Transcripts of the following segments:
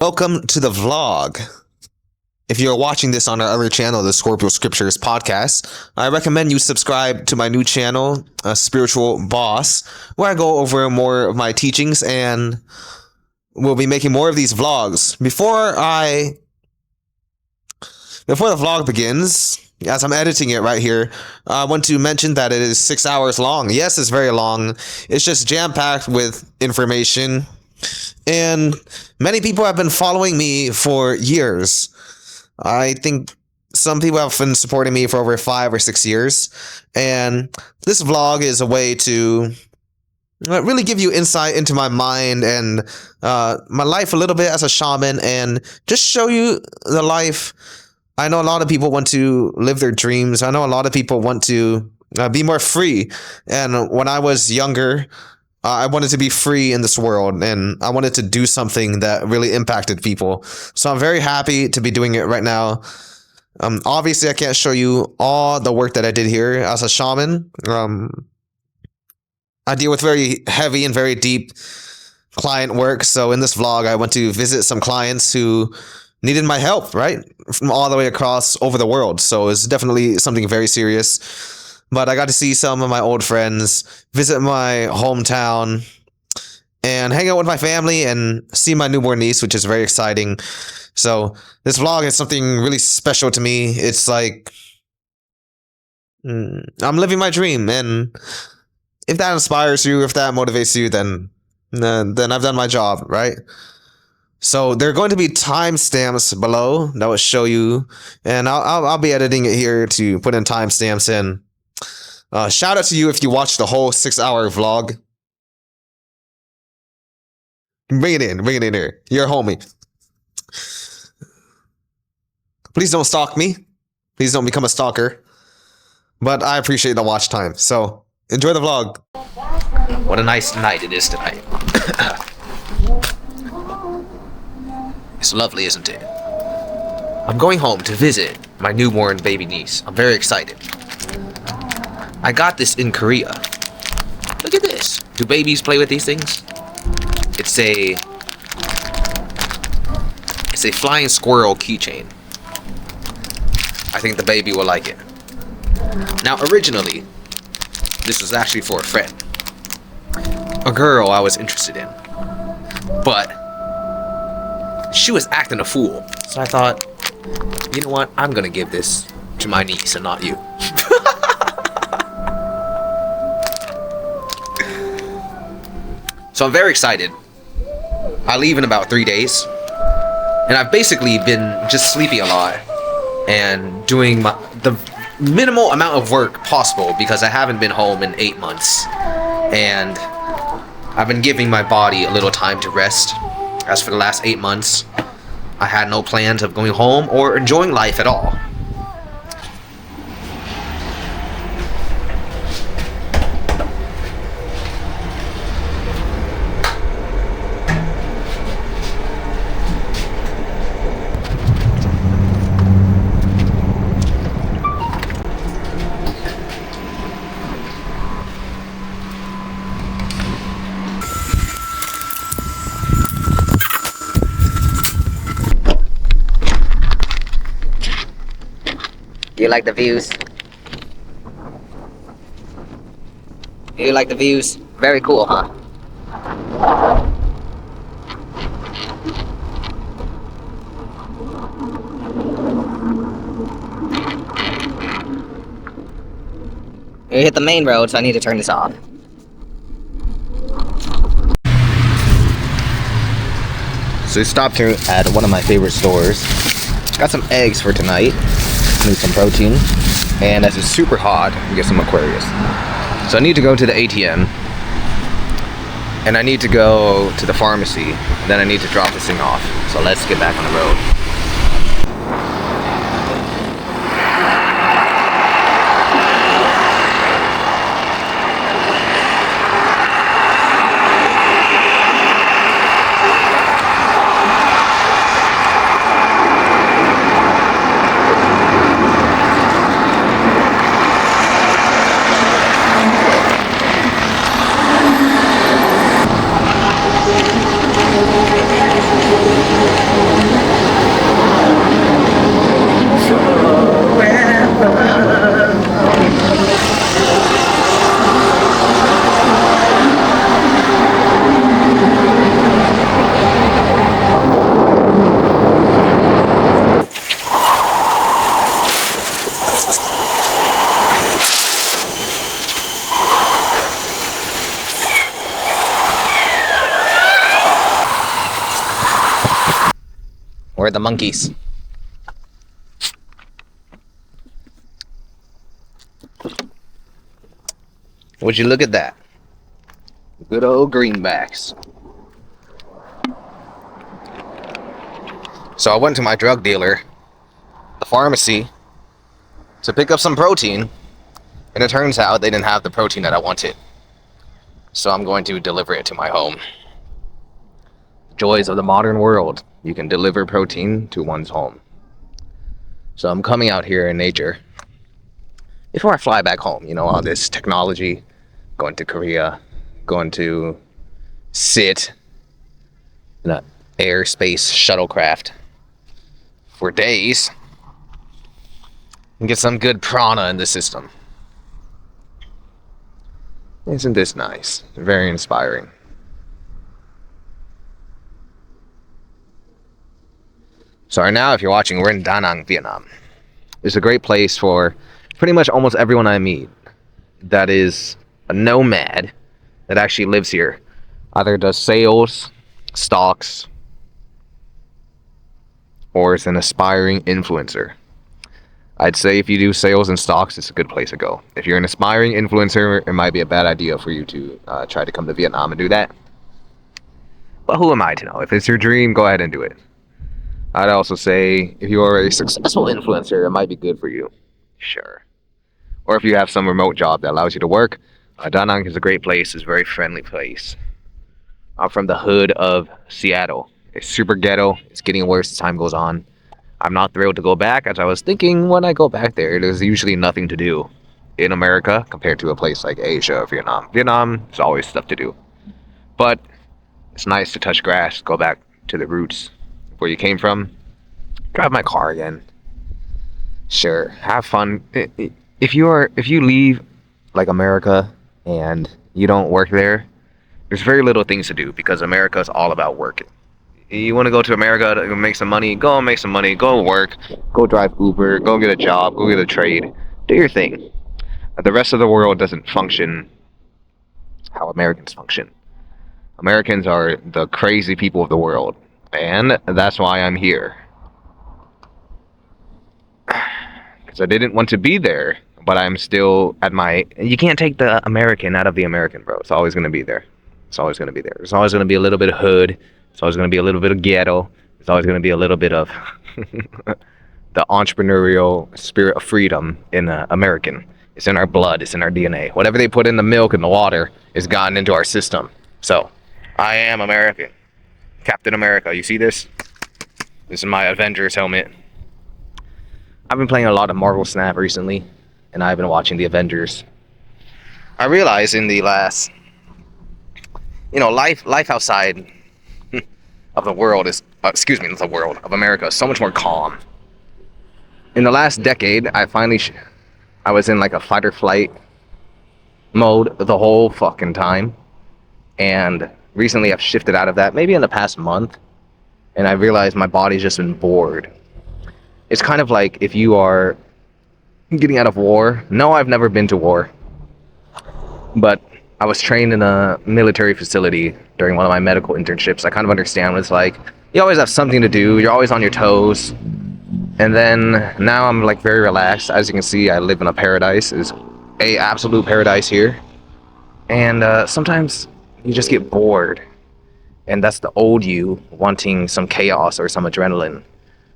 Welcome to the vlog. If you're watching this on our other channel, the Scorpio Scriptures podcast, I recommend you subscribe to my new channel, Spiritual Boss, where I go over more of my teachings and we'll be making more of these vlogs. Before the vlog begins, as I'm editing it right here, I want to mention that it is 6 hours long. Yes, it's very long. It's just jam-packed with information. And many people have been following me for years. I think some people have been supporting me for over 5 or 6 years. And this vlog is a way to really give you insight into my mind and my life a little bit as a shaman and just show you the life. I know a lot of people want to live their dreams. I know a lot of people want to be more free. And when I was younger, I wanted to be free in this world, and I wanted to do something that really impacted people. So I'm very happy to be doing it right now. Obviously, I can't show you all the work that I did here as a shaman. I deal with very heavy and very deep client work. So in this vlog, I went to visit some clients who needed my help, right? From all the way across over the world. So it's definitely something very serious. But I got to see some of my old friends, visit my hometown, and hang out with my family and see my newborn niece, which is very exciting. So this vlog is something really special to me. It's like I'm living my dream, and if that inspires you, if that motivates you, then I've done my job, right? So there are going to be timestamps below that will show you, and I'll be editing it here to put in timestamps in. Shout out to you if you watched the whole 6-hour vlog. Bring it in here. You're a homie. Please don't stalk me. Please don't become a stalker. But I appreciate the watch time. So enjoy the vlog. What a nice night it is tonight. It's lovely, isn't it? I'm going home to visit my newborn baby niece. I'm very excited. I got this in Korea. Look at this. Do babies play with these things? It's a flying squirrel keychain. I think the baby will like it. Now, originally, this was actually for a friend. A girl I was interested in. But she was acting a fool. So I thought, you know what? I'm gonna give this to my niece and not you. So I'm very excited. I leave in about 3 days. And I've basically been just sleeping a lot and doing the minimal amount of work possible because I haven't been home in 8 months. And I've been giving my body a little time to rest. As for the last 8 months, I had no plans of going home or enjoying life at all. Do you like the views? Do you like the views? Very cool, huh? We hit the main road, so I need to turn this off. So we stopped here at one of my favorite stores. Got some eggs for tonight. Need some protein. And as it's super hot, we get some Aquarius. So I need to go to the ATM. And I need to go to the pharmacy. Then I need to drop this thing off. So let's get back on the road. Where are the monkeys? Would you look at that? Good old greenbacks. So I went to my drug dealer, the pharmacy, to pick up some protein, and it turns out they didn't have the protein that I wanted. So I'm going to deliver it to my home. Joys of the modern world. You can deliver protein to one's home. So I'm coming out here in nature. Before I fly back home, you know, all this technology, going to Korea, going to sit in an airspace shuttlecraft for days and get some good prana in the system. Isn't this nice? Very inspiring. So right now, if you're watching, we're in Da Nang, Vietnam. It's a great place for pretty much almost everyone I meet that is a nomad that actually lives here. Either does sales, stocks, or is an aspiring influencer. I'd say if you do sales and stocks, it's a good place to go. If you're an aspiring influencer, it might be a bad idea for you to try to come to Vietnam and do that. But who am I to know? If it's your dream, go ahead and do it. I'd also say if you are a successful influencer, it might be good for you. Sure. Or if you have some remote job that allows you to work, Da Nang is a great place. It's a very friendly place. I'm from the hood of Seattle. It's super ghetto. It's getting worse as time goes on. I'm not thrilled to go back, as I was thinking when I go back there, there's usually nothing to do in America compared to a place like Asia or Vietnam. Vietnam, there's always stuff to do. But it's nice to touch grass, go back to the roots where you came from. Drive my car again. Sure, have fun. If you leave like America and you don't work there, there's very little things to do because America is all about working. You want to go to America to make some money, go and make some money, go work, go drive Uber, go get a job, go get a trade, do your thing. The rest of the world doesn't function how Americans function. Americans are the crazy people of the world, and that's why I'm here. Because I didn't want to be there, but I'm still at my... You can't take the American out of the American, bro. It's always going to be there. It's always going to be there. There's always going to be a little bit of hood. It's always going to be a little bit of ghetto. It's always going to be a little bit of the entrepreneurial spirit of freedom in American. It's in our blood. It's in our DNA. Whatever they put in the milk and the water is gotten into our system. So, I am American. Captain America. You see this? This is my Avengers helmet. I've been playing a lot of Marvel Snap recently, and I've been watching the Avengers. I realized in the last... life outside of the world is, not the world, of America is so much more calm. In the last decade, I was in like a fight or flight mode the whole fucking time. And recently I've shifted out of that, maybe in the past month. And I realized my body's just been bored. It's kind of like if you are getting out of war. No, I've never been to war. But I was trained in a military facility during one of my medical internships. I kind of understand what it's like. You always have something to do. You're always on your toes. And then now I'm like very relaxed. As you can see, I live in a paradise. It's a absolute paradise here. And sometimes you just get bored. And that's the old you wanting some chaos or some adrenaline.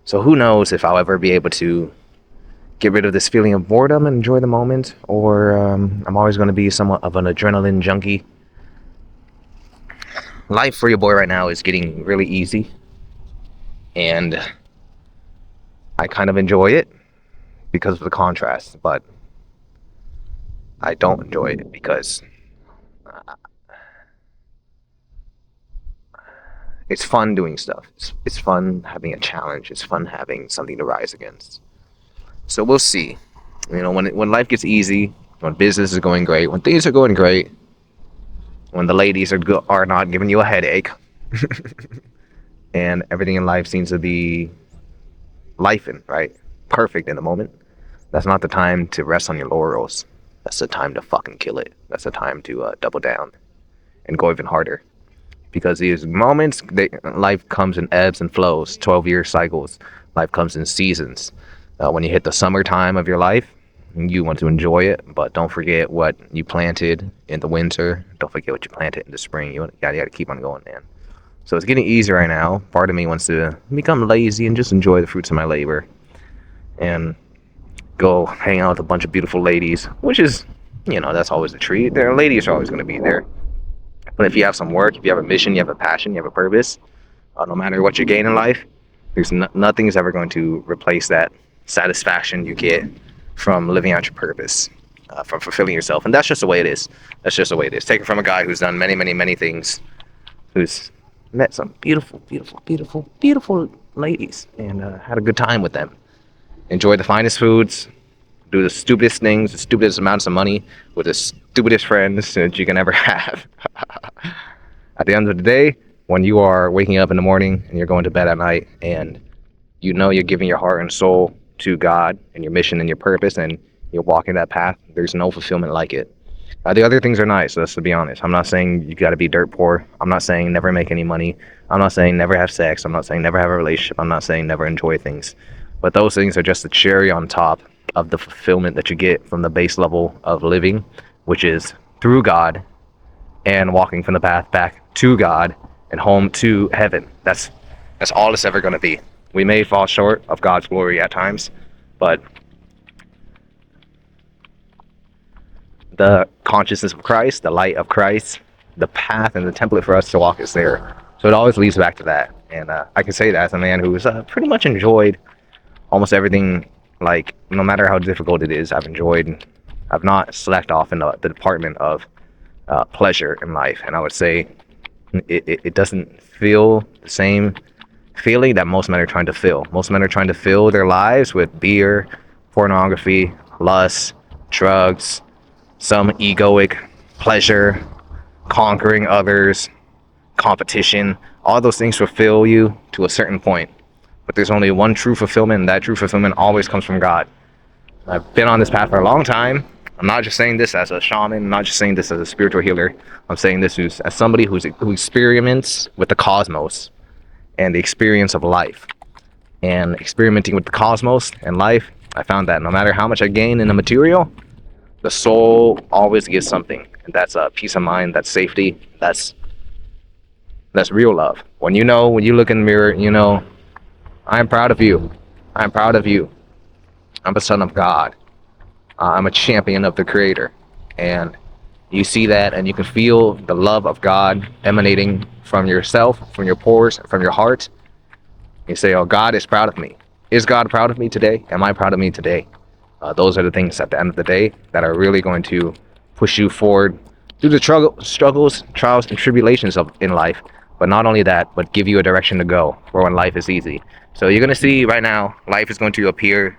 So who knows if I'll ever be able to get rid of this feeling of boredom and enjoy the moment, or I'm always going to be somewhat of an adrenaline junkie. Life for your boy right now is getting really easy, and I kind of enjoy it because of the contrast, but I don't enjoy it because it's fun doing stuff. It's fun having a challenge. It's fun having something to rise against. So we'll see. When life gets easy, when business is going great, when things are going great, when the ladies are not giving you a headache, and everything in life seems to be lifing, right? Perfect in the moment. That's not the time to rest on your laurels. That's the time to fucking kill it. That's the time to double down and go even harder. because these moments, life comes in ebbs and flows, 12-year cycles. Life comes in seasons. When you hit the summertime of your life, you want to enjoy it, but don't forget what you planted in the winter. Don't forget what you planted in the spring. You gotta keep on going, man. So it's getting easier right now. Part of me wants to become lazy and just enjoy the fruits of my labor and go hang out with a bunch of beautiful ladies, which is, that's always a treat. There, ladies are always going to be there. But if you have some work, if you have a mission, you have a passion, you have a purpose, no matter what you gain in life, there's nothing is ever going to replace that satisfaction you get from living out your purpose, from fulfilling yourself. And that's just the way it is. That's just the way it is. Take it from a guy who's done many, many, many things, who's met some beautiful, beautiful, beautiful, beautiful ladies and had a good time with them. Enjoy the finest foods, do the stupidest things, the stupidest amounts of money with the stupidest friends that you can ever have. At the end of the day, when you are waking up in the morning and you're going to bed at night and you're giving your heart and soul to God and your mission and your purpose and you're walking that path, there's no fulfillment like it. The other things are nice, let's be honest. I'm not saying you got to be dirt poor. I'm not saying never make any money. I'm not saying never have sex. I'm not saying never have a relationship. I'm not saying never enjoy things. But those things are just the cherry on top of the fulfillment that you get from the base level of living, which is through God and walking from the path back to God and home to heaven. That's all it's ever going to be. We may fall short of God's glory at times, but the consciousness of Christ, the light of Christ, the path and the template for us to walk is there. So it always leads back to that. And I can say that as a man who's pretty much enjoyed almost everything. Like, no matter how difficult it is, I've not slacked off in the department of pleasure in life. And I would say it doesn't feel the same feeling that most men are trying to fill. Most men are trying to fill their lives with beer, pornography, lust, drugs, some egoic pleasure, conquering others, competition. All those things fulfill you to a certain point. But there's only one true fulfillment, and that true fulfillment always comes from God. I've been on this path for a long time. I'm not just saying this as a shaman. I'm not just saying this as a spiritual healer. I'm saying this as somebody who experiments with the cosmos and the experience of life. And experimenting with the cosmos and life, I found that no matter how much I gain in the material, the soul always gets something. And that's peace of mind, that's safety, that's real love. When you look in the mirror, I'm proud of you. I'm proud of you. I'm a son of God. I'm a champion of the Creator. And you see that and you can feel the love of God emanating from yourself, from your pores, from your heart. You say, oh, God is proud of me. Is God proud of me today? Am I proud of me today? Those are the things at the end of the day that are really going to push you forward through the struggles, trials, and tribulations in life. But not only that, but give you a direction to go for when life is easy. So you're going to see right now, life is going to appear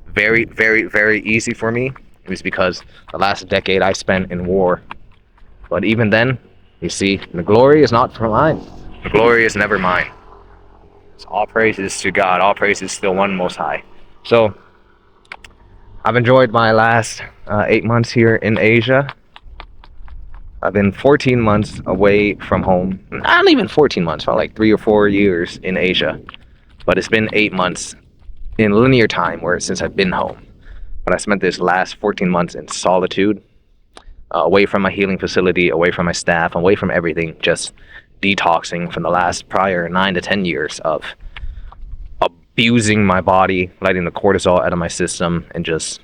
very, very, very easy for me. It was because the last decade I spent in war. But even then, you see, the glory is not for mine. The glory is never mine. So all praises to God. All praises to the one Most High. So I've enjoyed my last 8 months here in Asia. I've been 14 months away from home. Not even 14 months, about like 3 or 4 years in Asia. But it's been 8 months in linear time since I've been home. But I spent this last 14 months in solitude, away from my healing facility, away from my staff, away from everything, just detoxing from the last prior 9 to 10 years of abusing my body, letting the cortisol out of my system, and just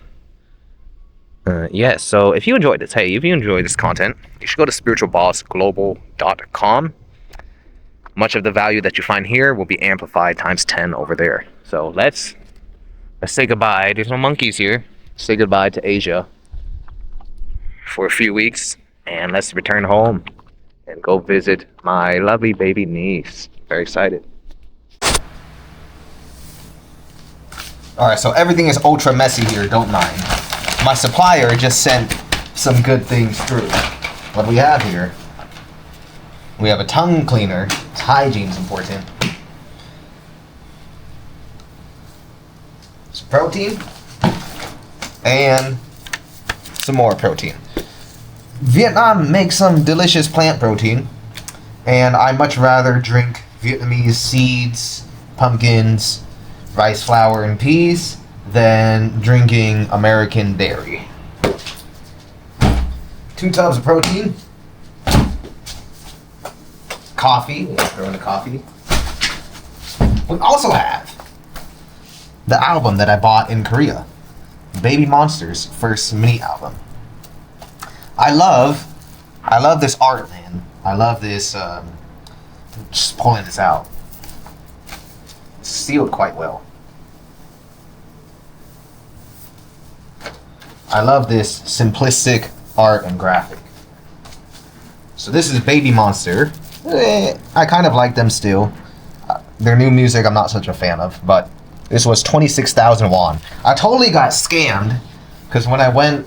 so if you enjoyed this, if you enjoyed this content, you should go to spiritualbossglobal.com. Much of the value that you find here will be amplified times 10 over there. So let's say goodbye. There's no monkeys here. Say goodbye to Asia for a few weeks, and let's return home and go visit my lovely baby niece. Very excited. Alright, so everything is ultra messy here, don't mind. My supplier just sent some good things through. What do we have here? We have a tongue cleaner. Hygiene's important. Some protein. And some more protein. Vietnam makes some delicious plant protein. And I much rather drink Vietnamese seeds, pumpkins, rice flour, and peas than drinking American dairy. 2 tubs of protein. Coffee. Throw in the coffee. We also have the album that I bought in Korea. Baby Monster's first mini album. I love this art, man. I love this, just pulling this out. It's sealed quite well. I love this simplistic art and graphic. So this is Baby Monster. I kind of like them still. Their new music I'm not such a fan of, but this was 26,000 won. I totally got scammed because when I went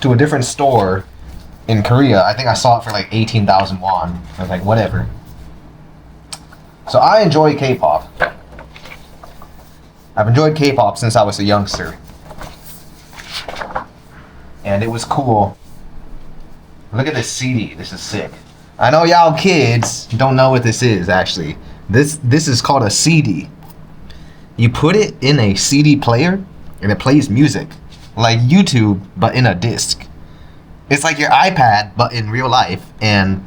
to a different store in Korea, I think I saw it for like 18,000 won. I was like, whatever. So I enjoy K-pop. I've enjoyed K-pop since I was a youngster. And it was cool. Look at this CD. This is sick. I know y'all kids don't know what this is, actually. This is called a CD. You put it in a CD player, and it plays music. Like YouTube, but in a disc. It's like your iPad, but in real life. And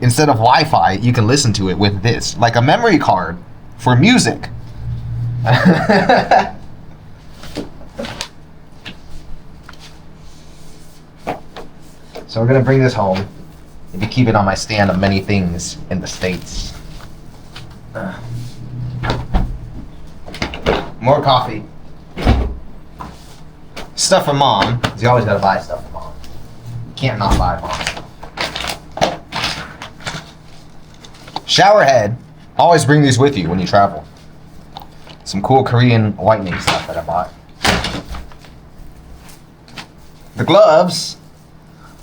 instead of Wi-Fi, you can listen to it with this. Like a memory card for music. So we're going to bring this home. Maybe keep it on my stand of many things in the States. More coffee. Stuff for mom, because you always gotta buy stuff for mom. You can't not buy mom stuff. Shower head. Always bring these with you when you travel. Some cool Korean whitening stuff that I bought. The gloves.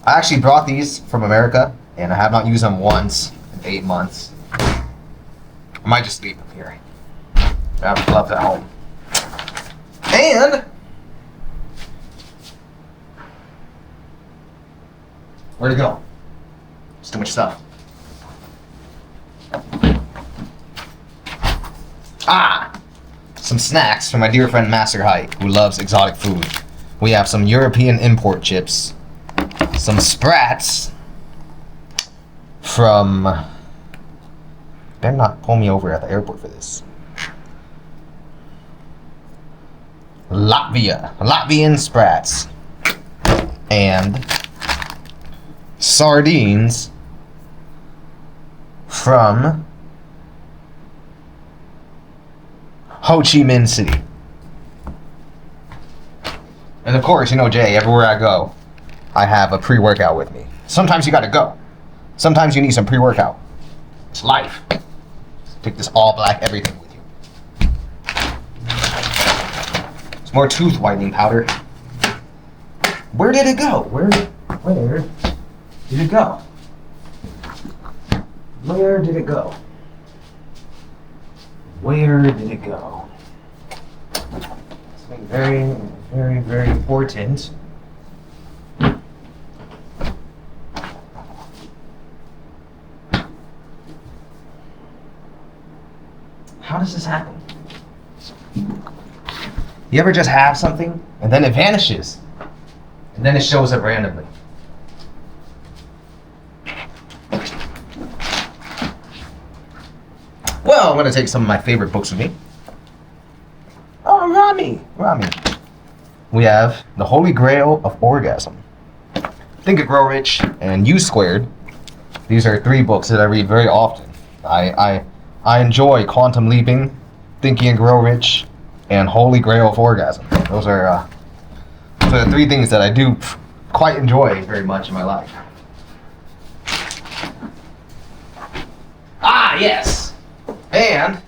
I actually brought these from America, and I have not used them once in 8 months. I might just leave them here. I have gloves at home. And where'd it go? It's too much stuff. Some snacks from my dear friend Master Height, who loves exotic food. We have some European import chips, some Sprats from... Better not pull me over at the airport for this. Latvian Sprats. And sardines from Ho Chi Minh City. And of course, you know Jay, everywhere I go, I have a pre-workout with me. Sometimes you gotta go. Sometimes you need some pre-workout. It's life. Take this all black everything with you. Some more tooth whitening powder. Where did it go? Where did it go? Where did it go? Where did it go? Something very, very, very important. How does this happen? You ever just have something and then it vanishes? And then it shows up randomly. Well, I'm going to take some of my favorite books with me. Oh, Rami. We have The Holy Grail of Orgasm, Think and Grow Rich, and U Squared. These are 3 books that I read very often. I enjoy Quantum Leaping, Think and Grow Rich, and Holy Grail of Orgasm. Those are the 3 things that I do quite enjoy very much in my life. Ah, yes! And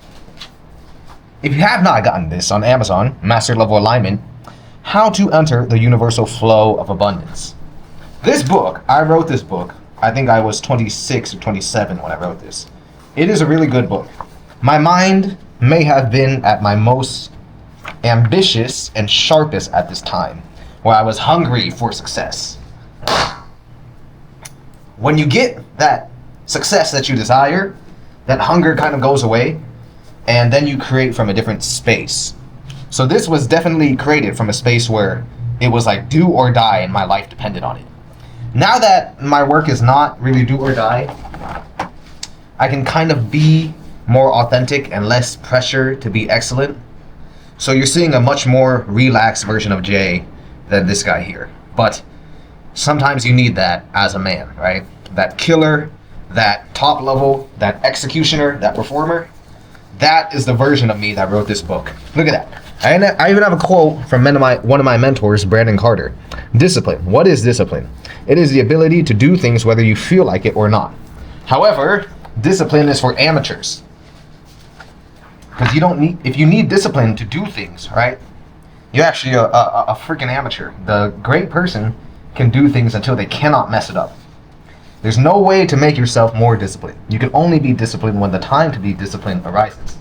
if you have not gotten this on Amazon, Master Level Alignment, How to Enter the Universal Flow of Abundance. This book, I wrote this book, I think I was 26 or 27 when I wrote this. It is a really good book. My mind may have been at my most ambitious and sharpest at this time, where I was hungry for success. When you get that success that you desire, that hunger kind of goes away, and then you create from a different space. So this was definitely created from a space where it was like do or die and my life depended on it. Now that my work is not really do or die, I can kind of be more authentic and less pressure to be excellent. So you're seeing a much more relaxed version of Jay than this guy here. But sometimes you need that as a man, right? That killer, that top level, that executioner, that performer. That is the version of me that wrote this book. Look at that. I even have a quote from one of my mentors, Brandon Carter. Discipline. What is discipline? It is the ability to do things whether you feel like it or not. However, discipline is for amateurs. Because if you need discipline to do things, right? You're actually a freaking amateur. The great person can do things until they cannot mess it up. There's no way to make yourself more disciplined. You can only be disciplined when the time to be disciplined arises.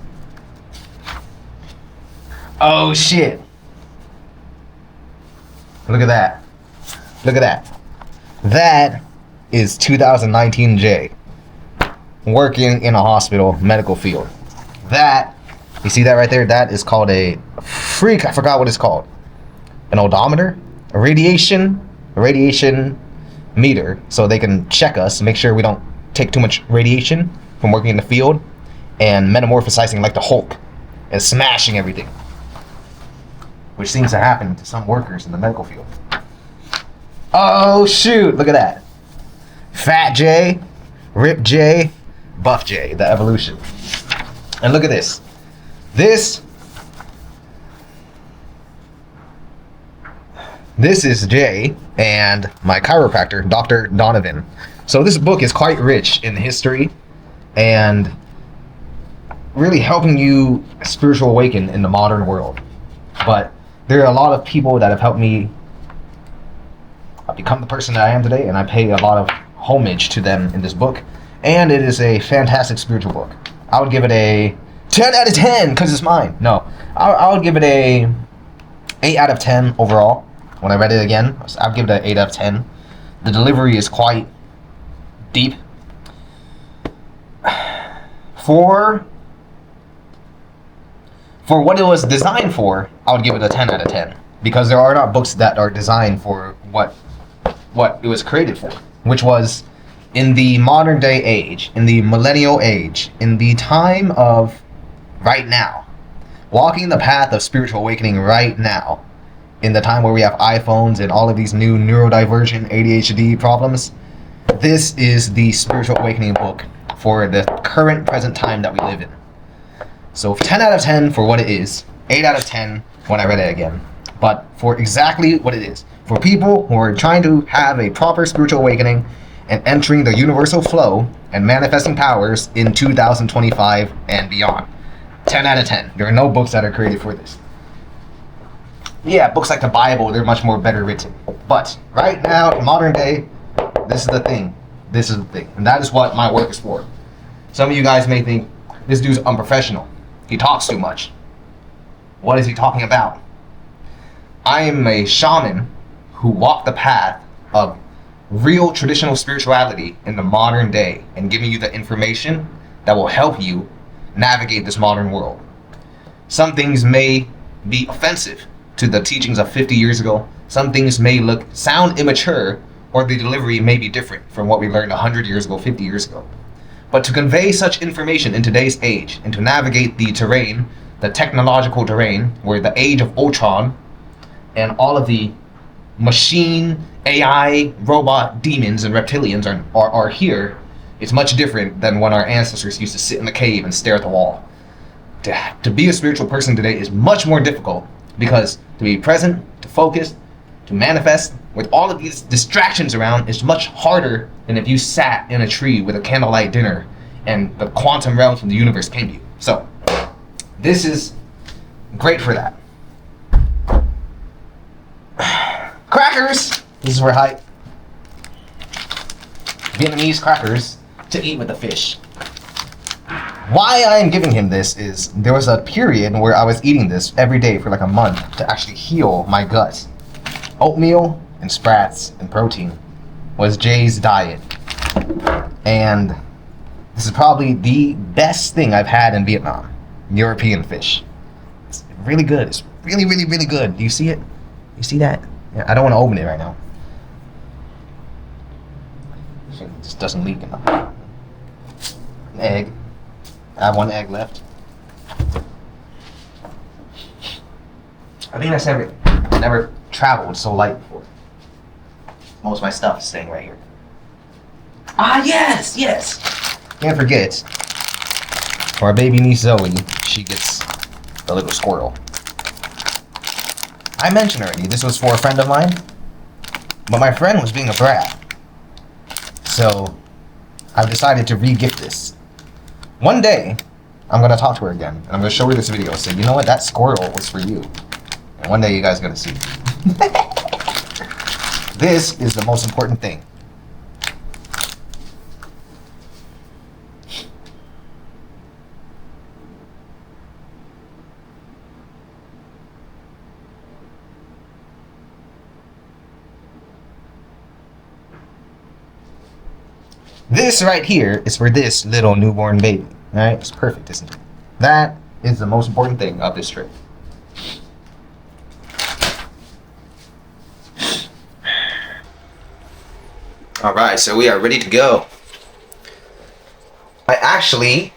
Oh shit. Look at that. Look at that. That is 2019 Jay working in a hospital medical field. That, you see that right there? That is called a freak. I forgot what it's called. An odometer? A radiation meter, so they can check us, make sure we don't take too much radiation from working in the field and metamorphosizing like the Hulk and smashing everything, which seems to happen to some workers in the medical field. Oh shoot, look at that. Fat J, Rip J, Buff J, the evolution. And look at this. This is Jay and my chiropractor, Dr. Donovan. So this book is quite rich in history and really helping you spiritual awaken in the modern world. But there are a lot of people that have helped me become the person that I am today, and I pay a lot of homage to them in this book. And it is a fantastic spiritual book. I would give it a 10 out of 10 because it's mine. No, I would give it a 8 out of 10 overall. When I read it again, I'll give it an 8 out of 10. The delivery is quite deep. For what it was designed for, I would give it a 10 out of 10. Because there are not books that are designed for what it was created for. Which was in the modern day age, in the millennial age, in the time of right now. Walking the path of spiritual awakening right now. In the time where we have iPhones and all of these new neurodivergent ADHD problems, this is the spiritual awakening book for the current present time that we live in. So 10 out of 10 for what it is, 8 out of 10 when I read it again. But for exactly what it is, for people who are trying to have a proper spiritual awakening and entering the universal flow and manifesting powers in 2025 and beyond. 10 out of 10. There are no books that are created for this. Yeah, books like the Bible, they're much more better written. But right now, in modern day, this is the thing. This is the thing. And that is what my work is for. Some of you guys may think, this dude's unprofessional. He talks too much. What is he talking about? I am a shaman who walked the path of real traditional spirituality in the modern day and giving you the information that will help you navigate this modern world. Some things may be offensive to the teachings of 50 years ago. Some things may sound immature, or the delivery may be different from what we learned 100 years ago, 50 years ago. But to convey such information in today's age and to navigate the terrain, the technological terrain, where the age of Ultron and all of the machine, AI, robot, demons, and reptilians are here, it's much different than when our ancestors used to sit in the cave and stare at the wall. To be a spiritual person today is much more difficult, because to be present, to focus, to manifest with all of these distractions around is much harder than if you sat in a tree with a candlelight dinner and the quantum realms from the universe came to you. So this is great for that. Crackers! This is for hype. Vietnamese crackers to eat with the fish. Why I am giving him this is there was a period where I was eating this every day for like a month to actually heal my gut. Oatmeal and sprats and protein was Jay's diet. And This is probably the best thing I've had in Vietnam. European fish. It's really good. It's really, really, really good. Do you see it? You see that? Yeah, I don't want to open it right now. It just doesn't leak enough. An egg. I have one egg left. I think that's everything. I never traveled so light before. Most of my stuff is staying right here. Ah, yes, yes. Can't forget, for our baby niece Zoe, she gets the little squirrel. I mentioned already, this was for a friend of mine, but my friend was being a brat. So, I've decided to re-gift this. One day, I'm going to talk to her again, and I'm going to show her this video and say, you know what, that squirrel was for you. And one day you guys are going to see. This is the most important thing. This right here is for this little newborn baby. Alright? It's perfect, isn't it? That is the most important thing of this trip. Alright, so we are ready to go. I actually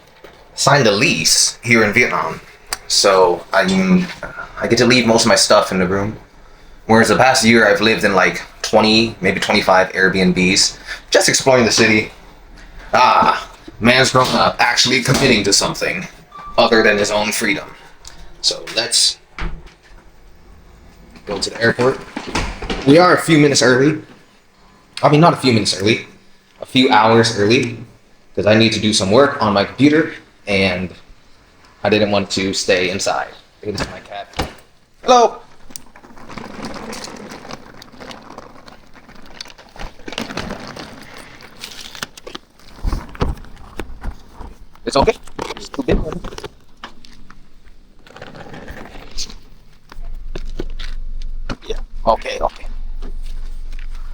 signed a lease here in Vietnam. So I get to leave most of my stuff in the room. Whereas the past year I've lived in like 20, maybe 25 Airbnbs. Just exploring the city. Man's grown up actually committing to something other than his own freedom. So let's go to the airport. We are a few minutes early. I mean, not a few minutes early. A few hours early. Because I need to do some work on my computer. And I didn't want to stay inside. I think this is my cat. Hello! It's okay. It's too big. Yeah. Okay. Okay.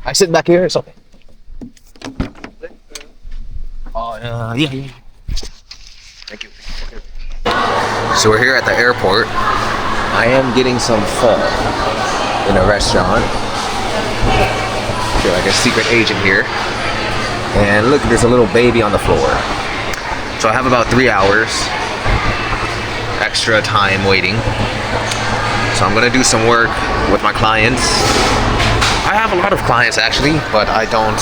I sit back here. It's okay. Oh yeah. Thank you. So we're here at the airport. I am getting some pho in a restaurant. I feel like a secret agent here. And look, there's a little baby on the floor. So I have about 3 hours extra time waiting. So I'm gonna do some work with my clients. I have a lot of clients actually, but I don't.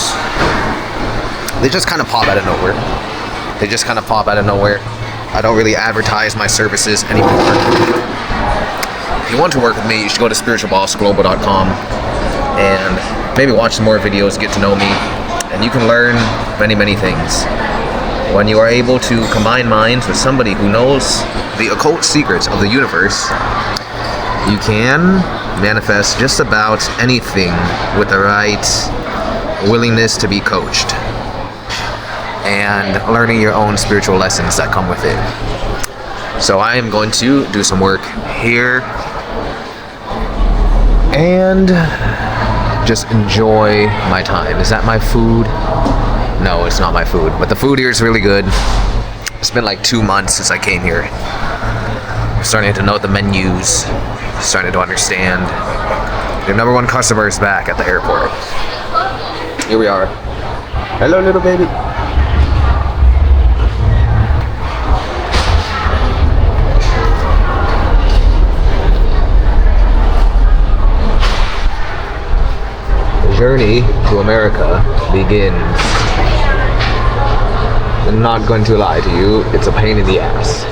They just kind of pop out of nowhere. I don't really advertise my services anymore. If you want to work with me, you should go to spiritualbossglobal.com and maybe watch some more videos, get to know me, and you can learn many, many things. When you are able to combine minds with somebody who knows the occult secrets of the universe, you can manifest just about anything with the right willingness to be coached and learning your own spiritual lessons that come with it. So I am going to do some work here and just enjoy my time. Is that my food? No, it's not my food, but the food here is really good. It's been like 2 months since I came here. I'm starting to know the menus, starting to understand. Your number one customer is back at the airport. Here we are. Hello, little baby. The journey to America begins. I'm not going to lie to you, it's a pain in the ass.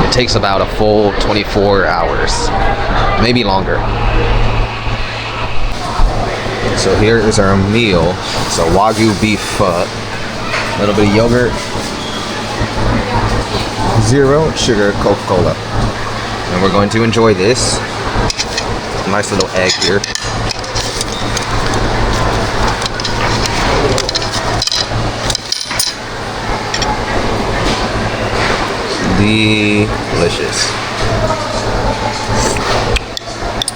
It takes about a full 24 hours, maybe longer. So here is our meal. It's a Wagyu beef pho, a little bit of yogurt, 0 sugar Coca-Cola. And we're going to enjoy this. Nice little egg here. Delicious.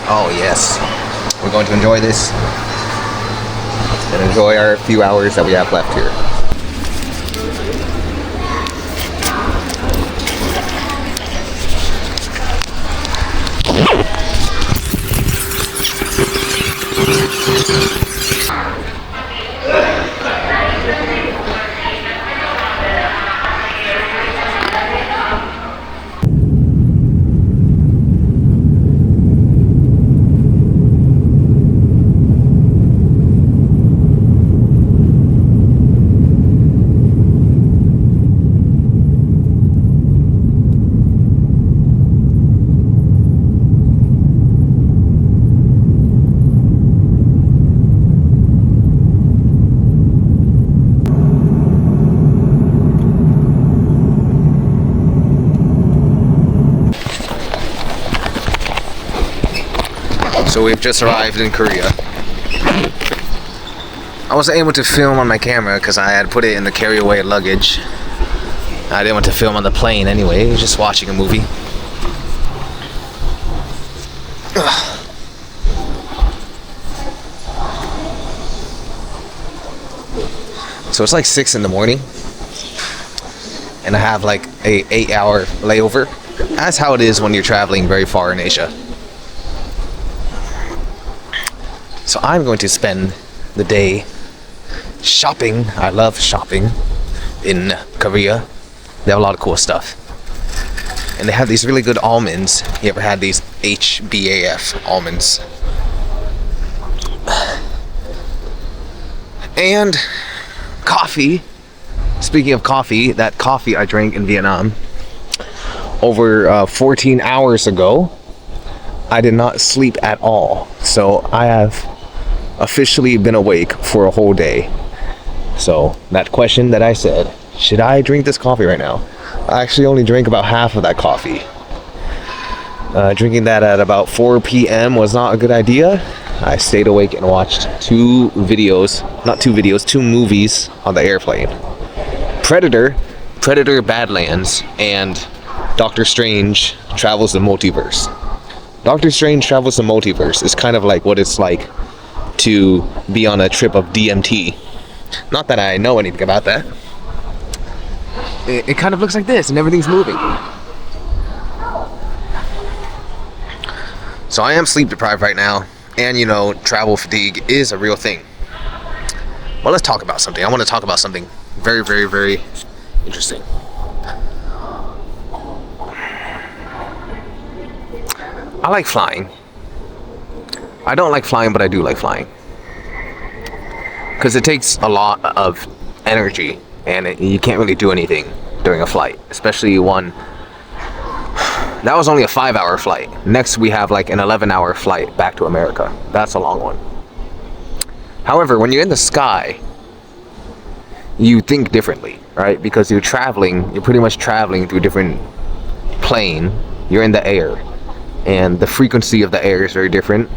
Oh yes, we're going to enjoy this and enjoy our few hours that we have left here. So we've just arrived in Korea. I wasn't able to film on my camera because I had put it in the carry-away luggage. I didn't want to film on the plane anyway, just watching a movie. So it's like 6 in the morning, and I have like a 8-hour layover. That's how it is when you're traveling very far in Asia. So I'm going to spend the day shopping. I love shopping in Korea. They have a lot of cool stuff. And they have these really good almonds. You ever had these HBAF almonds? And coffee. Speaking of coffee, that coffee I drank in Vietnam over 14 hours ago, I did not sleep at all. So I have officially been awake for a whole day. So that question that I said, should I drink this coffee right now? I actually only drank about half of that coffee. Drinking that at about 4 p.m. was not a good idea. I stayed awake and watched two movies on the airplane. Predator Badlands, and Doctor Strange Travels the Multiverse. Doctor Strange Travels the Multiverse is kind of like what it's like to be on a trip of DMT. Not that I know anything about that. It kind of looks like this and everything's moving. So I am sleep deprived right now, and you know, travel fatigue is a real thing. Well, let's talk about something. I want to talk about something very, very, very interesting. I like flying. I don't like flying, but I do like flying. Because it takes a lot of energy, and you can't really do anything during a flight, especially one. That was only a 5-hour flight. Next, we have like an 11-hour flight back to America. That's a long one. However, when you're in the sky, you think differently, right? Because you're pretty much traveling through a different plane. You're in the air, and the frequency of the air is very different.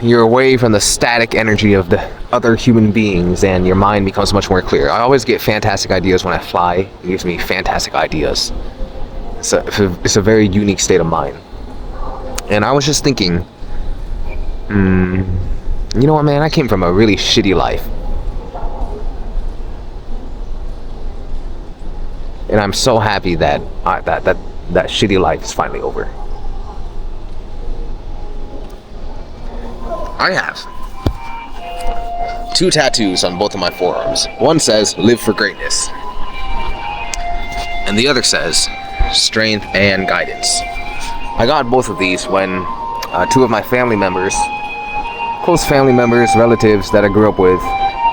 You're away from the static energy of the other human beings, and your mind becomes much more clear. I always get fantastic ideas when I fly. It gives me fantastic ideas. It's a very unique state of mind. And I was just thinking, you know what, man? I came from a really shitty life. And I'm so happy that that shitty life is finally over. I have 2 tattoos on both of my forearms. One says, "Live for greatness." And the other says, "Strength and guidance." I got both of these when 2 of my family members, close family members, relatives that I grew up with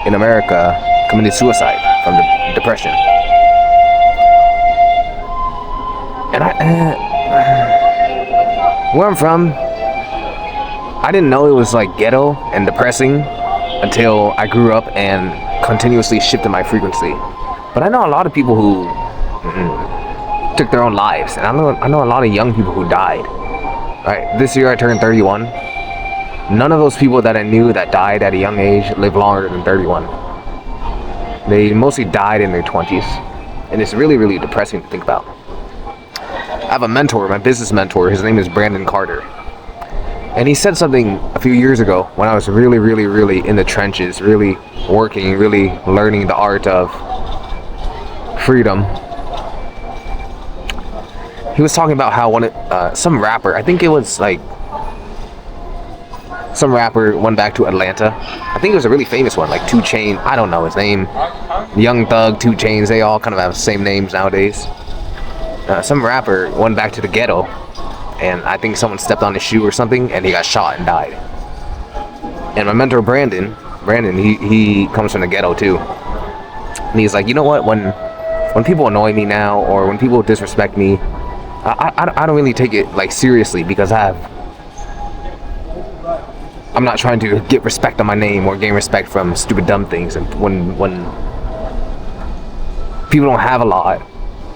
in America, committed suicide from depression. And where I'm from, I didn't know it was like ghetto and depressing until I grew up and continuously shifted my frequency. But I know a lot of people who took their own lives, and I know a lot of young people who died. Right, this year I turned 31. None of those people that I knew that died at a young age lived longer than 31. They mostly died in their 20s, and it's really, really depressing to think about. I have a mentor, my business mentor. His name is Brandon Carter. And he said something a few years ago when I was really, really, really in the trenches, really working, really learning the art of freedom. He was talking about how some rapper, I think it was like some rapper went back to Atlanta. I think it was a really famous one, like 2 Chainz. I don't know his name. Young Thug, 2 Chainz. They all kind of have the same names nowadays. Some rapper went back to the ghetto, and I think someone stepped on his shoe or something, and he got shot and died. And my mentor Brandon, he comes from the ghetto too, and he's like, you know what? When people annoy me now, or when people disrespect me, I don't really take it like seriously, because I'm not trying to get respect on my name or gain respect from stupid dumb things. And when people don't have a lot,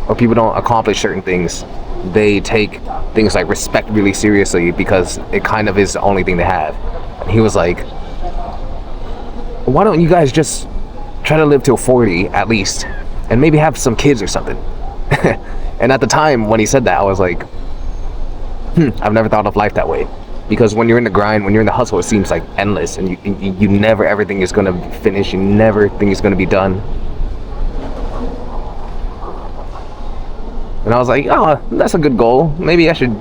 or people don't accomplish certain things, they take things like respect really seriously, because it kind of is the only thing they have. And he was like, why don't you guys just try to live till 40 at least, and maybe have some kids or something? And at the time when he said that, I was like, I've never thought of life that way. Because when you're in the grind, when you're in the hustle, it seems like endless, and you never, everything is going to finish, you never think it's going to be done. And I was like, oh, that's a good goal. Maybe I should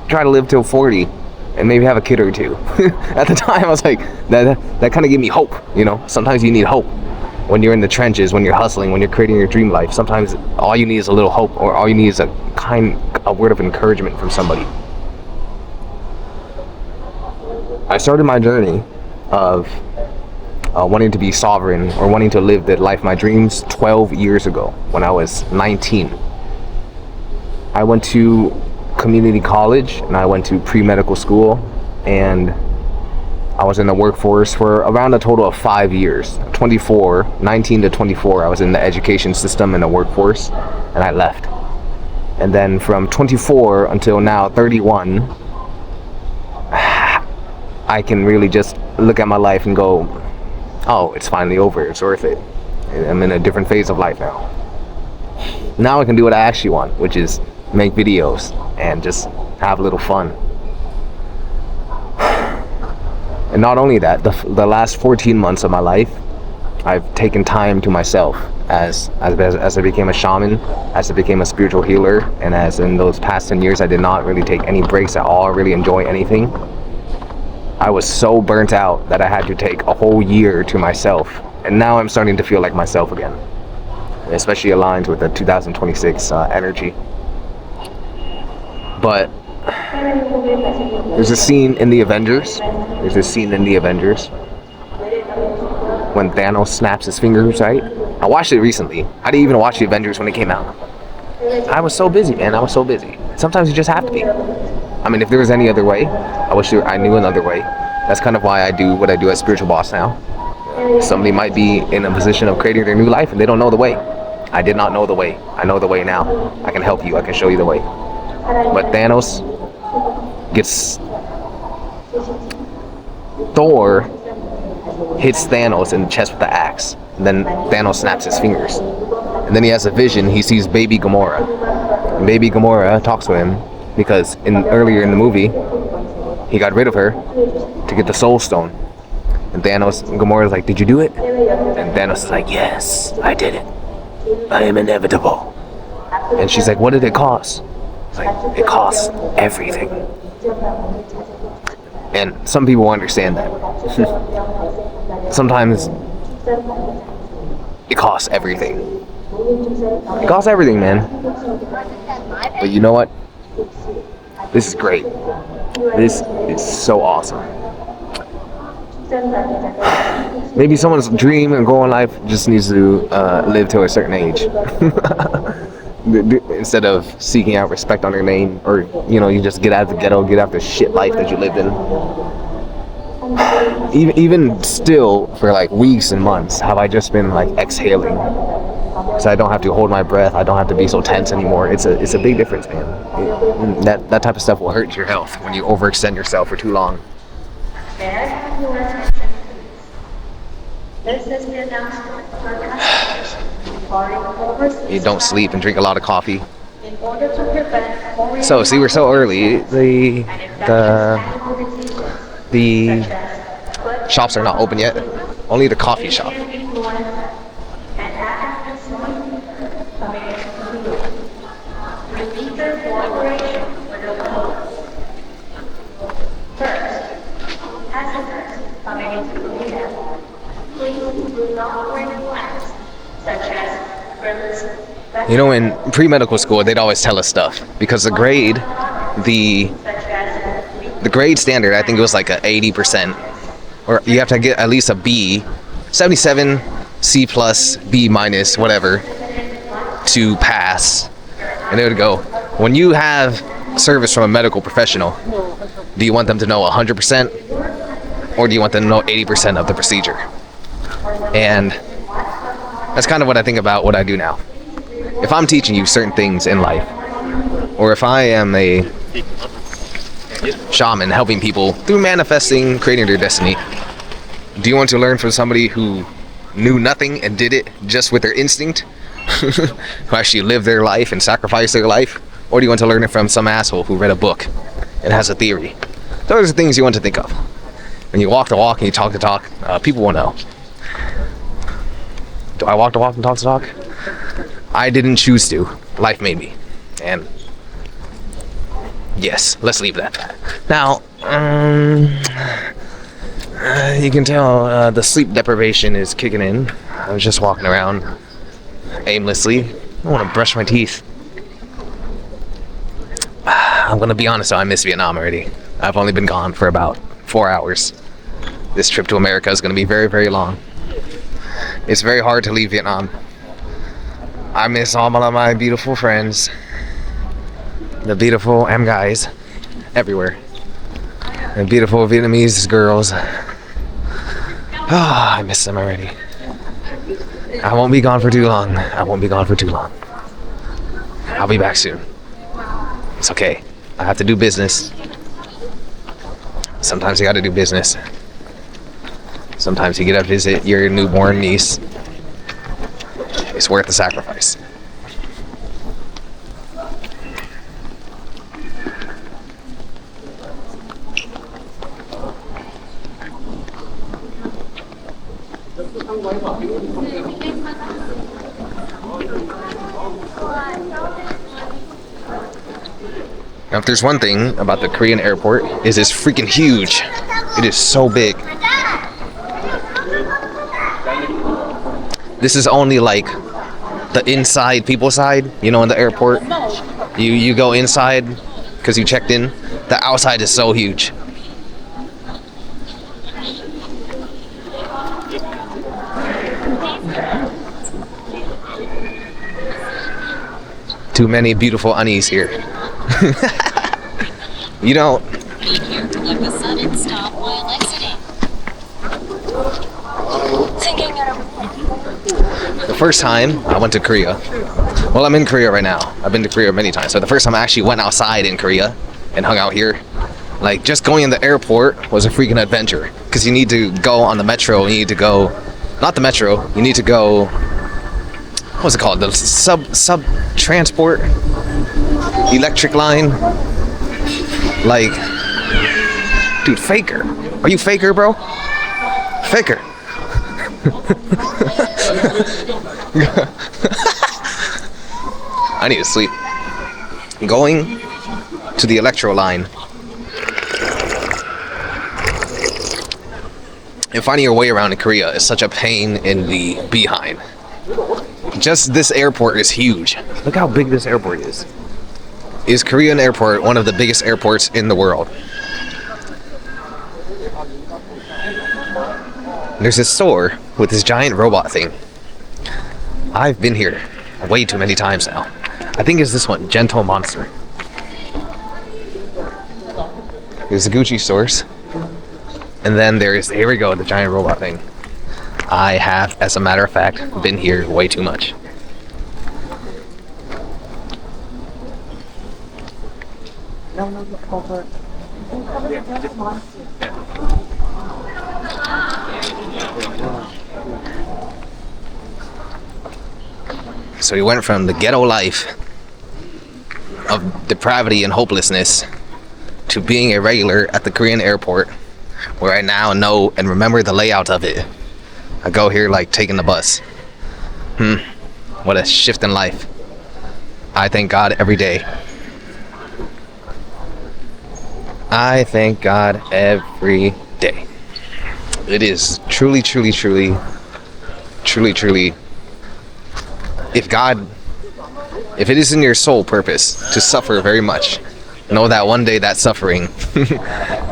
try to live till 40 and maybe have a kid or two. At the time, I was like, that kind of gave me hope, you know? Sometimes you need hope. When you're in the trenches, when you're hustling, when you're creating your dream life, sometimes all you need is a little hope, or all you need is a word of encouragement from somebody. I started my journey of wanting to be sovereign, or wanting to live the life of my dreams 12 years ago, when I was 19. I went to community college, and I went to pre-medical school, and I was in the workforce for around a total of 5 years. 19 to 24, I was in the education system in the workforce, and I left. And then from 24 until now, 31, I can really just look at my life and go, oh, it's finally over, it's worth it. I'm in a different phase of life now. Now I can do what I actually want, which is make videos and just have a little fun. And not only that, the last 14 months of my life, I've taken time to myself as I became a shaman, as I became a spiritual healer, and as in those past 10 years I did not really take any breaks at all, really enjoy anything. I was so burnt out that I had to take a whole year to myself, and now I'm starting to feel like myself again, especially aligned with the 2026 energy. But there's a scene in the Avengers. When Thanos snaps his fingers, right? I watched it recently. I didn't even watch the Avengers when it came out. I was so busy, man. I was so busy. Sometimes you just have to be. I mean, if there was any other way, I wish I knew another way. That's kind of why I do what I do as spiritual boss now. Somebody might be in a position of creating their new life and they don't know the way. I did not know the way. I know the way now. I can help you. I can show you the way. But Thor hits Thanos in the chest with the axe. And then Thanos snaps his fingers. And then he has a vision. He sees baby Gamora. And baby Gamora talks to him because earlier in the movie, he got rid of her to get the Soul Stone. And Gamora's like, did you do it? And Thanos is like, yes, I did it. I am inevitable. And she's like, what did it cost? It's like, it costs everything. And some people understand that. Sometimes it costs everything. It costs everything, man. But you know what? This is great. This is so awesome. Maybe someone's dream and goal in life just needs to live to a certain age. Instead of seeking out respect on your name, or you just get out of the ghetto, get out the shit life that you lived in. Even still, for like weeks and months, have I just been like exhaling, so I don't have to hold my breath. I don't have to be so tense anymore. It's a big difference, man. That type of stuff will hurt your health when you overextend yourself for too long. This is the announcement for customers. You don't sleep and drink a lot of coffee. So see, we're so early. The shops are not open yet. Only the coffee shop. First, as You know, in pre-medical school, they'd always tell us stuff because the grade standard, I think it was like a 80%, or you have to get at least a B, 77, C plus, B minus, whatever, to pass. And they would go, when you have service from a medical professional, do you want them to know 100%, or do you want them to know 80% of the procedure? And that's kind of what I think about what I do now. If I'm teaching you certain things in life, or if I am a shaman helping people through manifesting, creating their destiny, do you want to learn from somebody who knew nothing and did it just with their instinct, who actually lived their life and sacrificed their life, or do you want to learn it from some asshole who read a book and has a theory? Those are things you want to think of. When you walk the walk and you talk the talk, people will know. Do I walk the walk and talk the talk? I didn't choose to. Life made me. And yes, let's leave that. Now, you can tell the sleep deprivation is kicking in. I was just walking around aimlessly. I want to brush my teeth. I'm going to be honest though, I miss Vietnam already. I've only been gone for about 4 hours. This trip to America is going to be very, very long. It's very hard to leave Vietnam. I miss all of my beautiful friends. The beautiful guys everywhere. And beautiful Vietnamese girls. I miss them already. I won't be gone for too long. I'll be back soon. It's okay. I have to do business. Sometimes you gotta do business. Sometimes you get to visit your newborn niece. It's worth the sacrifice. Now, if there's one thing about the Korean airport, is it's freaking huge. It is so big. This is only like the inside people side, you know, in the airport. You go inside because you checked in. The outside is so huge. Too many beautiful unis here. You know, the first time I went to Korea, well, I'm in Korea right now. I've been to Korea many times. So the first time I actually went outside in Korea and hung out here, like just going in the airport was a freaking adventure. Because you need to go on the metro, you need to go, not the metro, you need to go, what's it called? The sub transport electric line. Like, dude, Faker. Are you Faker, bro? Faker. I need to sleep. Going to the electro line and finding your way around in Korea is such a pain in the behind. Just this airport is huge. Look how big this airport is. Is Korean airport one of the biggest airports in the world? There's this store with this giant robot thing. I've been here way too many times now. I think it's this one, Gentle Monster. There's the Gucci stores. And then there's, here we go, the giant robot thing. I have, as a matter of fact, been here way too much. So we went from the ghetto life of depravity and hopelessness to being a regular at the Korean airport, where I now know and remember the layout of it. I go here like taking the bus. What a shift in life. I thank God every day. I thank God every day. It is truly, truly, truly, truly, truly. If God If it isn't your sole purpose to suffer very much, know that one day that suffering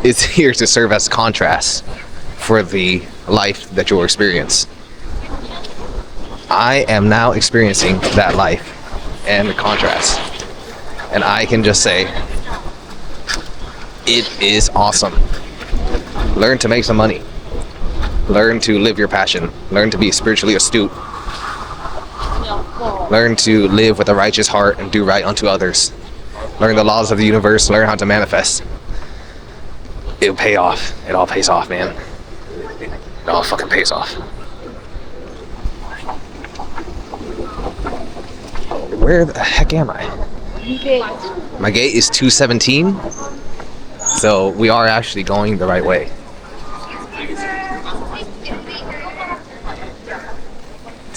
is here to serve as contrast for the life that you'll experience. I am now experiencing that life and the contrast. And I can just say, it is awesome. Learn to make some money. Learn to live your passion. Learn to be spiritually astute. Learn to live with a righteous heart and do right unto others. Learn the laws of the universe. Learn how to manifest. It'll pay off. It all pays off, man. It all fucking pays off. Where the heck am I? My gate is 217. So we are actually going the right way.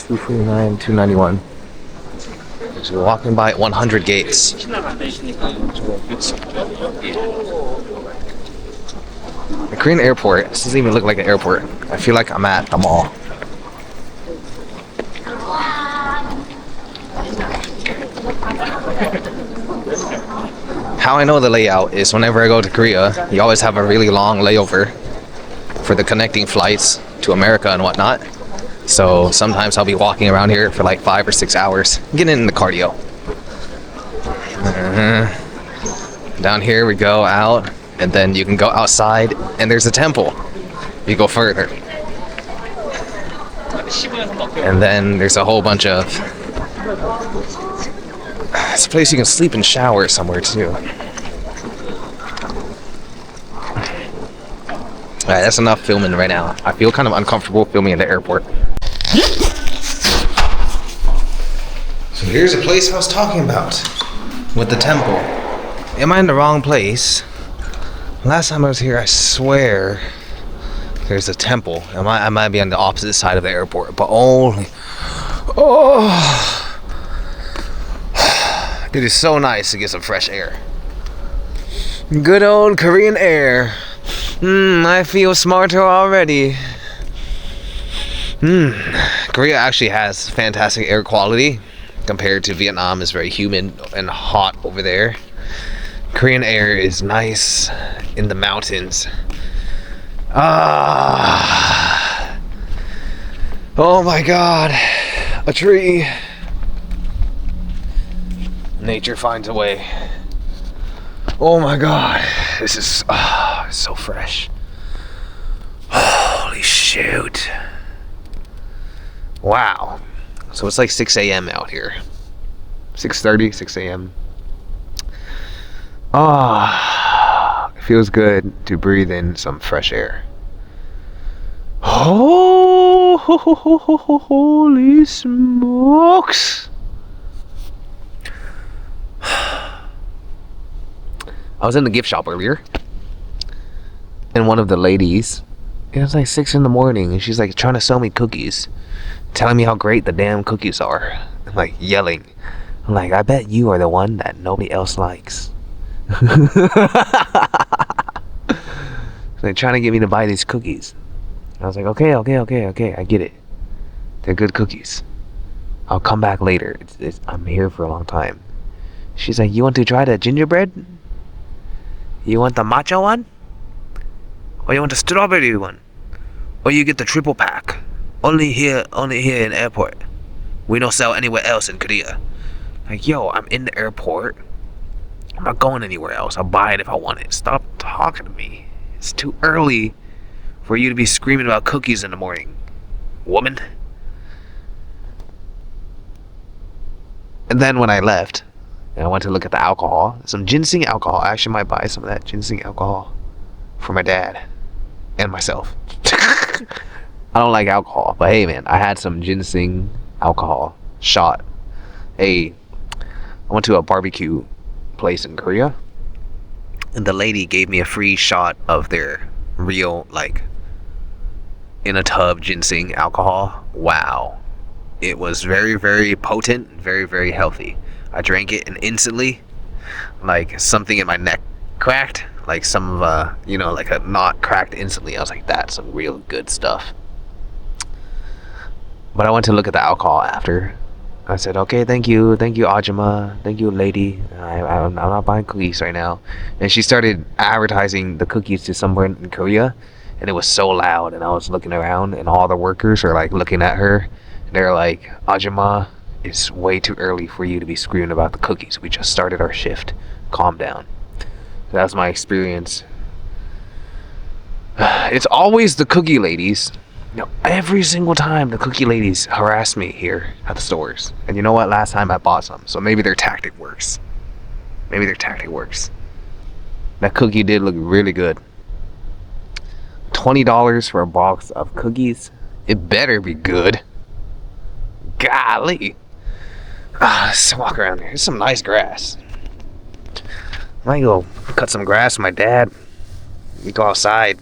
249, 291. So we're walking by 100 gates. The Korean airport, this doesn't even look like an airport. I feel like I'm at the mall. How I know the layout is whenever I go to Korea, you always have a really long layover for the connecting flights to America and whatnot. So sometimes I'll be walking around here for like 5 or 6 hours, getting in the cardio. Down here we go out, and then you can go outside, and there's a temple. You go further. And then there's a whole bunch of... It's a place you can sleep and shower somewhere too. Alright, that's enough filming right now. I feel kind of uncomfortable filming at the airport. So here's a place I was talking about with the temple. Am I in the wrong place? Last time I was here, I swear there's a temple. I might be on the opposite side of the airport, but only... Oh! It is so nice to get some fresh air. Good old Korean air. I feel smarter already. Korea actually has fantastic air quality compared to Vietnam. Is very humid and hot over there. Korean air is nice in the mountains. Oh my god, a tree. Nature finds a way. Oh my god, this is so fresh. Holy shoot. Wow. So it's like 6 a.m. out here. 6:30, 6 a.m. It feels good to breathe in some fresh air. Oh, holy smokes. I was in the gift shop earlier, and one of the ladies, it was like 6 in the morning, and she's like trying to sell me cookies, telling me how great the damn cookies are. I'm like yelling. I'm like, I bet you are the one that nobody else likes. Like trying to get me to buy these cookies. I was like, okay, I get it. They're good cookies. I'll come back later. I'm here for a long time. She's like, you want to try the gingerbread? You want the matcha one? Or you want the strawberry one? Or you get the triple pack? Only here in the airport. We don't sell anywhere else in Korea. Like, yo, I'm in the airport. I'm not going anywhere else. I'll buy it if I want it. Stop talking to me. It's too early for you to be screaming about cookies in the morning, woman. And then when I left, and I went to look at the alcohol, some ginseng alcohol. I actually might buy some of that ginseng alcohol for my dad and myself. I don't like alcohol, but hey man, I had some ginseng alcohol shot. I went to a barbecue place in Korea, and the lady gave me a free shot of their real, like, in a tub ginseng alcohol. Wow. It was very, very potent, very, very healthy. I drank it, and instantly, like, something in my neck cracked. Like some like a knot cracked instantly. I was like, that's some real good stuff. But I went to look at the alcohol after, I said, okay, thank you, Ajima, thank you, lady. I'm not buying cookies right now. And she started advertising the cookies to someone in Korea, and it was so loud. And I was looking around, and all the workers are like looking at her. And they're like, Ajima, it's way too early for you to be screaming about the cookies. We just started our shift. Calm down. So that was my experience. It's always the cookie ladies. Every single time the cookie ladies harass me here at the stores. And you know what? Last time I bought some. So maybe their tactic works. That cookie did look really good. $20 for a box of cookies. It better be good. Golly. Let's walk around here. There's some nice grass. I might go cut some grass with my dad. We go outside.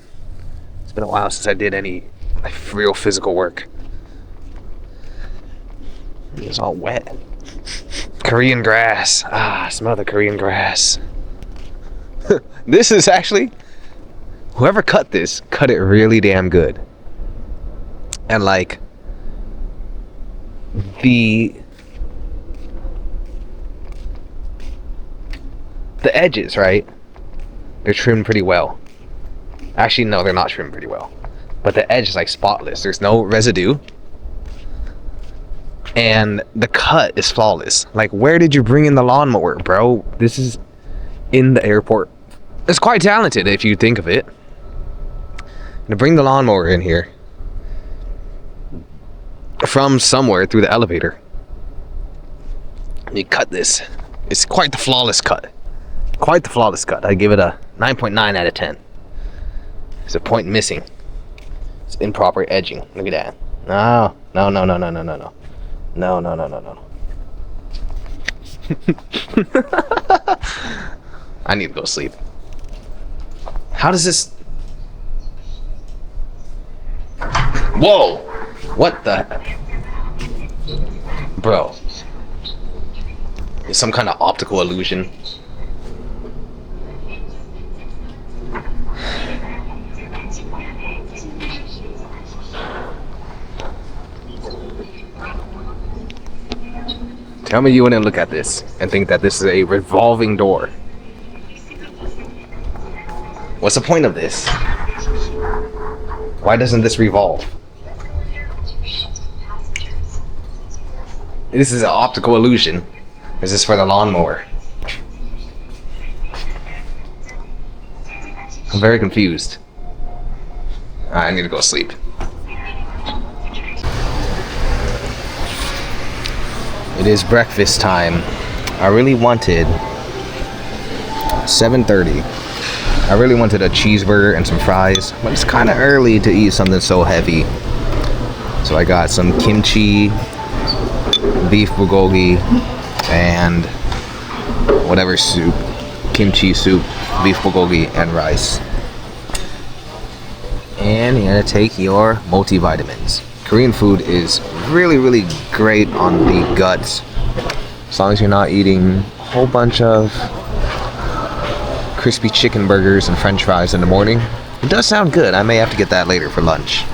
It's been a while since I did any real physical work. It's all wet. Korean grass. I smell the Korean grass. This is actually, whoever cut this, cut it really damn good. And like, the edges, right? They're trimmed pretty well. Actually, no, they're not trimmed pretty well. But the edge is like spotless. There's no residue. And the cut is flawless. Like, where did you bring in the lawnmower, bro? This is in the airport. It's quite talented if you think of it. To bring the lawnmower in here from somewhere through the elevator. And you cut this. It's quite the flawless cut. I give it a 9.9 out of 10. There's a point missing. It's improper edging. Look at that. No. I need to go sleep. How does this... Whoa! What the... Bro. It's some kind of optical illusion. Tell me you wouldn't look at this and think that this is a revolving door. What's the point of this? Why doesn't this revolve? This is an optical illusion. Is this for the lawnmower? I'm very confused. I need to go sleep. It is breakfast time. I really wanted 7:30. I really wanted a cheeseburger and some fries, but it's kind of early to eat something so heavy. So I got some kimchi, beef bulgogi, and whatever soup. Kimchi soup, beef bulgogi, and rice. And you're gonna take your multivitamins. Korean food is really, really great on the guts, as long as you're not eating a whole bunch of crispy chicken burgers and french fries in the morning. It does sound good. I may have to get that later for lunch.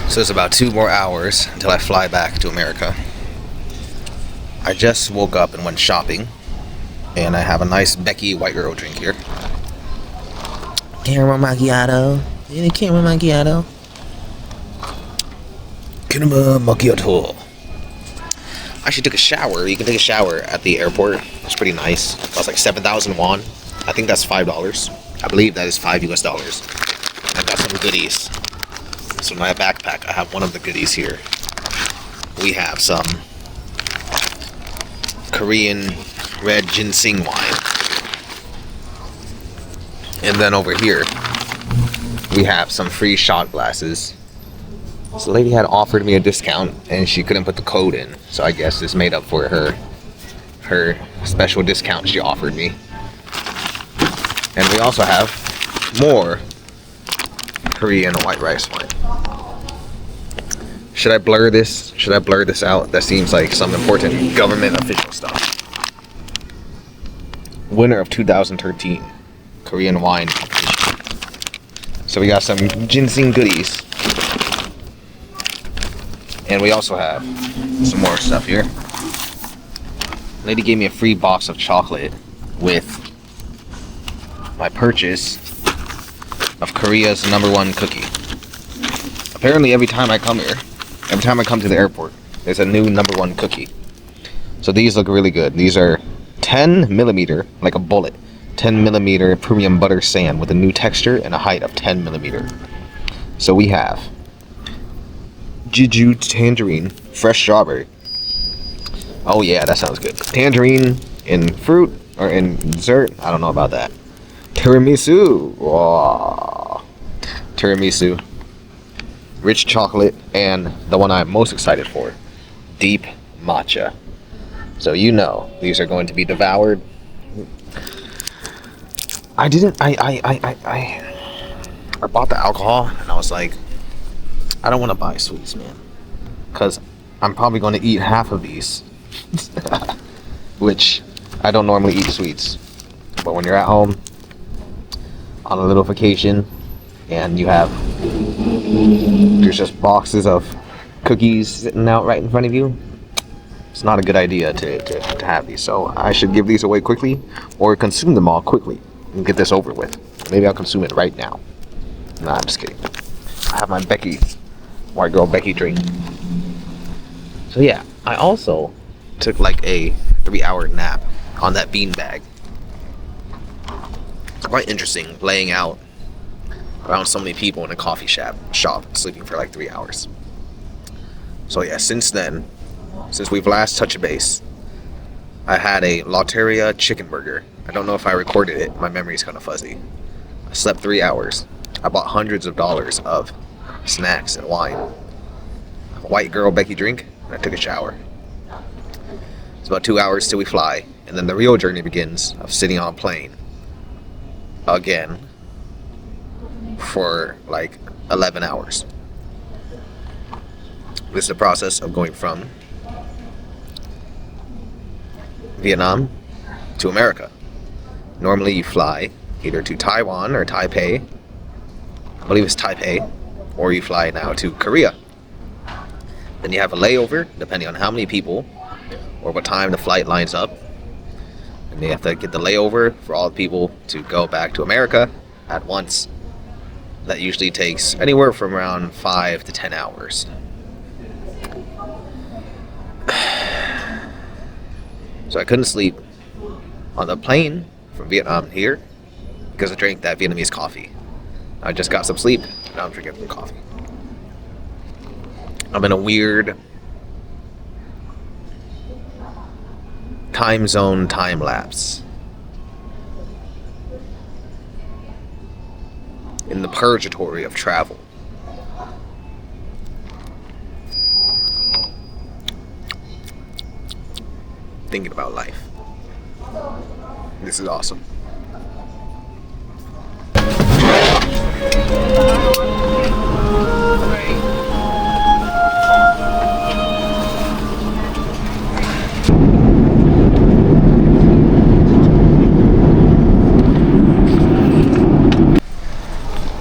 So it's about 2 more hours until I fly back to America. I just woke up and went shopping, and I have a nice Becky White Girl drink here. Caramel macchiato. Any caramel macchiato? Caramel macchiato. I actually took a shower. You can take a shower at the airport. It's pretty nice. It costs like 7,000 won. I think that's $5. I believe that is $5 US. I got some goodies. So in my backpack, I have one of the goodies here. We have some Korean red ginseng wine. And then over here, we have some free shot glasses. So the lady had offered me a discount and she couldn't put the code in. So I guess this made up for her special discount she offered me. And we also have more Korean white rice wine. Should I blur this? Should I blur this out? That seems like some important government official stuff. Winner of 2013 Korean wine competition. So we got some ginseng goodies. And we also have some more stuff here. Lady gave me a free box of chocolate with my purchase of Korea's #1 cookie. Apparently every time I come here, every time I come to the airport, there's a new #1 cookie. So these look really good. These are 10 millimeter, like a bullet, 10 millimeter premium butter sand with a new texture and a height of 10 millimeter. So we have Jeju tangerine, fresh strawberry. Oh yeah, that sounds good. Tangerine in fruit or in dessert. I don't know about that. Tiramisu. Wow. Tiramisu. Rich chocolate, and the one I'm most excited for, deep matcha. So you know these are going to be devoured. I bought the alcohol and I was like, I don't want to buy sweets, man, because I'm probably going to eat half of these. Which I don't normally eat sweets, but when you're at home on a little vacation and there's just boxes of cookies sitting out right in front of you, it's not a good idea to have these. So I should give these away quickly or consume them all quickly and get this over with. Maybe I'll consume it right now. Nah, I'm just kidding. I have my white girl Becky drink. So yeah, I also took like a 3-hour nap on that beanbag. It's quite interesting laying out around so many people in a coffee shop sleeping for like 3 hours. So yeah, since we've last touched base, I had a Lotteria chicken burger. I don't know if I recorded it. My memory's kind of fuzzy. I slept 3 hours. I bought hundreds of dollars of snacks and wine. A white girl Becky drink, and I took a shower. It's about 2 hours till we fly, and then the real journey begins of sitting on a plane again for like 11 hours. This is the process of going from Vietnam to America. Normally you fly either to Taiwan or Taipei, I believe it's Taipei, or you fly now to Korea. Then you have a layover depending on how many people or what time the flight lines up, and you have to get the layover for all the people to go back to America at once. That usually takes anywhere from around 5 to 10 hours. So I couldn't sleep on the plane from Vietnam here because I drank that Vietnamese coffee. I just got some sleep, now I'm drinking some coffee. I'm in a weird time zone time lapse. In the purgatory of travel. Thinking about life. This is awesome.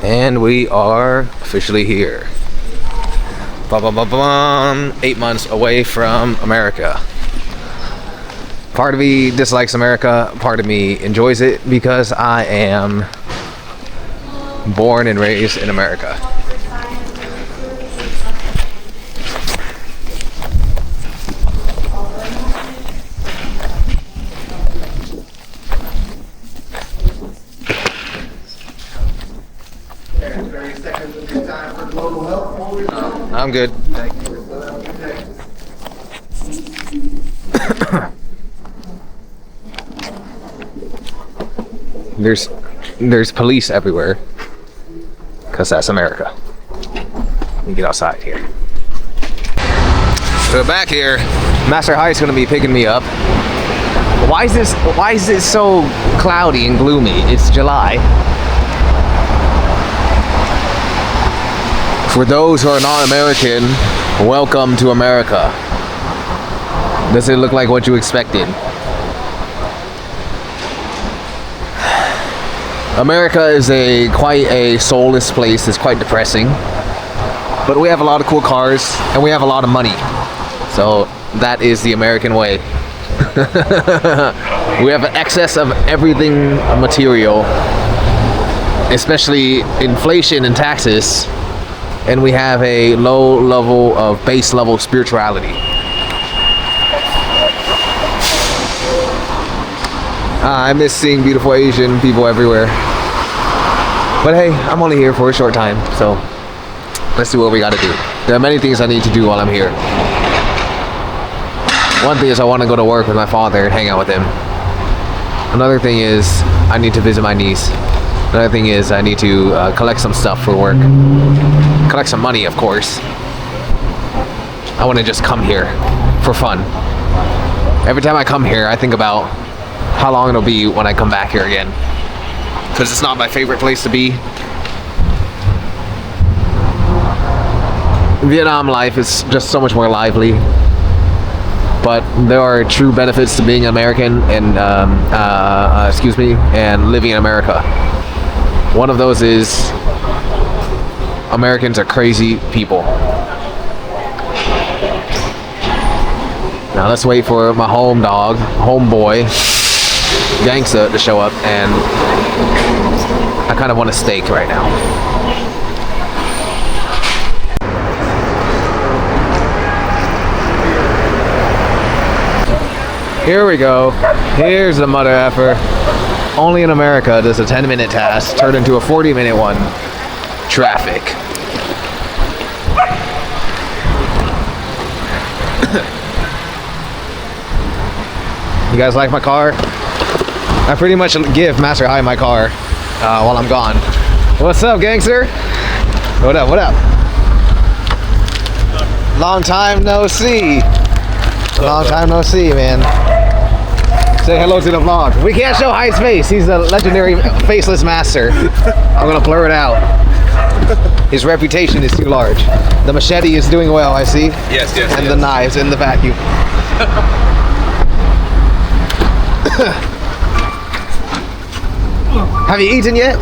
And we are officially here. 8 months away from America. Part of me dislikes America, part of me enjoys it because I am Born and raised in America. I'm good. There's police everywhere, because that's America. Let me get outside here. So back here, Master High is gonna be picking me up. Why is this so cloudy and gloomy? It's July. For those who are not American, welcome to America. Does it look like what you expected? America is quite a soulless place. It's quite depressing. But we have a lot of cool cars and we have a lot of money. So that is the American way. We have an excess of everything material, especially inflation and taxes. And we have a low level of base level spirituality. I miss seeing beautiful Asian people everywhere. But hey, I'm only here for a short time, so let's do what we gotta do. There are many things I need to do while I'm here. One thing is I want to go to work with my father and hang out with him. Another thing is I need to visit my niece. Another thing is I need to collect some stuff for work. Collect some money, of course. I want to just come here for fun. Every time I come here, I think about how long it'll be when I come back here again. Because it's not my favorite place to be. Vietnam life is just so much more lively. But there are true benefits to being American and, and living in America. One of those is Americans are crazy people. Now let's wait for my homeboy, Gangsta, to show up, and I kind of want a steak right now. Here we go. Here's the mother effer. Only in America does a 10-minute task turn into a 40-minute one. Traffic. You guys like my car? I pretty much give Master High my car while I'm gone. What's up, gangster? What up, what up? Long time no see. Long time no see, man. Say hello to the vlog. We can't show High's face. He's a legendary faceless master. I'm gonna blur it out. His reputation is too large. The machete is doing well, I see. Yes. And the knives in the vacuum. Have you eaten yet?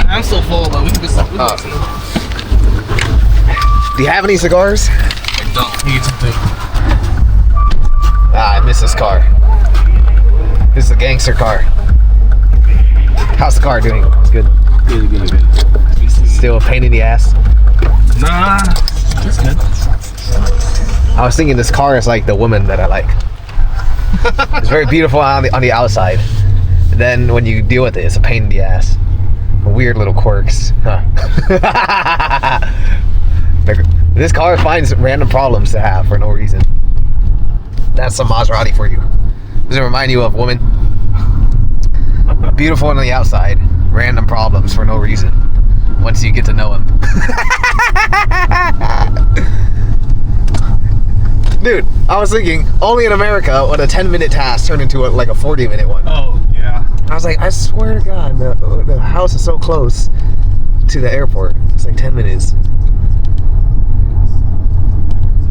I'm so full, but we can get some. Do you have any cigars? I don't. You get something. I miss this car. This is a gangster car. How's the car doing? It's good. Good. Still a pain in the ass. Nah, it's good. I was thinking this car is like the woman that I like. It's very beautiful on the outside. And then when you deal with it, it's a pain in the ass. Weird little quirks. Huh. This car finds random problems to have for no reason. That's some Maserati for you. Does it remind you of women? Beautiful on the outside, random problems for no reason. Once you get to know him. Dude, I was thinking, only in America would a 10-minute task turn into like a 40-minute one. Oh, yeah. I was like, I swear to God, the house is so close to the airport. It's like 10 minutes.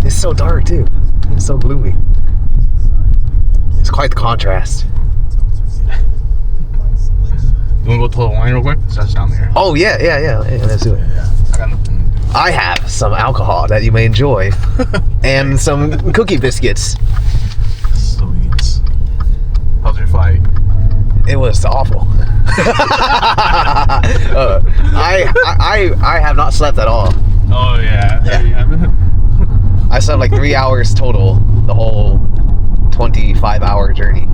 It's so dark too. It's so gloomy. It's quite the contrast. You wanna go to the line real quick? That's down there. Oh yeah, let's do it. Yeah. I got nothing. I have some alcohol that you may enjoy, and some cookie biscuits. Sweet. How's your flight? It was awful. I have not slept at all. Oh yeah. I slept like 3 hours total the whole 25-hour journey.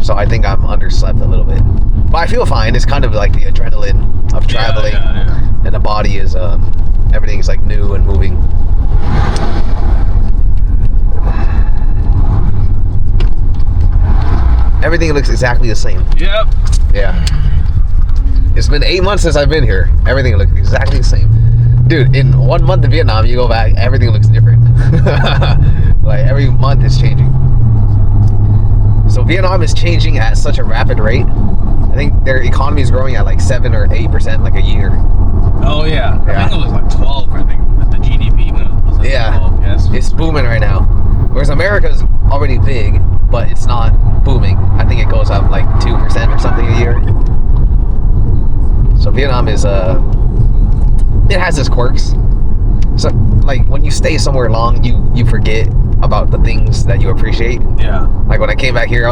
So I think I'm underslept a little bit. But I feel fine. It's kind of like the adrenaline of traveling. Yeah. And the body is, everything's like new and moving. Everything looks exactly the same. Yep. Yeah. It's been 8 months since I've been here. Everything looks exactly the same. Dude, in 1 month in Vietnam, you go back, everything looks different. Like, every month is changing. So Vietnam is changing at such a rapid rate. I think their economy is growing at like 7 or 8% like a year. Oh yeah. Yeah. I think it was like 12. I think with the GDP when it was like Yeah. 12. Yes. It's booming right now. Whereas America's already big, but it's not booming. I think it goes up like 2% or something a year. So Vietnam is it has its quirks. So like when you stay somewhere long, you forget about the things that you appreciate. Yeah. Like when I came back here,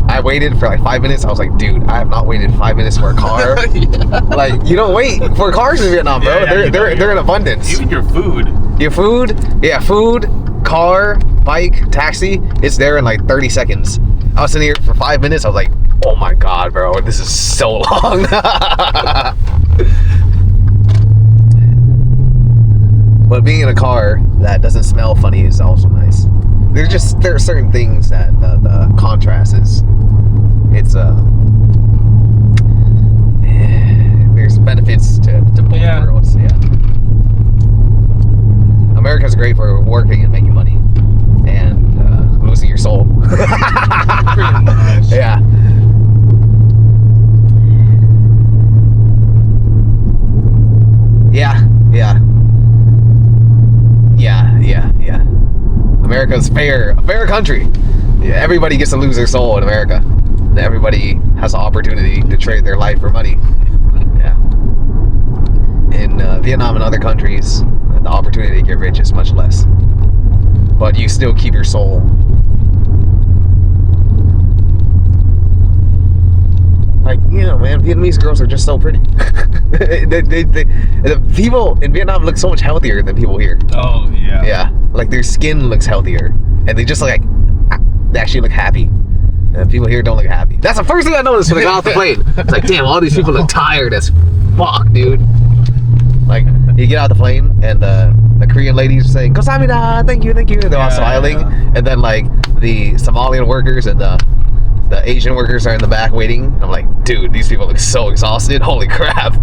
I waited for like 5 minutes. I was like, dude, I have not waited 5 minutes for a car. Like, you don't wait for cars in Vietnam, bro. Yeah, They're in abundance. Even your food. Your food, yeah, food, car, bike, taxi, it's there in like 30 seconds. I was sitting here for 5 minutes. I was like, oh my god, bro, this is so long. But being in a car that doesn't smell funny is also nice. There are certain things that the contrast is. It's there's benefits to both worlds. Yeah. America's great for working and making money, and losing your soul. Pretty much. Yeah. Yeah. America's a fair country. Yeah, everybody gets to lose their soul in America. And everybody has the opportunity to trade their life for money. Yeah. In Vietnam and other countries, the opportunity to get rich is much less. But you still keep your soul. Like, you know, man, Vietnamese girls are just so pretty. The people in Vietnam look so much healthier than people here. Oh yeah. Yeah, like their skin looks healthier, and they just look like they actually look happy. People here don't look happy. That's the first thing I noticed when I got off the plane. It's like, damn, all these people look tired as fuck, dude. Like, you get out the plane, and the Korean ladies say, "Kamsahamnida, thank you." They're all smiling, and then like the Somalian workers and the Asian workers are in the back waiting. I'm like, dude, these people look so exhausted. Holy crap.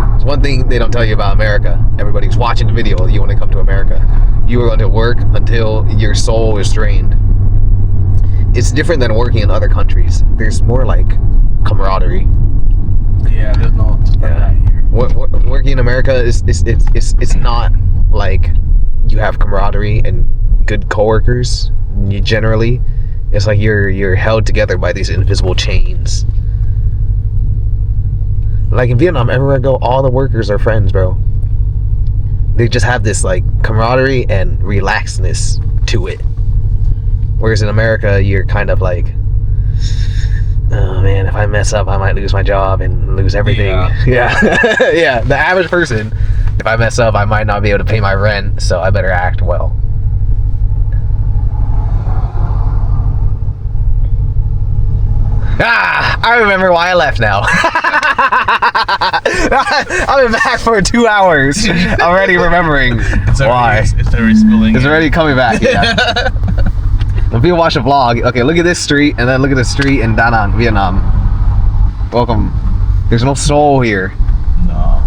There's one thing they don't tell you about America. Everybody's watching the video. You want to come to America. You are going to work until your soul is drained. It's different than working in other countries. There's more like camaraderie. Yeah, there's no that here. Working in America is it's not like you have camaraderie and good coworkers. You generally, it's like you're held together by these invisible chains. Like in Vietnam, everywhere I go, all the workers are friends, bro. They just have this like camaraderie and relaxedness to it. Whereas in America, you're kind of like, oh man, if I mess up, I might lose my job and lose everything. Yeah. Yeah. The average person, if I mess up, I might not be able to pay my rent, so I better act well. I remember why I left now. I've been back for 2 hours. Already remembering why. It's already spilling. It's already coming back, yeah. When people watch a vlog, okay, look at this street, and then look at the street in Da Nang, Vietnam. Welcome. There's no soul here. No.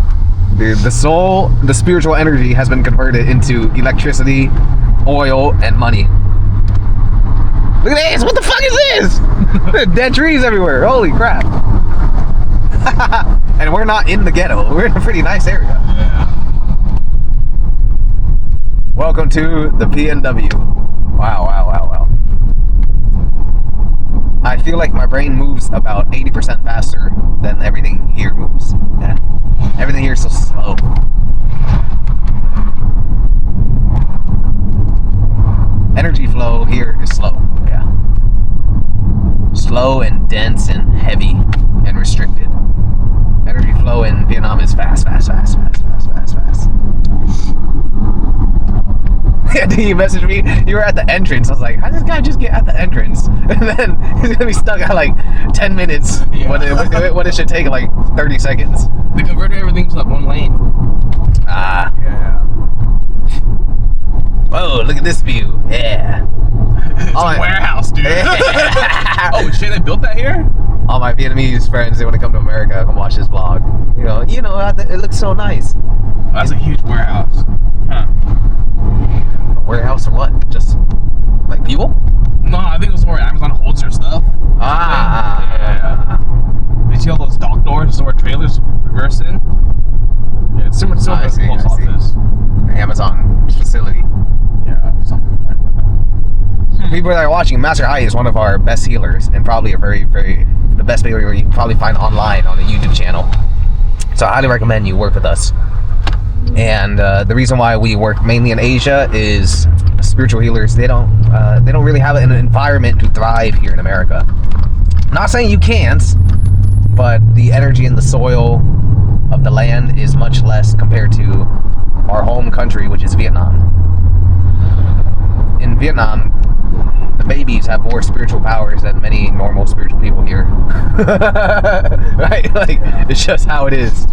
Dude, the soul, the spiritual energy has been converted into electricity, oil, and money. Look at this! What the fuck is this? Dead trees everywhere. Holy crap. And we're not in the ghetto. We're in a pretty nice area. Yeah. Welcome to the PNW. Wow. I feel like my brain moves about 80% faster than everything here moves. Yeah. Everything here is so slow. Energy flow here is slow. Yeah. Slow and you messaged me. You were at the entrance. I was like, how did this guy just get at the entrance? And then he's gonna be stuck at like 10 minutes when it should take like 30 seconds. They converted everything to that one lane. Ah. Yeah. Whoa, look at this view. Yeah. It's a warehouse, dude. Oh shit, they built that here? All my Vietnamese friends, they want to come to America, come watch this vlog. You know, it looks so nice. Oh, that's a huge warehouse. Huh. A warehouse or what? Just like people? No, I think it was where Amazon holds their stuff. Ah. Yeah. You see all those dock doors where trailers reverse in? Yeah, it's similar to the post office. Amazon facility. Yeah, something like that. People that are watching, Master Hai is one of our best healers and probably the best healer you can probably find online on the YouTube channel. So I highly recommend you work with us. And the reason why we work mainly in Asia is spiritual healers, they don't really have an environment to thrive here in America. Not saying you can't, but the energy in the soil of the land is much less compared to our home country, which is Vietnam. In Vietnam, the babies have more spiritual powers than many normal spiritual people here. Right? Like, it's just how it is.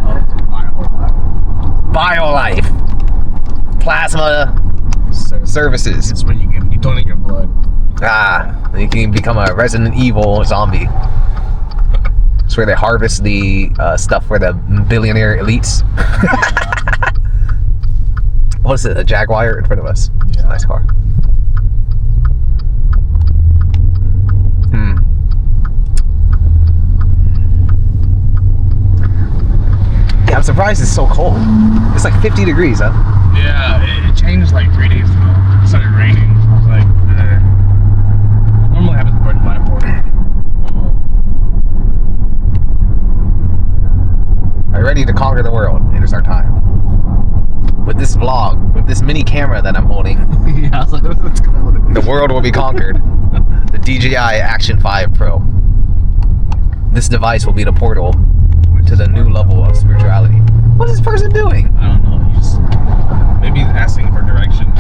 BioLife. Plasma services. It's when you donate your blood. Ah, you can become a Resident Evil zombie. It's where they harvest the stuff for the billionaire elites. What is it? A Jaguar in front of us. Yeah. It's a nice car. Yeah, I'm surprised it's so cold. It's like 50 degrees, huh? Yeah, it changed like 3 days ago. It started raining. I was like, normally happens before July 4th. Are you ready to conquer the world? It is our time. With this vlog, with this mini camera that I'm holding, Yeah, I was like, the world will be conquered. The DJI Action 5 Pro. This device will be the portal to the new level of spirituality. What is this person doing? I don't know. Maybe he's asking for directions.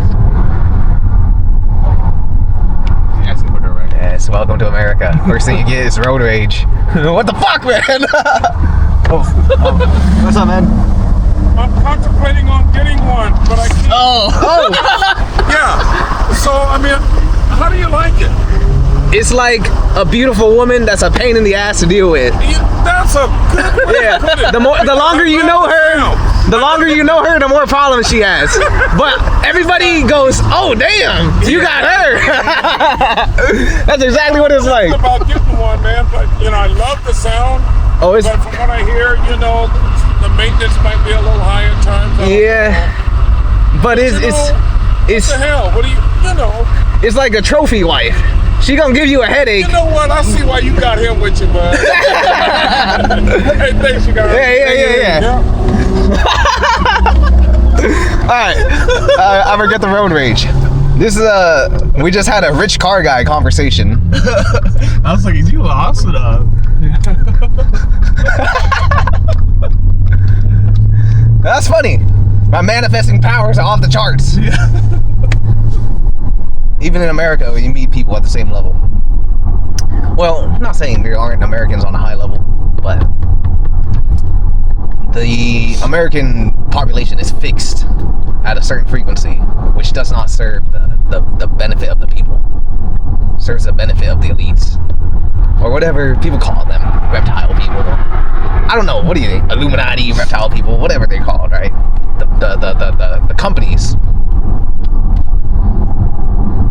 He's asking for directions. Yes, welcome to America. First thing you get is road rage. What the fuck, man? Oh, what's up, man? I'm contemplating on getting one, but I can't. Oh! Yeah. So, I mean, how do you like it? It's like a beautiful woman that's a pain in the ass to deal with. That's a good way to put it. The longer you know her, the more problems she has. But everybody goes, oh damn, you got her. That's exactly what it's like. It's about getting one, man, but I love the sound. Oh, it's But from what I hear, the maintenance might be a little high at times. I don't know. but What the hell? What do you it's like a trophy wife. She gonna give you a headache. You know what? I see why you got him with you, bud. Hey, thanks, you guys. Yeah. Alright, I forget the road rage. This is we just had a rich car guy conversation. I was like, is you lost it up? That's funny. My manifesting powers are off the charts. Even in America, you meet people at the same level. Well, I'm not saying there aren't Americans on a high level, but the American population is fixed at a certain frequency, which does not serve the benefit of the people. It serves the benefit of the elites, or whatever people call them, reptile people. I don't know. What do you think? Illuminati, reptile people, whatever they're called, right? The companies.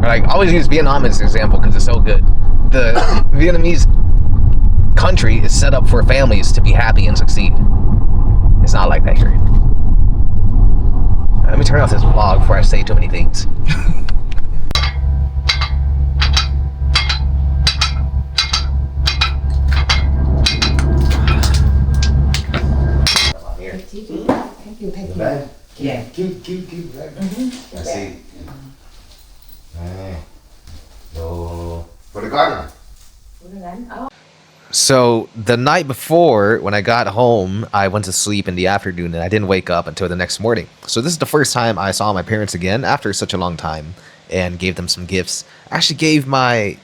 Like, I always use Vietnam as an example because it's so good. The Vietnamese country is set up for families to be happy and succeed. It's not like that here. Let me turn off this vlog before I say too many things. Thank you. Yeah. Keep. That's it. So, for the garden. Oh. So the night before, when I got home, I went to sleep in the afternoon and I didn't wake up until the next morning. So this is the first time I saw my parents again after such a long time and gave them some gifts. I actually gave my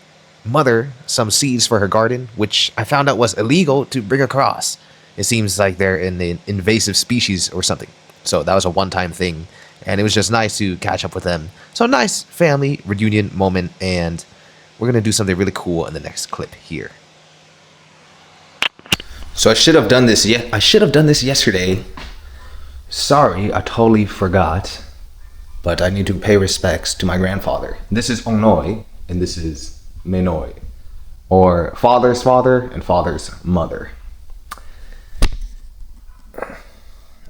mother some seeds for her garden, which I found out was illegal to bring across. It seems like they're an invasive species or something. So that was a one-time thing. And it was just nice to catch up with them. So nice family reunion moment. And we're going to do something really cool in the next clip here. So I should have done this. I should have done this yesterday. Sorry, I totally forgot. But I need to pay respects to my grandfather. This is Onoi, and this is Menoi, or father's father and father's mother.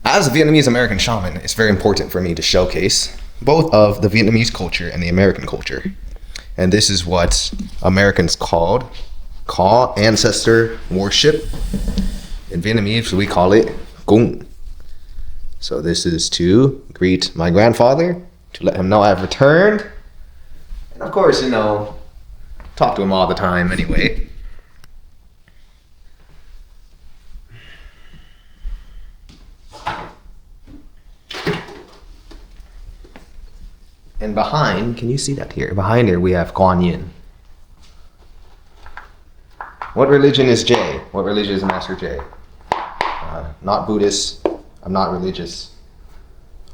As a Vietnamese American shaman, it's very important for me to showcase both of the Vietnamese culture and the American culture. And this is what Americans call ancestor worship. In Vietnamese, we call it cúng. So this is to greet my grandfather, to let him know I've returned. And of course, talk to him all the time anyway. And behind, can you see that here? Behind here we have Kuan Yin. What religion is Jay? What religion is Master Jay? Not Buddhist. I'm not religious.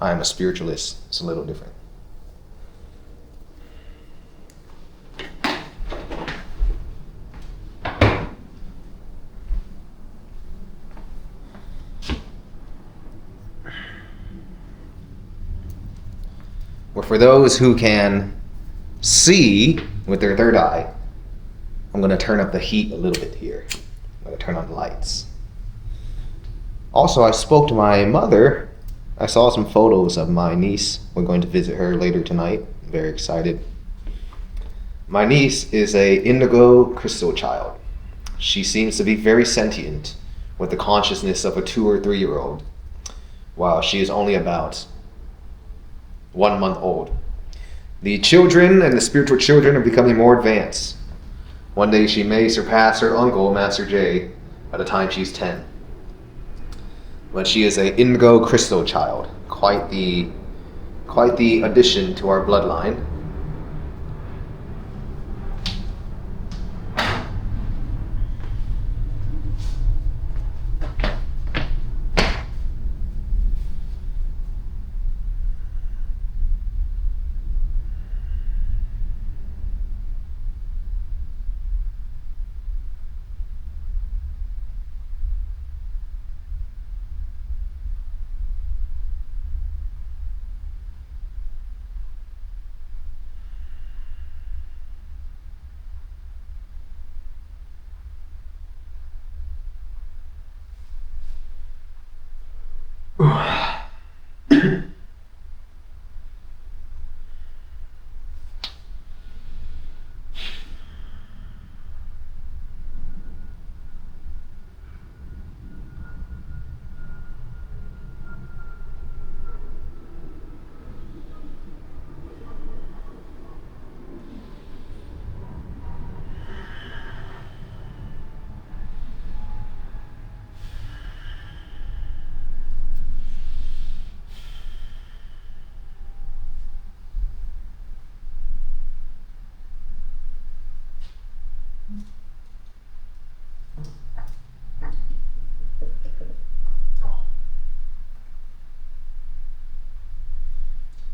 I am a spiritualist. It's a little different. But for those who can see with their third eye, I'm going to turn up the heat a little bit here. I'm going to turn on the lights. Also, I spoke to my mother. I saw some photos of my niece. We're going to visit her later tonight. I'm very excited. My niece is a indigo crystal child. She seems to be very sentient with the consciousness of a 2 or 3 year old, while she is only about 1 month old. The children and the spiritual children are becoming more advanced. One day she may surpass her uncle, Master J, by the time she's 10. But she is a indigo crystal child. Quite the addition to our bloodline.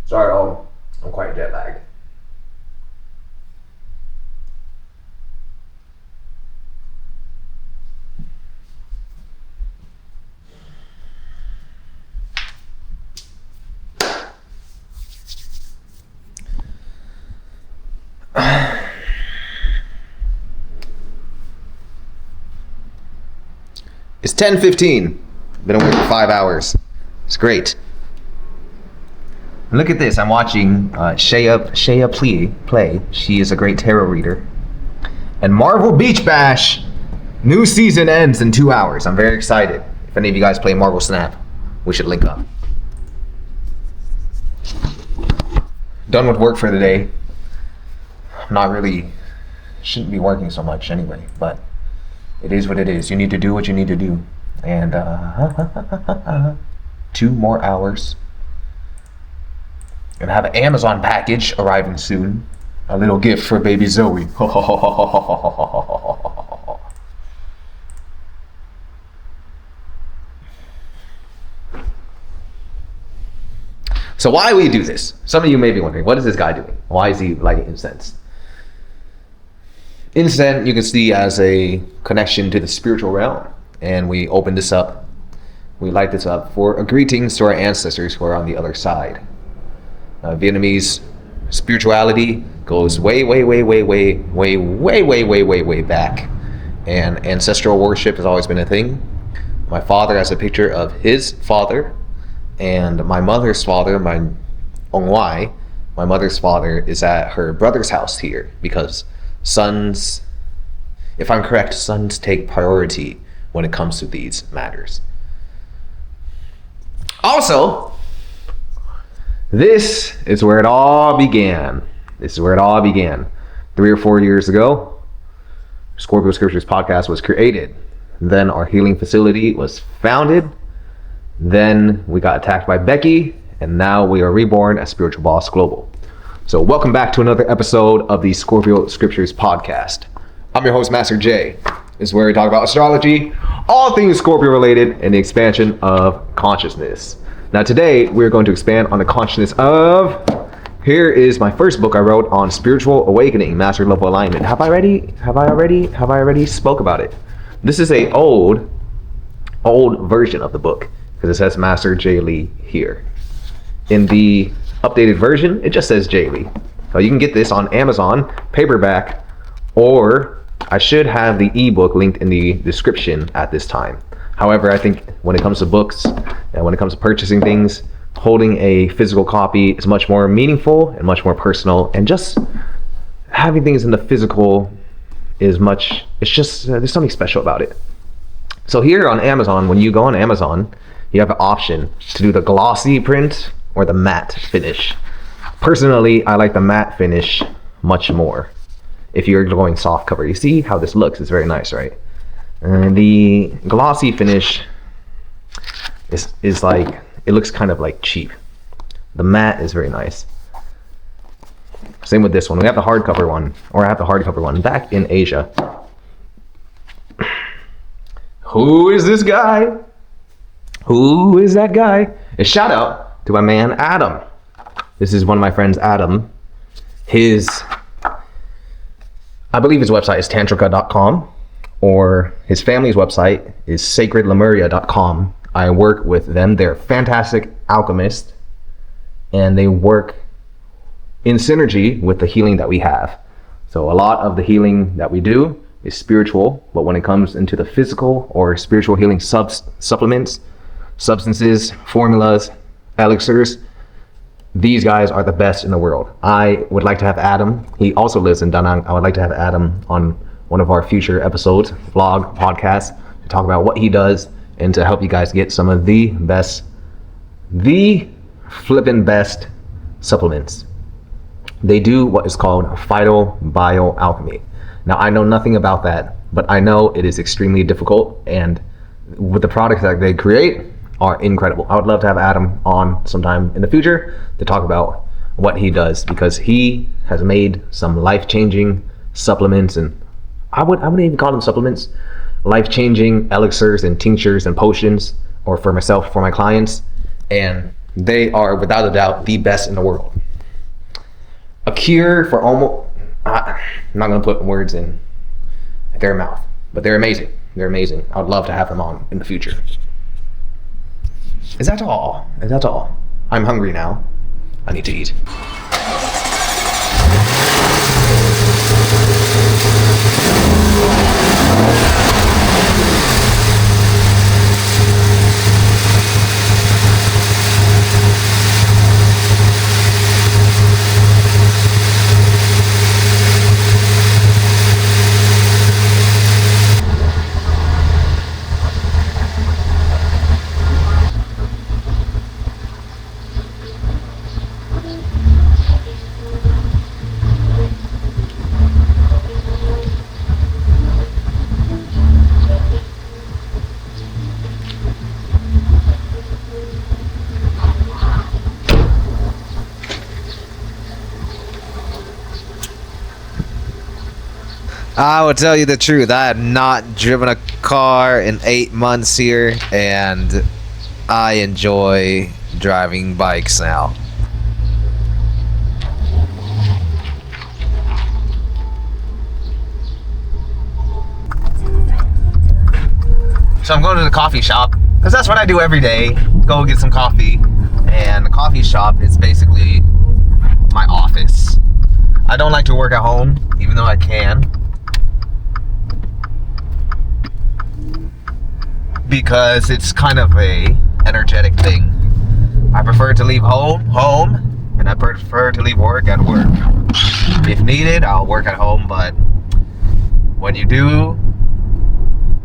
Sorry, I'm quite jet lagged. It's 10:15. Been awake for 5 hours. It's great. Look at this. I'm watching Shea play. She is a great tarot reader. And Marvel Beach Bash new season ends in 2 hours. I'm very excited. If any of you guys play Marvel Snap, we should link up. Done with work for the day. Not really. Shouldn't be working so much anyway, but it is what it is. You need to do what you need to do. And 2 more hours. And I have an Amazon package arriving soon. A little gift for baby Zoe. So why we do this? Some of you may be wondering, what is this guy doing? Why is he lighting incense? Incense you can see as a connection to the spiritual realm. And we open this up. We light this up for greetings to our ancestors who are on the other side. Vietnamese spirituality goes way back. And ancestral worship has always been a thing. My father has a picture of his father. And my mother's father, my Ongwai, my mother's father, is at her brother's house here because sons, if I'm correct, sons take priority when it comes to these matters. Also, this is where it all began. 3 or 4 years ago, Scorpio Scriptures podcast was created. Then our healing facility was founded. Then we got attacked by Becky, and now we are reborn as Spiritual Boss Global. So welcome back to another episode of the Scorpio Scriptures podcast. I'm your host, Master J. This is where we talk about astrology, all things Scorpio related, and the expansion of consciousness. Now today, we're going to expand on the consciousness of... Here is my first book I wrote on spiritual awakening, master level alignment. Have I already spoke about it? This is a old version of the book, because it says Master J. Lee here. In the updated version, it just says J. Lee. So you can get this on Amazon, paperback, or I should have the ebook linked in the description at this time. However, I think when it comes to books and when it comes to purchasing things, holding a physical copy is much more meaningful and much more personal. And just having things in the physical is much, it's just, there's something special about it. So here on Amazon, when you go on Amazon, you have an option to do the glossy print or the matte finish. Personally, I like the matte finish much more. If you're going soft cover, you see how this looks. It's very nice, right? And the glossy finish is like, it looks kind of like cheap. The matte is very nice. Same with this one. We have the hardcover one, or I have the hardcover one back in Asia. Who is this guy? Who is that guy? A shout out to my man Adam. This is one of my friends, Adam. I believe his website is tantrika.com, or his family's website is sacredlemuria.com. I work with them. They're fantastic alchemists, and they work in synergy with the healing that we have. So a lot of the healing that we do is spiritual, but when it comes into the physical or spiritual healing supplements, substances, formulas, elixirs, these guys are the best in the world. I would like to have Adam. He also lives in Da Nang. I would like to have Adam on one of our future episodes, vlog, podcast, to talk about what he does and to help you guys get some of the flippin' best supplements. They do what is called phytobioalchemy. Now, I know nothing about that, but I know it is extremely difficult, and with the products that they create are incredible. I would love to have Adam on sometime in the future to talk about what he does, because he has made some life-changing supplements, and I wouldn't even call them supplements, life-changing elixirs and tinctures and potions, or for myself, for my clients, and they are without a doubt the best in the world. A cure for almost, I'm not going to put words in their mouth, but they're amazing. They're amazing. I would love to have them on in the future. Is that all? Is that all? I'm hungry now. I need to eat. I will tell you the truth. I have not driven a car in 8 months here, and I enjoy driving bikes now. So I'm going to the coffee shop, because that's what I do every day. Go get some coffee. And the coffee shop is basically my office. I don't like to work at home, even though I can, because it's kind of a energetic thing. I prefer to leave home, and I prefer to leave work at work. If needed, I'll work at home, but when you do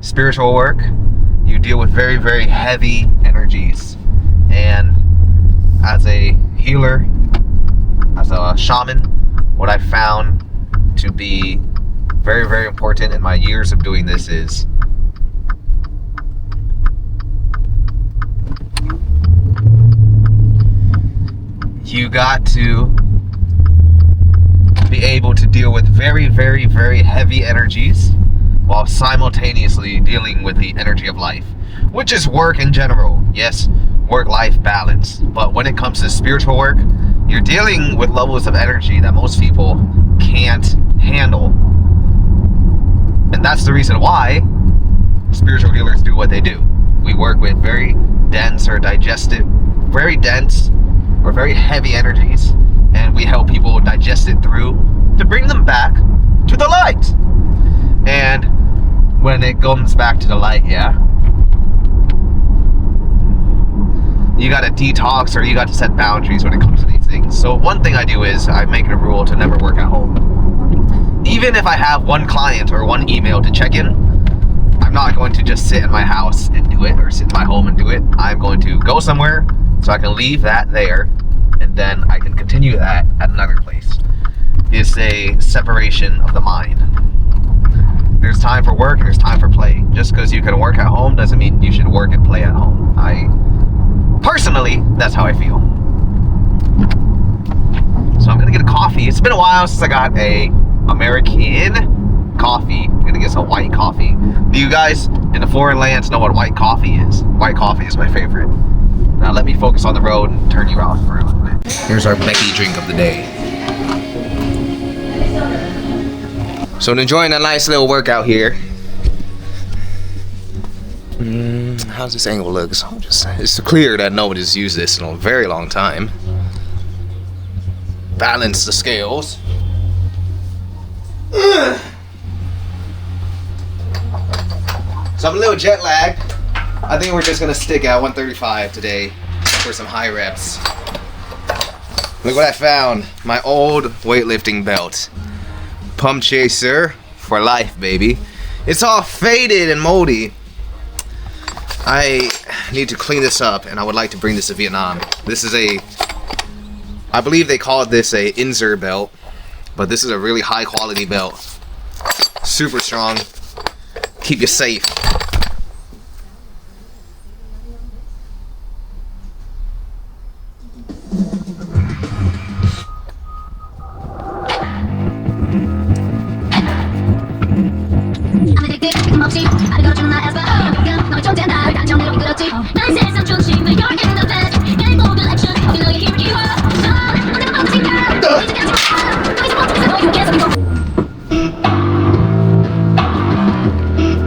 spiritual work, you deal with very, very heavy energies. And as a healer, as a shaman, what I found to be very, very important in my years of doing this is you got to be able to deal with very, very, very heavy energies while simultaneously dealing with the energy of life, which is work in general. Yes, work-life balance. But when it comes to spiritual work, you're dealing with levels of energy that most people can't handle. And that's the reason why spiritual healers do what they do. We work with very dense or very heavy energies, and we help people digest it through to bring them back to the light. And when it comes back to the light, yeah, you gotta detox, or you got to set boundaries when it comes to these things. So one thing I do is I make it a rule to never work at home. Even if I have one client or one email to check in, I'm not going to just sit in my house and do it, or sit in my home and do it. I'm going to go somewhere so I can leave that there, and then I can continue that at another place. It's a separation of the mind. There's time for work and there's time for play. Just because you can work at home doesn't mean you should work and play at home. Personally, that's how I feel. So I'm gonna get a coffee. It's been a while since I got a American coffee. I'm gonna get some white coffee. Do you guys in the foreign lands know what white coffee is? White coffee is my favorite. Now let me focus on the road and turn you off for a little bit. Here's our Becky drink of the day. So enjoying a nice little workout here. How's this angle look? So it's clear that nobody's used this in a very long time. Balance the scales. So I'm a little jet lagged. I think we're just gonna stick at 135 today for some high reps. Look what I found. My old weightlifting belt. Pump chaser for life, baby. It's all faded and moldy. I need to clean this up, and I would like to bring this to Vietnam. This is I believe they call this a Inzer belt, but this is a really high quality belt. Super strong. Keep you safe.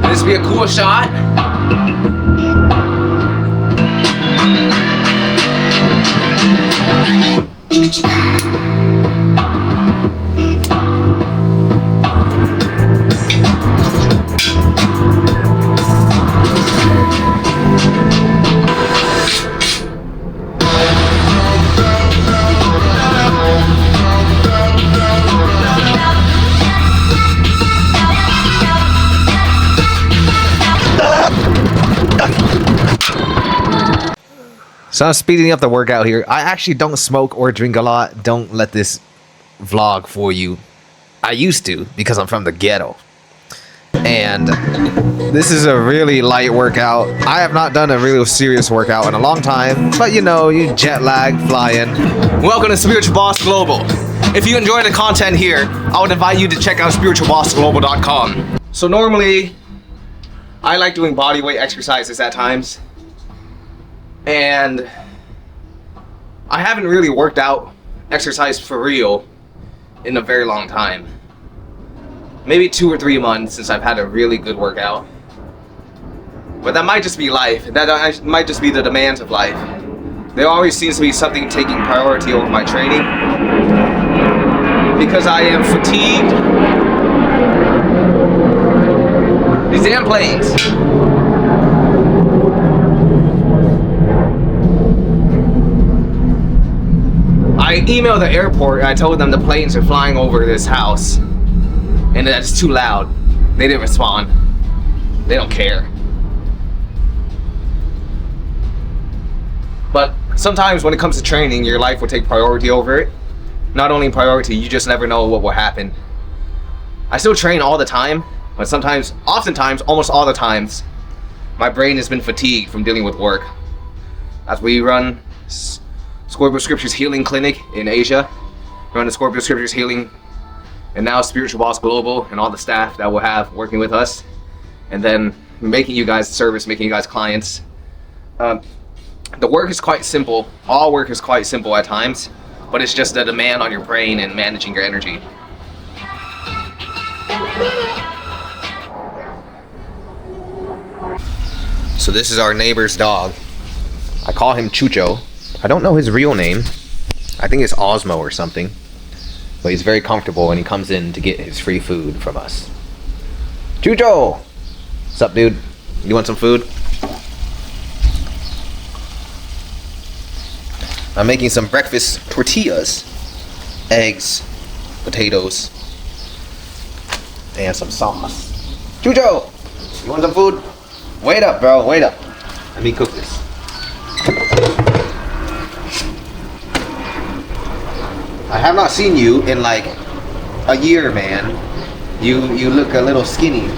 This be a cool shot. So I'm speeding up the workout here. I actually don't smoke or drink a lot. Don't let this vlog fool you. I used to, because I'm from the ghetto. And this is a really light workout. I have not done a real serious workout in a long time. But you know, you jet lag flying. Welcome to Spiritual Boss Global. if you enjoy the content here, I would invite you to check out spiritualbossglobal.com. So normally, I like doing bodyweight exercises at times, and I haven't really worked out, exercised for real, in a very long time. Maybe 2 or 3 months since I've had a really good workout. But that might just be life. That might just be the demands of life. There always seems to be something taking priority over my training. Because I am fatigued. These damn planes. I emailed the airport and I told them the planes are flying over this house. And that's too loud. They didn't respond. They don't care. But sometimes when it comes to training, your life will take priority over it. Not only priority, you just never know what will happen. I still train all the time, but sometimes, oftentimes, almost all the times, my brain has been fatigued from dealing with work. As we run Scorpio Scriptures Healing Clinic in Asia, run the Scorpio Scriptures Healing, and now Spiritual Boss Global and all the staff that we'll have working with us, and then making you guys service, making you guys clients. The work is quite simple. All work is quite simple at times, but it's just the demand on your brain and managing your energy. So this is our neighbor's dog. I call him Chucho. I don't know his real name. I think it's Osmo or something. But he's very comfortable and he comes in to get his free food from us. Chucho! What's up, dude? You want some food? I'm making some breakfast tortillas, eggs, potatoes, and some sauce. Chucho! You want some food? Wait up, bro, wait up. Let me cook this. I have not seen you in like a year, man. You look a little skinny.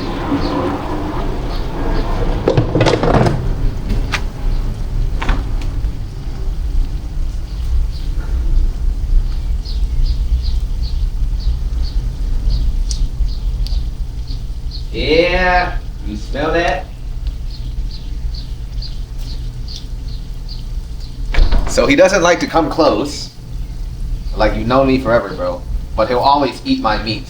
Yeah, you smell that? So he doesn't like to come close. Like, you've known me forever, bro. But he'll always eat my meat.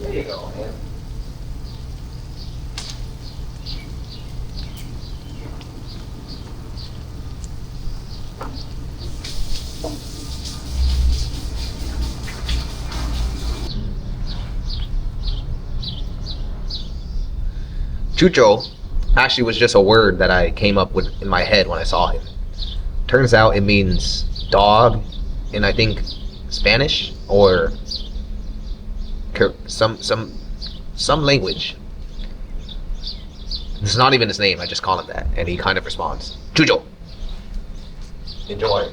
There you go, man. Chucho actually was just a word that I came up with in my head when I saw him. Turns out it means dog in, I think, Spanish or some language. It's not even his name, I just call him that, and he kind of responds. Chucho! Enjoy.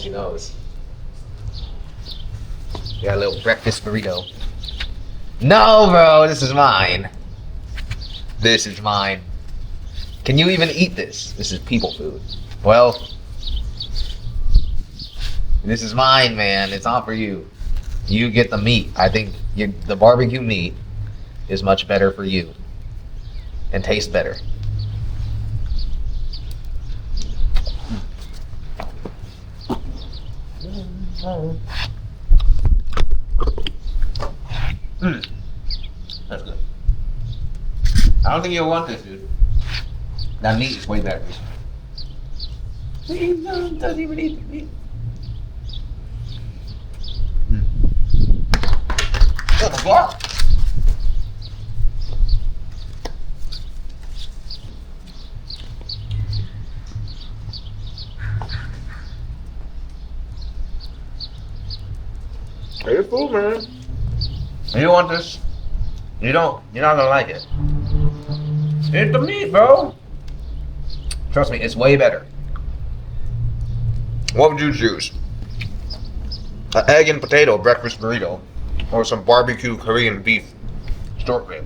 He knows. Got a little breakfast burrito. No, bro, this is mine. This is mine. Can you even eat this? This is people food. Well, this is mine, man. It's not for you. You get the meat. I think the barbecue meat is much better for you and tastes better. That's good. I don't think you'll want this, dude. That meat is way better. He doesn't even eat the meat. What the fuck? You're a fool, man. You don't want this. You don't. You're not gonna like it. Eat the meat, bro. Trust me, it's way better. What would you choose? An egg and potato breakfast burrito, or some barbecue Korean beef short rib?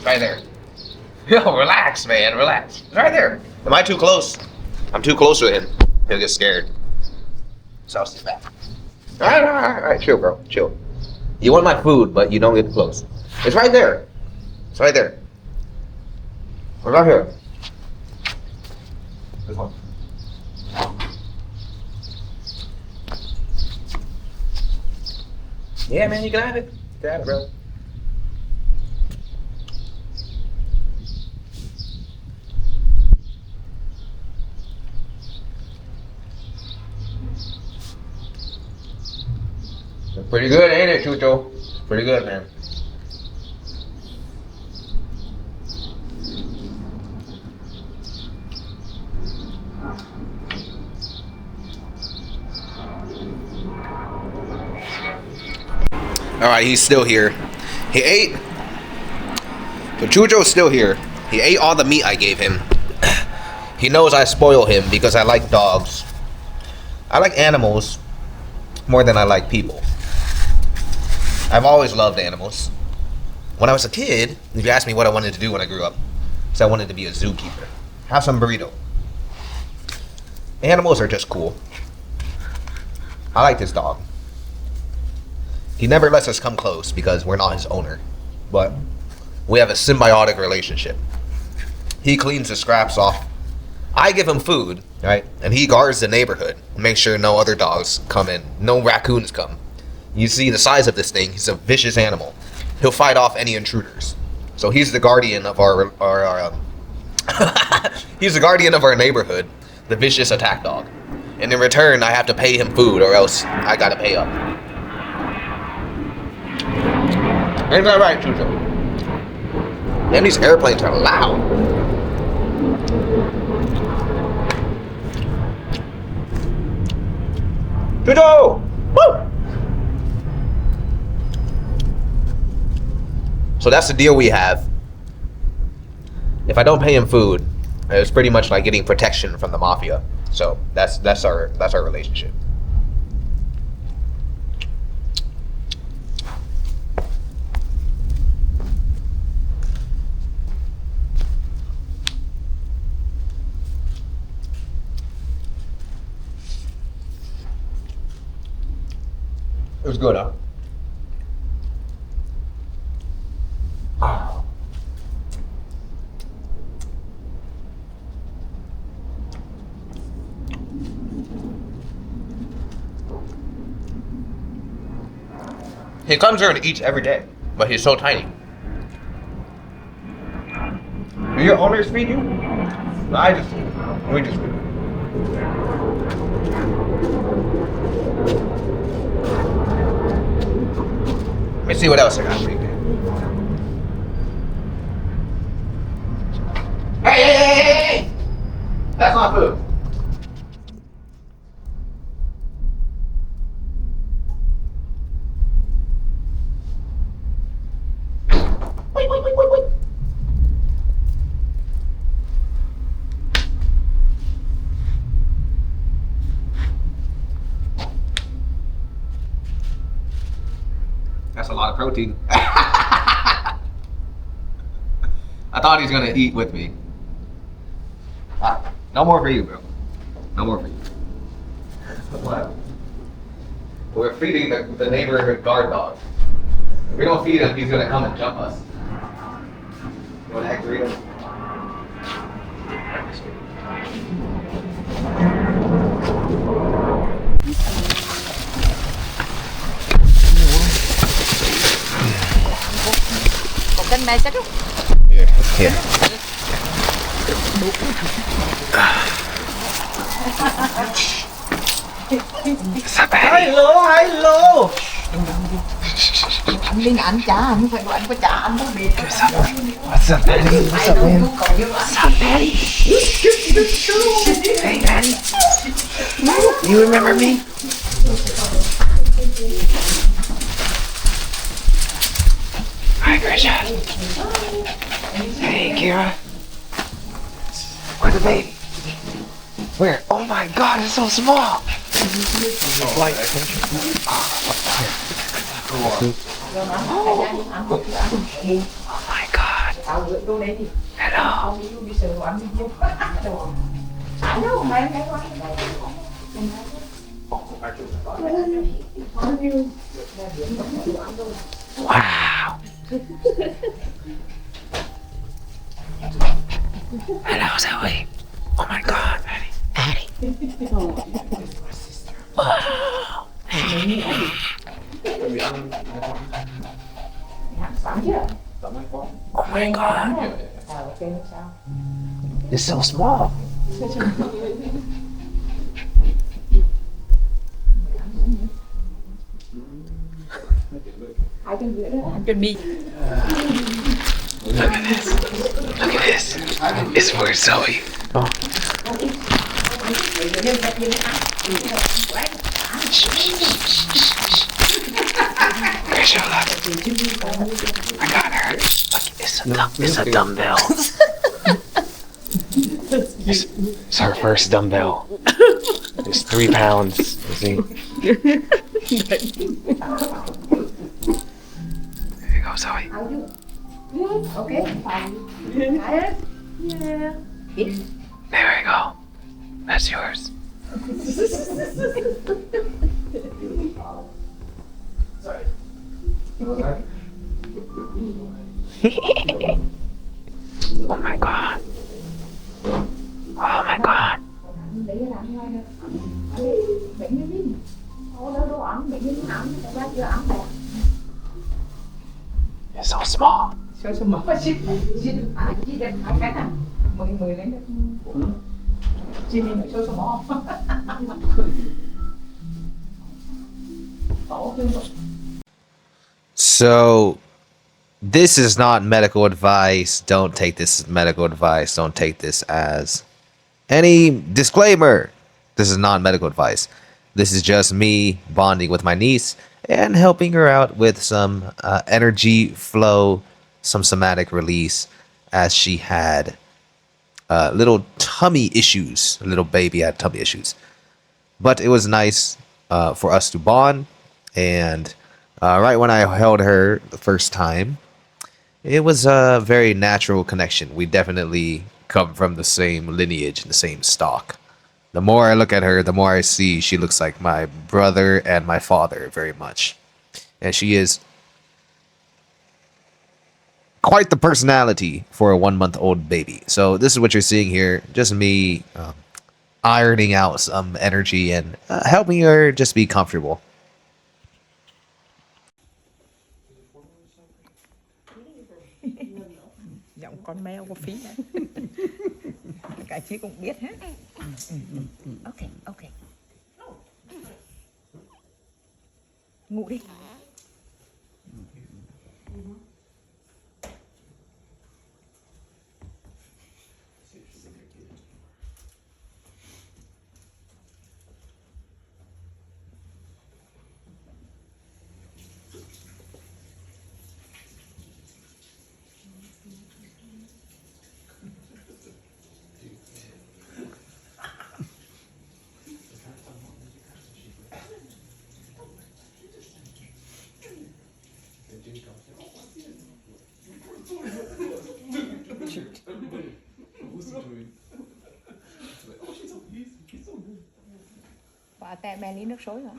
Right there. Yo, relax, man, relax. It's right there. Am I too close? I'm too close to him. He'll get scared. So I'll sit back. Alright, chill, bro, chill. You want my food, but you don't get close. It's right there. It's right there. It's right here. This one. Yeah, man, you can have it. You can have it, bro. Pretty good, ain't it, Chucho? Pretty good, man. Alright, he's still here. He ate. But Chucho's still here. He ate all the meat I gave him. He knows I spoil him because I like dogs. I like animals more than I like people. I've always loved animals. When I was a kid, if you asked me what I wanted to do when I grew up, so I wanted to be a zookeeper. Have some burrito. Animals are just cool. I like this dog. He never lets us come close because we're not his owner. But we have a symbiotic relationship. He cleans the scraps off. I give him food, right? And he guards the neighborhood. Make sure no other dogs come in. No raccoons come. You see the size of this thing. He's a vicious animal. He'll fight off any intruders. So he's the guardian of our he's the guardian of our neighborhood, the vicious attack dog. And in return, I have to pay him food, or else I gotta pay up. Ain't that right, Chucho? Man, these airplanes are loud. Chucho! Woo! So that's the deal we have. If I don't pay him food, it's pretty much like getting protection from the mafia. So that's our relationship. It was good, huh? He comes here and eats every day, but he's so tiny. Do your owners feed you? No, I just feed. We just feed. Let me see what else I got for you. Hey! That's not food. Wait. protein. I thought he was gonna eat with me. No more for you, bro. No more for you. What? We're feeding the neighborhood guard dog. If we don't feed him, he's gonna come and jump us. You want to egg Doritos? Một cân này chắc không? Here. Hello. Anh Linh ăn chả, anh phải gọi anh có chả ăn không biết. What's up, Daddy? What's up, man? What's up, Daddy? Hey, Daddy. You remember me? Hi, Grisha. Hey, Kira. Where's the baby? Where? Oh my God, it's so small. Oh my God. Hello. Wow. Hello, Zoe. Oh my God, Maddie. Wow. Oh my God. It's so small. Chuẩn bị. Look at this. Look at this. It's for Zoe. Oh. Here's your luck. I got her. Look, it's a dumbbell. It's her first dumbbell. It's 3 pounds. You see? There you go, Zoe. Okay. There we go. That's yours. Oh my God. Oh my God. It's so small. Số số một xin chỉ được 2 cái à? 10 lên được. Chỉ nên số số một. So, this is not medical advice. Don't take this as medical advice. Don't take this as any disclaimer. This is not medical advice. This is just me bonding with my niece and helping her out with some energy flow, some somatic release, as she had little tummy issues. A little baby had tummy issues. But it was nice for us to bond. And right when I held her the first time, it was a very natural connection. We definitely come from the same lineage and the same stock. The more I look at her, the more I see she looks like my brother and my father very much. And she is quite the personality for a 1-month-old baby. So this is what you're seeing here. Just me ironing out some energy and helping her just be comfortable. Giọng con mèo có phí đấy. Cái phía cũng biết hết. Okay, okay. Ngủ đi. Quả tẹ mẹ ly nước sôi hả?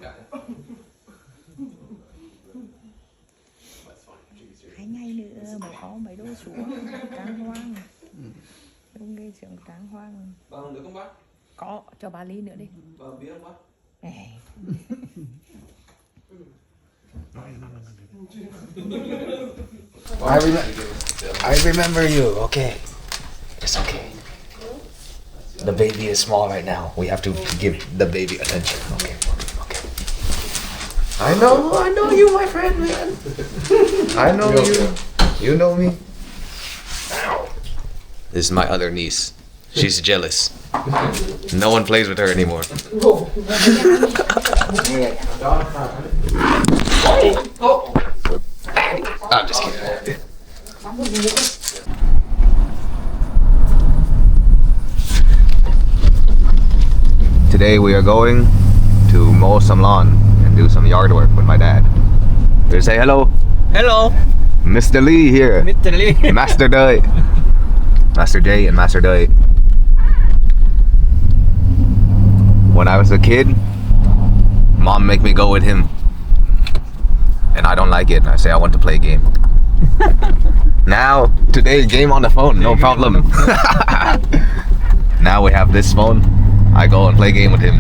2 ngày nữa mới có mấy đô xuống tráng hoang. Đúng cái trường tráng hoang. Vâng, được không bác? Có, cho 3 ly nữa đi. Vâng, biết không bác? Này. I remember you. Okay. It's okay. The baby is small right now. We have to give the baby attention. Okay. Okay. I know you, my friend, man. I know you. You know me. This is my other niece. She's jealous. No one plays with her anymore. I'm just kidding. Today we are going to mow some lawn and do some yard work with my dad. Here, say hello. Hello, Mr. Lee here. Mr. Lee. Master Day. Master J and Master Day. When I was a kid, Mom make me go with him. And I don't like it. I say I want to play a game. Now, today, game on the phone, no problem. Now we have this phone. I go and play a game with him.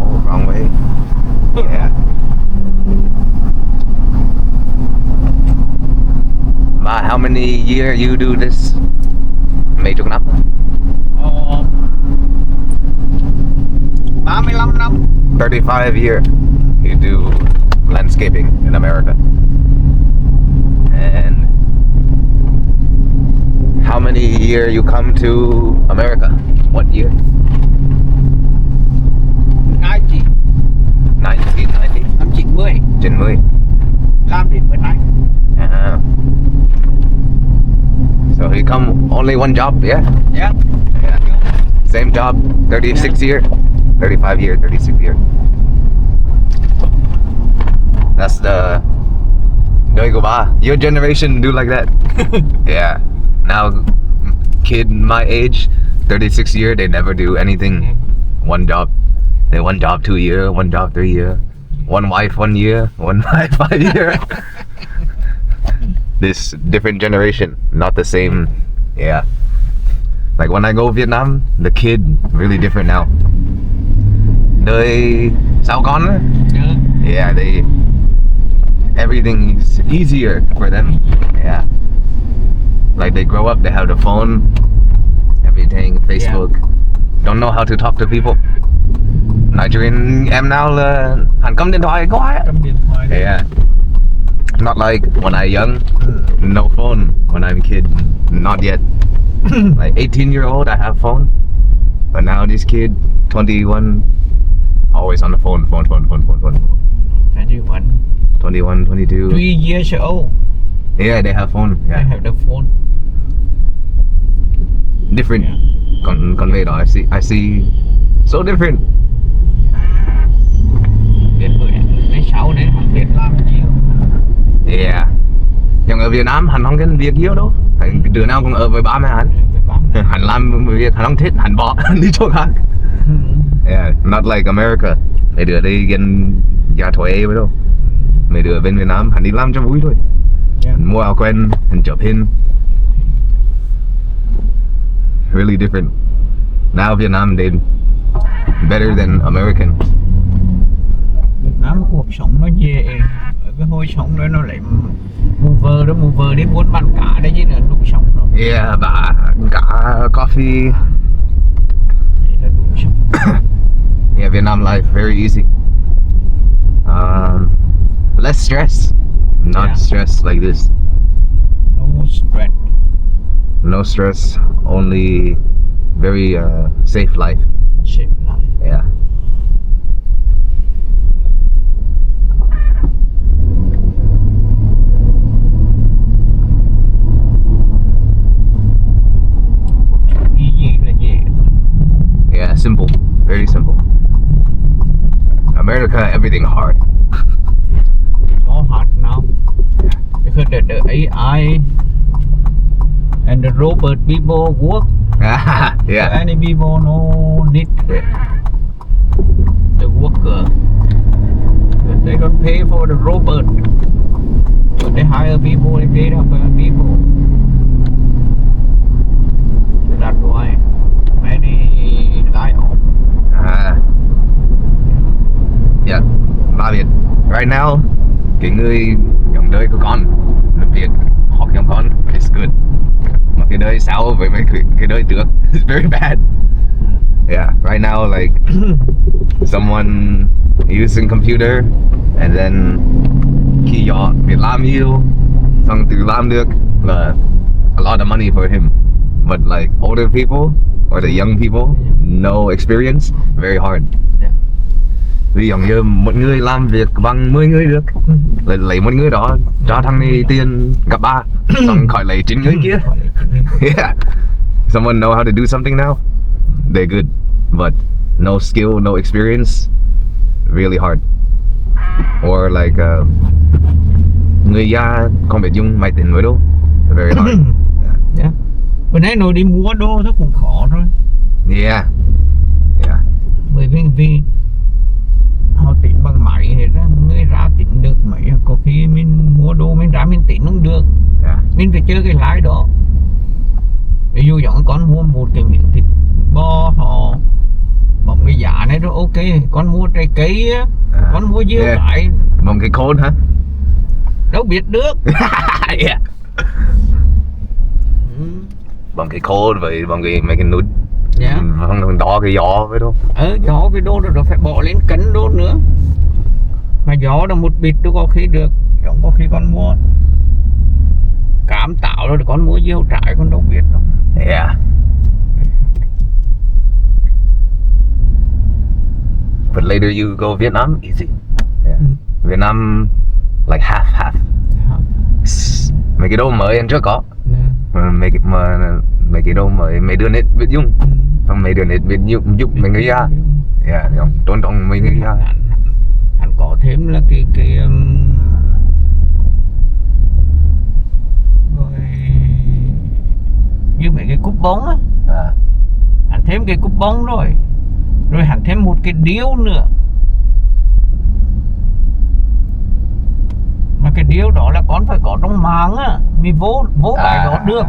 Oh, wrong way. Yeah. Ma, how many years you do this? Mấy chục năm? 35 năm. 35 years you do landscaping in America. And how many years you come to America? What year? 90, 1990? năm 90. 90. Làm đến bữa nay. So he come only one job, yeah? Yeah. Yeah. Same job, 36 years, 35 years, 36 years. That's the đời của ba. Your generation do like that. Yeah. Now, kid my age, 36 years, they never do anything. One job. They one job 2 years, one job 3 years. One wife 1 year, one wife 5 years. This different generation, not the same. Yeah. Like when I go Vietnam, the kid really different now. Đời sao con á? Yeah, they everything is easier for them. Yeah. Like they grow up, they have the phone, everything, Facebook. Don't know how to talk to people. Nigerian em nào là hẳn cắm điện thoại có ai? Cắm điện thoại. Yeah. Not like when I young, no phone. When I'm a kid, not yet. Like 18-year-old, I have phone. But now this kid, 21, always on the phone. 21. 21, 22. 3 years old. Yeah, they have phone. I Yeah. have the phone. Different. Con về đó, I see so different. Biết bữa nay 6 đến học Việt làm nhiều. Yeah. Nhưng ở Việt Nam, hắn không có việc nhiều đâu. Đứa nào cũng ở với ba mẹ hắn. Hắn làm việc, hắn không thích, hắn bỏ, đi chỗ khác. Yeah, not like America. Mấy đứa đây gần nhà thuê với đâu. Mấy đứa bên Việt Nam, hắn đi làm cho vui thôi. Hắn mua áo quen, hắn chụp hình. Really different. Now Vietnam did better than American. Việt Nam cuộc sống nó dễ. Ở cái hồi sống đó nó lại mù vờ đi buôn bán cá đấy chứ là đủ sống rồi. Yeah, bà cả coffee. Vậy là đủ sống. Yeah, Vietnam life very easy. Less stress. Not stress like this. No stress. No stress. Only very safe life. Safe life. Yeah. Easy là dễ. Yeah, simple. Very simple. America, everything hard. No hard now. Because the AI and the robot people work Yeah. Any people no need the worker. They don't pay for the robot. But they hire people, they pay them people. So that's why many die off. Yeah. Ba Việt. Right now, cái người giống đời của con làm việc học giống con it's good. Mà cái đời sau với mấy cái đời trước it's very bad. Yeah. Right now, like someone using computer and then khi họ biết làm nhiều xong tự làm được là a lot of money for him. But like older people or the young people, no experience, very hard. Yeah. Vì giống như một người làm việc bằng 10 người được, lấy một người đó cho thằng này tiền gặp ba, xong khỏi lấy 9 người kia. Yeah. Someone know how to do something now, they're good, but no skill, no experience, really hard. Or like người già không biết dùng máy tính mới đâu, very hard. Yeah. Bữa nay nó đi mua đô nó cũng khó thôi. Yeah. Yeah. Bởi vì họ tính bằng máy hết á, người ra tính được mấy, có khi mình mua đô mình ra mình tính không được. Yeah. Mình phải chơi cái lái đó. Ví dụ giống con mua một cái miếng thịt bò họ bấm cái giá này rồi ok, con mua trái cây á, con mua dưa lại Bấm cái code hả? đâu biết được. Yeah. Bấm cái code với bấm cái mấy cái nút. Yeah. Đo cái gió với đâu. Gió với đô rồi phải bỏ lên cân đô nữa. Mà gió là một bịch đâu có khi được. Giống có khi con mua cám táo rồi con mua dưa trái con đâu biết đâu. Yeah. But later you go Vietnam, easy. Yeah. Vietnam like half. Mấy cái đồ mới anh trước có. Mấy cái đồ mới mấy đứa nết biết dùng. Xong mấy đứa nết biết giúp mấy người già. Yeah, tôn trọng mấy người già. Hắn có thêm là cái rồi như mấy cái cúp bóng á. Hắn thêm cái cúp bóng rồi hắn thêm một cái điếu nữa, mà cái điếu đó là con phải có trong mạng á mình vô cái đó được.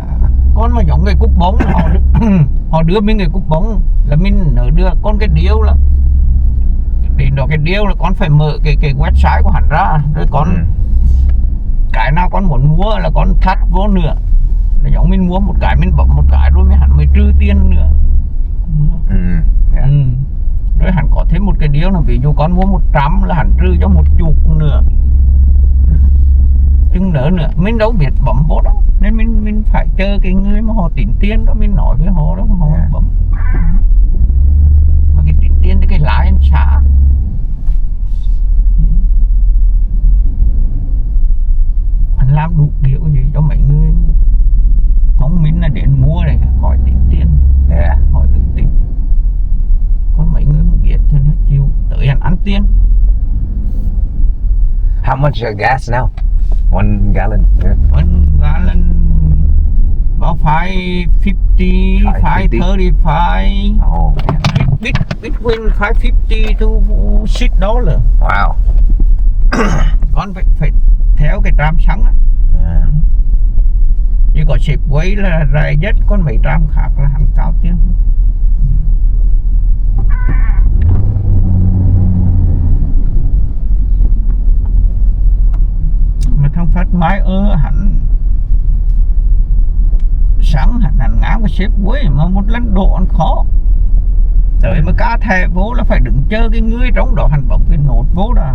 Con mà giống cái cúp bóng họ đưa mình cái cúp bóng là mình nở đưa con cái điếu là đến đó cái điếu là con phải mở cái website của hắn ra rồi con cái nào con muốn mua là con thắt vô nữa, là giống mình mua một cái mình bấm một cái rồi hắn mới trừ tiền nữa. Rồi hắn có thêm một cái điếu là ví dụ con mua 100 là hắn trừ cho 10 nữa, chừng nữa mình đâu biết bấm vô đâu, nên mình phải chờ cái người mà họ tính tiền đó mình nói với họ đó họ bấm. Mà cái tính tiền thì cái lái anh xả. Hắn làm đủ kiểu gì cho mấy người không mình là đến mua này khỏi tính tiền. Hỏi tự tính. Còn mấy người không biết thì nó chịu tới hắn ăn tiền. How much gas now? 1 gallon. Yeah. 1 gallon about 550, 535. Oh, man. Between 550 to $6. Wow. Con phải theo cái tram xăng á. Chứ có ship quấy là rẻ nhất, con mấy tram khác là hẳn cao tiền. Mà thằng Phát Mai hẳn sáng hẳn ngáo cái xếp quấy mà một lần độ ăn khó. Đợi mà cá thẻ vô là phải đứng chơi cái người trong đó hẳn bấm cái nốt vô đó.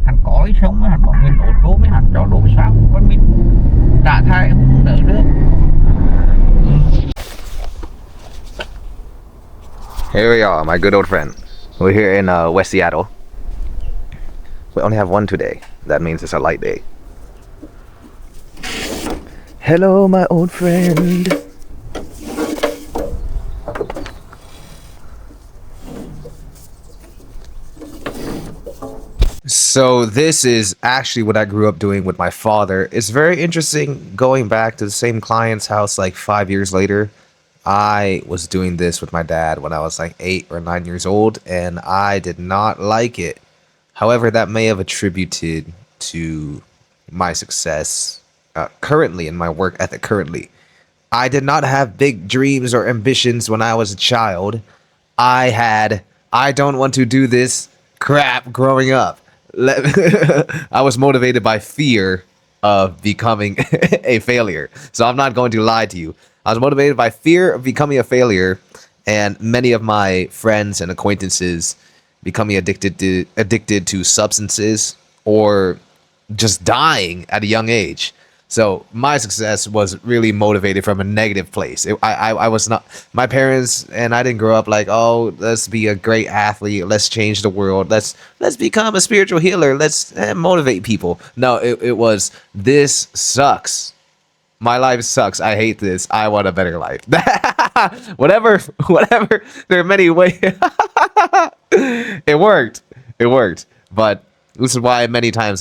Hẳn cói xong hẳn bấm cái nốt vô mới hẳn cho độ sang. Con mình trả thẻ không đỡ được. Here we are, my good old friend. We're here in West Seattle. We only have one today. That means it's a light day. Hello, my old friend. So this is actually what I grew up doing with my father. It's very interesting going back to the same client's house like 5 years later. I was doing this with my dad when I was like 8 or 9 years old, and I did not like it. However, that may have attributed to my success currently in my work ethic currently. I did not have big dreams or ambitions when I was a child. I don't want to do this crap growing up. I was motivated by fear of becoming a failure. So I'm not going to lie to you. I was motivated by fear of becoming a failure, and many of my friends and acquaintances becoming addicted to substances or just dying at a young age. So my success was really motivated from a negative place. I was not, my parents and I didn't grow up like, oh, let's be a great athlete, let's change the world, let's become a spiritual healer, let's motivate people. No, it was, this sucks. My life sucks. I hate this. I want a better life. whatever. There are many ways. It worked. But this is why many times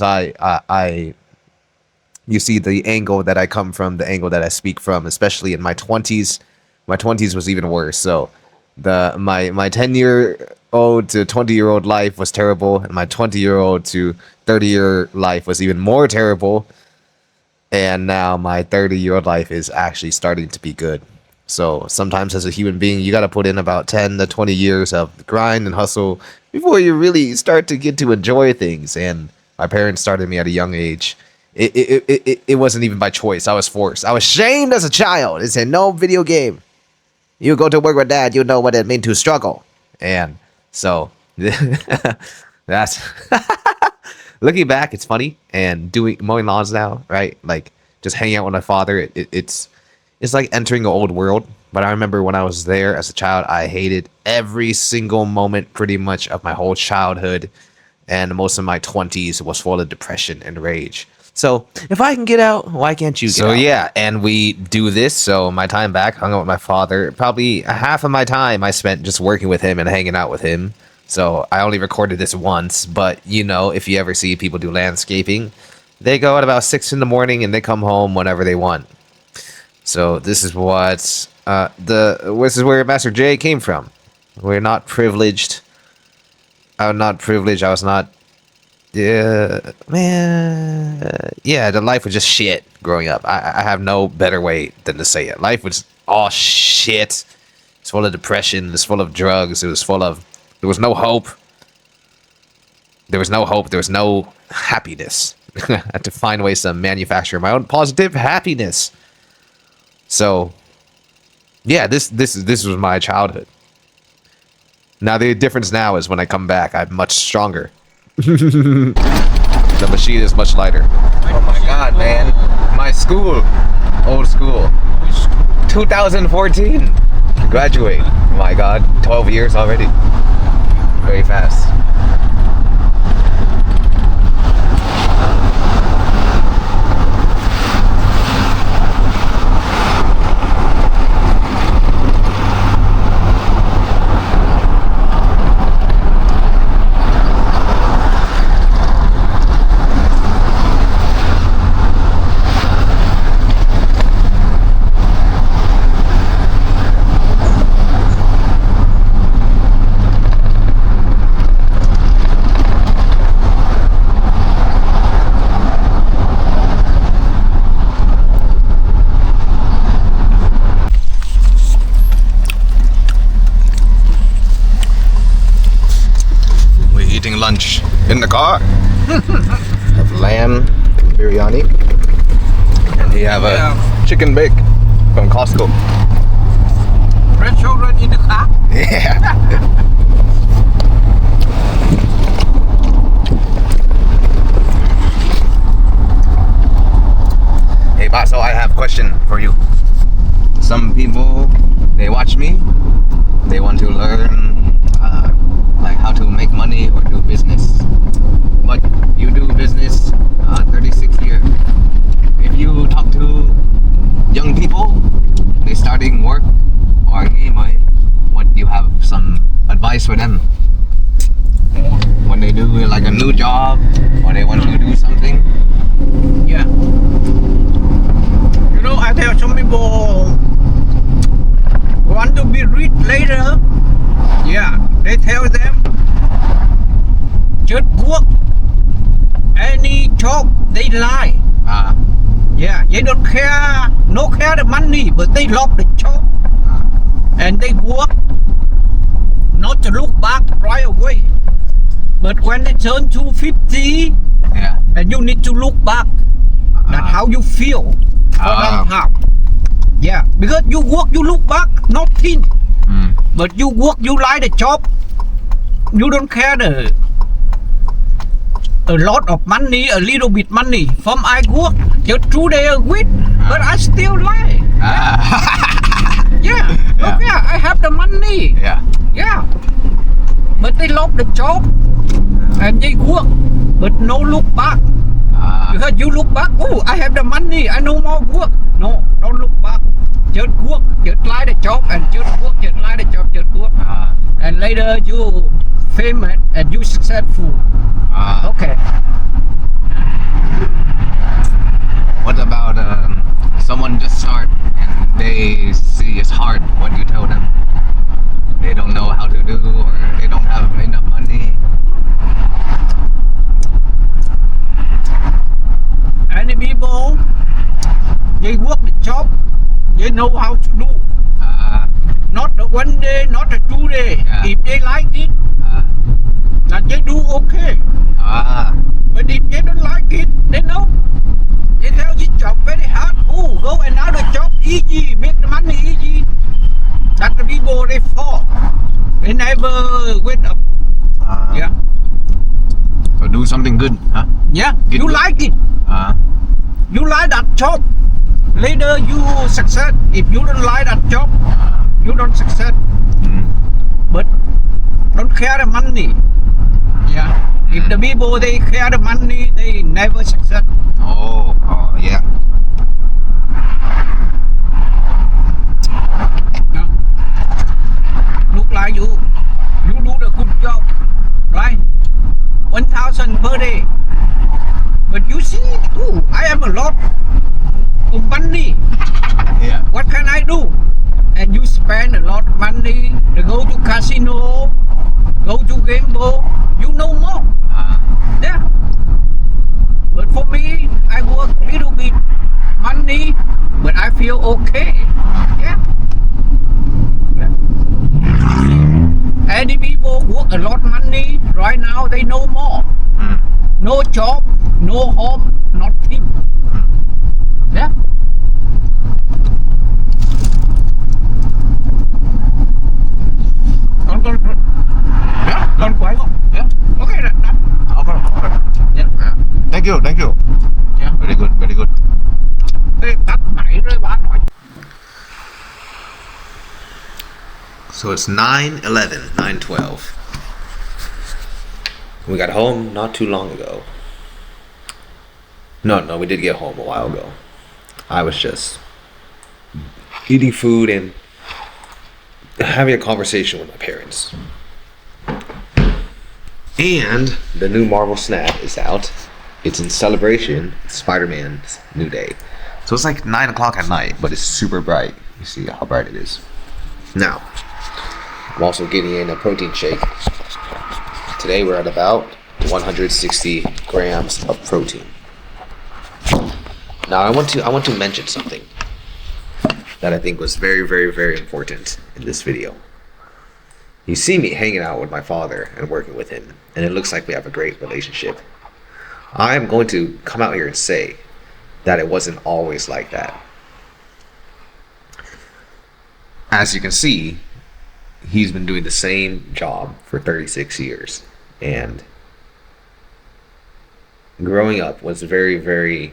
you see the angle that I come from, the angle that I speak from, especially in my 20s. My 20s was even worse. So my 10-year-old to 20-year-old life was terrible, and my 20-year-old to 30-year life was even more terrible. And now my 30-year-old life is actually starting to be good. So sometimes as a human being, you got to put in about 10 to 20 years of grind and hustle before you really start to get to enjoy things. And my parents started me at a young age. It wasn't even by choice. I was forced. I was shamed as a child. It said, no video game. You go to work with dad, you know what it means to struggle. And so that's looking back, it's funny. And mowing lawns now, right? Like just hanging out with my father. It's like entering an old world. But I remember when I was there as a child, I hated every single moment pretty much of my whole childhood. And most of my 20s was full of depression and rage. So if I can get out, why can't you get out? So yeah, and we do this. So my time back, hung out with my father. Probably half of my time I spent just working with him and hanging out with him. So I only recorded this once. But, you know, if you ever see people do landscaping, they go at about 6 in the morning and they come home whenever they want. So this is what this is where Master J came from. We're not privileged. I'm not privileged. I was not. Yeah, man. Yeah, the life was just shit growing up. I have no better way than to say it. Life was all shit. It's full of depression. It's full of drugs. There was no hope. There was no happiness. I had to find ways to manufacture my own positive happiness. So, yeah, this was my childhood. Now the difference now is when I come back, I'm much stronger. The machine is much lighter. Oh my god, man. My school. Old school. 2014. Graduate. Oh my god. 12 years already. Very fast. Lunch in the car. Have lamb biryani, and we have a chicken bake from Costco. Restaurant in the car. Yeah. Hey, Baso, I have a question for you. Some people, they watch me, they want to learn like how to make money or do business. But you do business 36 years. If you talk to young people, they starting work or game, what do you have some advice for them? When they do like a new job or they want to do something? Yeah. You know, I tell some people just work. Any job they lie. Yeah, they don't care, no care the money, but they love the job. And they work not to look back right away. But when they turn to 50, Yeah. and you need to look back, that's how you feel for that time. Yeah, because you work, you look back, nothing. But you work, you like the job, you don't care a lot of money, a little bit money. From I work just 2 days a week, but I still like. Yeah, okay, I have the money. Yeah. Yeah, but they love the job and they work, but no look back. Because you look back, oh, I have the money, I no more work. No, don't look back. Just work, just like the job and just work, just like the job, just work. And later you famous and you successful. Okay. What about someone just start and they see it's hard? What do you tell them? They don't know how to do, or they don't have enough money. Any people, they work the job, they know how to do. Not the 1 day, not the 2 day. If they like it, that they do okay. But if they don't like it, they know. They tell this job very hard. Oh, go another job easy, make the money easy. That's the people they fall. They never wake up. Yeah. So do something good, huh? Yeah, Get you good. like it. You like that job. Later you success. If you don't like that job, you don't success. But don't care the money. Yeah. If the people they care the money, they never success. Oh, yeah. Yeah. Look like you do the good job, right? 1,000 per day. But you see, oh, I have a lot of money. Yeah. What can I do? And you spend a lot of money to go to casino, go to gamble, you know more. Yeah. But for me, I work little bit money, but I feel okay. Yeah. And the people work a lot money, right now they know more. No job, no home, nothing. Yeah. Con quay không? Yeah. Okay, that. Okay. Yeah. Thank you. Yeah. Very good. Ê, tắt máy rồi bán nói. So it's 9:11, 9:12. We got home not too long ago. No, we did get home a while ago. I was just eating food and having a conversation with my parents. And the new Marvel Snap is out. It's in celebration of Spider-Man's new day. So it's like 9 o'clock at night, but it's super bright. You see how bright it is. Now, I'm also getting in a protein shake. Today we're at about 160 grams of protein. Now I want to mention something that I think was very, very, very important in this video. You see me hanging out with my father and working with him, and it looks like we have a great relationship. I'm going to come out here and say that it wasn't always like that. As you can see, he's been doing the same job for 36 years, and growing up was very, very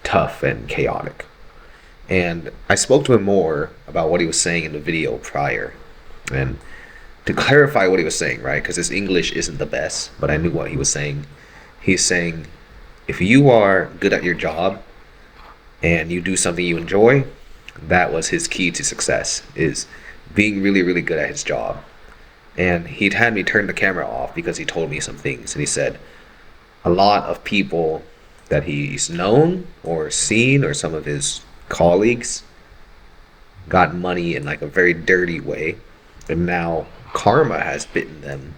tough and chaotic. And I spoke to him more about what he was saying in the video prior, and to clarify what he was saying, right, because his English isn't the best, but I knew what he was saying. He's saying, if you are good at your job and you do something you enjoy, that was his key to success, is being really, really good at his job. And he'd had me turn the camera off because he told me some things, and he said a lot of people that he's known or seen, or some of his colleagues, got money in like a very dirty way, and now karma has bitten them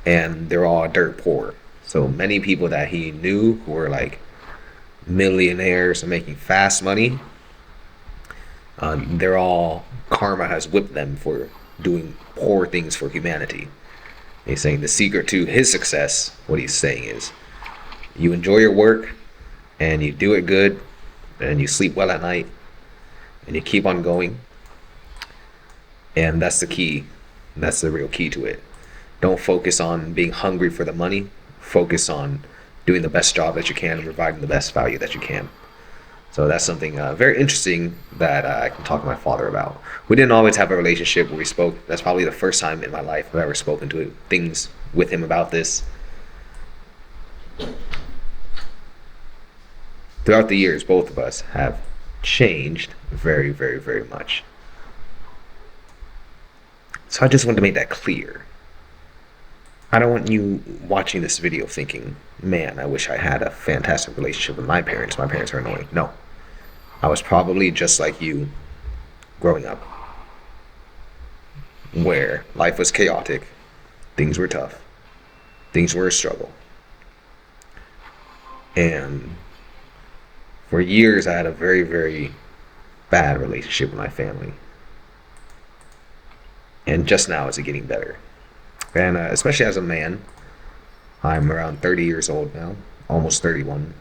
and they're all dirt poor. So many people that he knew who were like millionaires and making fast money, they're all, karma has whipped them for doing poor things for humanity. He's saying the secret to his success, what he's saying is, you enjoy your work and you do it good and you sleep well at night and you keep on going. And that's the key. That's the real key to it. Don't focus on being hungry for the money. Focus on doing the best job that you can and providing the best value that you can. So that's something very interesting that I can talk to my father about. We didn't always have a relationship where we spoke. That's probably the first time in my life I've ever spoken to things with him about this. Throughout the years, both of us have changed very, very, very much. So I just wanted to make that clear. I don't want you watching this video thinking, man, I wish I had a fantastic relationship with my parents. My parents are annoying. No. I was probably just like you growing up, where life was chaotic, things were tough, things were a struggle. And for years, I had a very, very bad relationship with my family. And just now is it getting better. And especially as a man, I'm around 30 years old now, almost 31.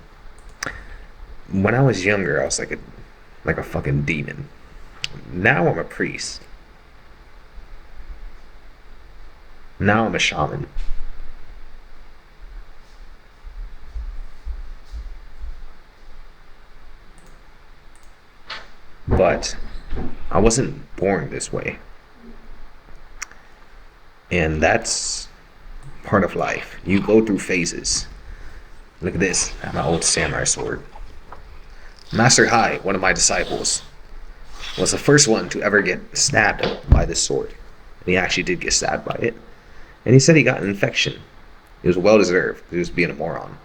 When I was younger, I was like a fucking demon. Now I'm a priest. Now I'm a shaman. But I wasn't born this way. And that's part of life. You go through phases. Look at this. I have my old samurai sword. Master Hai, one of my disciples, was the first one to ever get stabbed by this sword. And he actually did get stabbed by it. And he said he got an infection. It was well deserved. He was being a moron.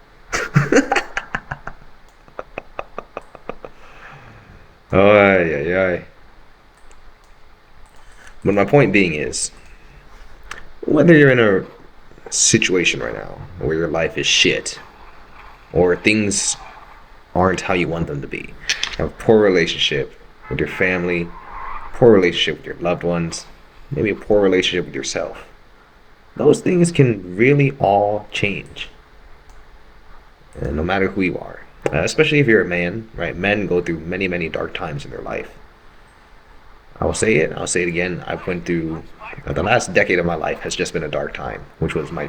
Ay. But my point being is, whether you're in a situation right now where your life is shit, or things aren't how you want them to be, have a poor relationship with your family, poor relationship with your loved ones, maybe a poor relationship with yourself, those things can really all change. And no matter who you are, especially if you're a man, right? Men go through many, many dark times in their life. I'll say it again. I went through, the last decade of my life has just been a dark time, which was my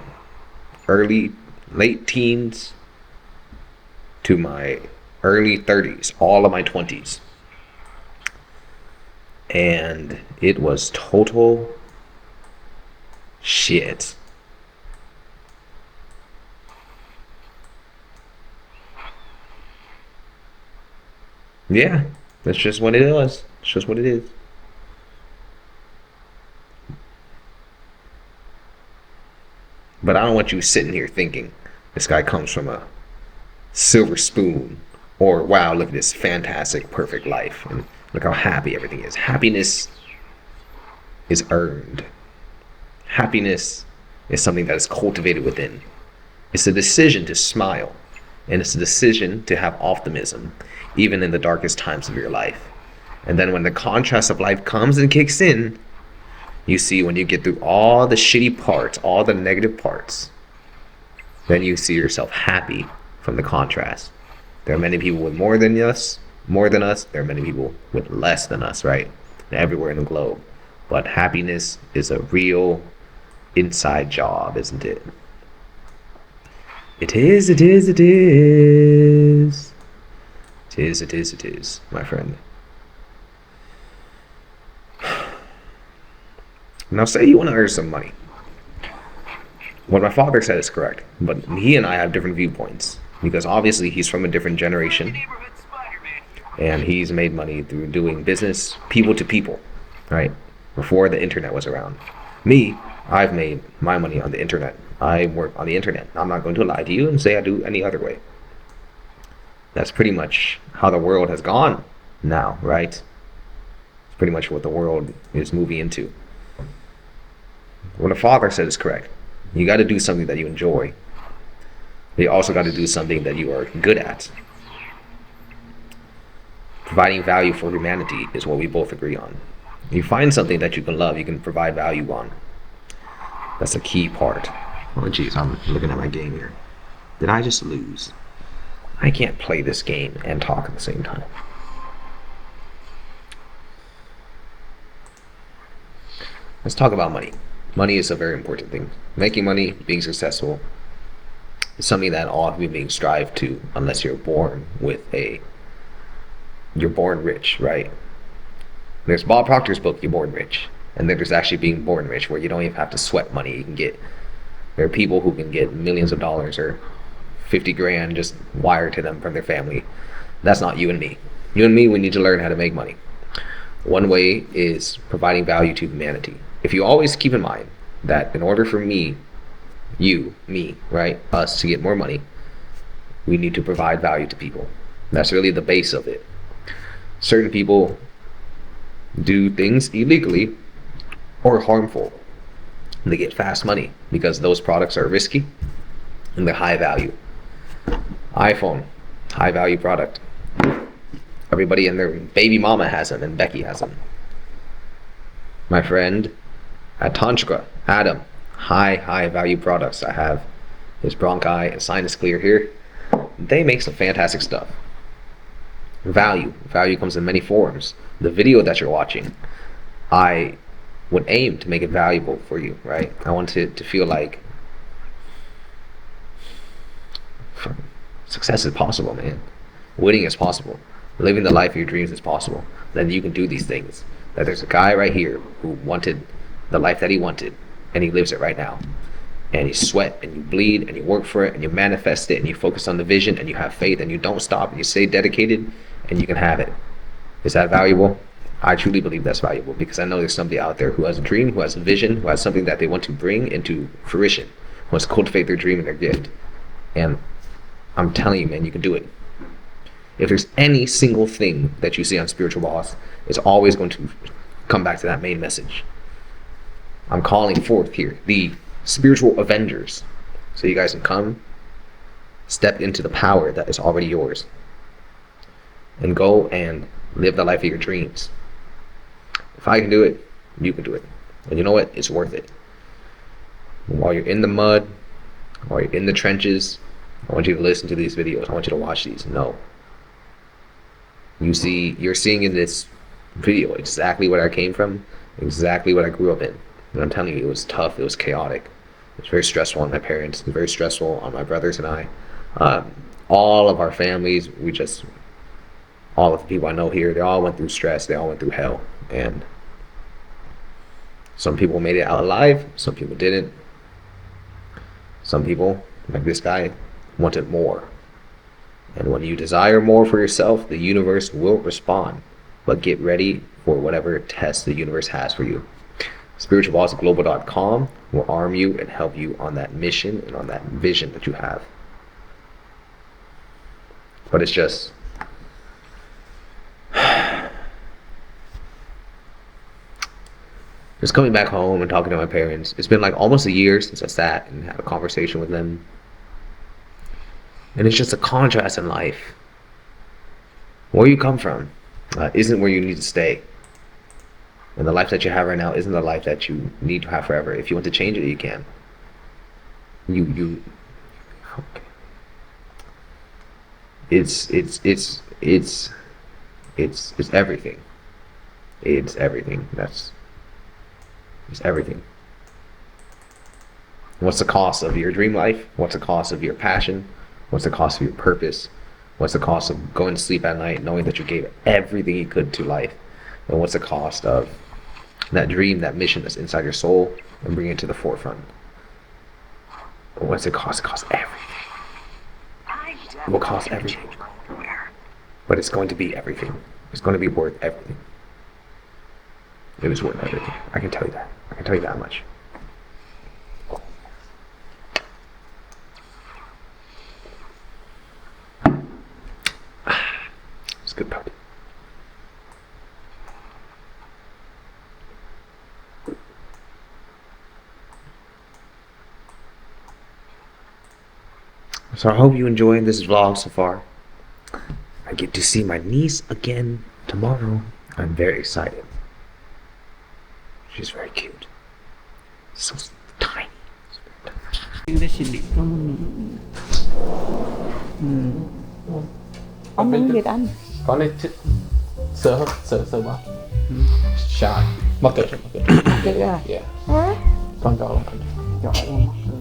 late teens to my early 30s, all of my 20s. And it was total shit. Yeah, that's just what it was. It's just what it is. But I don't want you sitting here thinking this guy comes from a silver spoon, or wow, look at this fantastic, perfect life, and look how happy everything is. Happiness is earned. Happiness is something that is cultivated within. It's a decision to smile, and it's a decision to have optimism, even in the darkest times of your life. And then when the contrast of life comes and kicks in, you see, when you get through all the shitty parts, all the negative parts, then you see yourself happy from the contrast. There are many people with more than us. There are many people with less than us, right? Everywhere in the globe. But happiness is a real inside job, isn't it? It is, my friend. Now say you want to earn some money. What my father said is correct, but he and I have different viewpoints, because obviously he's from a different generation and he's made money through doing business people to people, right? Before the internet was around. Me, I've made my money on the internet. I work on the internet. I'm not going to lie to you and say I do any other way. That's pretty much how the world has gone now, right? It's pretty much what the world is moving into. What a father said is correct. You got to do something that you enjoy. You also got to do something that you are good at. Providing value for humanity is what we both agree on. You find something that you can love, you can provide value on. That's a key part. Oh jeez, I'm looking at my game here. Did I just lose? I can't play this game and talk at the same time. Let's talk about money. Money is a very important thing. Making money, being successful, is something that all human beings strive to, unless you're born rich, right? There's Bob Proctor's book, You're Born Rich. And then there's actually being born rich, where you don't even have to sweat money. There are people who can get millions of dollars or 50 grand just wired to them from their family. That's not you and me. You and me, we need to learn how to make money. One way is providing value to humanity. If you always keep in mind that in order for me, right, us to get more money, we need to provide value to people. That's really the base of it. Certain people do things illegally or harmful. They get fast money because those products are risky and they're high value. iPhone, high value product. Everybody and their baby mama has them, and Becky has them. My friend at Tantra, Adam, high value products. I have his bronchi and sinus clear here. They make some fantastic stuff. Value comes in many forms. The video that you're watching, I would aim to make it valuable for you, right? I want it to feel like success is possible, man. Winning is possible. Living the life of your dreams is possible. That you can do these things. That there's a guy right here who wanted the life that he wanted, and he lives it right now. And you sweat and you bleed and you work for it and you manifest it and you focus on the vision and you have faith and you don't stop and you stay dedicated and you can have it. Is that valuable? I truly believe that's valuable, because I know there's somebody out there who has a dream, who has a vision, who has something that they want to bring into fruition, who wants to cultivate their dream and their gift. And I'm telling you, man, you can do it. If there's any single thing that you see on Spiritual Boss, it's always going to come back to that main message. I'm calling forth here the spiritual avengers, so you guys can come, step into the power that is already yours, and go and live the life of your dreams. If I can do it, you can do it. And you know what? It's worth it. While you're in the mud, while you're in the trenches, I want you to listen to these videos. I want you to watch these. No. You're seeing in this video exactly what I came from, exactly what I grew up in. And I'm telling you, it was tough, it was chaotic. It was very stressful on my parents, it was very stressful on my brothers and I. All of our families, all of the people I know here, they all went through stress, they all went through hell. And some people made it out alive, some people didn't. Some people, like this guy, wanted more. And when you desire more for yourself, the universe will respond. But get ready for whatever test the universe has for you. SpiritualBossGlobal.com will arm you and help you on that mission and on that vision that you have. But it's just coming back home and talking to my parents. It's been like almost a year since I sat and had a conversation with them. And it's just a contrast in life. Where you come from isn't where you need to stay. And the life that you have right now isn't the life that you need to have forever. If you want to change it, you can. Okay. It's everything. It's everything. It's everything. What's the cost of your dream life? What's the cost of your passion? What's the cost of your purpose? What's the cost of going to sleep at night knowing that you gave everything you could to life? And what's the cost of that dream, that mission that's inside your soul, and bring it to the forefront? What's it cost? It costs everything. It will cost everything. But it's going to be everything. It's going to be worth everything. It is worth everything. I can tell you that. I can tell you that much. It's good puppy. So I hope you enjoyed this vlog so far. I get to see my niece again tomorrow. I'm very excited. She's very cute. So tiny. Ông muốn gì anh? Con này sợ quá. Shy. Mắc cười. Chứ à? Yeah. Hả? Con chó.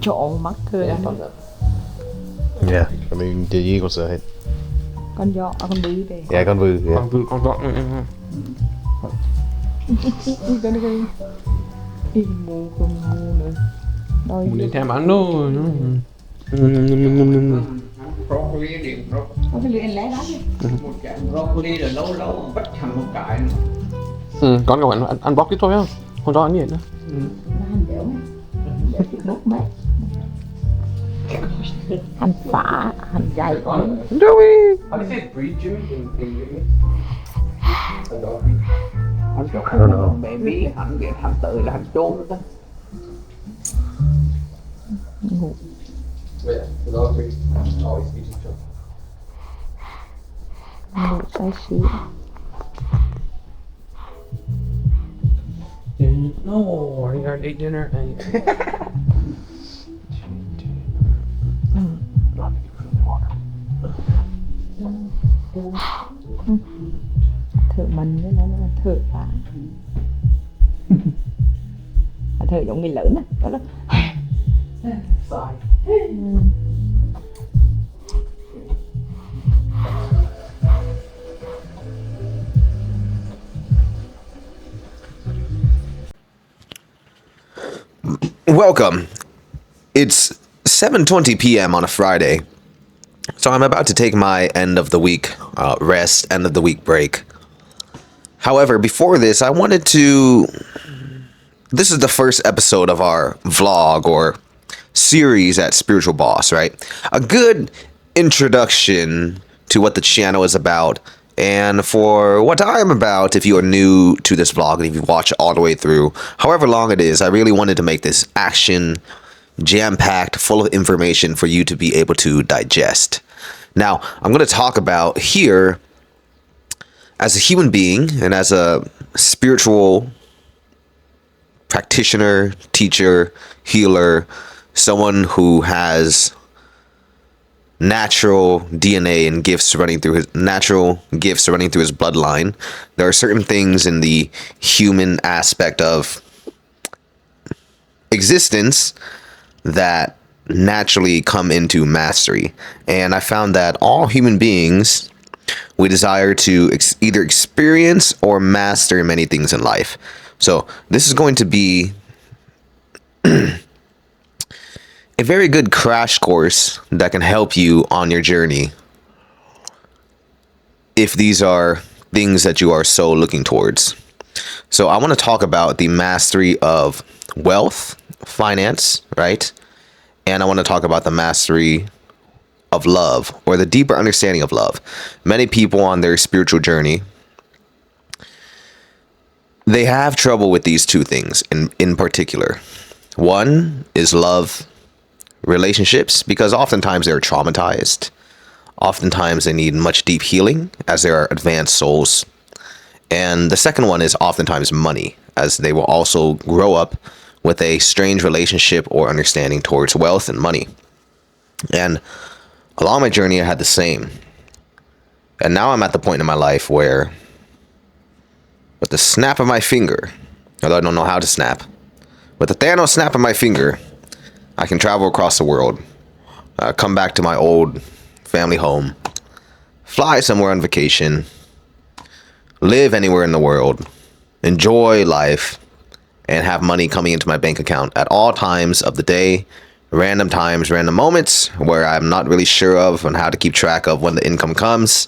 Trộn mắt cười anh. Yeah, I mean, the eagles are. Con gió, con đi đi. Yeah, con vư. Yeah. Con chó. Cái này cái mù nữa. Đôi Muốn đi thèm ăn đâu. Broccoli điện có cái luyện lẽ đó đi. một cái broccoli là lâu lâu bắt thành một cái. Con các bạn ăn bóc ít thôi không? Con chó ăn gì nữa? Nó hành dẻo để chút nước mát. Hành phả, hành dày con. How do you say breed, Jimmy? In English? I don't know. Baby, hành việc hành tự là hành chôn đó. Ngủ. Yeah, the dog breed always eats each other. Ngủ say xỉu. No, I gotta eat dinner. Thử mình với nó là thử phá. Thử giống người lớn á. Đó là Welcome. It's 7:20 p.m. on a Friday, so I'm about to take my end of the week rest, end of the week break. However, before this, I wanted to. This is the first episode of our vlog or series at Spiritual Boss, right? A good introduction to what the channel is about and for what I'm about if you are new to this vlog and if you watch all the way through, however long it is. I really wanted to make this action jam-packed, full of information for you to be able to digest. Now, I'm going to talk about here as a human being and as a spiritual practitioner, teacher, healer, someone who has natural DNA and gifts running through his bloodline. There are certain things in the human aspect of existence that naturally come into mastery. And I found that all human beings, we desire to either experience or master many things in life. So this is going to be a very good crash course that can help you on your journey if these are things that you are so looking towards. So I want to talk about the mastery of wealth, finance, right? And I want to talk about the mastery of love, or the deeper understanding of love. Many people on their spiritual journey, they have trouble with these two things in particular. One is love relationships, because oftentimes they're traumatized. Oftentimes they need much deep healing as they are advanced souls. And the second one is oftentimes money, as they will also grow up with a strange relationship or understanding towards wealth and money. And along my journey, I had the same. And now I'm at the point in my life where, with the snap of my finger, although I don't know how to snap, with the Thanos snap of my finger, I can travel across the world, come back to my old family home, fly somewhere on vacation, live anywhere in the world, enjoy life, and have money coming into my bank account at all times of the day, random times, random moments where I'm not really sure of and how to keep track of when the income comes,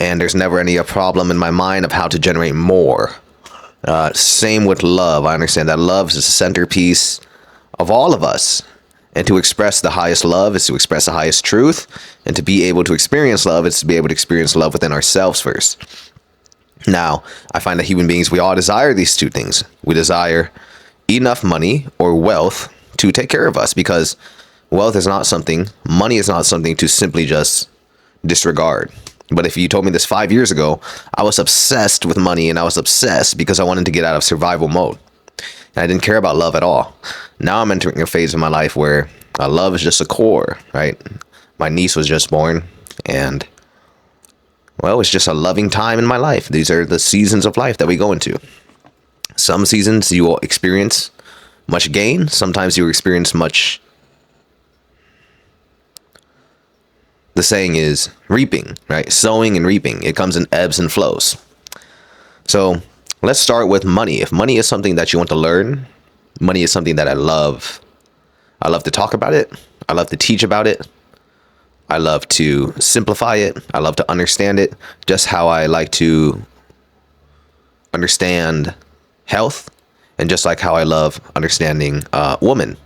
and there's never any problem in my mind of how to generate more. Same with love. I understand that love is the centerpiece of all of us. And to express the highest love is to express the highest truth. And to be able to experience love is to be able to experience love within ourselves first. Now, I find that human beings, we all desire these two things. We desire enough money or wealth to take care of us, because wealth is not something, money is not something to simply just disregard. But if you told me this 5 years ago, I was obsessed with money, and I was obsessed because I wanted to get out of survival mode. And I didn't care about love at all. Now I'm entering a phase of my life where love is just a core, right? My niece was just born, and well, it's just a loving time in my life. These are the seasons of life that we go into. Some seasons you will experience much gain. Sometimes you experience much. The saying is reaping, right? Sowing and reaping. It comes in ebbs and flows. So let's start with money. If money is something that you want to learn, money is something that I love. I love to talk about it. I love to teach about it. I love to simplify it. I love to understand it. Just how I like to understand health, and just like how I love understanding woman,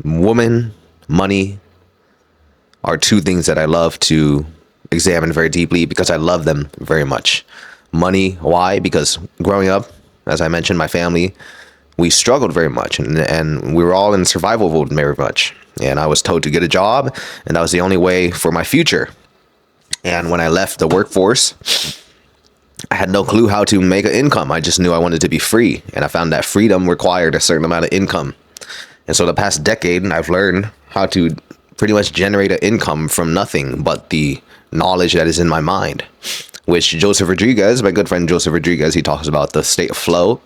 money are two things that I love to examine very deeply because I love them very much. Money, why? Because growing up, as I mentioned, my family, we struggled very much, and we were all in survival mode very much. And I was told to get a job, and that was the only way for my future. And when I left the workforce, I had no clue how to make an income. I just knew I wanted to be free, and I found that freedom required a certain amount of income. And so the past decade, I've learned how to pretty much generate an income from nothing but the knowledge that is in my mind, which Joseph Rodriguez, my good friend Joseph Rodriguez, he talks about the state of flow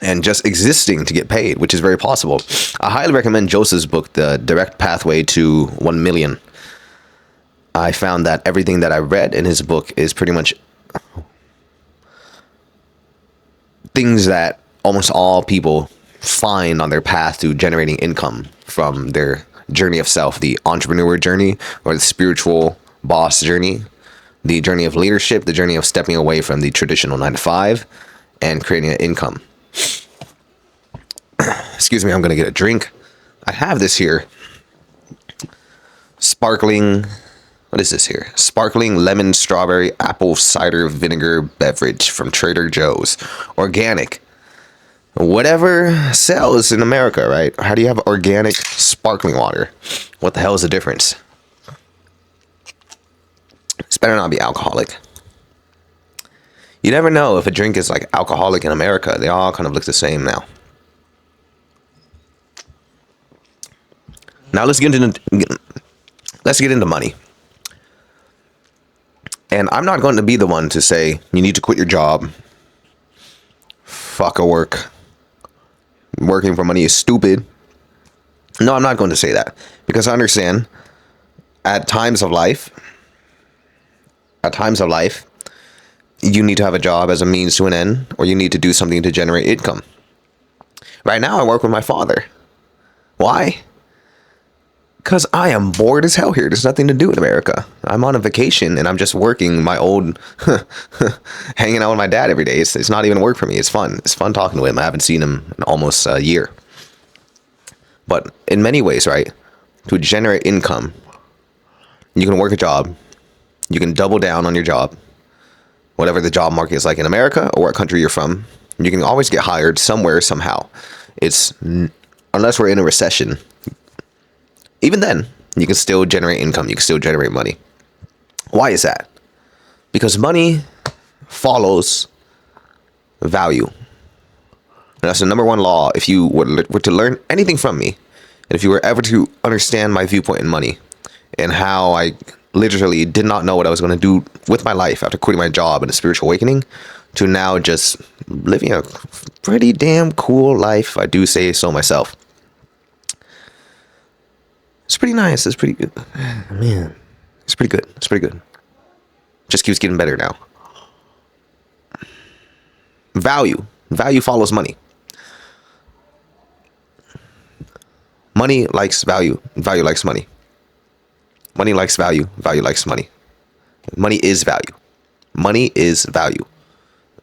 and just existing to get paid, which is very possible. I highly recommend Joseph's book, The Direct Pathway to 1 Million. I found that everything that I read in his book is pretty much things that almost all people find on their path to generating income from their journey of self, the entrepreneur journey or the spiritual boss journey, the journey of leadership, the journey of stepping away from the traditional 9-to-5 and creating an income. Excuse me, I'm going to get a drink. I have this here. Sparkling, what is this here? Sparkling lemon strawberry apple cider vinegar beverage from Trader Joe's. Organic. Whatever sells in America, right? How do you have organic sparkling water? What the hell is the difference? This better not be alcoholic. You never know if a drink is like alcoholic in America. They all kind of look the same now. Now let's get into money. And I'm not going to be the one to say you need to quit your job. Fuck a work. Working for money is stupid. No, I'm not going to say that, because I understand at times of life, you need to have a job as a means to an end, or you need to do something to generate income. Right now, I work with my father. Why? Because I am bored as hell here. There's nothing to do in America. I'm on a vacation and I'm just working my old, hanging out with my dad every day. It's not even work for me. It's fun. It's fun talking to him. I haven't seen him in almost a year. But in many ways, right, to generate income, you can work a job. You can double down on your job, whatever the job market is like in America or what country you're from. You can always get hired somewhere, somehow. Unless we're in a recession. Even then, you can still generate income. You can still generate money. Why is that? Because money follows value. And that's the number one law. If you were to learn anything from me, and if you were ever to understand my viewpoint in money and how I literally did not know what I was going to do with my life after quitting my job and a spiritual awakening, to now just living a pretty damn cool life, I do say so myself. It's pretty nice. It's pretty good. Man, it's pretty good. It's pretty good. Just keeps getting better now. Value. Value follows money. Money likes value. Value likes money. Money likes value. Value likes money. Money is value. Money is value.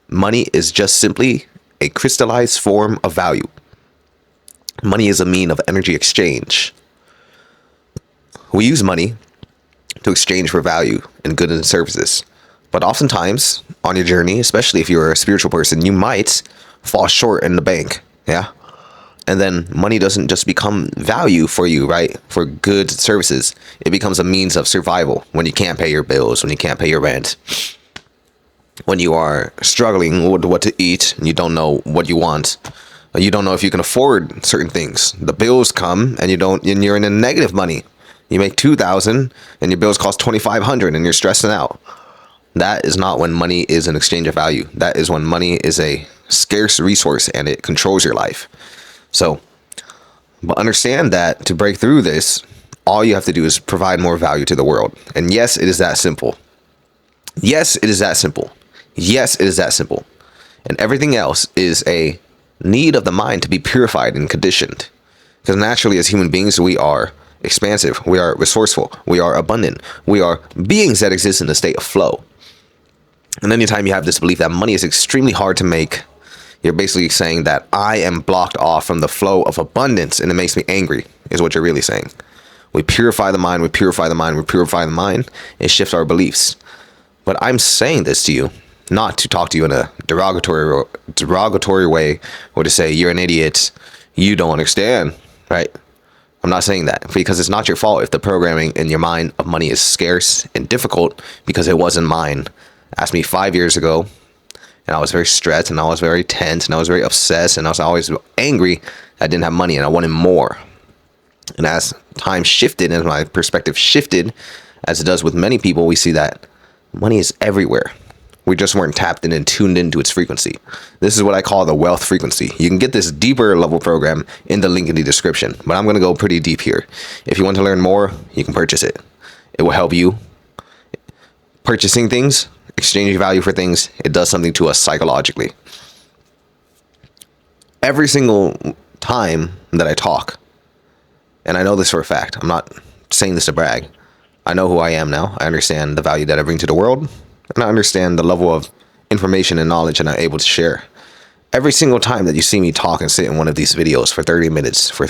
Money is just simply a crystallized form of value. Money is a mean of energy exchange. We use money to exchange for value and goods and services. But oftentimes, on your journey, especially if you're a spiritual person, you might fall short in the bank. Yeah? And then money doesn't just become value for you, right? For goods and services. It becomes a means of survival when you can't pay your bills, when you can't pay your rent, when you are struggling with what to eat and you don't know what you want. You don't know if you can afford certain things. The bills come and you're in a negative money. You make $2,000 and your bills cost $2,500 and you're stressing out. That is not when money is an exchange of value. That is when money is a scarce resource and it controls your life. So, but understand that to break through this, all you have to do is provide more value to the world. And yes, it is that simple. Yes, it is that simple. Yes, it is that simple. And everything else is a need of the mind to be purified and conditioned. Because naturally, as human beings, we are expansive, we are resourceful, we are abundant, we are beings that exist in a state of flow. And anytime you have this belief that money is extremely hard to make, you're basically saying that I am blocked off from the flow of abundance and it makes me angry, is what you're really saying. We purify the mind, we purify the mind, we purify the mind, and shift our beliefs. But I'm saying this to you, not to talk to you in a derogatory way, or to say you're an idiot, you don't understand, right? I'm not saying that, because it's not your fault if the programming in your mind of money is scarce and difficult, because it wasn't mine. Asked me 5 years ago, and I was very stressed, and I was very tense, and I was very obsessed, and I was always angry I didn't have money, and I wanted more. And as time shifted and my perspective shifted, as it does with many people, we see that money is everywhere. We just weren't tapped in and tuned into its frequency. This is what I call the wealth frequency. You can get this deeper level program in the link in the description, but I'm going to go pretty deep here. If you want to learn more, you can purchase it. It will help you. Purchasing things, exchanging value for things, it does something to us psychologically. Every single time that I talk, and I know this for a fact, I'm not saying this to brag. I know who I am now. I understand the value that I bring to the world. And I understand the level of information and knowledge that I'm able to share. Every single time that you see me talk and sit in one of these videos for 30 minutes, for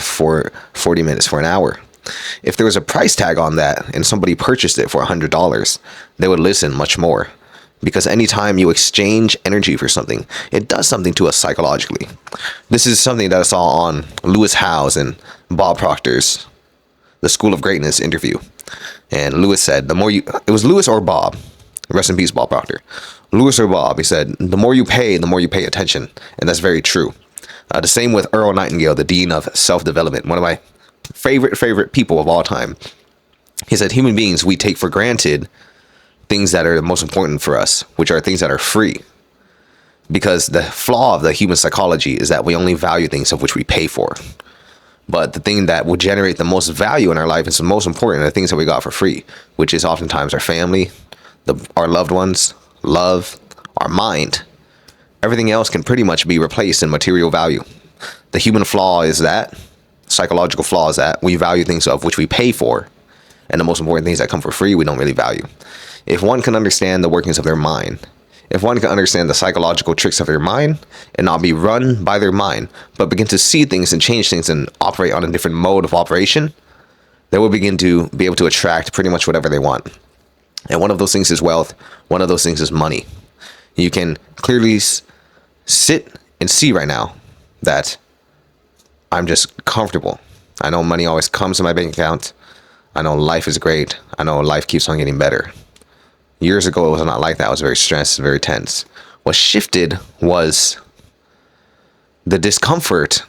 40 minutes, for an hour, if there was a price tag on that and somebody purchased it for $100, they would listen much more. Because anytime you exchange energy for something, it does something to us psychologically. This is something that I saw on Lewis Howes and Bob Proctor's The School of Greatness interview. And Lewis said, it was Lewis or Bob. Rest in peace, Bob Proctor. Lewis or Bob, he said, the more you pay attention. And that's very true. The same with Earl Nightingale, the Dean of Self-Development, one of my favorite people of all time. He said, human beings, we take for granted things that are the most important for us, which are things that are free. Because the flaw of the human psychology is that we only value things of which we pay for. But the thing that will generate the most value in our life is the most important are the things that we got for free, which is oftentimes our family, our loved ones, love, our mind. Everything else can pretty much be replaced in material value. The human flaw is that, psychological flaw is that we value things of which we pay for, and the most important things that come for free we don't really value. If one can understand the workings of their mind, if one can understand the psychological tricks of their mind and not be run by their mind, but begin to see things and change things and operate on a different mode of operation, they will begin to be able to attract pretty much whatever they want. And one of those things is wealth. One of those things is money. You can clearly sit and see right now that I'm just comfortable. I know money always comes to my bank account. I know life is great. I know life keeps on getting better. Years ago, it was not like that. I was very stressed, very tense. What shifted was the discomfort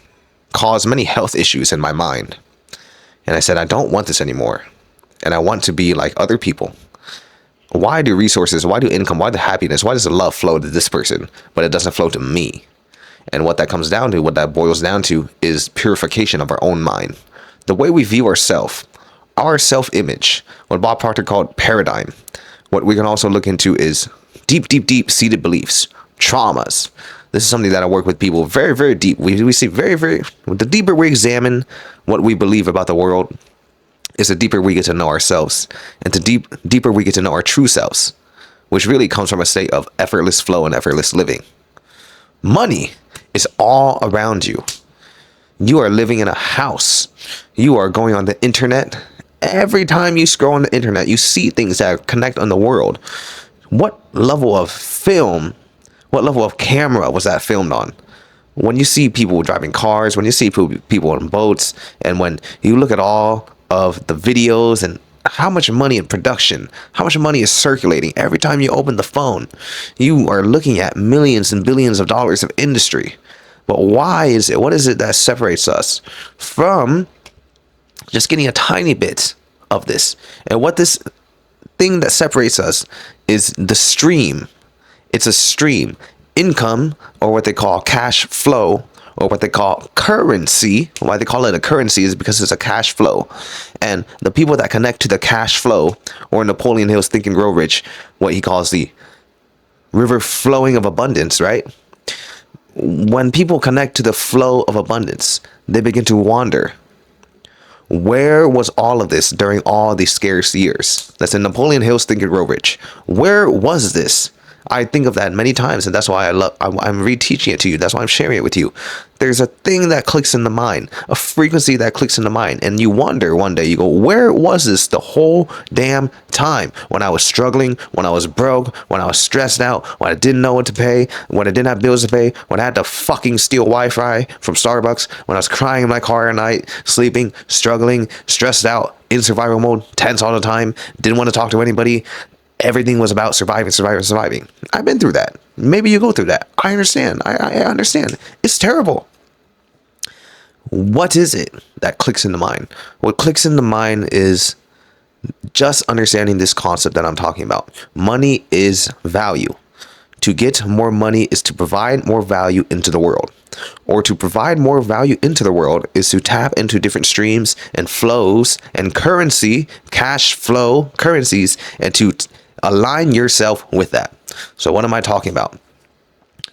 caused many health issues in my mind. And I said, I don't want this anymore. And I want to be like other people. Why do resources, why do income, why the happiness, why does the love flow to this person, but it doesn't flow to me? And what that comes down to, what that boils down to, is purification of our own mind. The way we view ourselves, our self-image, what Bob Proctor called paradigm. What we can also look into is deep seated beliefs, traumas. This is something that I work with people very, very deep. We see the deeper we examine what we believe about the world, is the deeper we get to know ourselves, and the deeper we get to know our true selves, which really comes from a state of effortless flow and effortless living. Money is all around you. You are living in a house. You are going on the internet. Every time you scroll on the internet, you see things that connect on the world. What level of film, what level of camera was that filmed on? When you see people driving cars, when you see people on boats, and when you look at all of the videos and how much money in production, how much money is circulating every time you open the phone, you are looking at millions and billions of dollars of industry. But why is it? What is it that separates us from just getting a tiny bit of this? And what this thing that separates us is the stream. It's a stream. Income, or what they call cash flow, or what they call currency. Why they call it a currency is because it's a cash flow. And the people that connect to the cash flow, or Napoleon Hill's Think and Grow Rich, what he calls the river flowing of abundance, right? When people connect to the flow of abundance, they begin to wonder, where was all of this during all these scarce years? That's in Napoleon Hill's Think and Grow Rich. Where was this? I think of that many times, and that's why I'm reteaching it to you. That's why I'm sharing it with you. There's a thing that clicks in the mind, a frequency that clicks in the mind, and you wonder one day, you go, where was this the whole damn time? When I was struggling, when I was broke, when I was stressed out, when I didn't know what to pay, when I didn't have bills to pay, when I had to fucking steal Wi-Fi from Starbucks, when I was crying in my car at night, sleeping, struggling, stressed out, in survival mode, tense all the time, didn't want to talk to anybody. Everything was about surviving. I've been through that. Maybe you go through that. I understand. I understand. It's terrible. What is it that clicks in the mind? What clicks in the mind is just understanding this concept that I'm talking about. Money is value. To get more money is to provide more value into the world. Or to provide more value into the world is to tap into different streams and flows and currency, cash flow currencies, and to align yourself with that. So what am I talking about?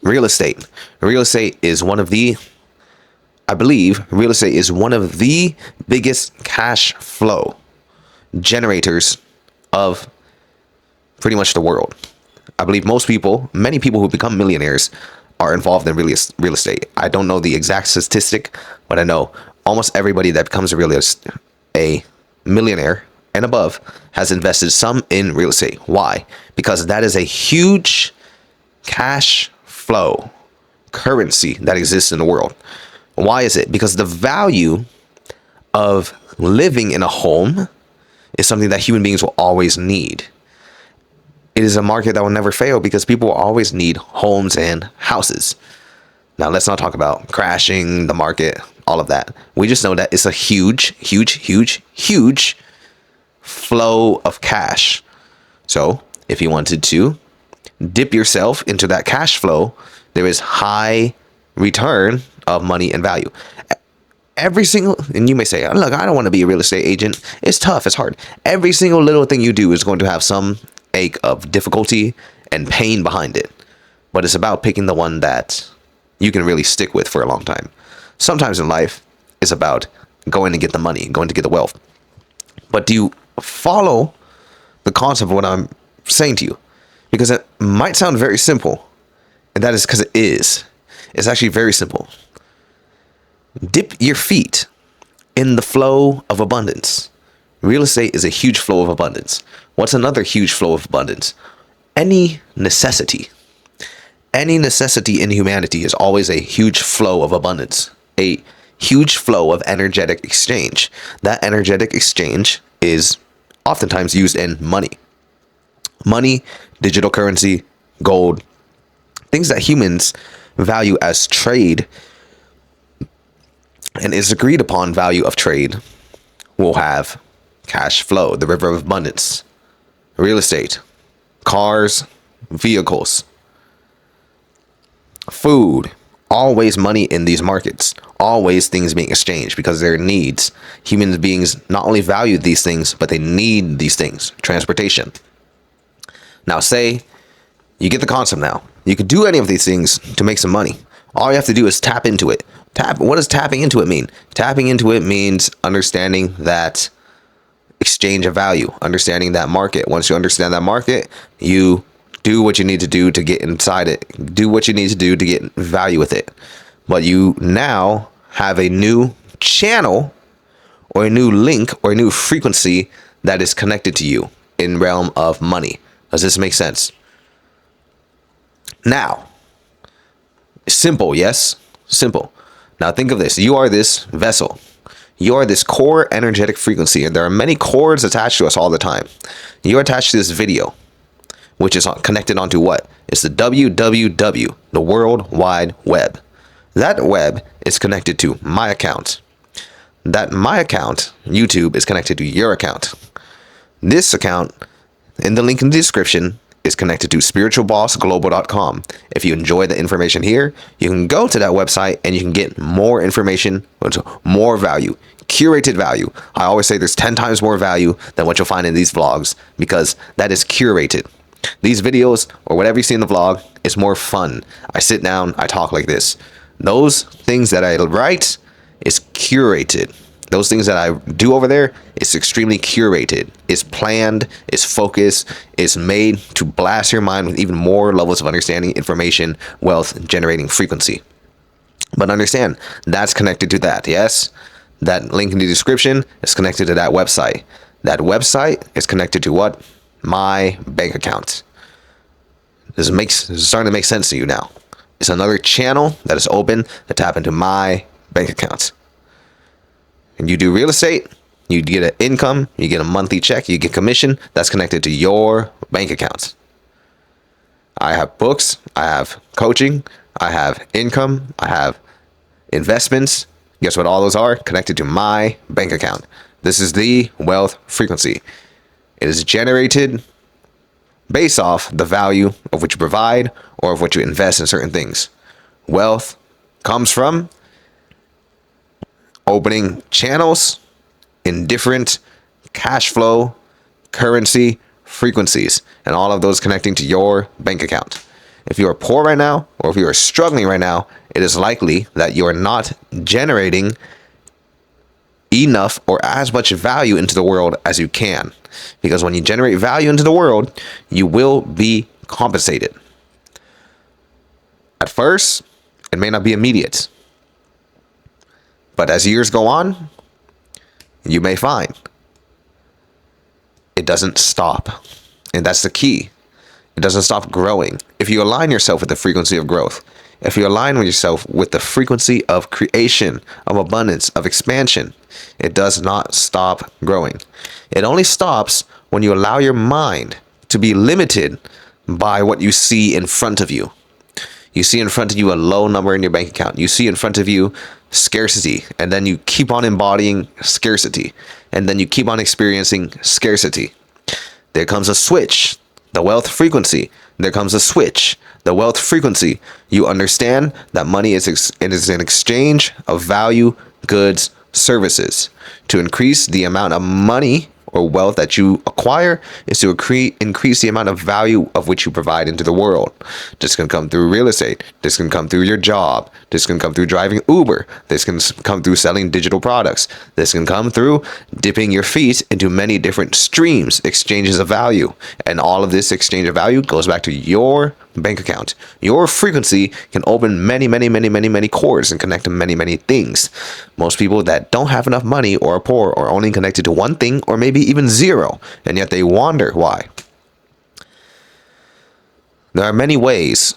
Real estate. Real estate is one of the, I believe, real estate is one of the biggest cash flow generators of pretty much the world. I believe many people who become millionaires are involved in real estate. I don't know the exact statistic, but I know almost everybody that becomes a millionaire and above has invested some in real estate. Why? Because that is a huge cash flow currency that exists in the world. Why is it? Because the value of living in a home is something that human beings will always need. It is a market that will never fail because people will always need homes and houses. Now, let's not talk about crashing the market, all of that. We just know that it's a huge flow of cash. So if you wanted to dip yourself into that cash flow, there is high return of money and value. And you may say, look, I don't want to be a real estate agent. It's tough. It's hard. Every single little thing you do is going to have some ache of difficulty and pain behind it. But it's about picking the one that you can really stick with for a long time. Sometimes in life, it's about going to get the money, going to get the wealth. But do you follow the concept of what I'm saying to you? Because it might sound very simple, and that is because it is. It's actually very simple. Dip your feet in the flow of abundance. Real estate is a huge flow of abundance. What's another huge flow of abundance? Any necessity. Any necessity in humanity is always a huge flow of abundance, a huge flow of energetic exchange. That energetic exchange is oftentimes used in money. Money, digital currency, gold, things that humans value as trade and is agreed upon value of trade will have cash flow, the river of abundance, real estate, cars, vehicles, food, always money in these markets, always things being exchanged because they're needs. Human beings not only value these things, but they need these things. Transportation. Now say you get the concept now. You could do any of these things to make some money. All you have to do is tap into it. What does tapping into it mean? Tapping into it means understanding that exchange of value, understanding that market. Once you understand that market, you do what you need to do to get inside it. Do what you need to do to get value with it. But you now have a new channel or a new link or a new frequency that is connected to you in realm of money. Does this make sense? Now, simple, yes? Simple. Now think of this. You are this vessel. You are this core energetic frequency, and there are many cords attached to us all the time. You're attached to this video, which is connected onto what? It's the www, the World Wide Web. That web is connected to my account. That my account, YouTube, is connected to your account. This account, in the link in the description, is connected to spiritualbossglobal.com. If you enjoy the information here, you can go to that website and you can get more information, more value, curated value. I always say there's 10 times more value than what you'll find in these vlogs, because that is curated. These videos or whatever you see in the vlog is more fun. I sit down, I talk like this. Those things that I write is curated. Those things that I do over there is extremely curated. It's planned, it's focused, it's made to blast your mind with even more levels of understanding, information, wealth, generating frequency. But understand, that's connected to that, yes? That link in the description is connected to that website. That website is connected to what? My bank account. This is starting to make sense to you now. It's another channel that is open to tap into my bank account. And you do real estate, you get an income, you get a monthly check, you get commission that's connected to your bank account. I have books, I have coaching, I have income, I have investments. Guess what all those are? Connected to my bank account. This is the wealth frequency. It is generated based off the value of what you provide or of what you invest in certain things. Wealth comes from opening channels in different cash flow, currency, frequencies, and all of those connecting to your bank account. If you are poor right now, or if you are struggling right now, it is likely that you are not generating enough or as much value into the world as you can. Because when you generate value into the world, you will be compensated. At first, it may not be immediate. But as years go on, you may find it doesn't stop. And that's the key. It doesn't stop growing. If you align yourself with the frequency of growth, if you align with yourself with the frequency of creation, of abundance, of expansion, it does not stop growing. It only stops when you allow your mind to be limited by what you see in front of you. You see in front of you a low number in your bank account. You see in front of you scarcity, and then you keep on embodying scarcity, and then you keep on experiencing scarcity. There comes a switch, the wealth frequency. There comes a switch, the wealth frequency. You understand that money is an exchange of value, goods, services. To increase the amount of money or wealth that you acquire is to increase the amount of value of which you provide into the world. This can come through real estate. This can come through your job. This can come through driving Uber. This can come through selling digital products. This can come through dipping your feet into many different streams, exchanges of value. And all of this exchange of value goes back to your bank account. Your frequency can open many cords and connect to many things. Most people that don't have enough money or are poor are only connected to one thing, or maybe even zero, and yet they wonder why. There are many ways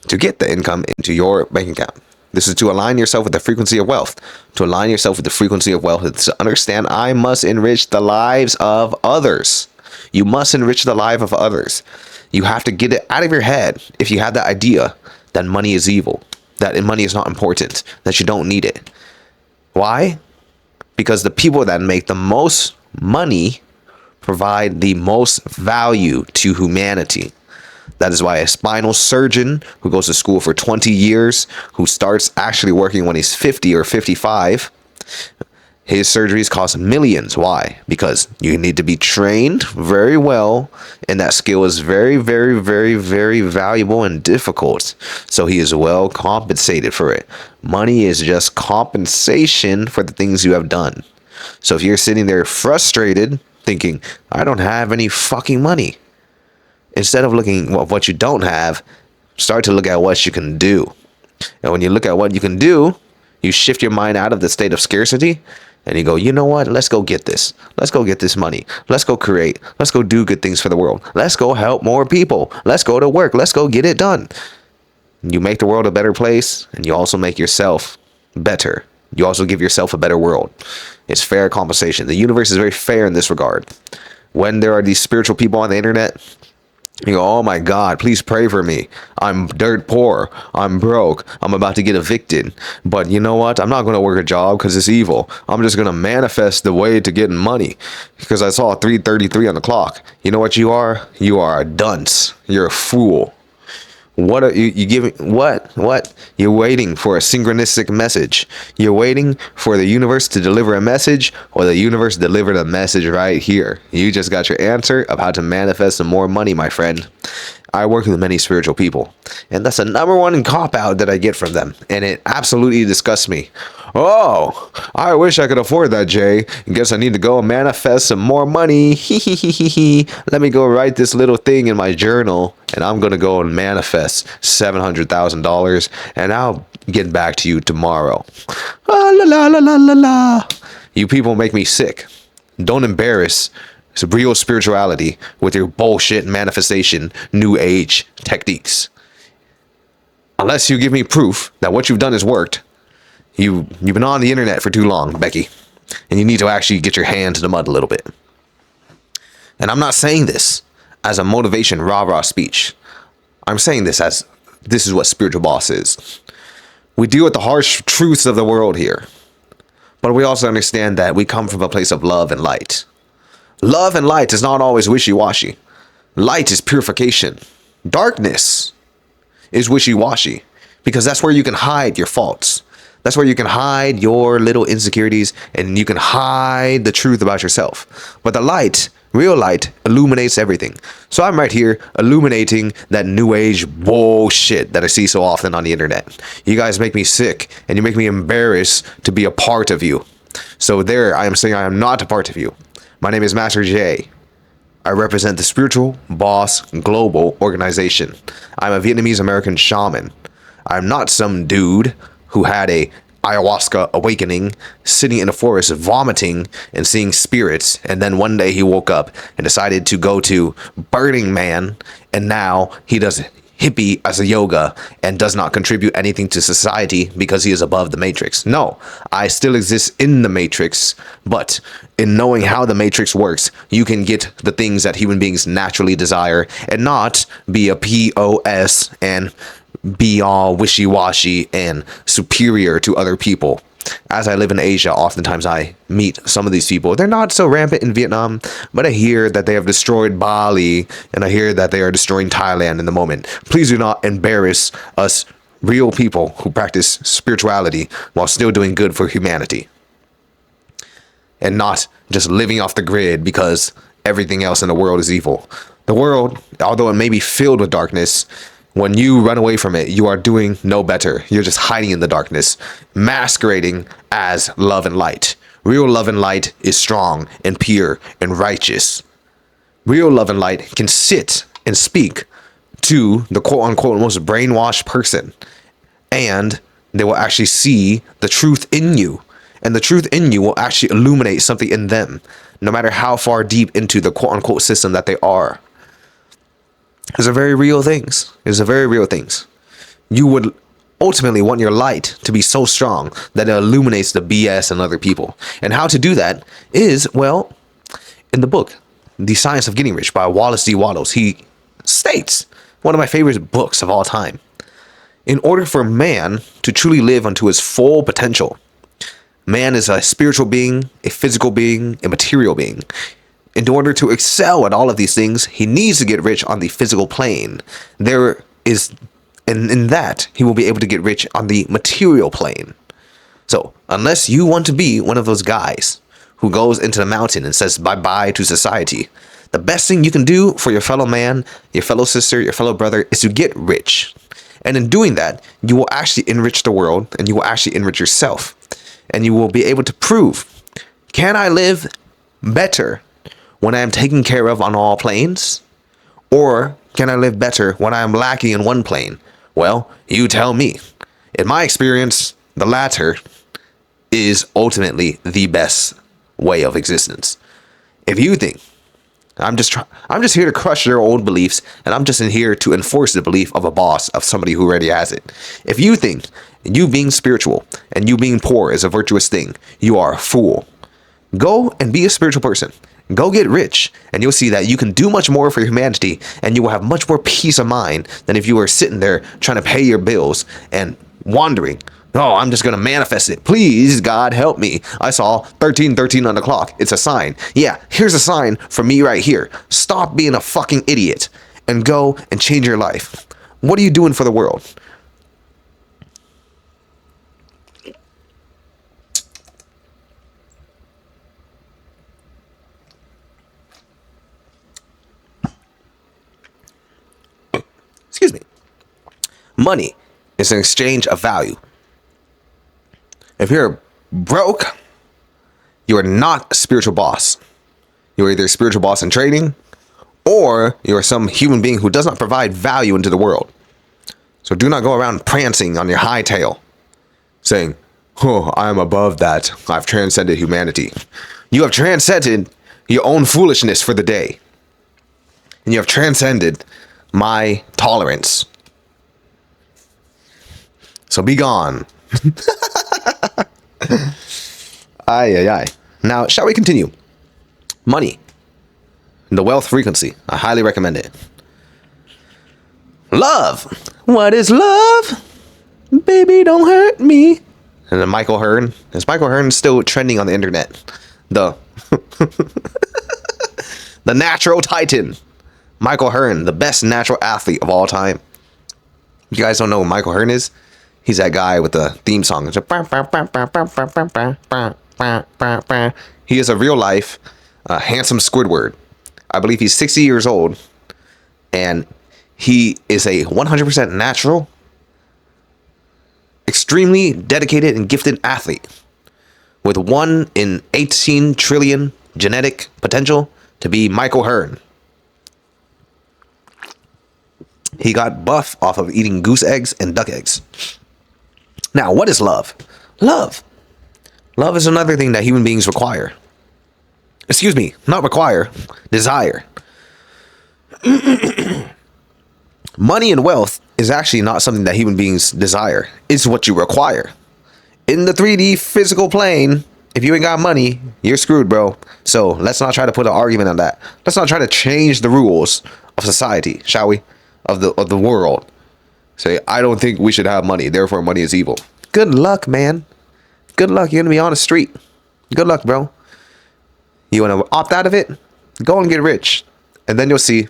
to get the income into your bank account. This is to align yourself with the frequency of wealth. To align yourself with the frequency of wealth is to understand I must enrich the lives of others. You must enrich the life of others. You have to get it out of your head if you have the idea that money is evil, that money is not important, that you don't need it. Why? Because the people that make the most money provide the most value to humanity. That is why a spinal surgeon who goes to school for 20 years, who starts actually working when he's 50 or 55, his surgeries cost millions. Why? Because you need to be trained very well, and that skill is very valuable and difficult. So he is well compensated for it. Money is just compensation for the things you have done. So if you're sitting there frustrated, thinking, I don't have any fucking money, instead of looking at what you don't have, start to look at what you can do. And when you look at what you can do, you shift your mind out of the state of scarcity, and you go, you know what? Let's go get this. Let's go get this money. Let's go create. Let's go do good things for the world. Let's go help more people. Let's go to work. Let's go get it done. You make the world a better place, and you also make yourself better. You also give yourself a better world. It's fair compensation. The universe is very fair in this regard. When there are these spiritual people on the internet, you go, oh my God, please pray for me. I'm dirt poor. I'm broke. I'm about to get evicted. But you know what? I'm not going to work a job because it's evil. I'm just going to manifest the way to getting money because I saw 3:33 on the clock. You know what you are? You are a dunce. You're a fool. What are you giving? What? You're waiting for a synchronistic message. You're waiting for the universe to deliver a message, or the universe delivered a message right here. You just got your answer of how to manifest some more money, my friend. I work with many spiritual people, and that's the number one cop out that I get from them, and it absolutely disgusts me. Oh, I wish I could afford that, Jay. Guess I need to go and manifest some more money. Let me go write this little thing in my journal, and I'm gonna go and manifest $700,000, and I'll get back to you tomorrow. Ah, la la la la la la. You people make me sick. Don't embarrass real spirituality with your bullshit manifestation, new age techniques. Unless you give me proof that what you've done has worked, you've been on the internet for too long, Becky, and you need to actually get your hands in the mud a little bit. And I'm not saying this as a motivation rah-rah speech. I'm saying this as this is what spiritual boss is. We deal with the harsh truths of the world here, but we also understand that we come from a place of love and light. Love and light is not always wishy-washy. Light is purification. Darkness is wishy-washy because that's where you can hide your faults. That's where you can hide your little insecurities and you can hide the truth about yourself. But the light, real light, illuminates everything. So I'm right here illuminating that new age bullshit that I see so often on the internet. You guys make me sick and you make me embarrassed to be a part of you. So there, I am saying I am not a part of you. My name is Master J. I represent the Spiritual Boss Global Organization. I'm a Vietnamese American shaman. I'm not some dude who had a ayahuasca awakening, sitting in a forest vomiting and seeing spirits, and then one day he woke up and decided to go to Burning Man, and now he does hippie as a yoga and does not contribute anything to society because he is above the matrix. No, I still exist in the matrix, but in knowing how the matrix works, you can get the things that human beings naturally desire and not be a POS and be all wishy-washy and superior to other people. As I live in Asia, oftentimes I meet some of these people. They're not so rampant in Vietnam, but I hear that they have destroyed Bali, and I hear that they are destroying Thailand in the moment. Please do not embarrass us real people who practice spirituality while still doing good for humanity. And not just living off the grid because everything else in the world is evil. The world, although it may be filled with darkness, when you run away from it, you are doing no better. You're just hiding in the darkness, masquerading as love and light. Real love and light is strong and pure and righteous. Real love and light can sit and speak to the quote-unquote most brainwashed person, and they will actually see the truth in you. And the truth in you will actually illuminate something in them, no matter how far deep into the quote-unquote system that they are. These are very real things. These are very real things. You would ultimately want your light to be so strong that it illuminates the BS in other people. And how to do that is, well, in the book, The Science of Getting Rich by Wallace D. Wattles, he states, one of my favorite books of all time, in order for man to truly live unto his full potential, man is a spiritual being, a physical being, a material being. In order to excel at all of these things, he needs to get rich on the physical plane. There is, and in that, he will be able to get rich on the material plane. So, unless you want to be one of those guys who goes into the mountain and says bye-bye to society, the best thing you can do for your fellow man, your fellow sister, your fellow brother is to get rich. And in doing that, you will actually enrich the world and you will actually enrich yourself. And you will be able to prove, can I live better when I am taken care of on all planes? Or can I live better when I am lacking in one plane? Well, you tell me. In my experience, the latter is ultimately the best way of existence. If you think I'm just here to crush your old beliefs, and I'm just in here to enforce the belief of a boss, of somebody who already has it. If you think you being spiritual and you being poor is a virtuous thing, you are a fool. Go and be a spiritual person. Go get rich, and you'll see that you can do much more for humanity, and you will have much more peace of mind than if you were sitting there trying to pay your bills and wandering. Oh, I'm just going to manifest it. Please, God, help me. I saw 1313 on the clock. It's a sign. Yeah, here's a sign for me right here. Stop being a fucking idiot and go and change your life. What are you doing for the world? Excuse me. Money is an exchange of value. If you're broke, you are not a spiritual boss. You're either a spiritual boss in trading, or you're some human being who does not provide value into the world. So do not go around prancing on your high tail, saying, oh, I am above that. I've transcended humanity. You have transcended your own foolishness for the day. And you have transcended my tolerance. So be gone. Aye. Now, shall we continue? Money. The wealth frequency. I highly recommend it. Love. What is love? Baby, don't hurt me. And then Michael Hearn. Is Michael Hearn still trending on the internet? The natural titan. Michael Hearn, the best natural athlete of all time. You guys don't know who Michael Hearn is? He's that guy with the theme song. He is a real life, handsome Squidward. I believe he's 60 years old. And he is a 100% natural, extremely dedicated and gifted athlete with 1 in 18 trillion genetic potential to be Michael Hearn. He got buff off of eating goose eggs and duck eggs. Now, what is love? Love. Love is another thing that human beings require. Excuse me, not require, desire. Money and wealth is actually not something that human beings desire. It's what you require. In the 3D physical plane, if you ain't got money, you're screwed, bro. So let's not try to put an argument on that. Let's not try to change the rules of society, shall we? Of the world. Say, I don't think we should have money, therefore money is evil. Good luck, man. Good luck. You're gonna be on the street. Good luck, bro. You wanna opt out of it? Go and get rich. And then you'll see,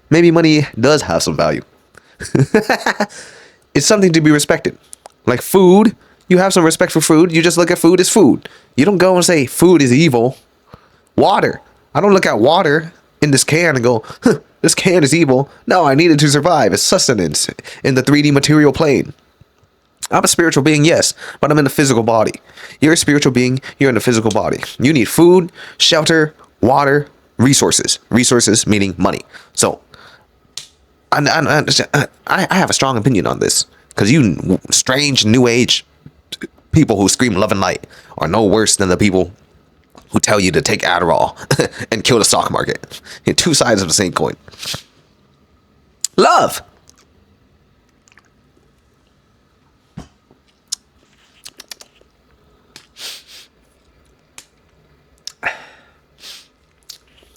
maybe money does have some value. It's something to be respected. Like food, you have some respect for food. You just look at food as food. You don't go and say food is evil. Water. I don't look at water in this can and go, this can is evil. No, I need it to survive. It's sustenance in the 3D material plane. I'm a spiritual being, yes, but I'm in a physical body. You're a spiritual being. You're in a physical body. You need food, shelter, water, resources. Resources meaning money. So I have a strong opinion on this because you strange new age people who scream love and light are no worse than the people who tell you to take Adderall and kill the stock market. You're two sides of the same coin. Love.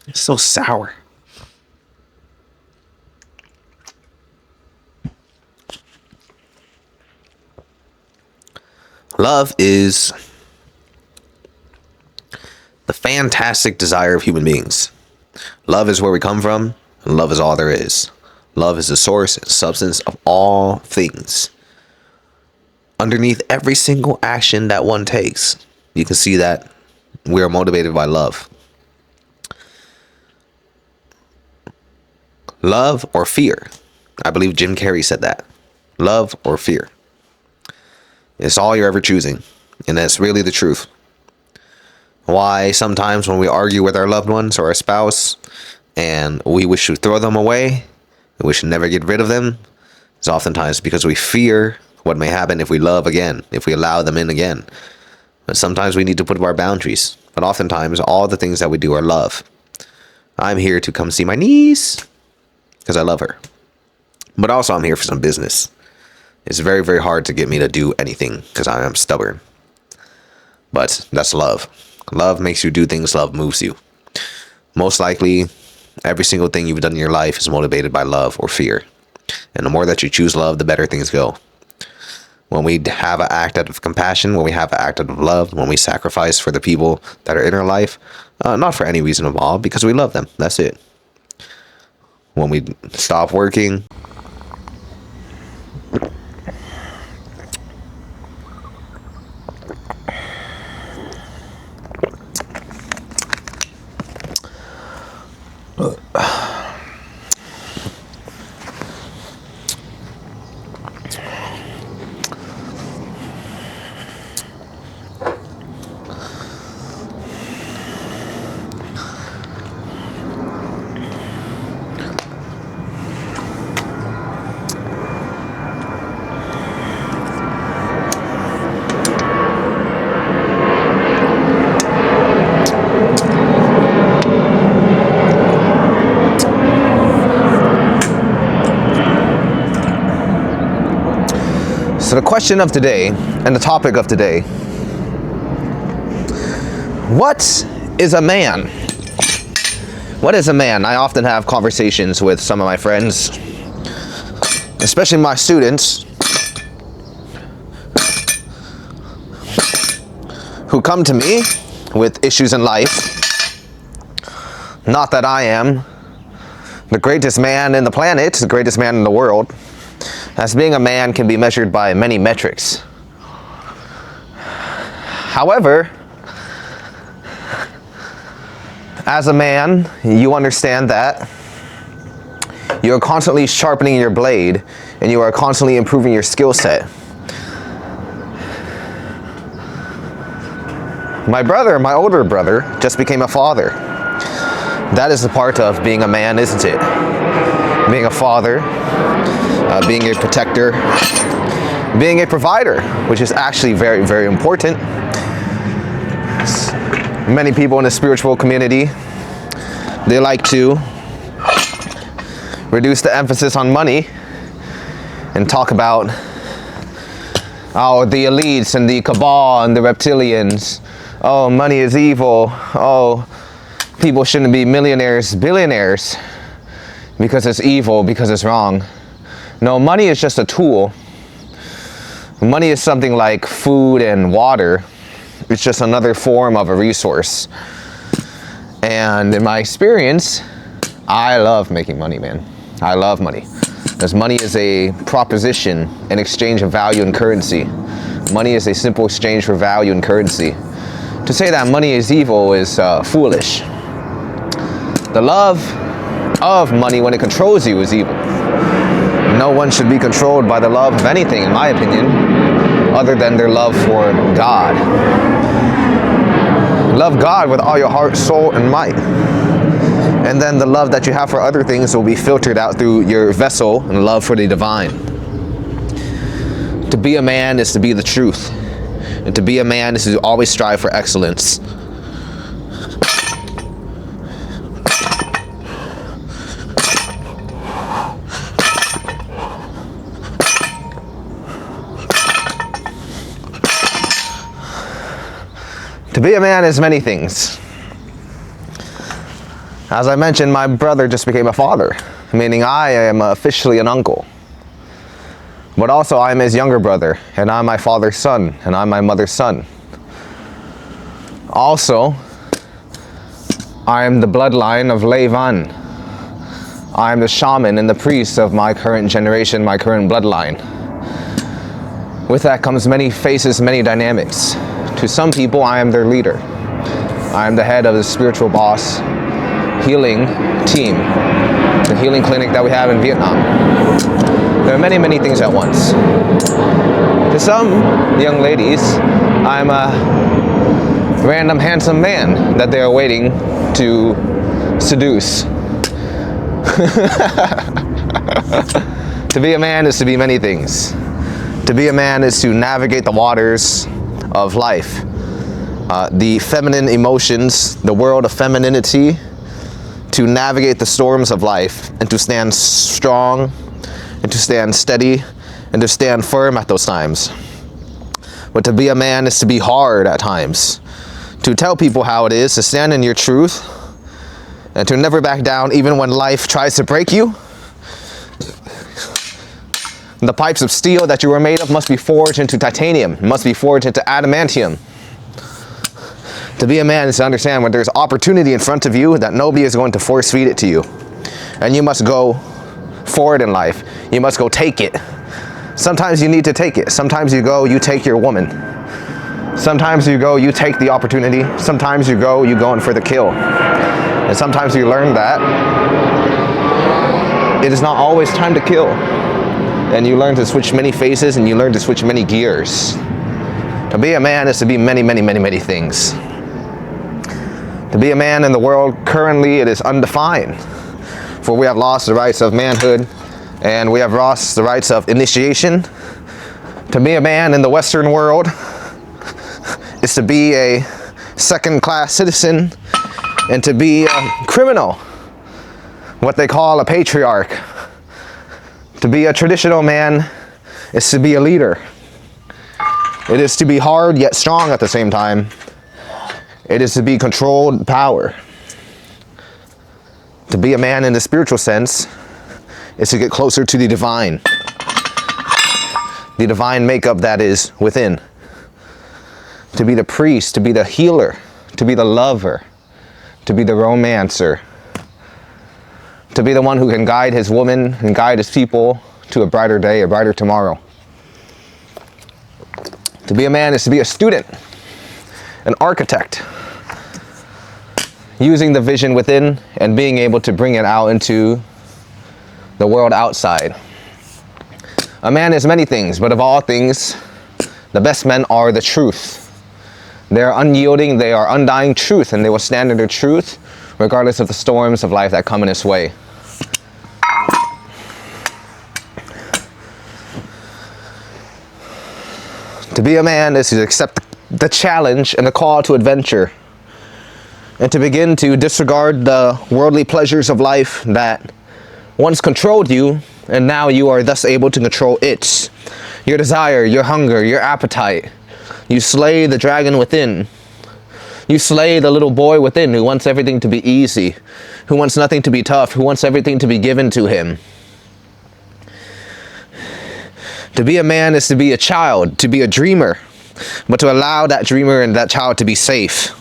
It's so sour. Love is the fantastic desire of human beings. Love is where we come from, and love is all there is. Love is the source and substance of all things. Underneath every single action that one takes, you can see that we are motivated by love. Love or fear. I believe Jim Carrey said that. Love or fear. It's all you're ever choosing. And that's really the truth. Why sometimes when we argue with our loved ones or our spouse and we wish to throw them away, and we should never get rid of them, is oftentimes because we fear what may happen if we love again, if we allow them in again. But sometimes we need to put up our boundaries. But oftentimes all the things that we do are love. I'm here to come see my niece because I love her. But also I'm here for some business. It's very, very hard to get me to do anything because I am stubborn. But that's love. Love makes you do things. Love moves you. Most likely, every single thing you've done in your life is motivated by love or fear. And the more that you choose love, the better things go. When we have an act out of compassion, when we have an act out of love, when we sacrifice for the people that are in our life, not for any reason at all, because we love them. That's it. When we stop working, so the question of today and the topic of today, what is a man? What is a man? I often have conversations with some of my friends, especially my students, who come to me with issues in life. Not that I am the greatest man in the planet, the greatest man in the world, as being a man can be measured by many metrics. However, as a man, you understand that you are constantly sharpening your blade and you are constantly improving your skill set. My brother, my older brother, just became a father. That is a part of being a man, isn't it? Being a father, being a protector, being a provider, which is actually very, very important. Many people in the spiritual community, they like to reduce the emphasis on money and talk about the elites and the cabal and the reptilians. Oh, money is evil. Oh, people shouldn't be millionaires, billionaires because it's evil, because it's wrong. No, money is just a tool. Money is something like food and water. It's just another form of a resource. And in my experience, I love making money, man. I love money. Because money is a proposition, an exchange of value and currency. Money is a simple exchange for value and currency. To say that money is evil is foolish. The love of money when it controls you is evil. No one should be controlled by the love of anything, in my opinion, other than their love for God. Love God with all your heart, soul, and might. And then the love that you have for other things will be filtered out through your vessel and love for the divine. To be a man is to be the truth. And to be a man is to always strive for excellence. To be a man is many things. As I mentioned, my brother just became a father, meaning I am officially an uncle. But also I am his younger brother, and I'm my father's son, and I'm my mother's son. Also, I am the bloodline of Levan. I am the shaman and the priest of my current generation, my current bloodline. With that comes many faces, many dynamics. To some people, I am their leader. I am the head of the spiritual boss healing team, the healing clinic that we have in Vietnam. There are many, many things at once. To some young ladies, I'm a random handsome man that they are waiting to seduce. To be a man is to be many things. To be a man is to navigate the waters of life. The feminine emotions, the world of femininity, to navigate the storms of life and to stand strong and to stand steady and to stand firm at those times. But to be a man is to be hard at times, to tell people how it is, to stand in your truth, and to never back down even when life tries to break you. The pipes of steel that you were made of must be forged into titanium, must be forged into adamantium. To be a man is to understand when there's opportunity in front of you that nobody is going to force feed it to you. And you must go forward in life. You must go take it. Sometimes you need to take it. Sometimes you go, you take your woman. Sometimes you go, you take the opportunity. Sometimes you go in for the kill. And sometimes you learn that it is not always time to kill. And you learn to switch many phases and you learn to switch many gears. To be a man is to be many, many, many, many things. To be a man in the world currently, it is undefined. For we have lost the rights of manhood and we have lost the rights of initiation. To be a man in the Western world is to be a second-class citizen and to be a criminal, what they call a patriarch. To be a traditional man is to be a leader. It is to be hard yet strong at the same time. It is to be controlled power. To be a man in the spiritual sense is to get closer to the divine makeup that is within. To be the priest, to be the healer, to be the lover, to be the romancer, to be the one who can guide his woman and guide his people to a brighter day, a brighter tomorrow. To be a man is to be a student, an architect, using the vision within and being able to bring it out into the world outside. A man is many things, but of all things, the best men are the truth. They are unyielding, they are undying truth, and they will stand in their truth regardless of the storms of life that come in its way. To be a man is to accept the challenge and the call to adventure, and to begin to disregard the worldly pleasures of life that once controlled you, and now you are thus able to control it. Your desire, your hunger, your appetite. You slay the dragon within. You slay the little boy within who wants everything to be easy, who wants nothing to be tough, who wants everything to be given to him. To be a man is to be a child, to be a dreamer, but to allow that dreamer and that child to be safe.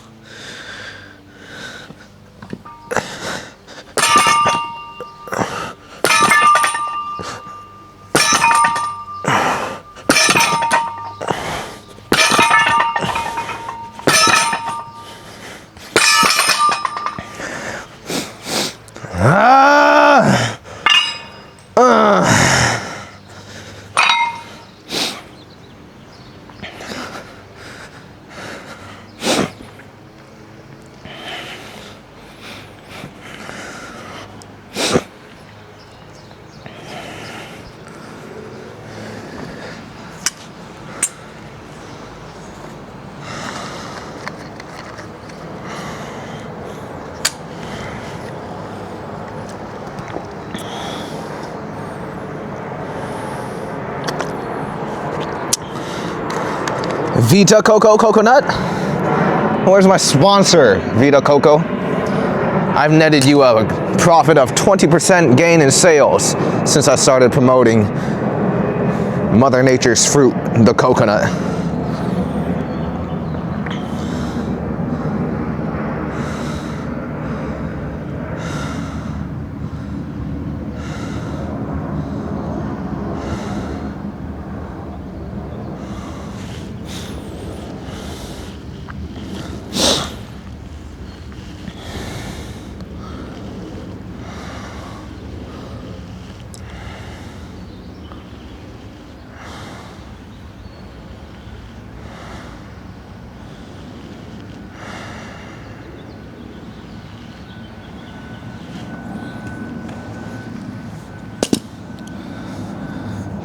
Vita Coco Coconut? Where's my sponsor, Vita Coco? I've netted you a profit of 20% gain in sales since I started promoting Mother Nature's fruit, the coconut.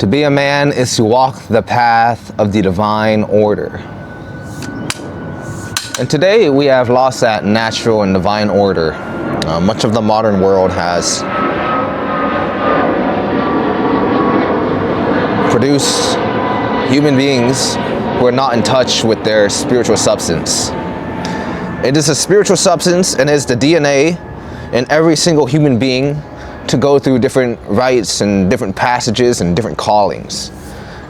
To be a man is to walk the path of the divine order. And today we have lost that natural and divine order. Much of the modern world has produced human beings who are not in touch with their spiritual substance. It is a spiritual substance and is the DNA in every single human being to go through different rites and different passages and different callings.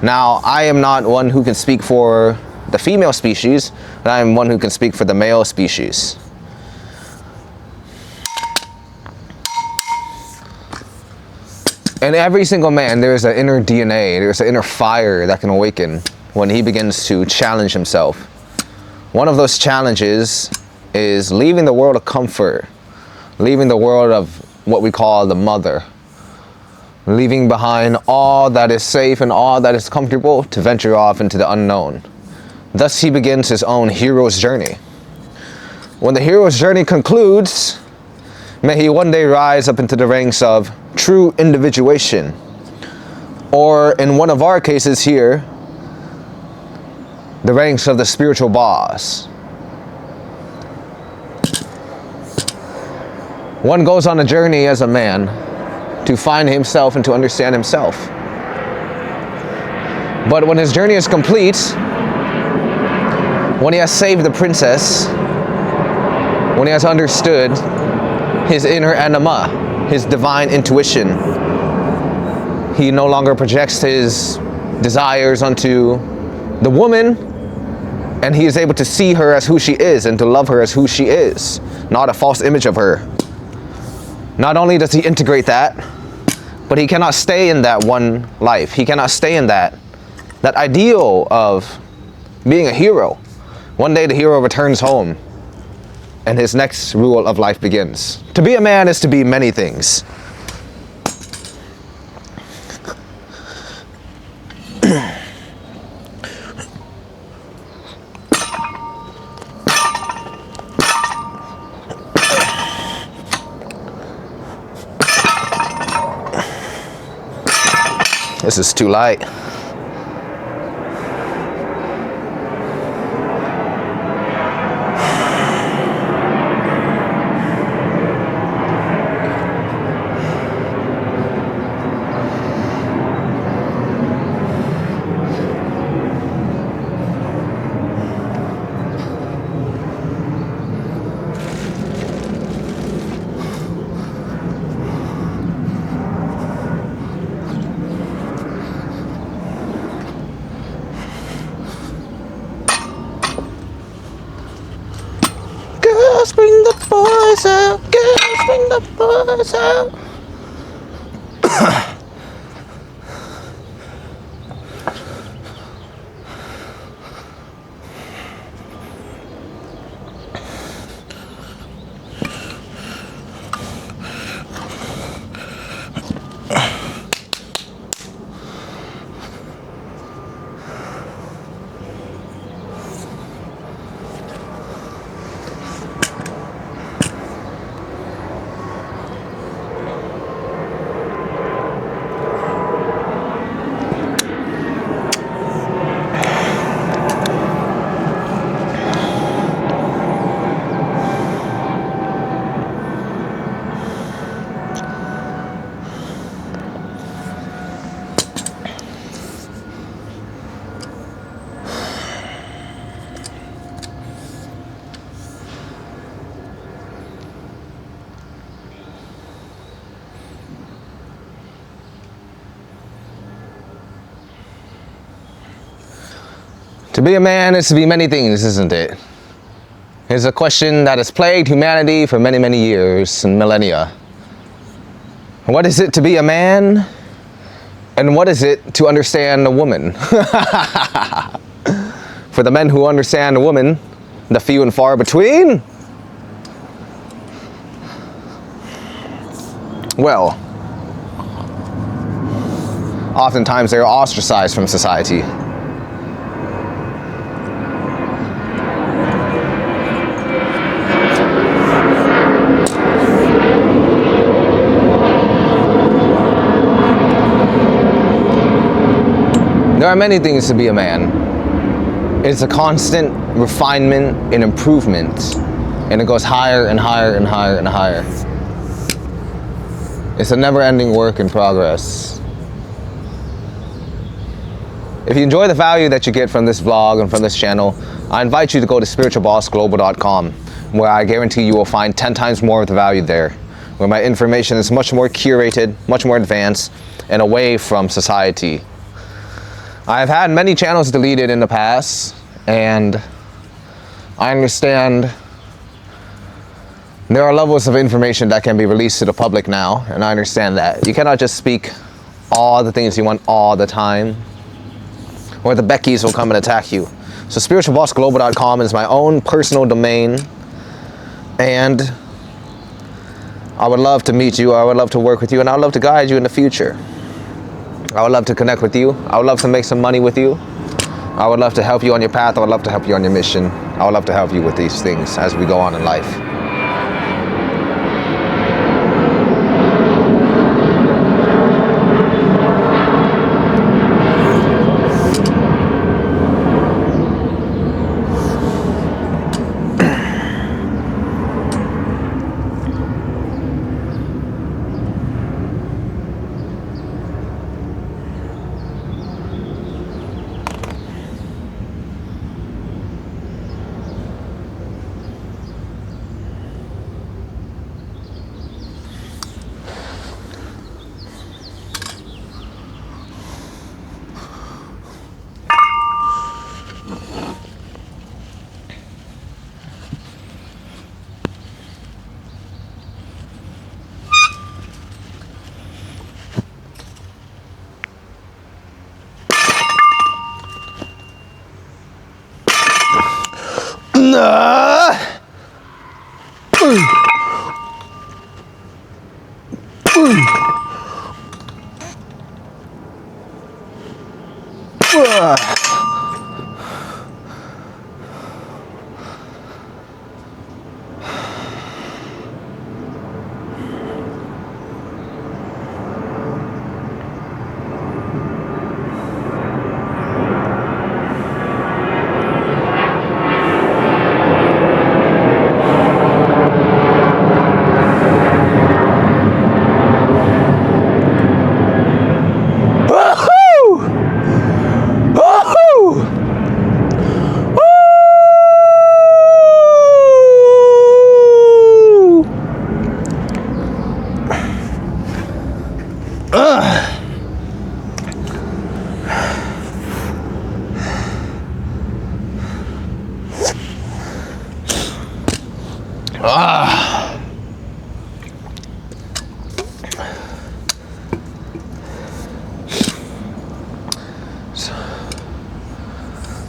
Now, I am not one who can speak for the female species, but I am one who can speak for the male species. In every single man, there is an inner DNA, there's an inner fire that can awaken when he begins to challenge himself. One of those challenges is leaving the world of comfort, leaving the world of what we call the mother, leaving behind all that is safe and all that is comfortable to venture off into the unknown. Thus he begins his own hero's journey. When the hero's journey concludes, may he one day rise up into the ranks of true individuation, or in one of our cases here, the ranks of the spiritual boss. One goes on a journey as a man to find himself and to understand himself. But when his journey is complete, when he has saved the princess, when he has understood his inner anima, his divine intuition, he no longer projects his desires onto the woman, and he is able to see her as who she is and to love her as who she is, not a false image of her. Not only does he integrate that, but he cannot stay in that one life. He cannot stay in that ideal of being a hero. One day the hero returns home and his next rule of life begins. To be a man is to be many things. This is too light. Girls, bring the boys out. Girls, bring the boys out. To be a man is to be many things, isn't it? It's a question that has plagued humanity for many, many years and millennia. What is it to be a man? And what is it to understand a woman? For the men who understand a woman, the few and far between, well, oftentimes they are ostracized from society. There are many things to be a man. It's a constant refinement and improvement and it goes higher and higher and higher and higher. It's a never-ending work in progress. If you enjoy the value that you get from this vlog and from this channel, I invite you to go to spiritualbossglobal.com, where I guarantee you will find 10 times more of the value there, where my information is much more curated, much more advanced, and away from society. I have had many channels deleted in the past, and I understand there are levels of information that can be released to the public now, and I understand that. You cannot just speak all the things you want all the time, or the Beckys will come and attack you. So spiritualbossglobal.com is my own personal domain, and I would love to meet you, I would love to work with you, and I would love to guide you in the future. I would love to connect with you. I would love to make some money with you. I would love to help you on your path. I would love to help you on your mission. I would love to help you with these things as we go on in life.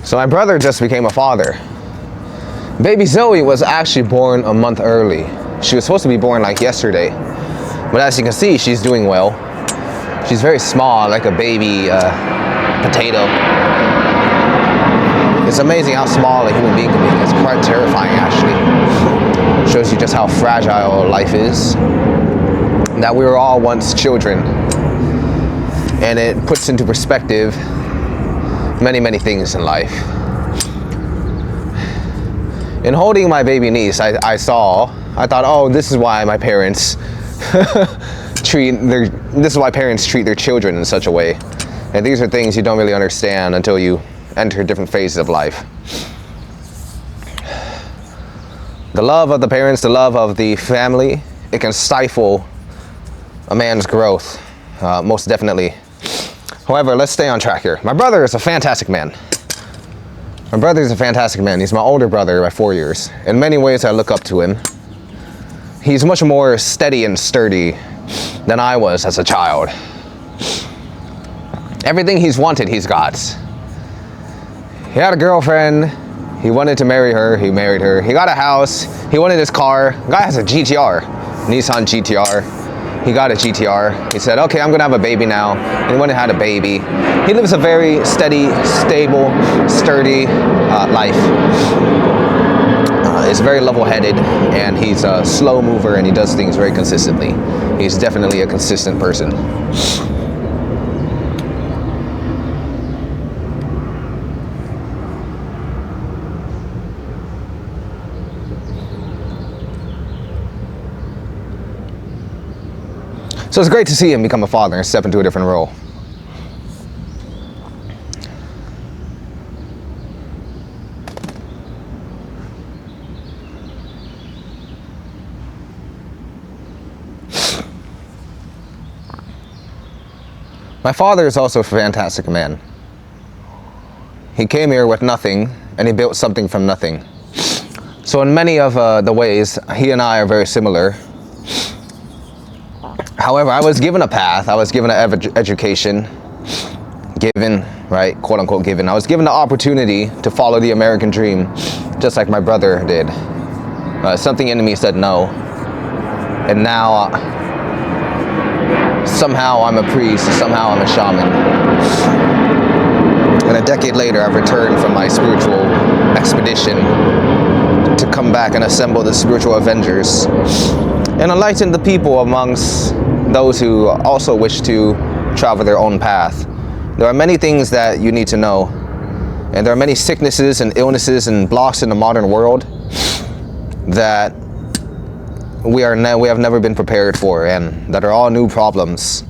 So my brother just became a father. Baby Zoe was actually born a month early. She was supposed to be born like yesterday. But as you can see, she's doing well. She's very small, like a baby potato. It's amazing how small a human being can be. It's quite terrifying, actually. Shows you just how fragile life is. That we were all once children. And it puts into perspective many, many things in life. In holding my baby niece, I thought, oh, this is why my parents this is why parents treat their children in such a way. And these are things you don't really understand until you enter different phases of life. The love of the parents, the love of the family, it can stifle a man's growth, most definitely. However, let's stay on track here. My brother is a fantastic man. My brother is a fantastic man. He's my older brother by 4 years. In many ways, I look up to him. He's much more steady and sturdy than I was as a child. Everything he's wanted, he's got. He had a girlfriend. He wanted to marry her. He married her. He got a house. He wanted his car. Guy has a GTR, Nissan GTR. He got a GTR. He said, okay, I'm gonna have a baby now. He went and had a baby. He lives a very steady, stable, sturdy life. He's very level-headed, and he's a slow mover, and he does things very consistently. He's definitely a consistent person. So it's great to see him become a father and step into a different role. My father is also a fantastic man. He came here with nothing, and he built something from nothing. So in many of the ways, he and I are very similar. However, I was given a path, I was given an education, given, right, quote unquote given. I was given the opportunity to follow the American dream, just like my brother did. Something in me said no. And now, somehow I'm a priest, somehow I'm a shaman. And a decade later, I've returned from my spiritual expedition to come back and assemble the spiritual Avengers and enlighten the people amongst those who also wish to travel their own path. There are many things that you need to know, and there are many sicknesses and illnesses and blocks in the modern world that we have never been prepared for, and that are all new problems.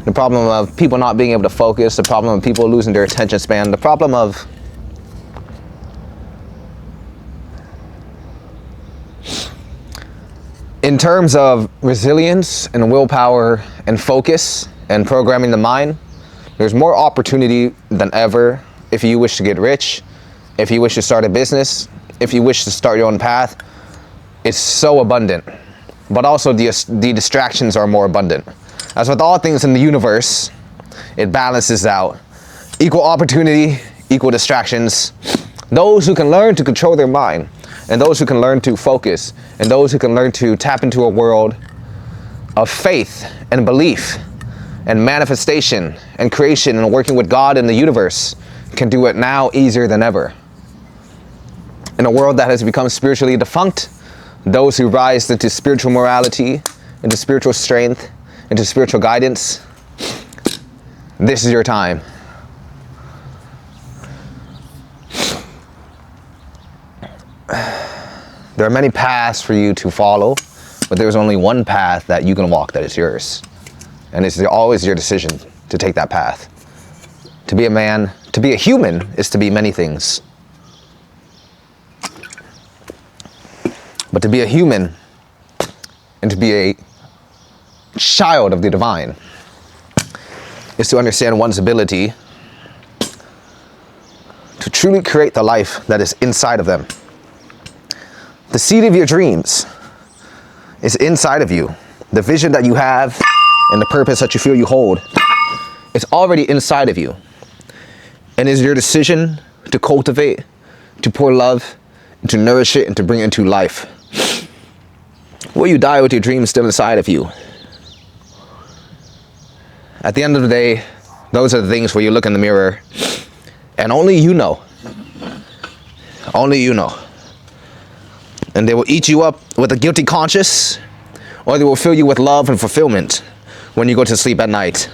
The problem of people not being able to focus, the problem of people losing their attention span, the problem of in terms of resilience and willpower and focus and programming the mind, there's more opportunity than ever if you wish to get rich, if you wish to start a business, if you wish to start your own path. It's so abundant, but also the distractions are more abundant. As with all things in the universe, it balances out. Equal opportunity, equal distractions. Those who can learn to control their mind, and those who can learn to focus, and those who can learn to tap into a world of faith and belief and manifestation and creation and working with God and the universe can do it now easier than ever. In a world that has become spiritually defunct, those who rise into spiritual morality, into spiritual strength, into spiritual guidance, this is your time. There are many paths for you to follow, but there's only one path that you can walk that is yours. And it's always your decision to take that path. To be a man, to be a human, is to be many things. But to be a human and to be a child of the divine is to understand one's ability to truly create the life that is inside of them. The seed of your dreams is inside of you. The vision that you have and the purpose that you feel you hold is already inside of you. And it is your decision to cultivate, to pour love, to nourish it, and to bring it into life. Will you die with your dreams still inside of you? At the end of the day, those are the things where you look in the mirror and only you know. Only you know. And they will eat you up with a guilty conscience, or they will fill you with love and fulfillment when you go to sleep at night.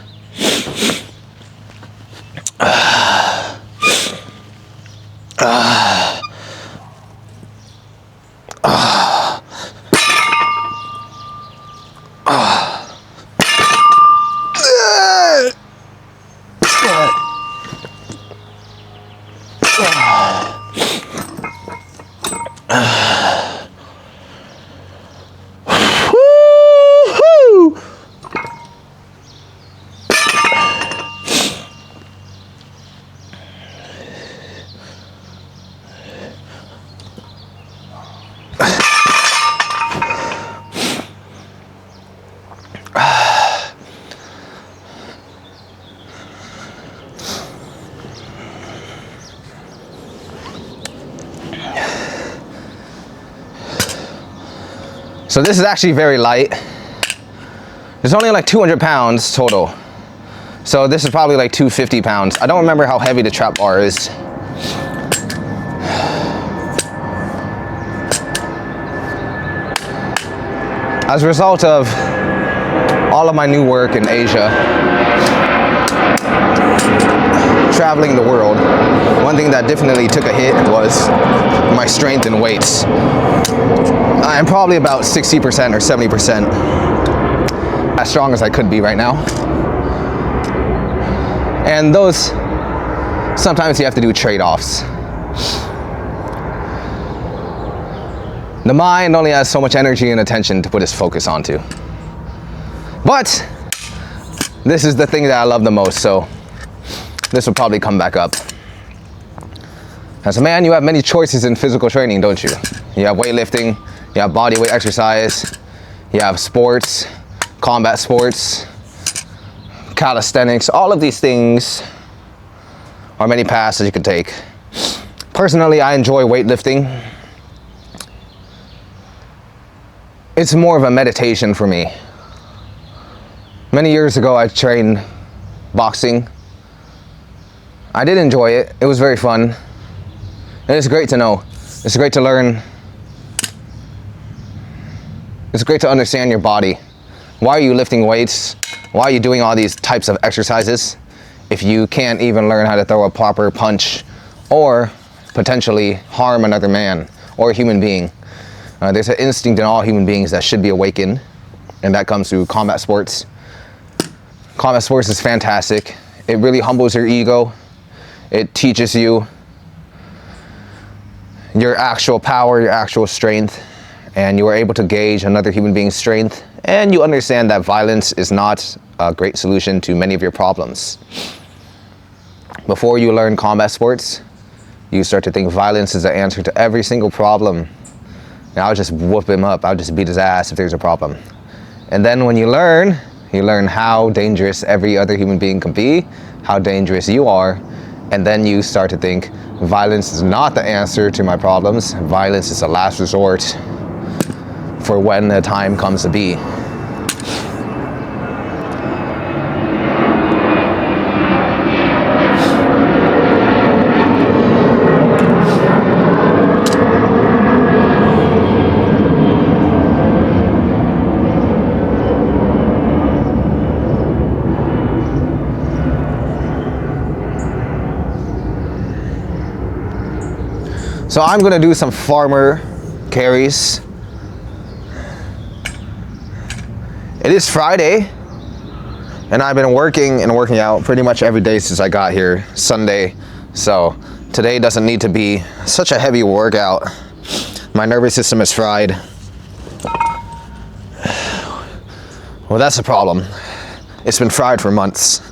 So this is actually very light. It's only like 200 pounds total. So this is probably like 250 pounds. I don't remember how heavy the trap bar is. As a result of all of my new work in Asia, traveling the world, one thing that definitely took a hit was my strength and weights. I'm probably about 60% or 70% as strong as I could be right now. And those, sometimes you have to do trade-offs. The mind only has so much energy and attention to put its focus onto. But this is the thing that I love the most, so this will probably come back up. As a man, you have many choices in physical training, don't you? You have weightlifting, you have body weight exercise, you have sports, combat sports, calisthenics, all of these things are many paths that you could take. Personally, I enjoy weightlifting. It's more of a meditation for me. Many years ago, I trained boxing. I did enjoy it. It was very fun. And it's great to know. It's great to learn. It's great to understand your body. Why are you lifting weights? Why are you doing all these types of exercises if you can't even learn how to throw a proper punch or potentially harm another man or a human being? There's an instinct in all human beings that should be awakened, and that comes through combat sports. Combat sports is fantastic. It really humbles your ego. It teaches you your actual power, your actual strength, and you are able to gauge another human being's strength, and you understand that violence is not a great solution to many of your problems. Before you learn combat sports, you start to think violence is the answer to every single problem. And I'll just whoop him up, I'll just beat his ass if there's a problem. And then when you learn how dangerous every other human being can be, how dangerous you are, and then you start to think violence is not the answer to my problems. Violence is a last resort for when the time comes to be. So I'm gonna do some farmer carries. It is Friday, and I've been working and working out pretty much every day since I got here, Sunday. So today doesn't need to be such a heavy workout. My nervous system is fried. Well, that's the problem. It's been fried for months.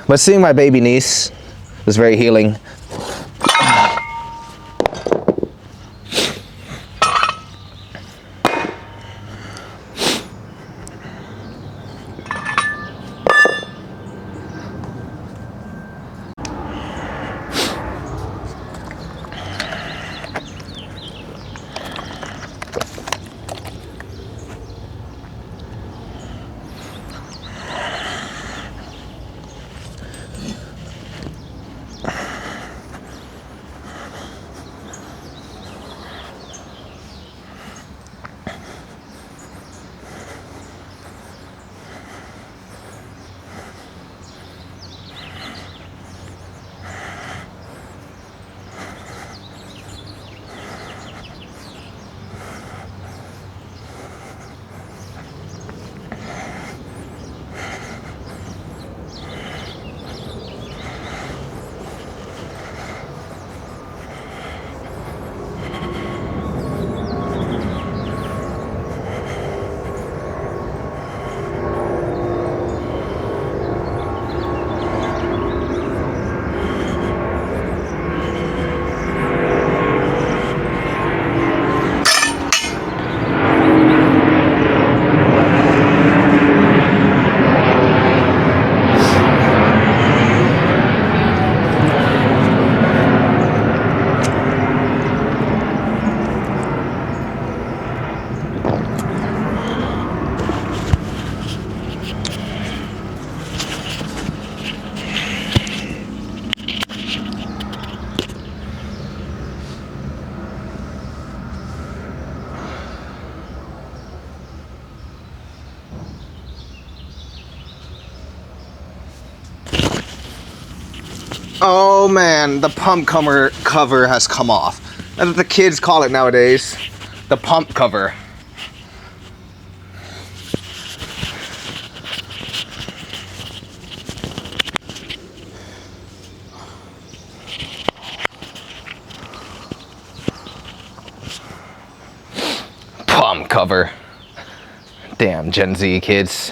But seeing my baby niece was very healing. Oh man, the pump cover has come off. That's what the kids call it nowadays. The pump cover. Pump cover. Damn Gen Z kids.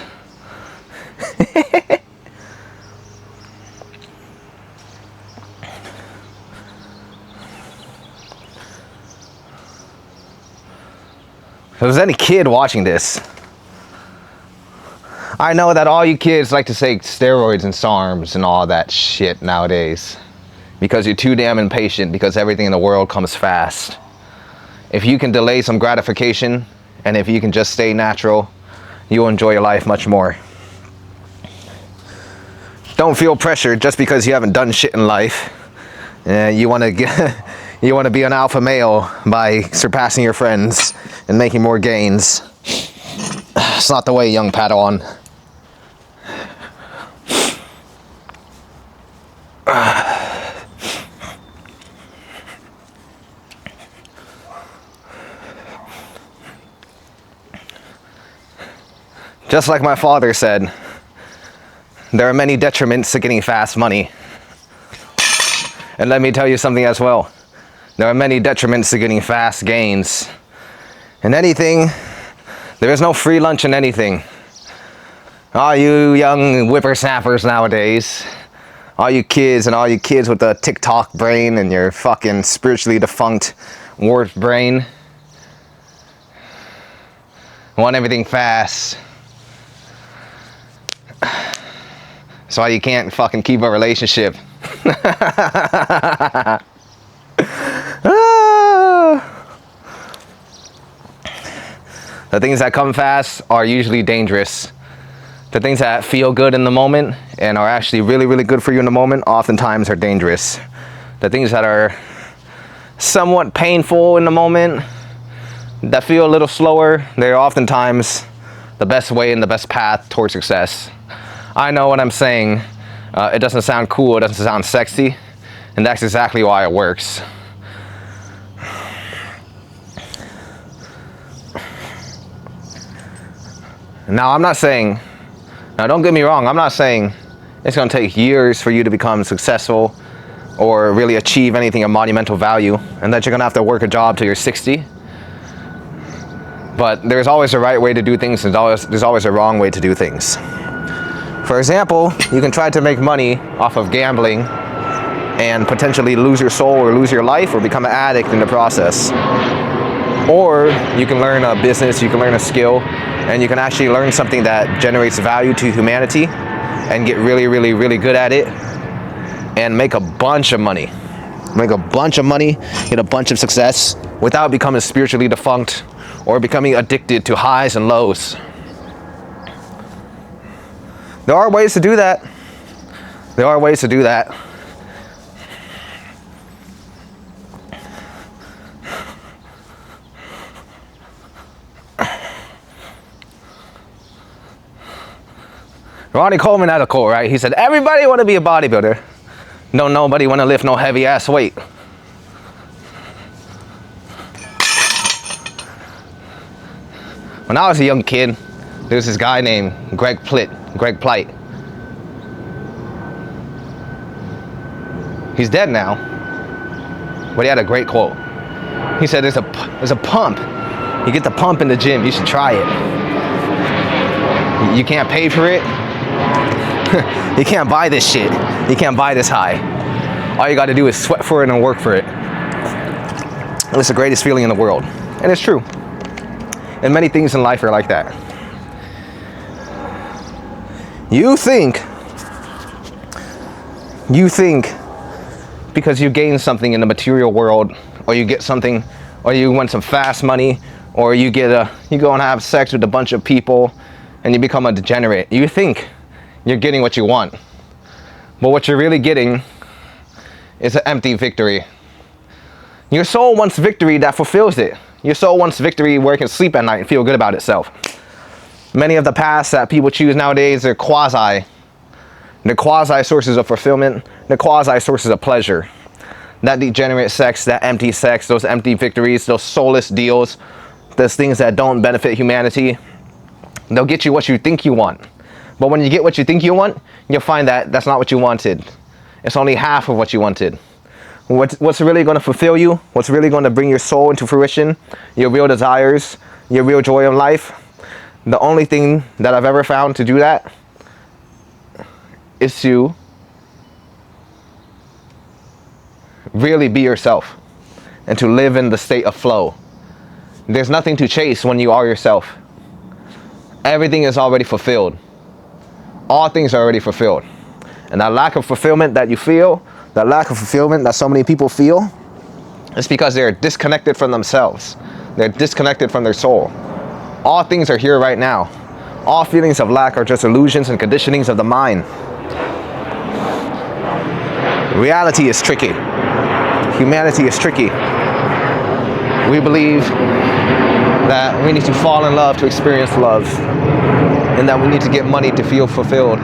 If there's any kid watching this, I know that all you kids like to say steroids and SARMs and all that shit nowadays because you're too damn impatient because everything in the world comes fast. If you can delay some gratification and if you can just stay natural, you'll enjoy your life much more. Don't feel pressured just because you haven't done shit in life. You want to get... You want to be an alpha male by surpassing your friends and making more gains. It's not the way, young Padawan. Just like my father said, there are many detriments to getting fast money. And let me tell you something as well. There are many detriments to getting fast gains. In anything, there is no free lunch in anything. All you young whippersnappers nowadays, all you kids with the TikTok brain and your fucking spiritually defunct warped brain, want everything fast. That's why you can't fucking keep a relationship. The things that come fast are usually dangerous. The things that feel good in the moment and are actually really, really good for you in the moment oftentimes are dangerous. The things that are somewhat painful in the moment, that feel a little slower, they're oftentimes the best way and the best path towards success. I know what I'm saying. It doesn't sound cool, it doesn't sound sexy, and that's exactly why it works. Now, I'm not saying, now don't get me wrong, I'm not saying it's going to take years for you to become successful or really achieve anything of monumental value and that you're going to have to work a job till you're 60. But there's always a right way to do things and there's always a wrong way to do things. For example, you can try to make money off of gambling and potentially lose your soul or lose your life or become an addict in the process. Or you can learn a business, you can learn a skill, and you can actually learn something that generates value to humanity and get really, really, really good at it and make a bunch of money. Make a bunch of money, get a bunch of success without becoming spiritually defunct or becoming addicted to highs and lows. There are ways to do that. There are ways to do that. Ronnie Coleman had a quote, right? He said, everybody want to be a bodybuilder. No, nobody want to lift no heavy ass weight. When I was a young kid, there was this guy named Greg Plitt. He's dead now, but he had a great quote. He said, there's a pump. You get the pump in the gym, you should try it. You can't pay for it. You can't buy this shit. You can't buy this high. All you got to do is sweat for it and work for it. And it's the greatest feeling in the world. And it's true. And many things in life are like that. You think because you gain something in the material world, or you get something, or you want some fast money, or you go and have sex with a bunch of people and you become a degenerate. You think you're getting what you want. But what you're really getting is an empty victory. Your soul wants victory that fulfills it. Your soul wants victory where it can sleep at night and feel good about itself. Many of the paths that people choose nowadays are quasi. They're quasi sources of fulfillment. They're quasi sources of pleasure. that degenerate sex, that empty sex, those empty victories, those soulless deals, those things that don't benefit humanity. They'll get you what you think you want. But when you get what you think you want, you'll find that that's not what you wanted. It's only half of what you wanted. What's really going to fulfill you, what's really going to bring your soul into fruition, your real desires, your real joy in life, the only thing that I've ever found to do that is to really be yourself and to live in the state of flow. There's nothing to chase when you are yourself. Everything is already fulfilled. All things are already fulfilled. And that lack of fulfillment that you feel, that lack of fulfillment that so many people feel, is because they're disconnected from themselves. They're disconnected from their soul. All things are here right now. All feelings of lack are just illusions and conditionings of the mind. Reality is tricky. Humanity is tricky. We believe that we need to fall in love to experience love, and that we need to get money to feel fulfilled.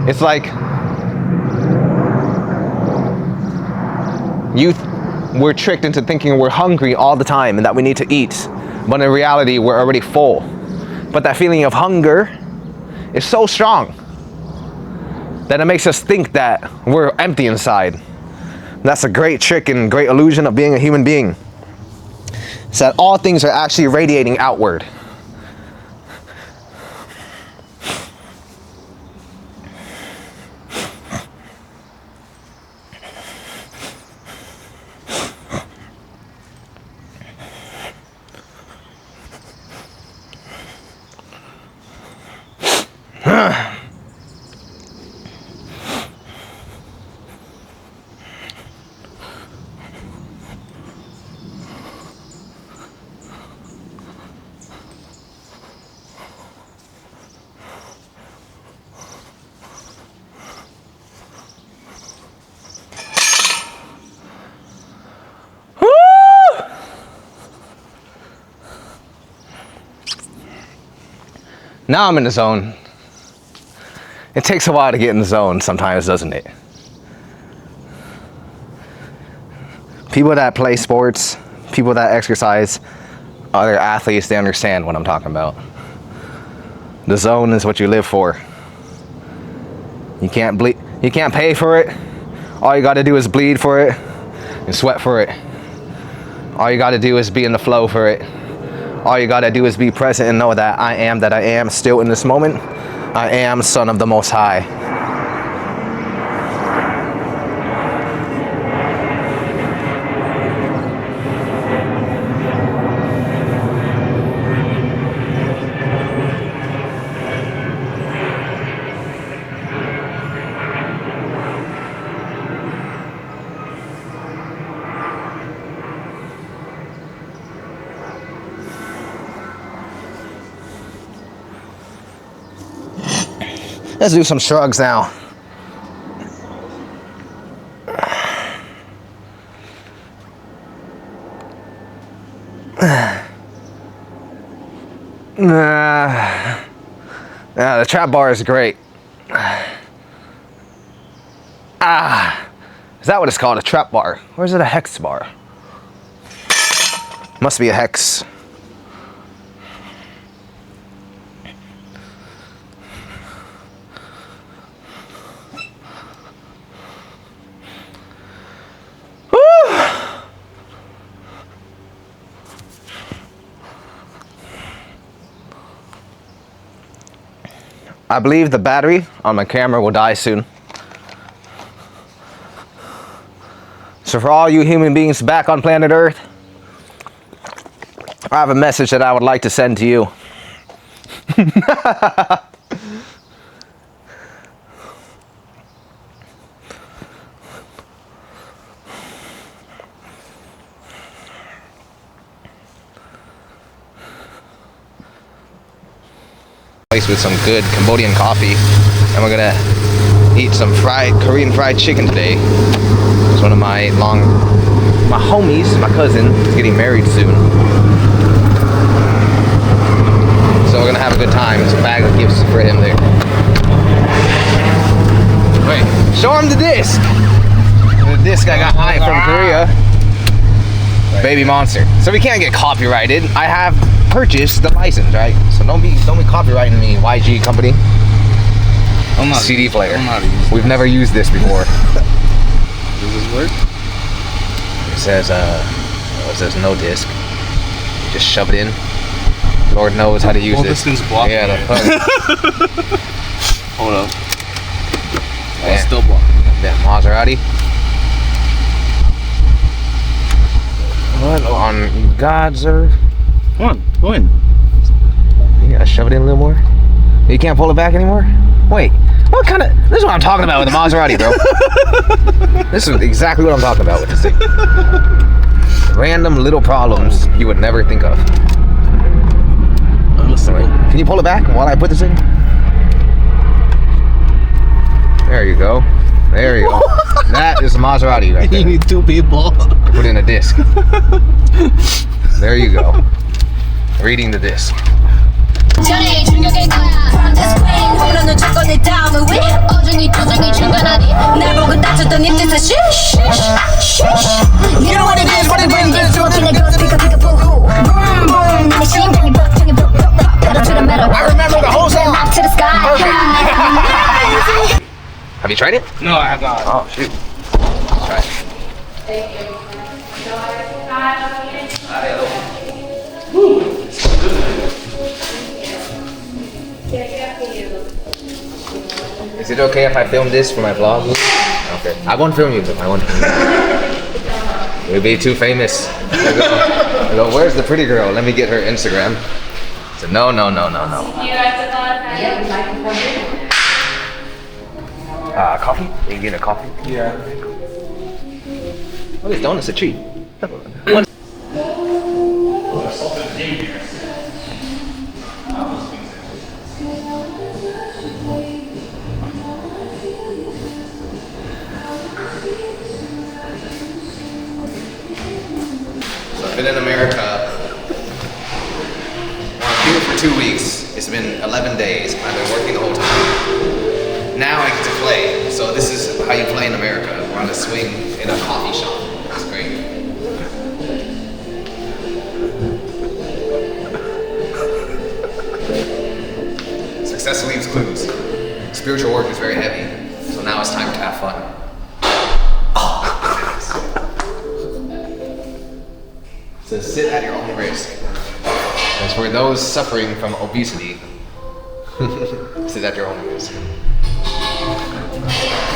It's like we're tricked into thinking we're hungry all the time and that we need to eat, but in reality we're already full. But that feeling of hunger is so strong that it makes us think that we're empty inside. That's a great trick and great illusion of being a human being. It's that all things are actually radiating outward. Now I'm in the zone. It takes a while to get in the zone sometimes, doesn't it? People that play sports, people that exercise, other athletes, they understand what I'm talking about. The zone is what you live for. You can't bleed, you can't pay for it. All you gotta do is bleed for it and sweat for it. All you gotta do is be in the flow for it. All you gotta do is be present and know that I am still in this moment. I am Son of the Most High. Let's do some shrugs now. The trap bar is great. Is that what it's called, a trap bar? Or is it a hex bar? Must be a hex. I believe the battery on my camera will die soon. So for all you human beings back on planet Earth, I have a message that I would like to send to you. With some good Cambodian coffee, and we're gonna eat some Korean fried chicken today. It's one of my homies, my cousin, is getting married soon, so we're gonna have a good time. There's a bag of gifts for him there. Wait, show him the disc. disc I got high from Korea. Baby Monster. So we can't get copyrighted. I have purchased the license, right? So don't be copyrighting me, YG company. I'm not CD player. I'm not using We've never used this before. Does this work? It says no disc. You just shove it in. Lord knows how to use Well, this. this thing's blocking Yeah, it. Hold up. Oh, it's Man. still blocking. That Maserati. What on God's earth? Come on, go in. You gotta shove it in a little more. You can't pull it back anymore? Wait, what kind of... This is what I'm talking about with the Maserati, bro. This is exactly what I'm talking about with this thing. Random little problems you would never think of. Can you pull it back while I put this in? There you go. There you go. That is a Maserati right there. You need 2 people. Put in a disc. There you go. Reading the disc. 전에 충격일 거야 From the screen 홈런은 조건을 다음을 위 어중이 도중이 충분하니 날 보고 따졌던 이 뜻은 쉬쉬쉬쉬 You know what it is, what it brings is Looking at girls, pick up, boo hoo Boom, boom 내 심장이 벅장이 벅벅벅 Pedal to the metal I remember the whole song Up to the sky Have you tried it? No, I have not. Oh, shoot. Try it. Is it okay if I film this for my vlog? Okay. I won't film you, though. I won't film you. We'll be too famous. I go, where's the pretty girl? Let me get her Instagram. So no. Coffee? You get a coffee? Yeah. Oh, this donut's a treat. So I've been in America. I'm here for 2 weeks. It's been 11 days. I've been working the whole time. Now I get to play. So this is how you play in America. We're on a swing in a coffee shop. It's great. Success leaves clues. Spiritual work is very heavy. So now it's time to have fun. So sit at your own risk. As for those suffering from obesity, sit at your own risk.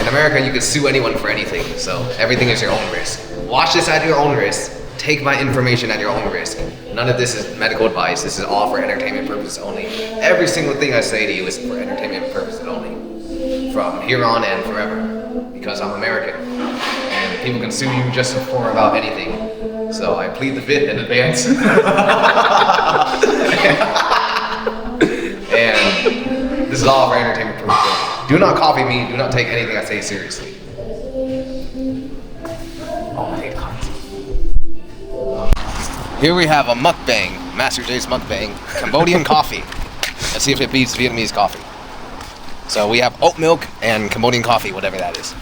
In America, you can sue anyone for anything, so everything is your own risk. Watch this at your own risk. Take my information at your own risk. None of this is medical advice. This is all for entertainment purposes only. Every single thing I say to you is for entertainment purposes only. From here on and forever. Because I'm American. And people can sue you just for about anything. So I plead the fifth in advance. And this is all for entertainment purposes. Do not copy me. Do not take anything I say seriously. Oh my God. Here we have a mukbang, Master J's mukbang, Cambodian coffee. Let's see if it beats Vietnamese coffee. So we have oat milk and Cambodian coffee, whatever that is.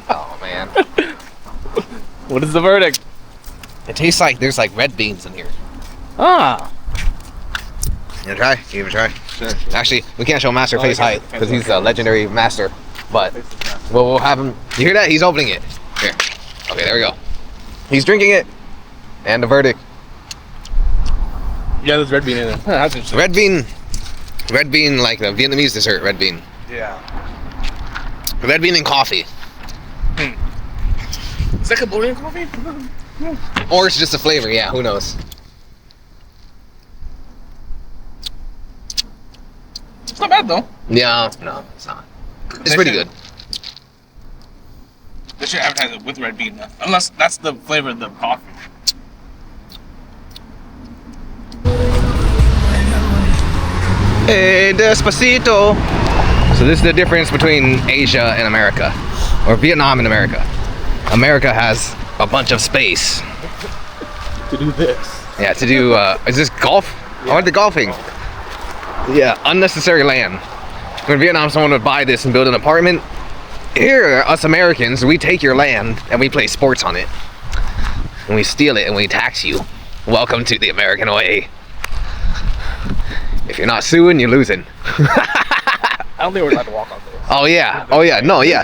Oh man. What is the verdict? It tastes like there's like red beans in here. Ah. You wanna try? Give it a try. Sure. Actually, we can't show Master face height because he's a legendary master. But we'll have him. You hear that? He's opening it. Here. Okay, there we go. He's drinking it. And the verdict. Yeah, there's red bean in it. That's interesting. Red bean. Red bean, like the Vietnamese dessert. Red bean. Yeah. Red bean and coffee. Is that Cambodian coffee? Or it's just a flavor. Yeah, who knows? It's not bad though. Yeah, no, it's not. It's pretty good. They should advertise it with red bean though. Unless that's the flavor of the coffee. Hey, despacito. So this is the difference between Asia and America, or Vietnam and America. America has a bunch of space. To do this. Yeah, to do, is this golf? Yeah. I went to golfing. Yeah, unnecessary land. in Vietnam, someone would buy this and build an apartment. Here, us Americans, we take your land and we play sports on it. And we steal it and we tax you. Welcome to the American way. If you're not suing, you're losing. I don't think we're allowed to walk on this. Oh yeah, no, yeah.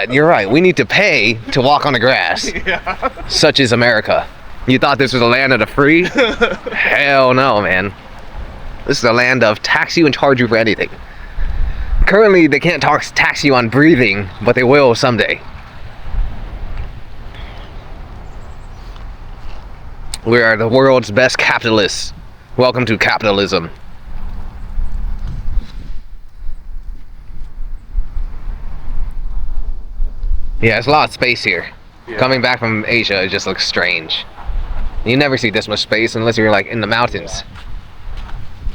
You're right. We need to pay to walk on the grass. Yeah. Such is America. You thought this was a land of the free? Hell no, man. This is a land of tax you and charge you for anything. Currently, they can't tax you on breathing, but they will someday. We are the world's best capitalists. Welcome to capitalism. Yeah, there's a lot of space here. Yeah. Coming back from Asia, it just looks strange. You never see this much space unless you're like in the mountains.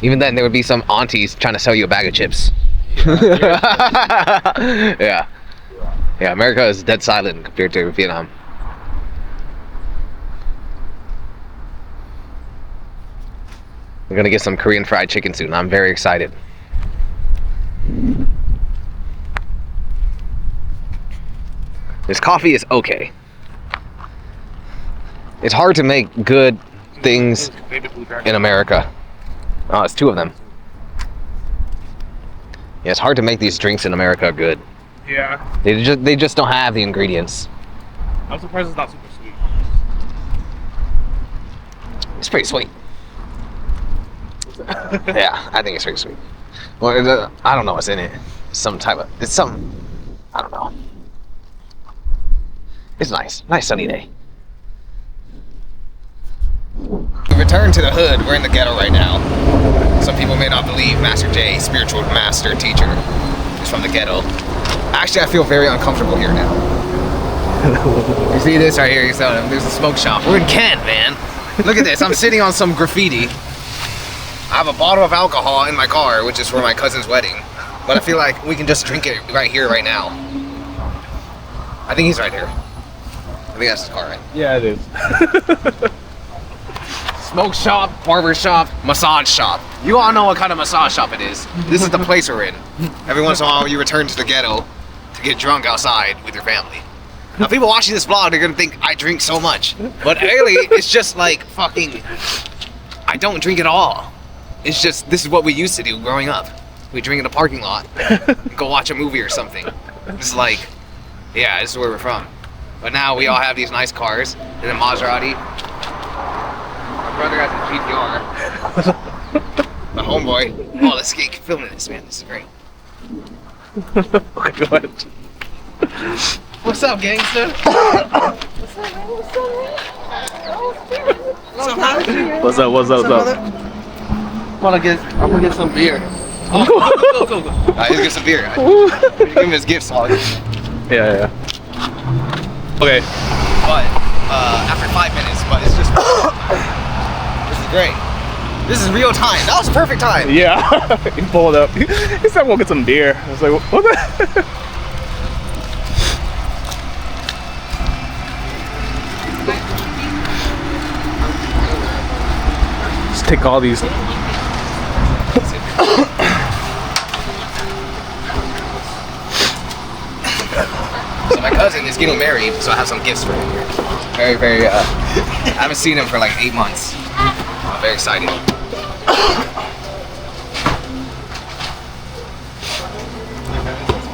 Even then, there would be some aunties trying to sell you a bag of chips. Yeah. Yeah, America is dead silent compared to Vietnam. We're gonna get some Korean fried chicken soon. I'm very excited. This coffee is okay. It's hard to make good things in America. Oh, it's two of them. Yeah, it's hard to make these drinks in America good. Yeah. They just don't have the ingredients. I'm surprised it's not super sweet. It's pretty sweet. Yeah, I think it's pretty sweet. Well, I don't know what's in it. It's some, I don't know. It's nice. Nice sunny day. We return to the hood. We're in the ghetto right now. Some people may not believe Master J, spiritual master teacher, is from the ghetto. Actually, I feel very uncomfortable here now. You see this right here? There's a smoke shop. We're in Kent, man. Look at this. I'm sitting on some graffiti. I have a bottle of alcohol in my car, which is for my cousin's wedding. But I feel like we can just drink it right here, right now. I think he's right here. I think that's his car, right? Yeah, it is. Smoke shop, barber shop, massage shop. You all know what kind of massage shop it is. This is the place we're in. Every once in a while, you return to the ghetto to get drunk outside with your family. Now, people watching this vlog, they're gonna think I drink so much. But really, it's just like fucking, I don't drink at all. It's just, this is what we used to do growing up. We drink in a parking lot, go watch a movie or something. It's like, yeah, this is where we're from. But now we all have these nice cars, and a Maserati. My brother has a GTR. My homeboy. Oh, let's keep filming this, man. This is great. Okay, go ahead. What's up, gangster? What's up? I'm gonna get some beer. Oh, go. He's get some beer. Give him his gifts. Yeah. Okay. But after 5 minutes, but it's just this is great. This is real time. That was perfect time. Yeah. He pulled up. He said we'll get some beer. I was like, what the? Just take all these. So my cousin is getting married, so I have some gifts for him here. Very, I haven't seen him for like 8 months. I'm very excited.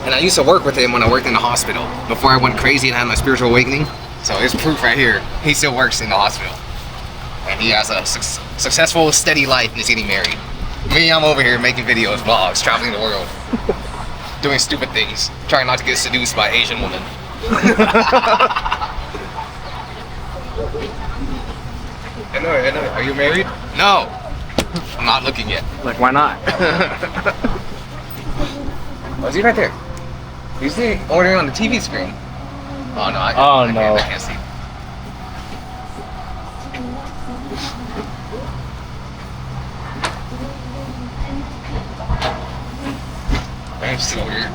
And I used to work with him when I worked in the hospital, before I went crazy and had my spiritual awakening. So there's proof right here. He still works in the hospital. And he has a successful, steady life and is getting married. Me, I'm over here making videos, vlogs, traveling the world. Doing stupid things, trying not to get seduced by Asian women. I know. Are you married? No. I'm not looking yet. Like, why not? Oh, is he right there? He's ordering on the TV screen. Oh no, I can't see. I'm still here.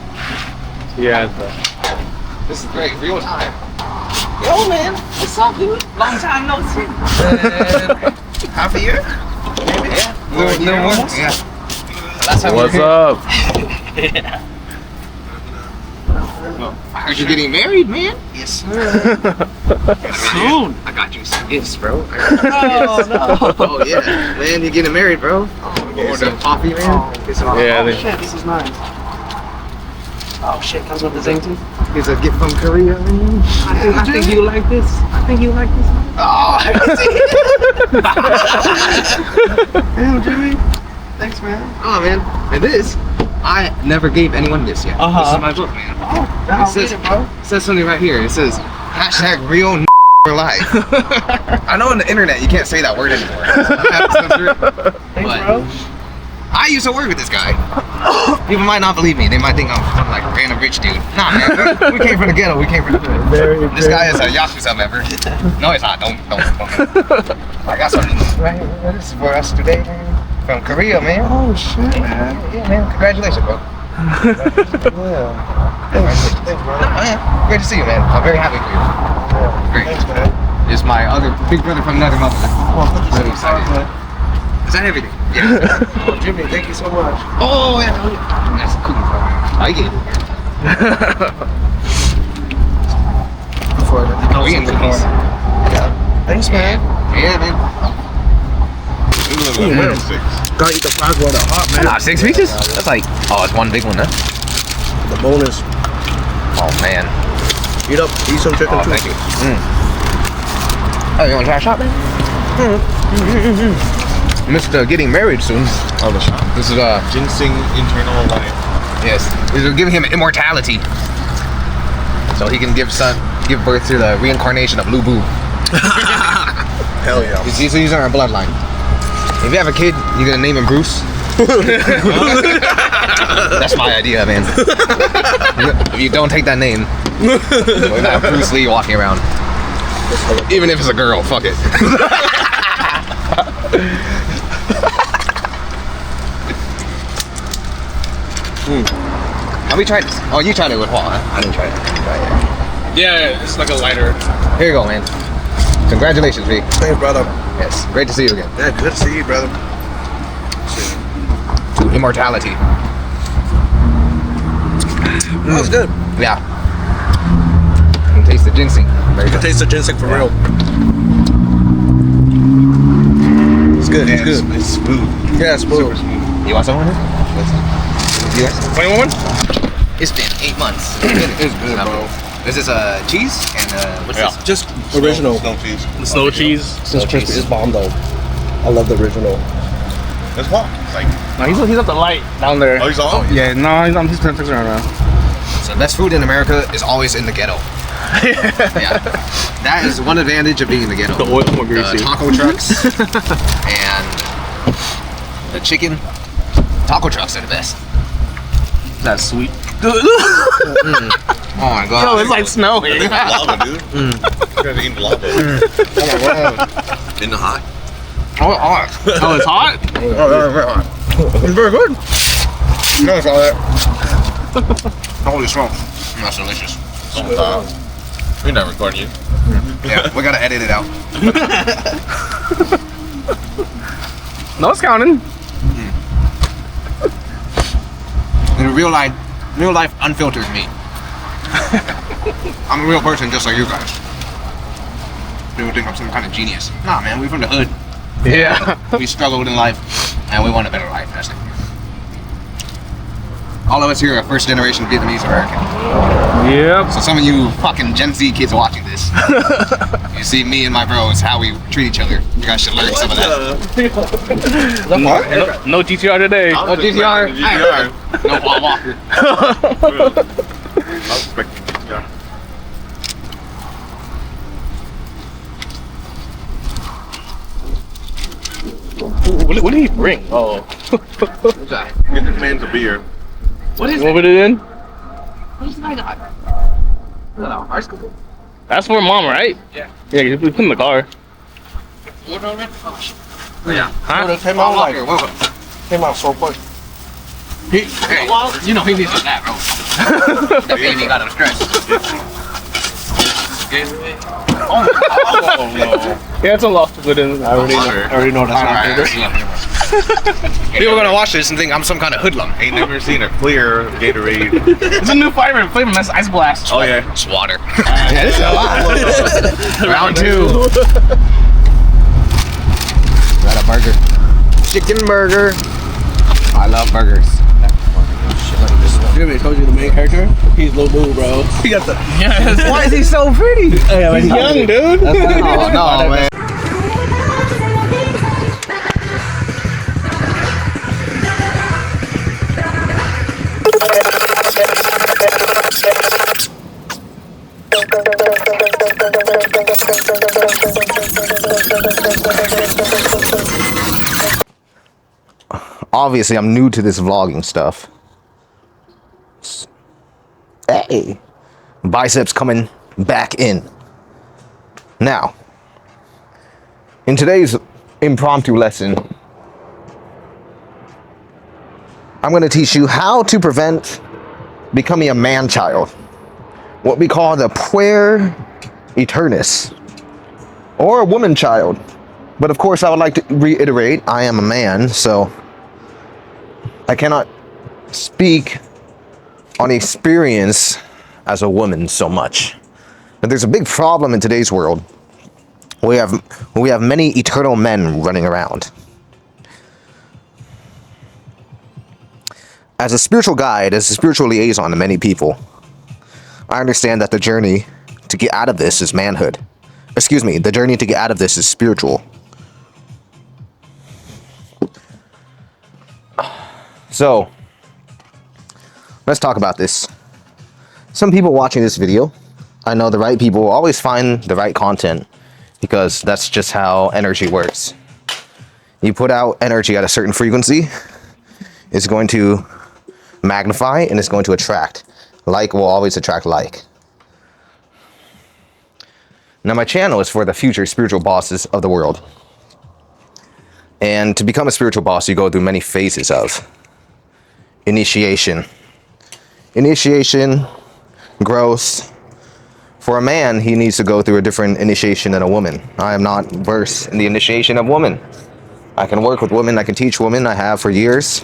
Yeah. This is great, real time. Yo, man, what's up, dude? Long time no see. Half a year? Maybe. Yeah. Little more. Yeah. The What's up? I heard you're getting married, man. Yes, sir. Soon. I got you some gifts, bro. Oh, no. Oh, yeah. Man, you're getting married, bro. Order some coffee, man. Yeah, Shit, this is nice. Oh shit, comes with the thing too. Here's a gift from Korea, man. I think you like this. I think you like this. Oh, Damn, Jimmy. Thanks, man. oh, man. And this, I never gave anyone this yet. Uh-huh. This is my book, man. Oh, It says, bro. it says something right here. It says, #real for life. I know on the internet you can't say that word anymore. Thanks, But bro. I used to work with this guy. People might not believe me. They might think I'm like a random rich dude. Nah, man. We came from the ghetto. We came from the hood. This guy is a Yakuza member. No, he's not. Don't. I got something right here. This is for us today, man. From Korea, man. Oh shit, man. Yeah, man. Congratulations, bro. Thanks, bro. Yeah. Great to see you, man. I'm very happy for you. Great. Thanks, man. It's my other big brother from another mother. Really excited. Is that everything? Yeah. Oh, Jimmy, thank you so much. Oh, yeah. That's cool, bro. I get it. For the Korean cookies. Yeah. Thanks, man. Yeah, man. Gotta eat the fries while they're hot, man. Nah, 6 pieces? That's like, oh, it's one big one, huh? The bonus. Oh, man. Eat some chicken Oh, too. thank you. Oh, you want to try a shot, man? Mr. Getting married soon. Oh, the shot. This is Ginseng internal life. yes. This is giving him immortality, so he can give birth to the reincarnation of Lubu. Hell yeah. He's using our bloodline. If you have a kid, you're gonna name him Bruce. That's my idea, man. If you don't take that name, we're gonna have Bruce Lee walking around. Even if it's a girl, fuck it. Have we tried this? Oh, you tried it with Hua, huh? I didn't try it. Yeah, it's like a lighter. Here you go, man. Congratulations, V. Thanks, brother. Yes, great to see you again. Yeah, good to see you, brother. To immortality. That was good. Yeah. You can taste the ginseng. Very You can good. taste the ginseng for real. It's good. It's good. It's smooth. Yeah, it's smooth. You want some of it? You guys? 21? It's been 8 months. It's good, bro. This is cheese and what's Yeah. this? Just original. Snow cheese. The snow cheese. It's crispy. It's bomb though. I love the original. It's hot. Like, No, he's at the light down there. oh, he's on? Yeah, no, he's turning around now. So the best food in America is always in the ghetto. Yeah. That is one advantage of being in the ghetto. The oil's more greasy. Taco trucks and the chicken. Taco trucks are the best. That's sweet. Oh my god. Yo, it's like snowing. Lava, dude. You guys are eating lava. In the hot. Oh, hot. Oh, it's hot? Oh, very hot. It's very good. No, it's all that. Holy smokes. That's delicious. We're not recording you. Yeah, we gotta edit it out. No, it's counting. In real life unfiltered me. I'm a real person just like you guys. People think I'm some kind of genius. Nah, man, we from the hood. Yeah. We struggled in life, and we want a better life. That's it. All of us here are first generation Vietnamese American. Yep. So some of you fucking Gen Z kids watching this, you see me and my bros, how we treat each other. You guys should learn some of that. No GTR today. No GTR. GTR. No Paul Walker. I was expecting GTR. What did he bring? Oh. What's that? Get this man's a beer. What is it? What put it in? What's that got? Ice cream. That's for mom, right? Yeah. Yeah, you put it in the car. Order already? Oh shit. Yeah. Huh? It came Paul out like Walker, welcome. came out so quick. Hey, you know he needs that, bro. That baby got him stressed. Oh, no. Yeah, it's a lot to put in. I already know that's not Alright, good. alright. People are gonna watch this and think I'm some kind of hoodlum. Ain't never seen a clear Gatorade. It's a new flavor. That's Ice Blast. Oh yeah. It's water. Yeah, this is a lot. Round 2. Got a burger. Chicken burger. I love burgers. I told you the main character. He's Lil Boo, bro. He got the. Why is he so pretty? He's young, dude. Oh no, man. Obviously, I'm new to this vlogging stuff. Hey, biceps coming back in. Now, in today's impromptu lesson, I'm going to teach you how to prevent becoming a man-child. What we call the puer eternus, or a woman-child. But of course, I would like to reiterate, I am a man, so I cannot speak on experience as a woman so much. But there's a big problem in today's world. We have many eternal men running around. As a spiritual guide, as a spiritual liaison to many people, I understand that the journey to get out of this is manhood. Excuse me, the journey to get out of this is spiritual. So, let's talk about this. Some people watching this video, I know the right people will always find the right content because that's just how energy works. You put out energy at a certain frequency, it's going to magnify and it's going to attract. Like will always attract like. Now my channel is for the future spiritual bosses of the world. And to become a spiritual boss, you go through many phases of initiation, growth. For a man, he needs to go through a different initiation than a woman. I am not versed in the initiation of women. I can work with women, I can teach women, I have for years,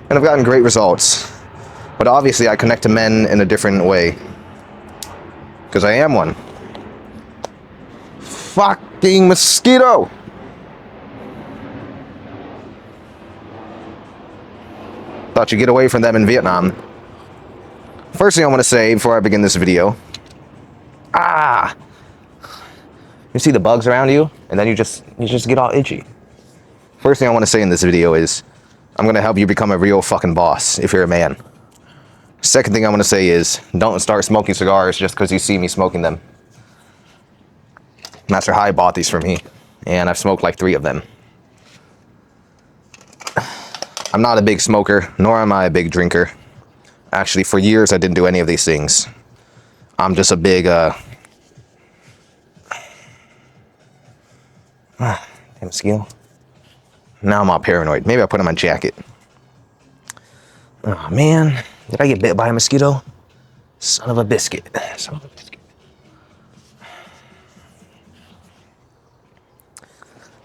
and I've gotten great results. But obviously I connect to men in a different way, because I am one. Fucking mosquito! Thought you'd get away from them in Vietnam. First thing I want to say before I begin this video. You see the bugs around you, and then you just get all itchy. First thing I want to say in this video is, I'm going to help you become a real fucking boss if you're a man. Second thing I want to say is, don't start smoking cigars just because you see me smoking them. Master High bought these for me, and I've smoked like 3 of them. I'm not a big smoker, nor am I a big drinker. Actually, for years I didn't do any of these things. I'm just a big, damn mosquito. Now I'm all paranoid. Maybe I put on my jacket. Oh man, did I get bit by a mosquito? Son of a biscuit. Son of a biscuit.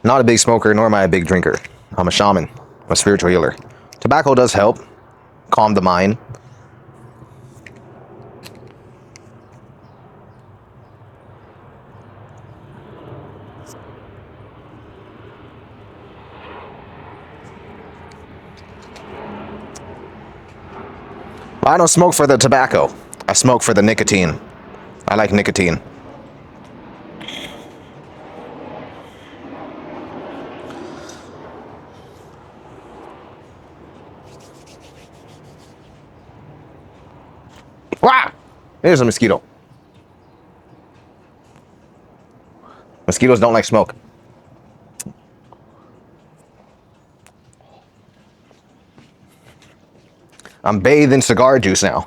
Not a big smoker, nor am I a big drinker. I'm a shaman. I'm a spiritual healer. Tobacco does help calm the mind. I don't smoke for the tobacco. I smoke for the nicotine. I like nicotine. Wow! There's a mosquito. Mosquitoes don't like smoke. I'm bathed in cigar juice now.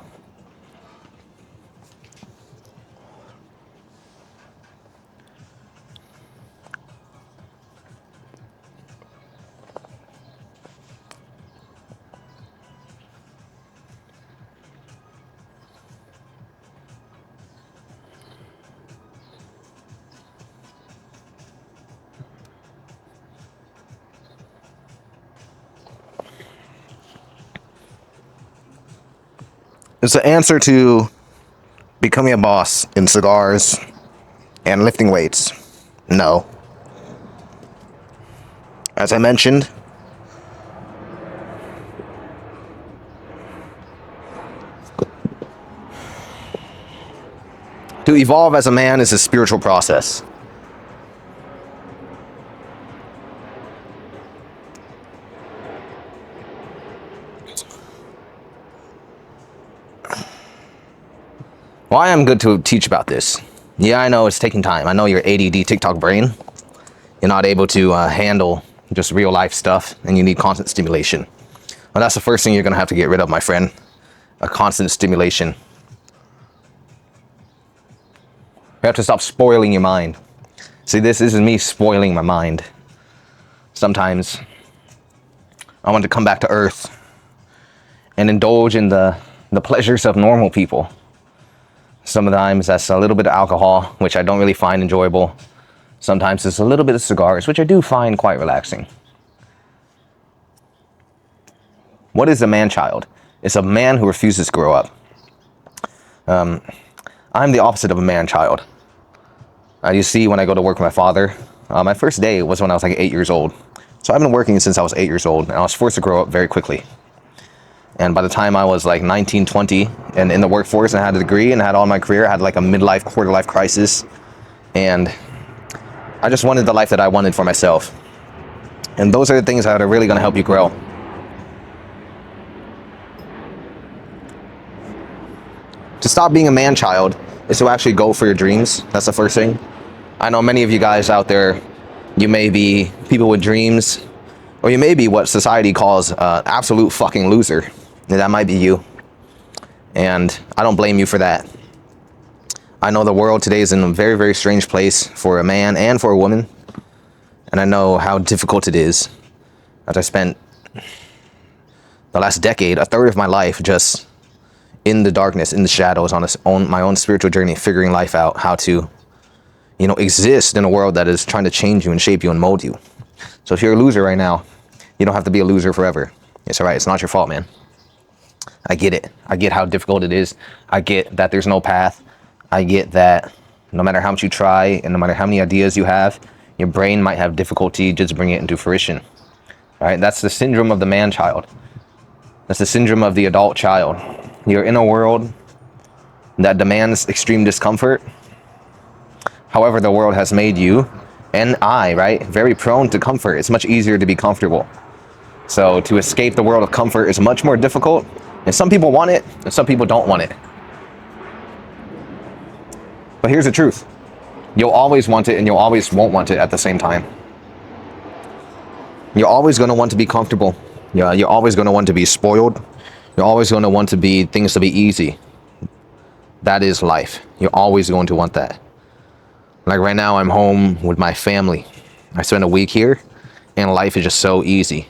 It's the answer to becoming a boss in cigars and lifting weights. No. As I mentioned, to evolve as a man is a spiritual process. Why I'm good to teach about this. Yeah, I know it's taking time. I know your ADD TikTok brain. You're not able to handle just real life stuff and you need constant stimulation. Well, that's the first thing you're going to have to get rid of, my friend. A constant stimulation. You have to stop spoiling your mind. See, this is me spoiling my mind. Sometimes I want to come back to earth and indulge in the pleasures of normal people. Sometimes that's a little bit of alcohol, which I don't really find enjoyable. Sometimes it's a little bit of cigars, which I do find quite relaxing. What is a man-child? It's a man who refuses to grow up. I'm the opposite of a man-child. You see, when I go to work with my father, my first day was when I was like 8 years old. So I've been working since I was 8 years old, and I was forced to grow up very quickly. And by the time I was like 19, 20, and in the workforce, and I had a degree and had all my career, I had like a midlife, quarter-life crisis. And I just wanted the life that I wanted for myself. And those are the things that are really going to help you grow. To stop being a man-child is to actually go for your dreams. That's the first thing. I know many of you guys out there, you may be people with dreams, or you may be what society calls absolute fucking loser. And that might be you. And I don't blame you for that. I know the world today is in a very, very strange place for a man and for a woman. And I know how difficult it is. As I spent the last decade, a third of my life just in the darkness, in the shadows, on my own spiritual journey, figuring life out, how to, exist in a world that is trying to change you and shape you and mold you. So if you're a loser right now, you don't have to be a loser forever. It's all right. It's not your fault, man. I get it. I get how difficult it is. I get that there's no path. I get that no matter how much you try and no matter how many ideas you have, your brain might have difficulty just bringing it into fruition. All right. That's the syndrome of the man-child. That's the syndrome of the adult child. You're in a world that demands extreme discomfort. However, the world has made you and I, right, very prone to comfort. It's much easier to be comfortable. So to escape the world of comfort is much more difficult. And some people want it and some people don't want it. But here's the truth. You'll always want it and you'll always won't want it at the same time. You're always going to want to be comfortable. You're always going to want to be spoiled. You're always going to want to be things to be easy. That is life. You're always going to want that. Like right now, I'm home with my family. I spent a week here, and life is just so easy.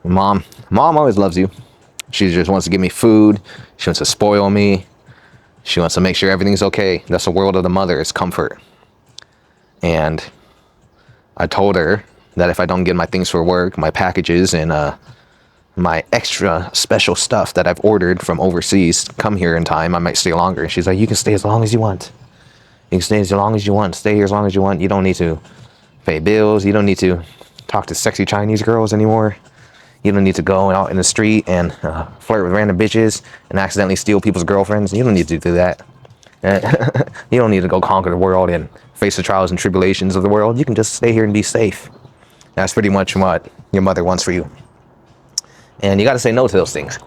Mom always loves you. She just wants to give me food. She wants to spoil me. She wants to make sure everything's okay. That's the world of the mother, is comfort. And I told her that if I don't get my things for work, my packages and my extra special stuff that I've ordered from overseas come here in time, I might stay longer. And she's like, you can stay as long as you want. You can stay as long as you want. Stay here as long as you want. You don't need to pay bills. You don't need to talk to sexy Chinese girls anymore. You don't need to go out in the street and flirt with random bitches and accidentally steal people's girlfriends. You don't need to do that. You don't need to go conquer the world and face the trials and tribulations of the world. You can just stay here and be safe. That's pretty much what your mother wants for you. And you got to say no to those things.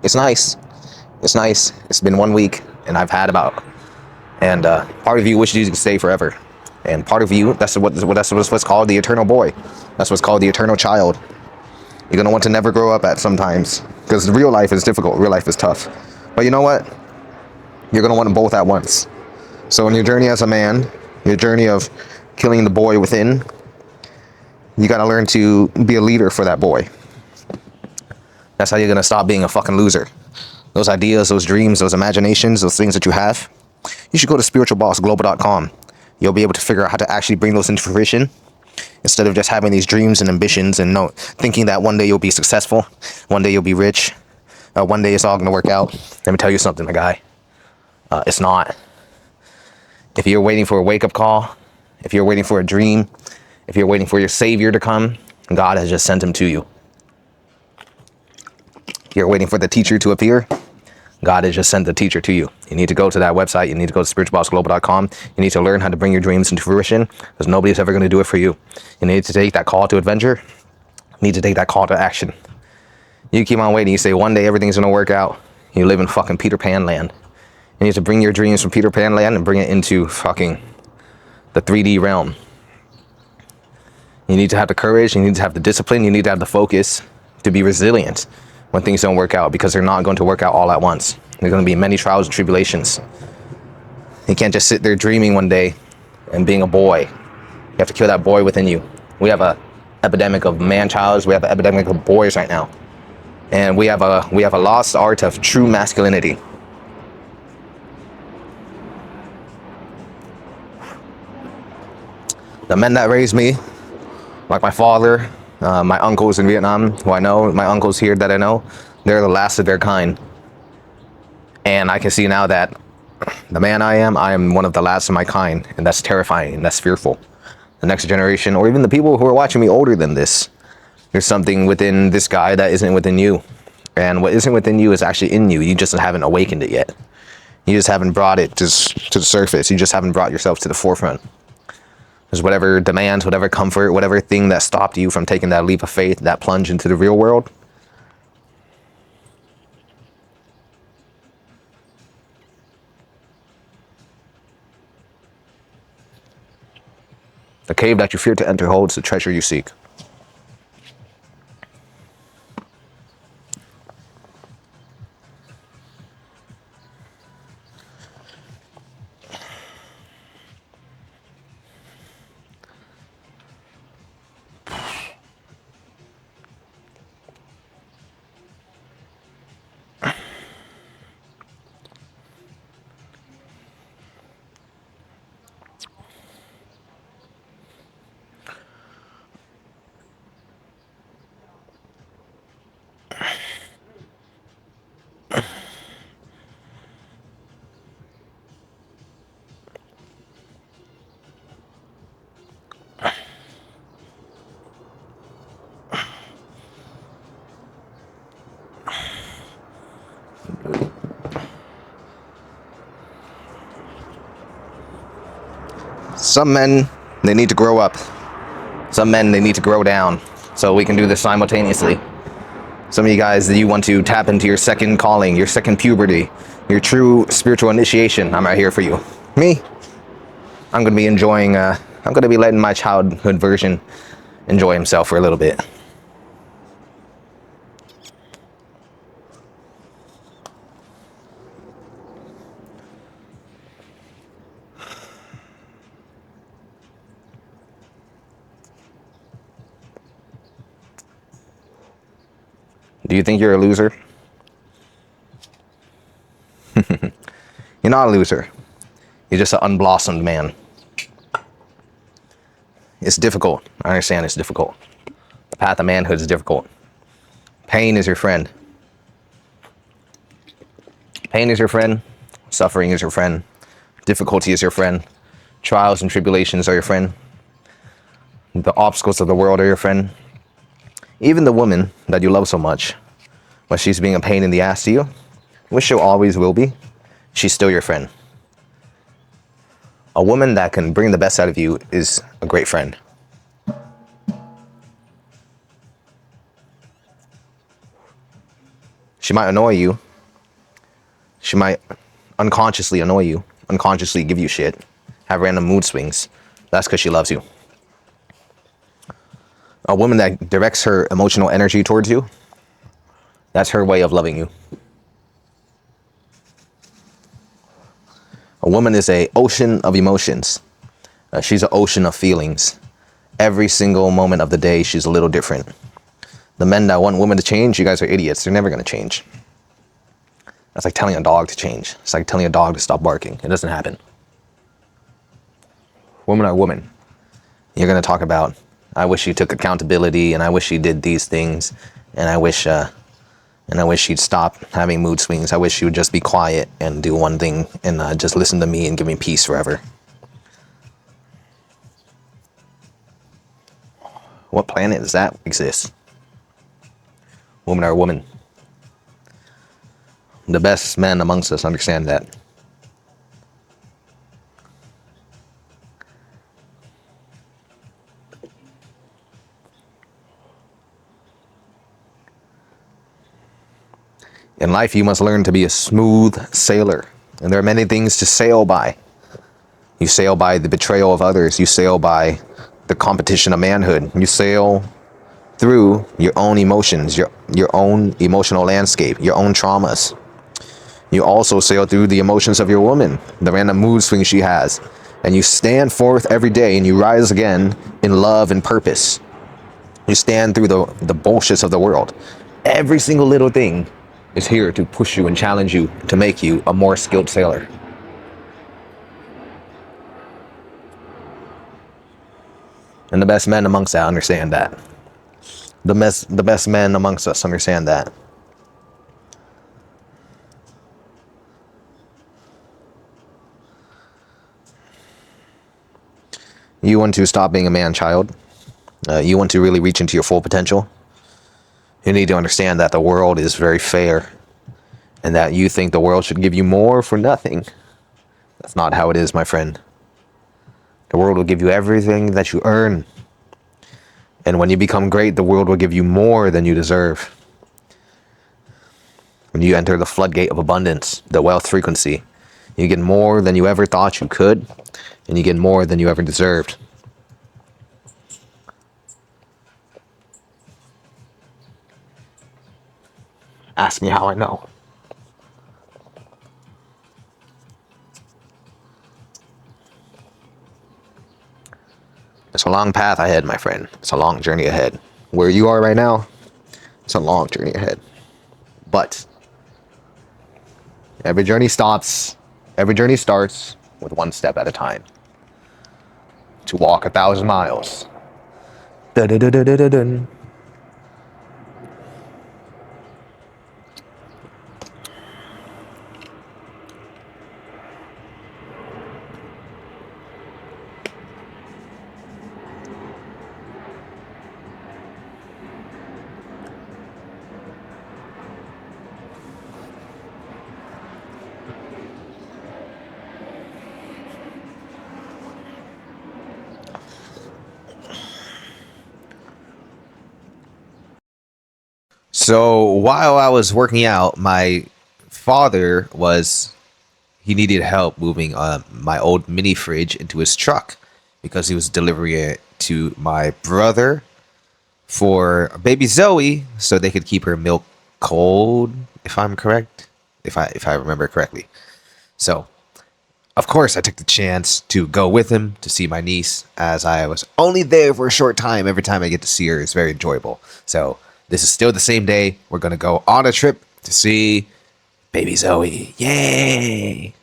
It's nice. It's nice. It's been 1 week and I've had about, and part of you wishes you could stay forever. And part of you, that's what's called the eternal boy. That's what's called the eternal child. You're going to want to never grow up at sometimes, because real life is difficult. Real life is tough. But you know what? You're going to want them both at once. So in your journey as a man, your journey of killing the boy within, you got to learn to be a leader for that boy. That's how you're going to stop being a fucking loser. Those ideas, those dreams, those imaginations, those things that you have, you should go to spiritualbossglobal.com. You'll be able to figure out how to actually bring those into fruition. Instead of just having these dreams and ambitions and thinking that one day you'll be successful, one day you'll be rich, one day it's all gonna work out. Let me tell you something, my guy. It's not. If you're waiting for a wake-up call, if you're waiting for a dream, if you're waiting for your savior to come, God has just sent him to you. If you're waiting for the teacher to appear, God has just sent the teacher to you. You need to go to that website. You need to go to spiritualbossglobal.com. You need to learn how to bring your dreams into fruition, because nobody's ever going to do it for you. You need to take that call to adventure. You need to take that call to action. You keep on waiting. You say one day everything's going to work out. You live in fucking Peter Pan land. You need to bring your dreams from Peter Pan land and bring it into fucking the 3D realm. You need to have the courage. You need to have the discipline. You need to have the focus to be resilient when things don't work out, because they're not going to work out all at once. There's going to be many trials and tribulations. You can't just sit there dreaming one day and being a boy. You have to kill that boy within you. We have a epidemic of man-childs. We have an epidemic of boys right now. And we have a lost art of true masculinity. The men that raised me, like my father, my uncles in Vietnam, who I know, my uncles here that I know, they're the last of their kind. And I can see now that the man I am one of the last of my kind, and that's terrifying, and that's fearful. The next generation, or even the people who are watching me older than this, there's something within this guy that isn't within you. And what isn't within you is actually in you. You just haven't awakened it yet. You just haven't brought it to the surface. You just haven't brought yourself to the forefront. There's whatever demands, whatever comfort, whatever thing that stopped you from taking that leap of faith, that plunge into the real world. The cave that you fear to enter holds the treasure you seek. Some men, they need to grow up. Some men, they need to grow down. So we can do this simultaneously. Some of you guys, you want to tap into your second calling, your second puberty, your true spiritual initiation. I'm right here for you. Me, I'm going to be enjoying, I'm going to be letting my childhood version enjoy himself for a little bit. Do you think you're a loser? You're not a loser. You're just an unblossomed man. It's difficult. I understand it's difficult. The path of manhood is difficult. Pain is your friend. Pain is your friend. Suffering is your friend. Difficulty is your friend. Trials and tribulations are your friend. The obstacles of the world are your friend. Even the woman that you love so much, when she's being a pain in the ass to you, which she always will be, she's still your friend. A woman that can bring the best out of you is a great friend. She might annoy you. She might unconsciously annoy you, unconsciously give you shit, have random mood swings. That's because she loves you. A woman that directs her emotional energy towards you, that's her way of loving you. A woman is an ocean of emotions. She's an ocean of feelings. Every single moment of the day, she's a little different. The men that want women to change, you guys are idiots. They're never going to change. That's like telling a dog to change. It's like telling a dog to stop barking. It doesn't happen. Women are women. You're going to talk about I wish she took accountability, and I wish she did these things, and I wish she'd stop having mood swings. I wish she would just be quiet and do one thing and just listen to me and give me peace forever. What planet does that exist? Woman or woman? The best men amongst us understand that. In life, you must learn to be a smooth sailor. And there are many things to sail by. You sail by the betrayal of others. You sail by the competition of manhood. You sail through your own emotions, your own emotional landscape, your own traumas. You also sail through the emotions of your woman, the random mood swings she has. And you stand forth every day and you rise again in love and purpose. You stand through the bullshits of the world. Every single little thing is here to push you and challenge you to make you a more skilled sailor. And the best men amongst us understand that. The best men amongst us understand that. You want to stop being a man-child. You want to really reach into your full potential. You need to understand that the world is very fair and that you think the world should give you more for nothing. That's not how it is, my friend. The world will give you everything that you earn. And when you become great, the world will give you more than you deserve. When you enter the floodgate of abundance, the wealth frequency, you get more than you ever thought you could, and you get more than you ever deserved. Ask me how I know. It's a long path ahead, my friend. It's a long journey ahead. Where you are right now, it's a long journey ahead. But every journey starts with one step at a time. To walk 1,000 miles. Dun-dun-dun-dun-dun-dun. So while I was working out, my father he needed help moving my old mini fridge into his truck because he was delivering it to my brother for baby Zoe so they could keep her milk cold, if I'm correct, if I remember correctly. So, of course, I took the chance to go with him to see my niece, as I was only there for a short time. Every time I get to see her, it's very enjoyable. So, this is still the same day. We're going to go on a trip to see baby Zoe. Yay!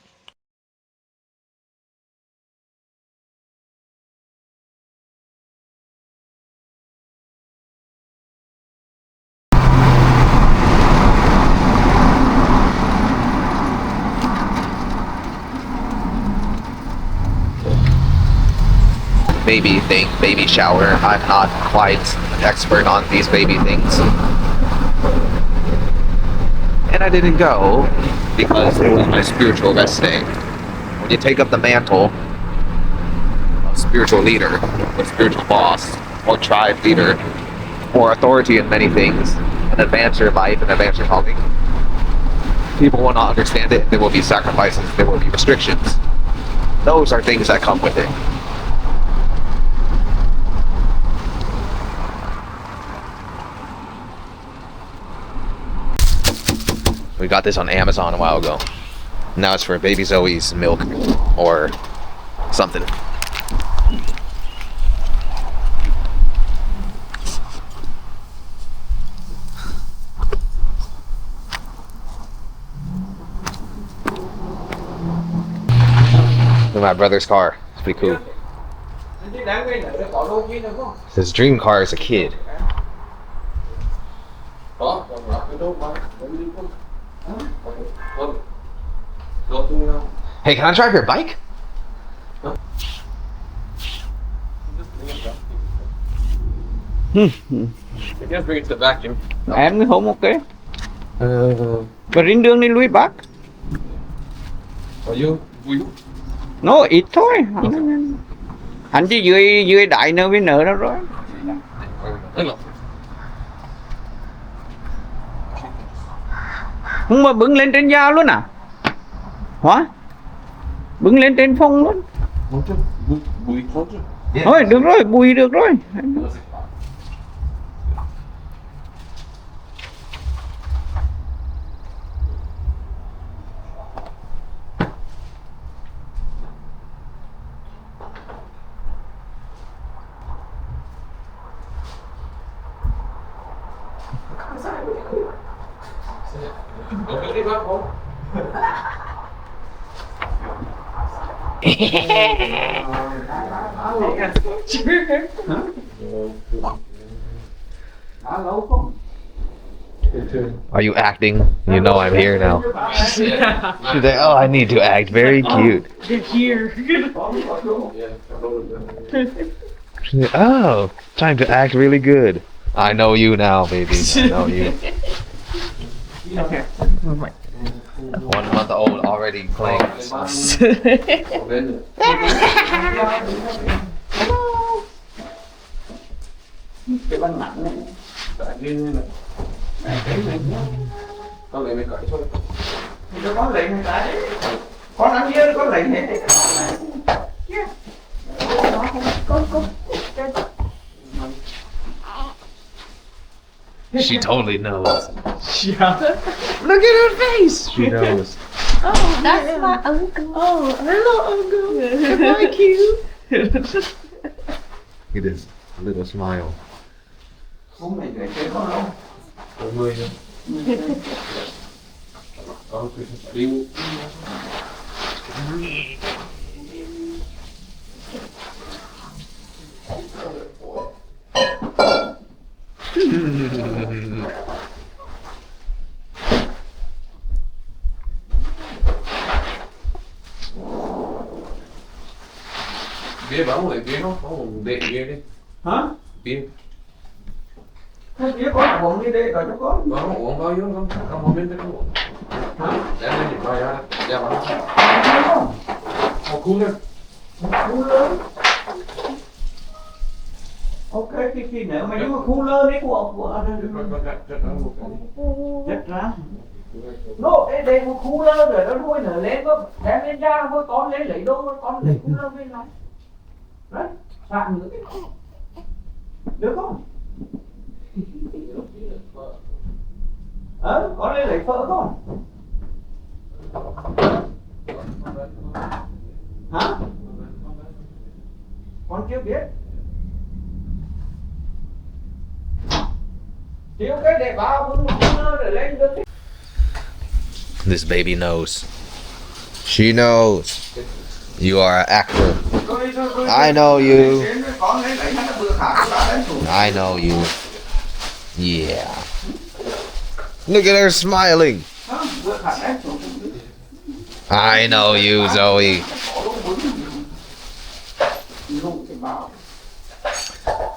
Baby shower. I'm not quite an expert on these baby things. And I didn't go because it was my spiritual rest day. When you take up the mantle of spiritual leader, or spiritual boss, or tribe leader, or authority in many things, and advance your life and advance your calling, people will not understand it. There will be sacrifices, there will be restrictions. Those are things that come with it. We got this on Amazon a while ago. Now it's for baby Zoe's milk or something. In my brother's car. It's pretty cool. His dream car as a kid. Hey, can I drive your bike? I guess bring it to the vacuum. Em không ok. Và riêng đường đi lui bác. Are you? Nó ít thôi. Anh chỉ dưới đại nơi với nợ đó rồi. Không mà bưng lên trên dao luôn à? Hả? Bưng lên trên phong luôn. Thôi được rồi, bùi được rồi. Are you acting? You know I'm here now. She's like, oh, I need to act very cute. She's like, oh, time to act really good. I know you now, baby. I know you. 1 month old already playing this song. Cái băng nặng này. Con lấy mấy cởi thôi. Nó có lệnh hay đấy. Con ăn kia có lệnh hết. She totally knows. Yeah. Look at her face. She knows. Oh, that's my uncle. Oh, hello, uncle. Am I cute? It is a little smile. Không mày để chơi con đâu. Bia bán một lấy bia không? Có một đệ bia đi. Hả? Bia. Thế bia con uống đi đây rồi cho con. Có một uống bao nhiêu không? Không một bên không uống. Hả? Đem lên để bài ra. Đem bán. Không. Một khu lên. Một khu lớn. Ok, khi nữa mà nếu mà khu lớn đấy của rất ra. Nó đây một khu lớn rồi nó nuôi nở lên có đem lên ra thôi con lên lấy đâu con lấy khu lớn lên này. Đấy, sạn nữa. Được không? Con lên lấy phở không? Hả? Con chưa biết. Thì ok để báo một khu lớn rồi lên được. This baby knows. She knows. You are an actor. I know you. I know you. Yeah. Look at her smiling. I know you, Zoe.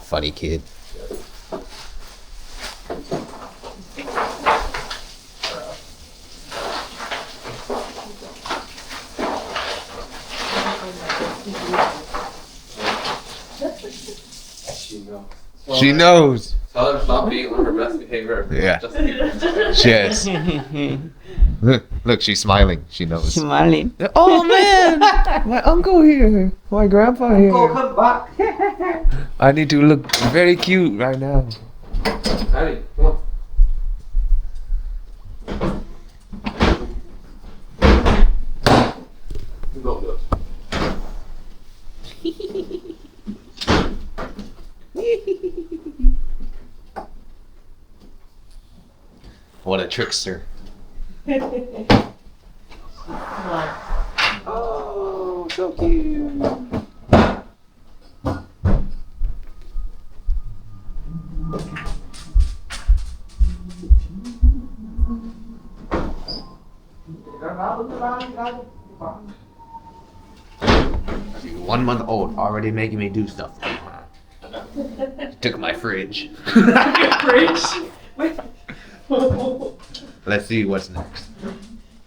Funny kid. She knows. Tell her to stop being on her best behavior. Yeah. Just keep Yes. Look, she's smiling. She knows. Smiling. Oh man, my uncle here, my grandpa here. Come back. I need to look very cute right now. Addy, come on. Don't do it. What a trickster. Oh, so cute. 1 month old, already making me do stuff. Took my fridge. Let's see what's next.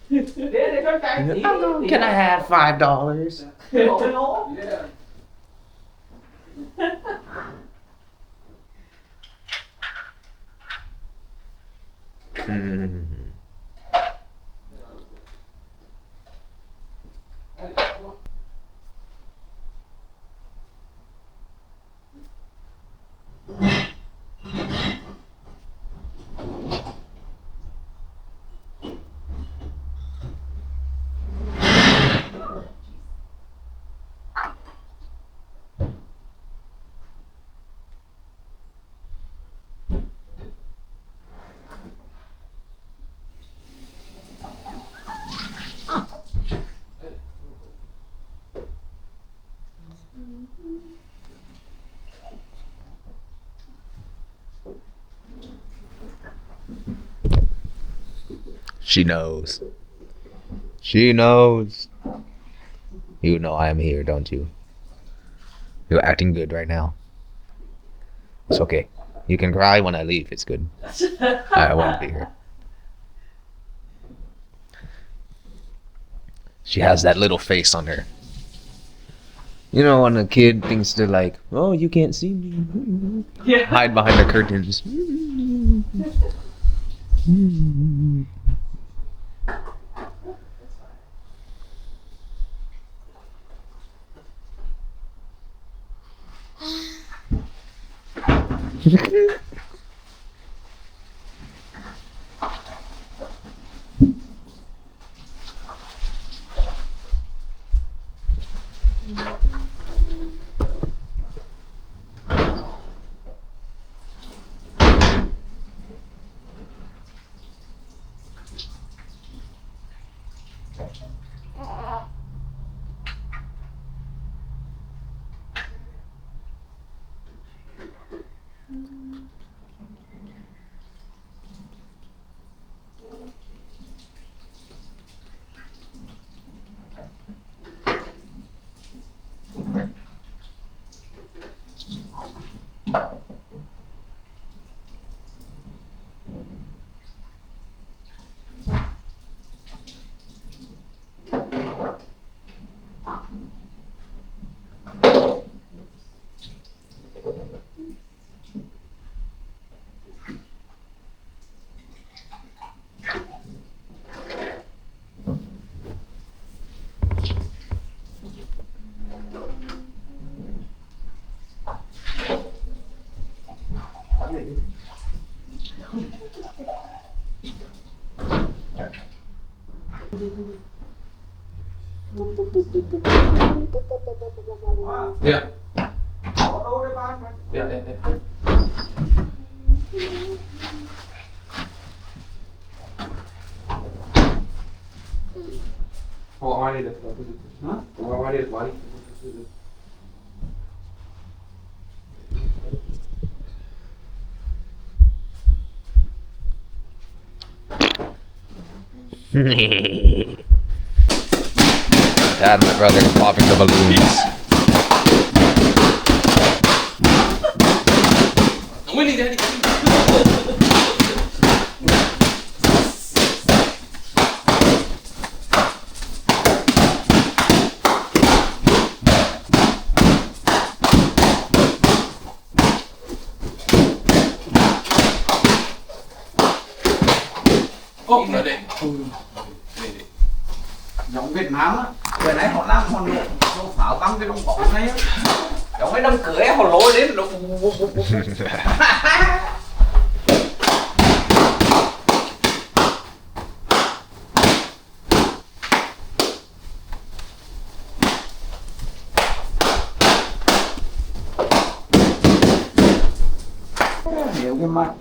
Can I have $5? She knows. She knows. You know I am here, don't you? You're acting good right now. It's okay. You can cry when I leave. It's good. I won't be here. She has that little face on her. You know when a kid thinks they're like, oh, you can't see me. Yeah. Hide behind the curtains. Yeah. Yeah. Why did it? Huh? Why did it? Dad and my brother are popping the balloons. Winnie, Daddy. Oh, đây. Giọng Việt Nam á, giờ này họ làm họ nổ pháo băng cái đồng bóng này á, giống cái đám cưới họ lôi đến nó hiểu cái mặt.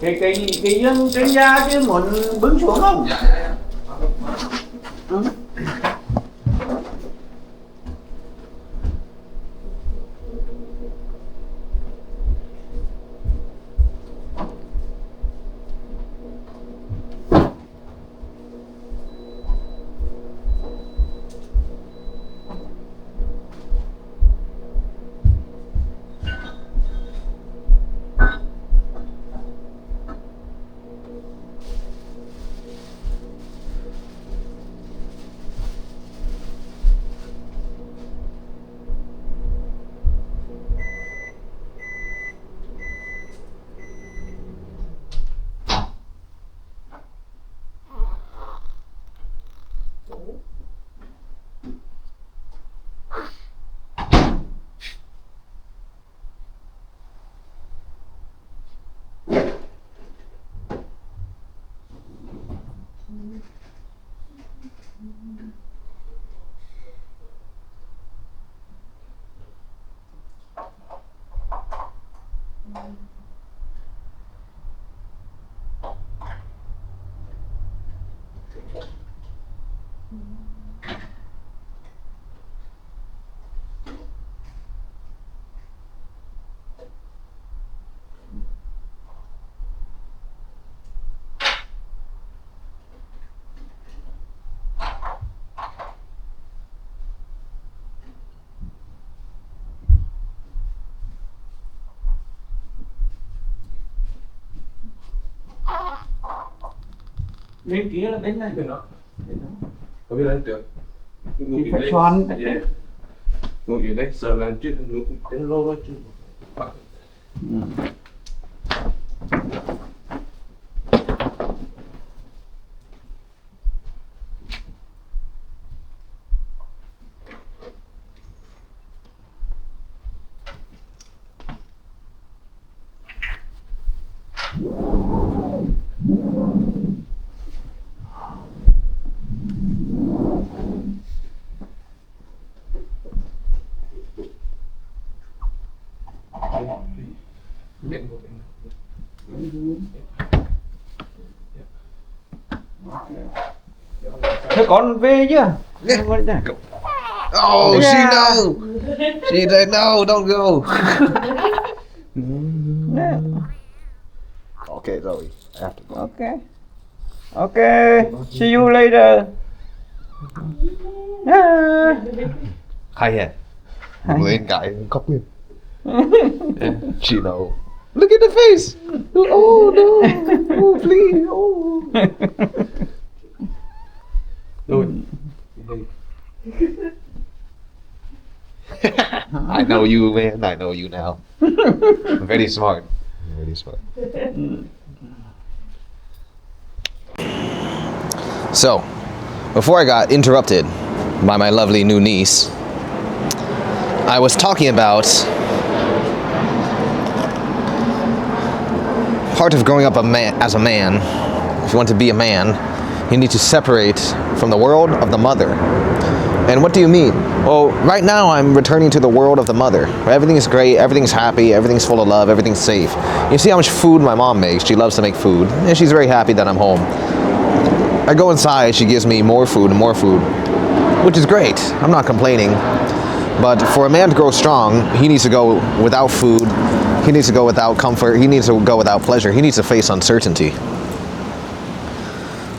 Cái dương trên da chứ muốn bứng xuống không? Dạ. Ừ. Bên kia là bên này. Bên đó. Có biết lên được. Thì phải xoắn. Ngồi ở đây giờ là chuyện đến lâu rồi chứ. Thế con về chưa? Oh, she know. She said no, don't go. Okay, Zoe. I have to go. Okay. Okay. See you later. Hay à? Lên cái khóc lên. She know. Look at the face. Oh no. Oh please. Oh. Rồi. I know you, man. I know you now. Very smart. Very smart. So, before I got interrupted by my lovely new niece, I was talking about part of growing up as a man. If you want to be a man, you need to separate from the world of the mother. And what do you mean? Well, right now I'm returning to the world of the mother. Everything's great, everything's happy, everything's full of love, everything's safe. You see how much food my mom makes. She loves to make food, and she's very happy that I'm home. I go inside, she gives me more food, which is great. I'm not complaining. But for a man to grow strong, he needs to go without food, he needs to go without comfort, he needs to go without pleasure, he needs to face uncertainty.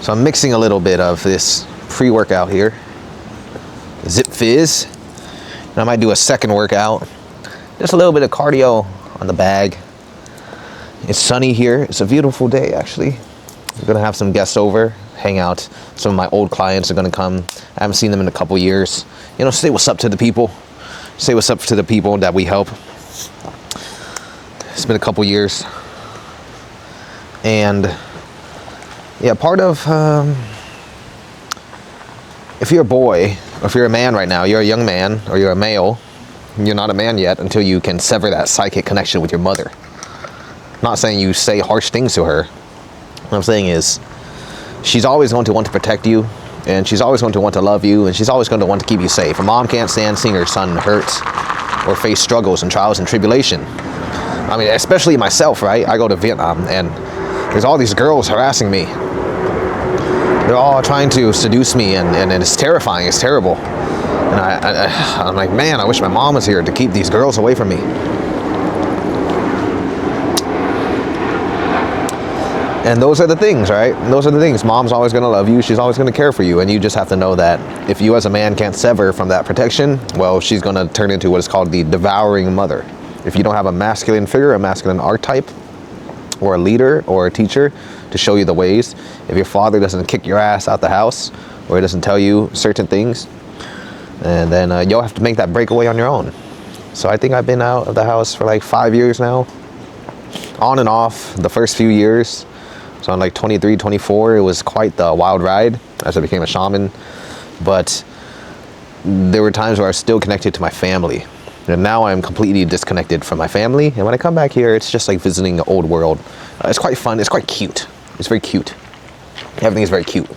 So I'm mixing a little bit of this pre-workout here. Zip Fizz. And I might do a second workout. Just a little bit of cardio on the bag. It's sunny here. It's a beautiful day, actually. I'm gonna have some guests over, hang out. Some of my old clients are gonna come. I haven't seen them in a couple years. You know, say what's up to the people. Say what's up to the people that we help. It's been a couple years. And yeah, part of, if you're a boy, or if you're a man right now, you're a young man, or you're a male, you're not a man yet until you can sever that psychic connection with your mother. Not saying you say harsh things to her. What I'm saying is, she's always going to want to protect you, and she's always going to want to love you, and she's always going to want to keep you safe. A mom can't stand seeing her son hurt or face struggles and trials and tribulation. I mean, especially myself, right? I go to Vietnam, and there's all these girls harassing me. They're all trying to seduce me, and it's terrifying, it's terrible. And I'm like, man, I wish my mom was here to keep these girls away from me. And those are the things, right? Those are the things. Mom's always going to love you. She's always going to care for you. And you just have to know that if you as a man can't sever from that protection, well, she's going to turn into what is called the devouring mother. If you don't have a masculine figure, a masculine archetype, or a leader or a teacher to show you the ways, if your father doesn't kick your ass out the house, or he doesn't tell you certain things, and then you'll have to make that breakaway on your own. So I think I've been out of the house for like 5 years now, on and off the first few years. So I'm like 23, 24, it was quite the wild ride as I became a shaman. But there were times where I was still connected to my family. And now I'm completely disconnected from my family. And when I come back here, it's just like visiting the old world. It's quite fun, it's quite cute. It's very cute. Everything is very cute.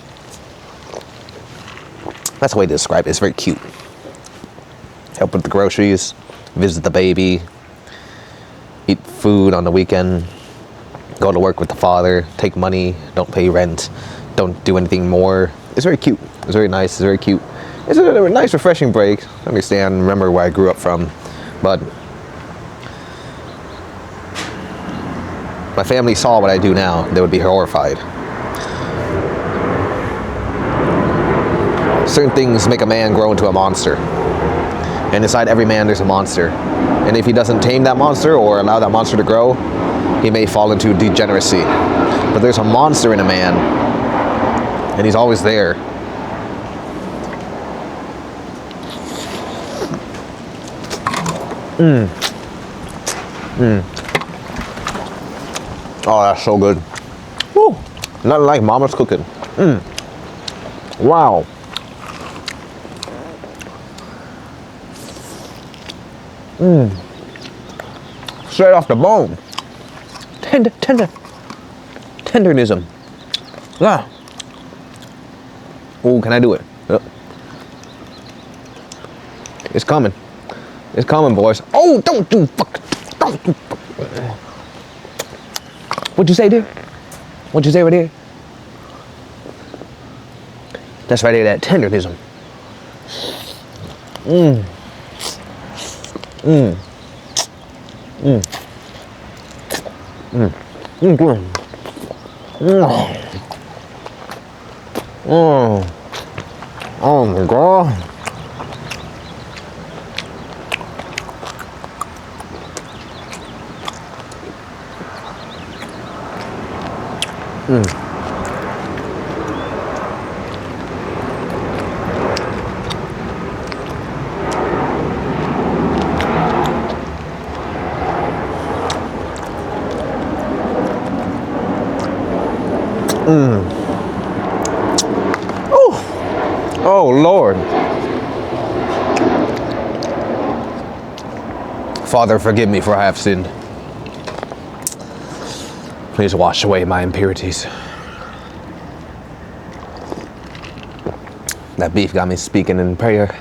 That's the way to describe it, it's very cute. Help with the groceries, visit the baby, eat food on the weekend, go to work with the father, take money, don't pay rent, don't do anything more. It's very cute. It's very nice. It's very cute. It's a nice, refreshing break. I understand, remember where I grew up from, but my family saw what I do now, they would be horrified. Certain things make a man grow into a monster. And inside every man, there's a monster. And if he doesn't tame that monster or allow that monster to grow, he may fall into degeneracy. But there's a monster in a man And he's always there. Oh, that's so good. Woo. Nothing like mama's cooking. Wow. Straight off the bone. Tenderism. Yeah. Oh, can I do it? Yep. It's coming. It's coming, boys. Oh, don't do fuck. Don't do fuck. What'd you say, dear? What'd you say right there? That's right there, that tenderism. Oh my God. Oh Lord. Father, forgive me for I have sinned. Please wash away my impurities. That beef got me speaking in prayer.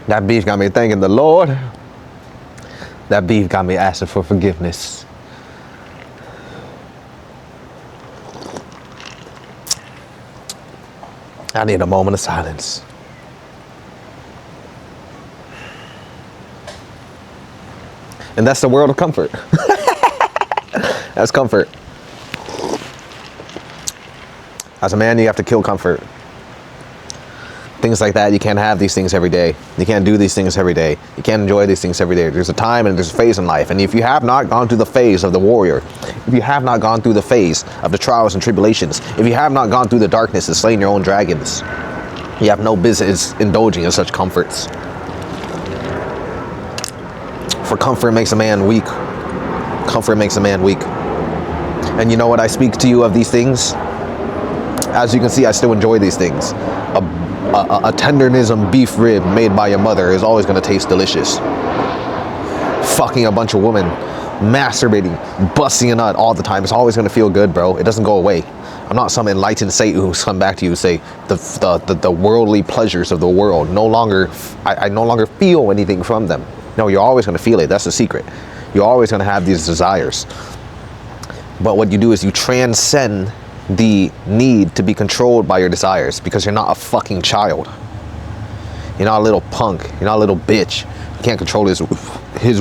That beef got me thanking the Lord. That beef got me asking for forgiveness. I need a moment of silence. And that's the world of comfort. That's comfort. As a man, you have to kill comfort. Things like that, you can't have these things every day. You can't do these things every day. You can't enjoy these things every day. There's a time and there's a phase in life. And if you have not gone through the phase of the warrior, if you have not gone through the phase of the trials and tribulations, if you have not gone through the darkness and slain your own dragons, you have no business indulging in such comforts. For comfort makes a man weak. Comfort makes a man weak. And you know what? I speak to you of these things. As you can see, I still enjoy these things. A tenderism beef rib made by your mother is always going to taste delicious. Fucking a bunch of women, masturbating, busting a nut all the time, it's always going to feel good, bro. It doesn't go away. I'm not some enlightened Satan who's come back to you and say the worldly pleasures of the world I no longer feel anything from them. No, you're always going to feel it. That's the secret. You're always going to have these desires. But what you do is you transcend the need to be controlled by your desires, because you're not a fucking child. You're not a little punk. You're not a little bitch who can't control his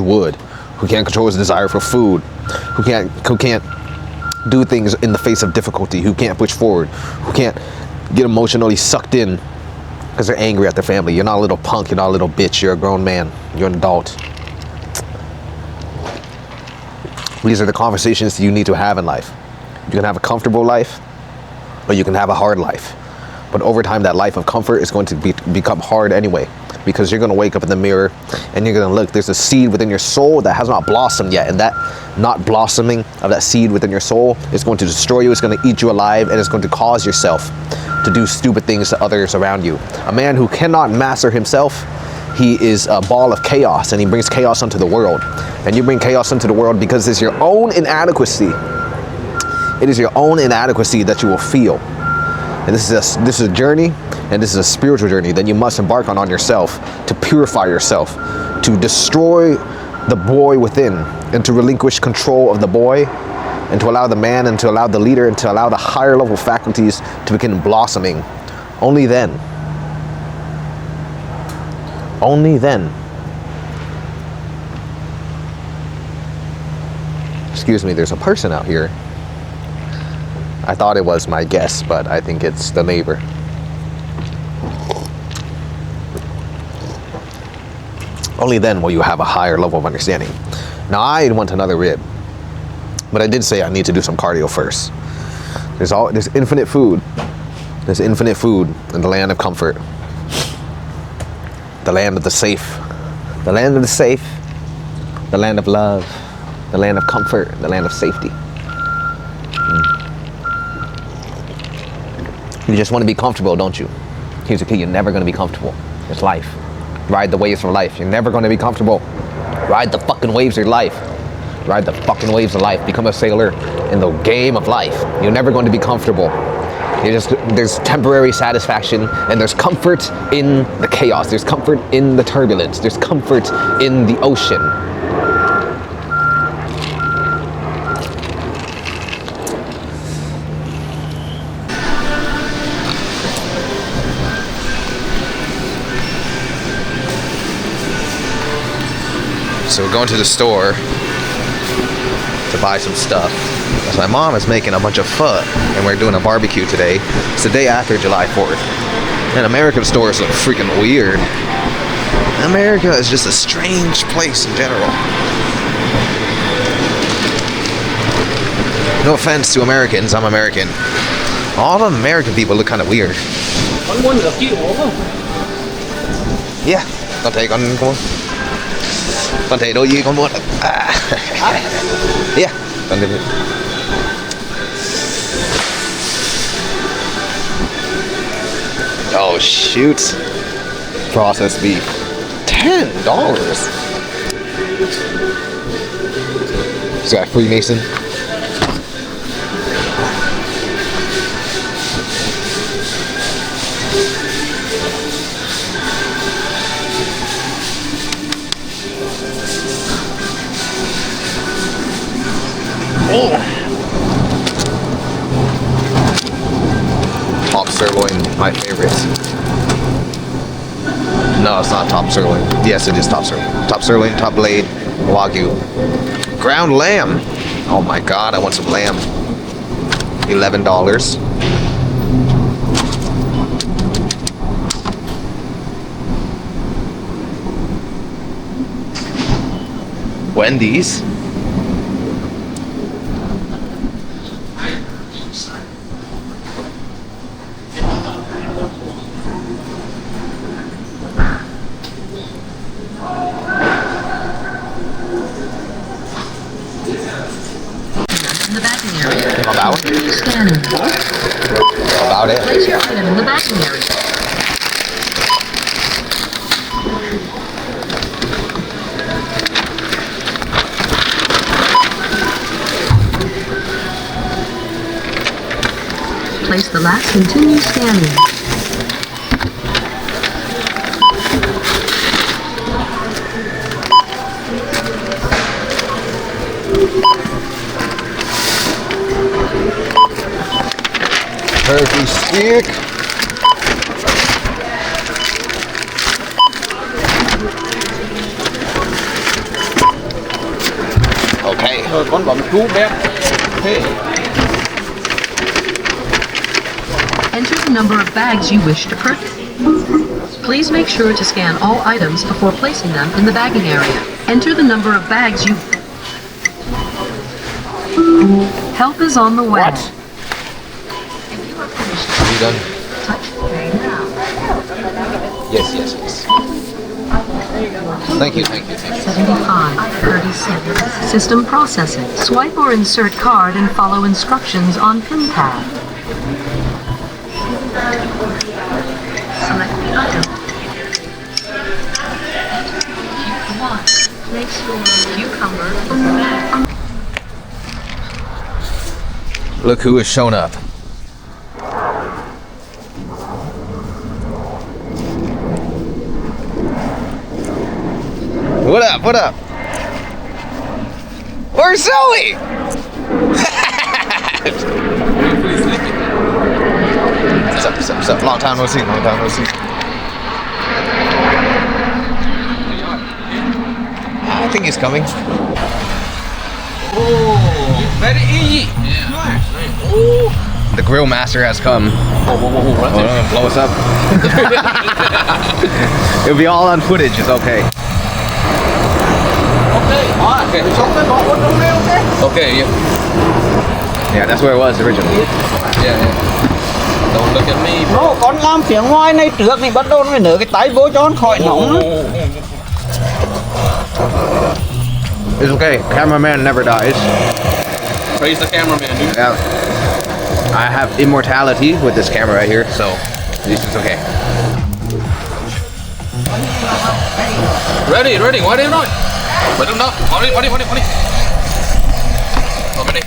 wood, who can't control his desire for food, who can't do things in the face of difficulty, who can't push forward, who can't get emotionally sucked in because they're angry at their family. You're not a little punk. You're not a little bitch. You're a grown man. You're an adult. These are the conversations you need to have in life. You can have a comfortable life, or you can have a hard life. But over time, that life of comfort is going to become hard anyway, because you're going to wake up in the mirror and you're going to look. There's a seed within your soul that has not blossomed yet, and that not blossoming of that seed within your soul is going to destroy you. It's going to eat you alive, and it's going to cause yourself to do stupid things to others around you. A man who cannot master himself, he is a ball of chaos, and he brings chaos onto the world. And you bring chaos into the world because it's your own inadequacy. It is your own inadequacy that you will feel. And this is a journey, and this is a spiritual journey that you must embark on yourself, to purify yourself, to destroy the boy within, and to relinquish control of the boy, and to allow the man, and to allow the leader, and to allow the higher level faculties to begin blossoming. Only then. Only then. Excuse me, there's a person out here. I thought it was my guest, but I think it's the neighbor. Only then will you have a higher level of understanding. Now, I want another rib, but I did say I need to do some cardio first. There's infinite food. There's infinite food in the land of comfort. The land of the safe. The land of the safe. The land of love. The land of comfort. The land of safety. You just want to be comfortable, don't you? Here's the key, you're never going to be comfortable. It's life. Ride the waves of life. You're never going to be comfortable. Ride the fucking waves of life. Ride the fucking waves of life. Become a sailor in the game of life. You're never going to be comfortable. There's temporary satisfaction, and there's comfort in the chaos. There's comfort in the turbulence. There's comfort in the ocean. So we're going to the store to buy some stuff. Because my mom is making a bunch of pho, and we're doing a barbecue today. It's the day after July 4th. And American stores look freaking weird. America is just a strange place in general. No offense to Americans, I'm American. All the American people look kind of weird. Yeah, con thấy đôi gì con muốn. Yeah, con thấy. Oh shoot! Processed beef, $10. Is that Freemason? Top sirloin, my favorite. No, it's not top sirloin. Yes, it is top sirloin. Top sirloin, top blade, Wagyu. Ground lamb. Oh my god, I want some lamb. $11. Wendy's. About it. Place your item in the backing area. Place the last continue scanning. Turkey stick. Okay. Con bấm chú bé. Enter the number of bags you wish to purchase. Please make sure to scan all items before placing them in the bagging area. Enter the number of bags you... Help is on the way. What? Are you done? Yes. Thank you. 7537. System processing. Swipe or insert card and follow instructions on pin pad. Select the item. Make sure cucumber is back. Look who has shown up. What up? Where's Zoe? What's up? Long time no see. I think he's coming. Oh, very easy. The grill master has come. Blow us up. It'll be all on footage, it's okay. Okay, yeah. Yeah, that's where it was originally. Yeah. Don't look at me, bro. Nó con làm phía ngoài này trước thì bắt đầu nó phải nở cái tay vô cho nó khỏi nóng nữa. It's okay. Cameraman never dies. Praise the cameraman, dude. Yeah. I have immortality with this camera right here, so this is okay. Ready. Why didn't I? Wait, no. Ready. Come in.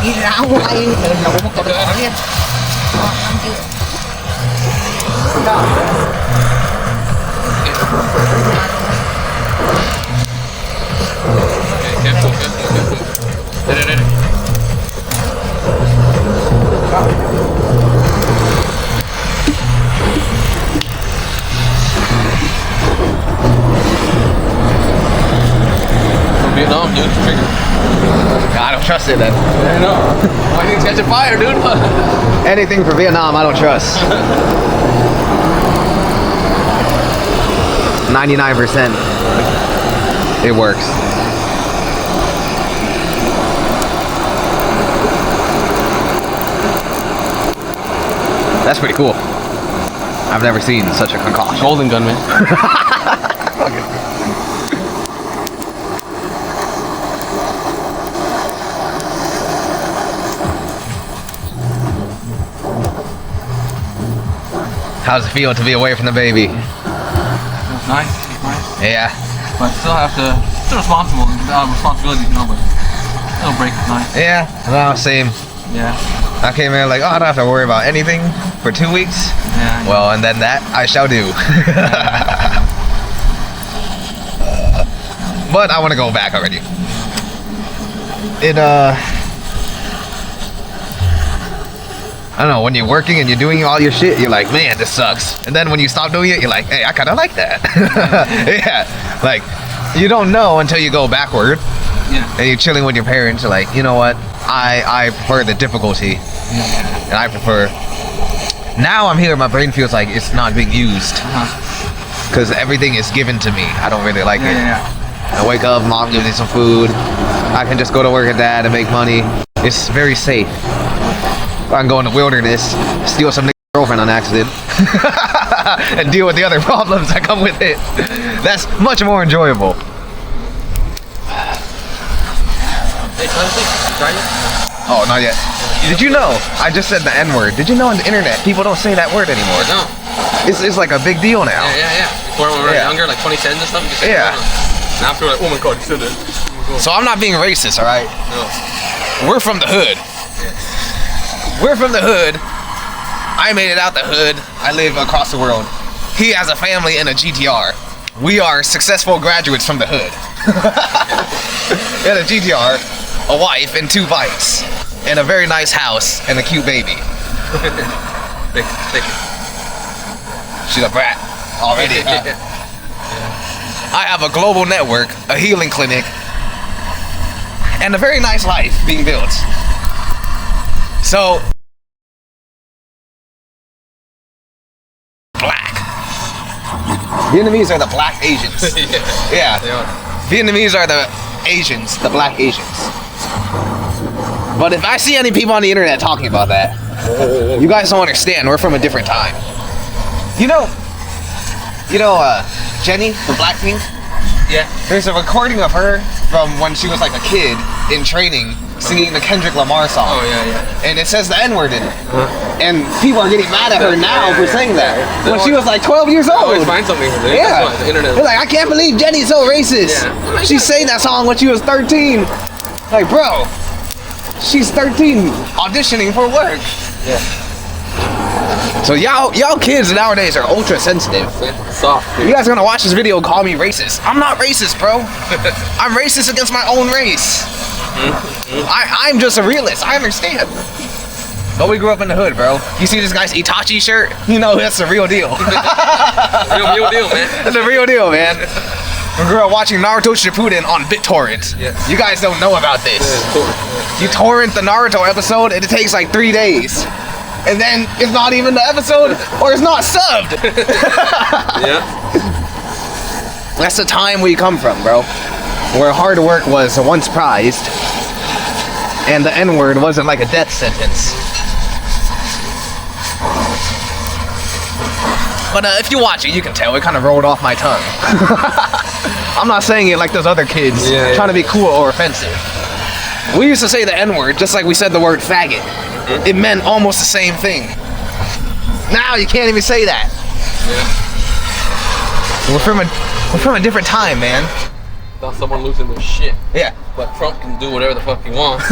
Đi ra ngoài để nấu một cái đó liền. Ăn chưa? Đó. Careful. Ready. From Vietnam, dude. I don't trust it then. I know. Why didn't catch a fire, dude? Anything for Vietnam, I don't trust. 99%. It works. That's pretty cool. I've never seen such a concoction. Golden gun, man. How's it feel to be away from the baby? It's nice. Yeah. But still responsible. Responsibilities, you know, but little break is nice. Yeah. No, same. Yeah. I came in like, oh, I don't have to worry about anything for 2 weeks. Yeah. Well, and then that I shall do. But I want to go back already. I don't know, when you're working and you're doing all your shit, you're like, man, this sucks. And then when you stop doing it, you're like, hey, I kind of like that. Yeah, like, you don't know until you go backward. Yeah. And you're chilling with your parents, you're like, you know what, I prefer the difficulty. And I prefer, now I'm here, my brain feels like it's not being used. Because everything is given to me. I don't really like it. I wake up, mom gives me some food. I can just go to work at that and make money. It's very safe. I can go in the wilderness, steal some nigga's girlfriend on accident, and deal with the other problems that come with it. That's much more enjoyable. Oh, not yet. Did you know? I just said the N-word. Did you know on the internet, people don't say that word anymore? No. It's like a big deal now. Yeah. Before when we were younger, like 2010s and stuff. You just say Yeah. Now people are like, oh my god, you said that. So I'm not being racist, alright? No. We're from the hood. We're from the hood. I made it out the hood. I live across the world. He has a family and a GTR. We are successful graduates from the hood. He had a GTR, a wife, and 2 bikes, and a very nice house, and a cute baby. Thank you. She's a brat already. I have a global network, a healing clinic, and a very nice life being built. So, black. Vietnamese are the black Asians. Yeah. They are. Vietnamese are the Asians, the black Asians. But if I see any people on the internet talking about that, you guys don't understand. We're from a different time. You know, Jenny from Blackpink? Yeah. There's a recording of her from when she was like a kid in training singing the Kendrick Lamar song. Oh, yeah. And it says the N-word in it. And people are getting mad at her now for saying that. When she was like 12 years I old. always find something. Yeah. That's why, the internet. They're like, I can't believe Jenny's so racist. Yeah. She sang that song when she was 13. Like, bro, she's 13 auditioning for work. Yeah. So y'all kids nowadays are ultra sensitive. Soft, dude. You guys are gonna watch this video and call me racist. I'm not racist, bro. I'm racist against my own race. I'm just a realist. I understand. But we grew up in the hood, bro. You see this guy's Itachi shirt? You know that's the real deal. real deal, man. That's the real deal, man. We grew up watching Naruto Shippuden on BitTorrent. Yeah. You guys don't know about this. Yeah. You torrent the Naruto episode and it takes like 3 days. And then it's not even the episode or it's not subbed. Yeah. That's the time we come from, bro. Where hard work was once prized and the N-word wasn't like a death sentence. But if you watch it, you can tell it kind of rolled off my tongue. I'm not saying it like those other kids trying to be cool or offensive. We used to say the N-word just like we said the word faggot. It meant almost the same thing. Now you can't even say that. We're from a different time, man. Thought someone losing their shit. Yeah. But Trump can do whatever the fuck he wants.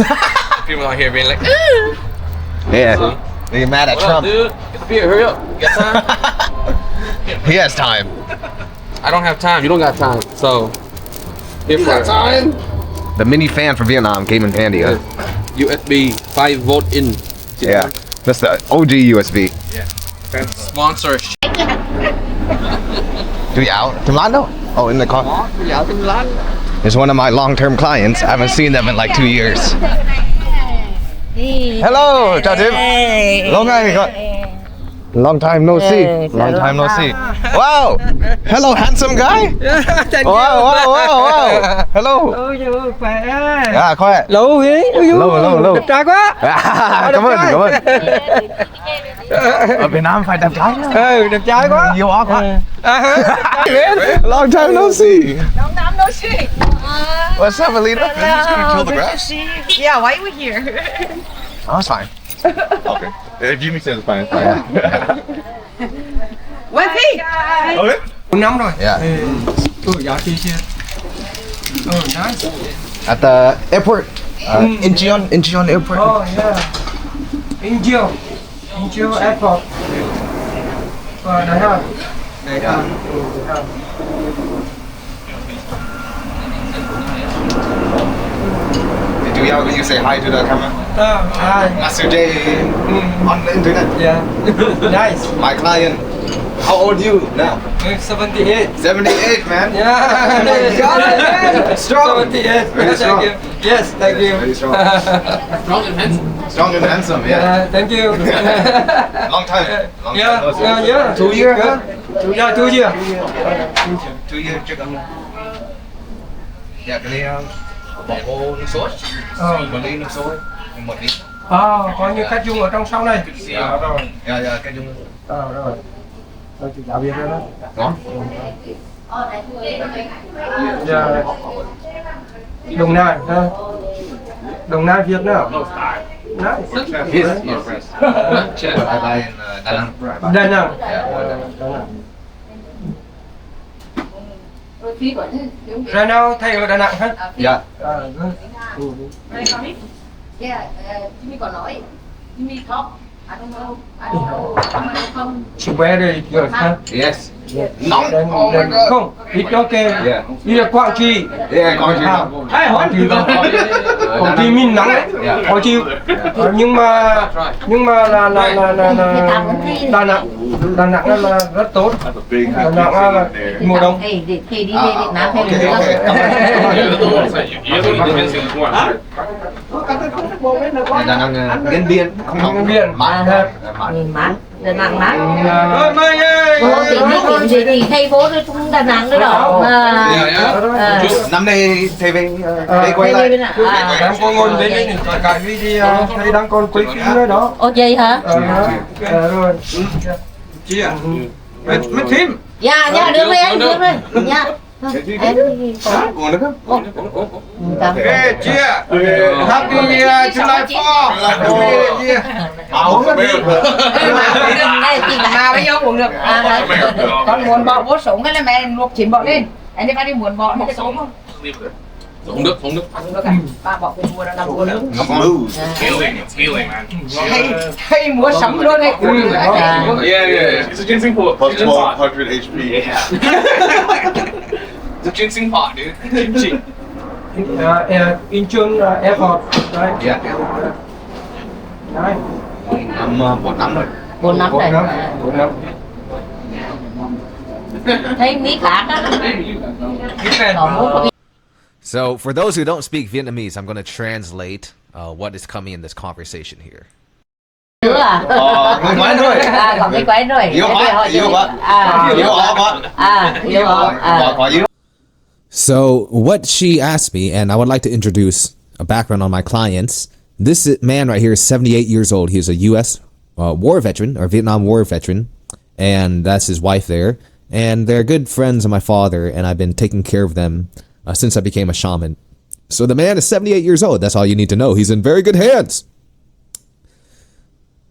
People out here being like, Yeah. They get mad at what Trump. up, dude? Get the beer, hurry up. You got time? He has time. I don't have time. You don't got time. So, here for time. The mini fan for Vietnam came in handy, huh? USB 5 volt in. Yeah. That's the OG USB. Sponsor. Do you out? Timlando? Oh, in the car. It's one of my long-term clients. I haven't seen them in like 2 years. Hello, chào Tim. Long time no see. Long time no see. Wow. Hello, handsome guy. Wow. Hello. À, khỏe. Lâu ghê. Lâu. Đẹp trai quá. Cảm ơn. Ở Việt Nam phải đẹp trai. Đẹp trai quá. You are quá. Long time no see. Long time no see. What's up, Alina? Are you just gonna kill the grass? Yeah, why are we here? Oh, it's fine. Okay. If Jimmy says it's fine, it's fine. What's he? Okay. 4 năm rồi. Yeah. Dạ kia kia. Nice. At the airport. Incheon Airport. Oh yeah. Incheon Airport. Đấy ha. Will you say hi to the camera? Hi. Master J on the internet. Yeah. Nice. My client. How old are you now? 78. 78, man. Yeah. Strong. 78. Very strong. Thank you. Yes, thank you. Very strong. Strong and handsome, yeah. Thank you. Long time. Yeah. 2 years, huh? 2 years. 2 years trước ông. Dạ, cái này bỏ vô nước sôi. Một ly nước sôi. Một ly. Có như cách dung ở trong sau này. Rồi. Dạ, cái dung. Rồi. Tôi chỉ đạo biết đó. Ngon. Dạ. Đồng Nai, ha. Đồng Nai Việt Nam. Nice. Yes. I buy in Đà Nẵng. Đà Nẵng. Ra nào thầy ở Đà Nẵng hả? Dạ. Yeah, Jimmy còn nói. Jimmy talk. I don't know. She very good, huh? Yes. Nóng. Không, it's okay. Yeah. Đi là Quảng Trị. Yeah, Quảng Trị. Quảng Trị không? Quảng Trị mình nóng đấy. Quảng Trị. Nhưng mà là Đà Nẵng là rất tốt. Đà Nẵng là mùa đông. Thì đi về Việt Nam hay Đà Nẵng gần biển, không nóng. Biển. mát. Đà Nẵng mát. Mai ơi. Tìm biết gì thì thay phố cho chúng Đà Nẵng nữa đó. Năm nay thầy về đây quay lại. Đang có ngồi bên đây cả video thầy đang còn quay phim nữa đó. Ồ vậy hả? Rồi. Chị ạ. Mất phim. Dạ, được rồi anh, được rồi. Dạ. Em thì Uống được không? Hey, chia. Happy July 4. Uống được. chị nào bây giờ uống được. Con muốn bỏ vô sống cái là mẹ luộc chín bỏ lên. Anh đi muốn bỏ một sống không? Không được. Không được à? Ba bỏ cái mua là mua nước. Healing, man. Hay mua sống luôn đấy. Yeah. It's a ginseng pot. Plus 1200 HP. Yeah. It's a ginseng pot, dude. Kimchi. Incheon Airport. Đấy. Dạ. Đấy. 4 năm rồi. 4 năm rồi. 4 năm. Thấy Mỹ khác á. So, for those who don't speak Vietnamese, I'm going to translate what is coming in this conversation here. Nữa à? Người quen rồi. Có người quen rồi. Yêu quá. Yêu quá. So, what she asked me, and I would like to introduce a background on my clients, This man right here is 78 years old. He's a U.S. War veteran, or Vietnam War veteran, and that's his wife there. And they're good friends of my father, and I've been taking care of them since I became a shaman. So the man is 78 years old. That's all you need to know. He's in very good hands.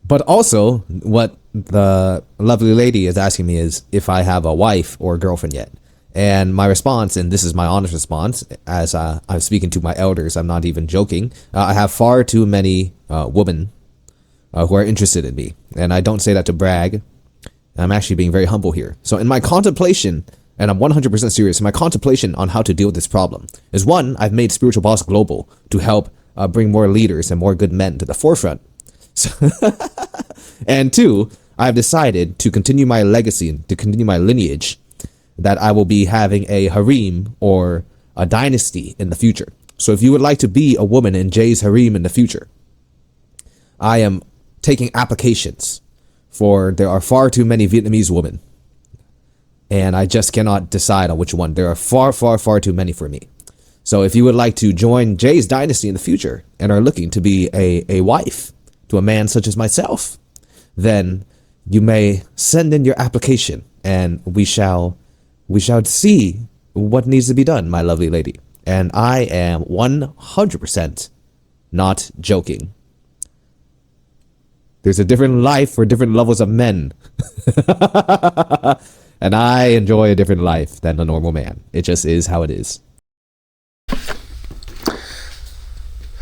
But also, what the lovely lady is asking me is if I have a wife or a girlfriend yet. And my response, and this is my honest response, as I'm speaking to my elders, I'm not even joking, I have far too many women who are interested in me. And I don't say that to brag. I'm actually being very humble here. So in my contemplation, and I'm 100% serious, in my contemplation on how to deal with this problem, is one, I've made Spiritual Boss global to help bring more leaders and more good men to the forefront. So and two, I've decided to continue my legacy, to continue my lineage, that I will be having a harem or a dynasty in the future. So if you would like to be a woman in Jay's harem in the future, I am taking applications, for there are far too many Vietnamese women. And I just cannot decide on which one. There are far, far, far too many for me. So if you would like to join Jay's dynasty in the future and are looking to be a wife to a man such as myself, then you may send in your application and we shall see what needs to be done, my lovely lady. And I am 100% not joking. There's a different life for different levels of men. And I enjoy a different life than a normal man. It just is how it is.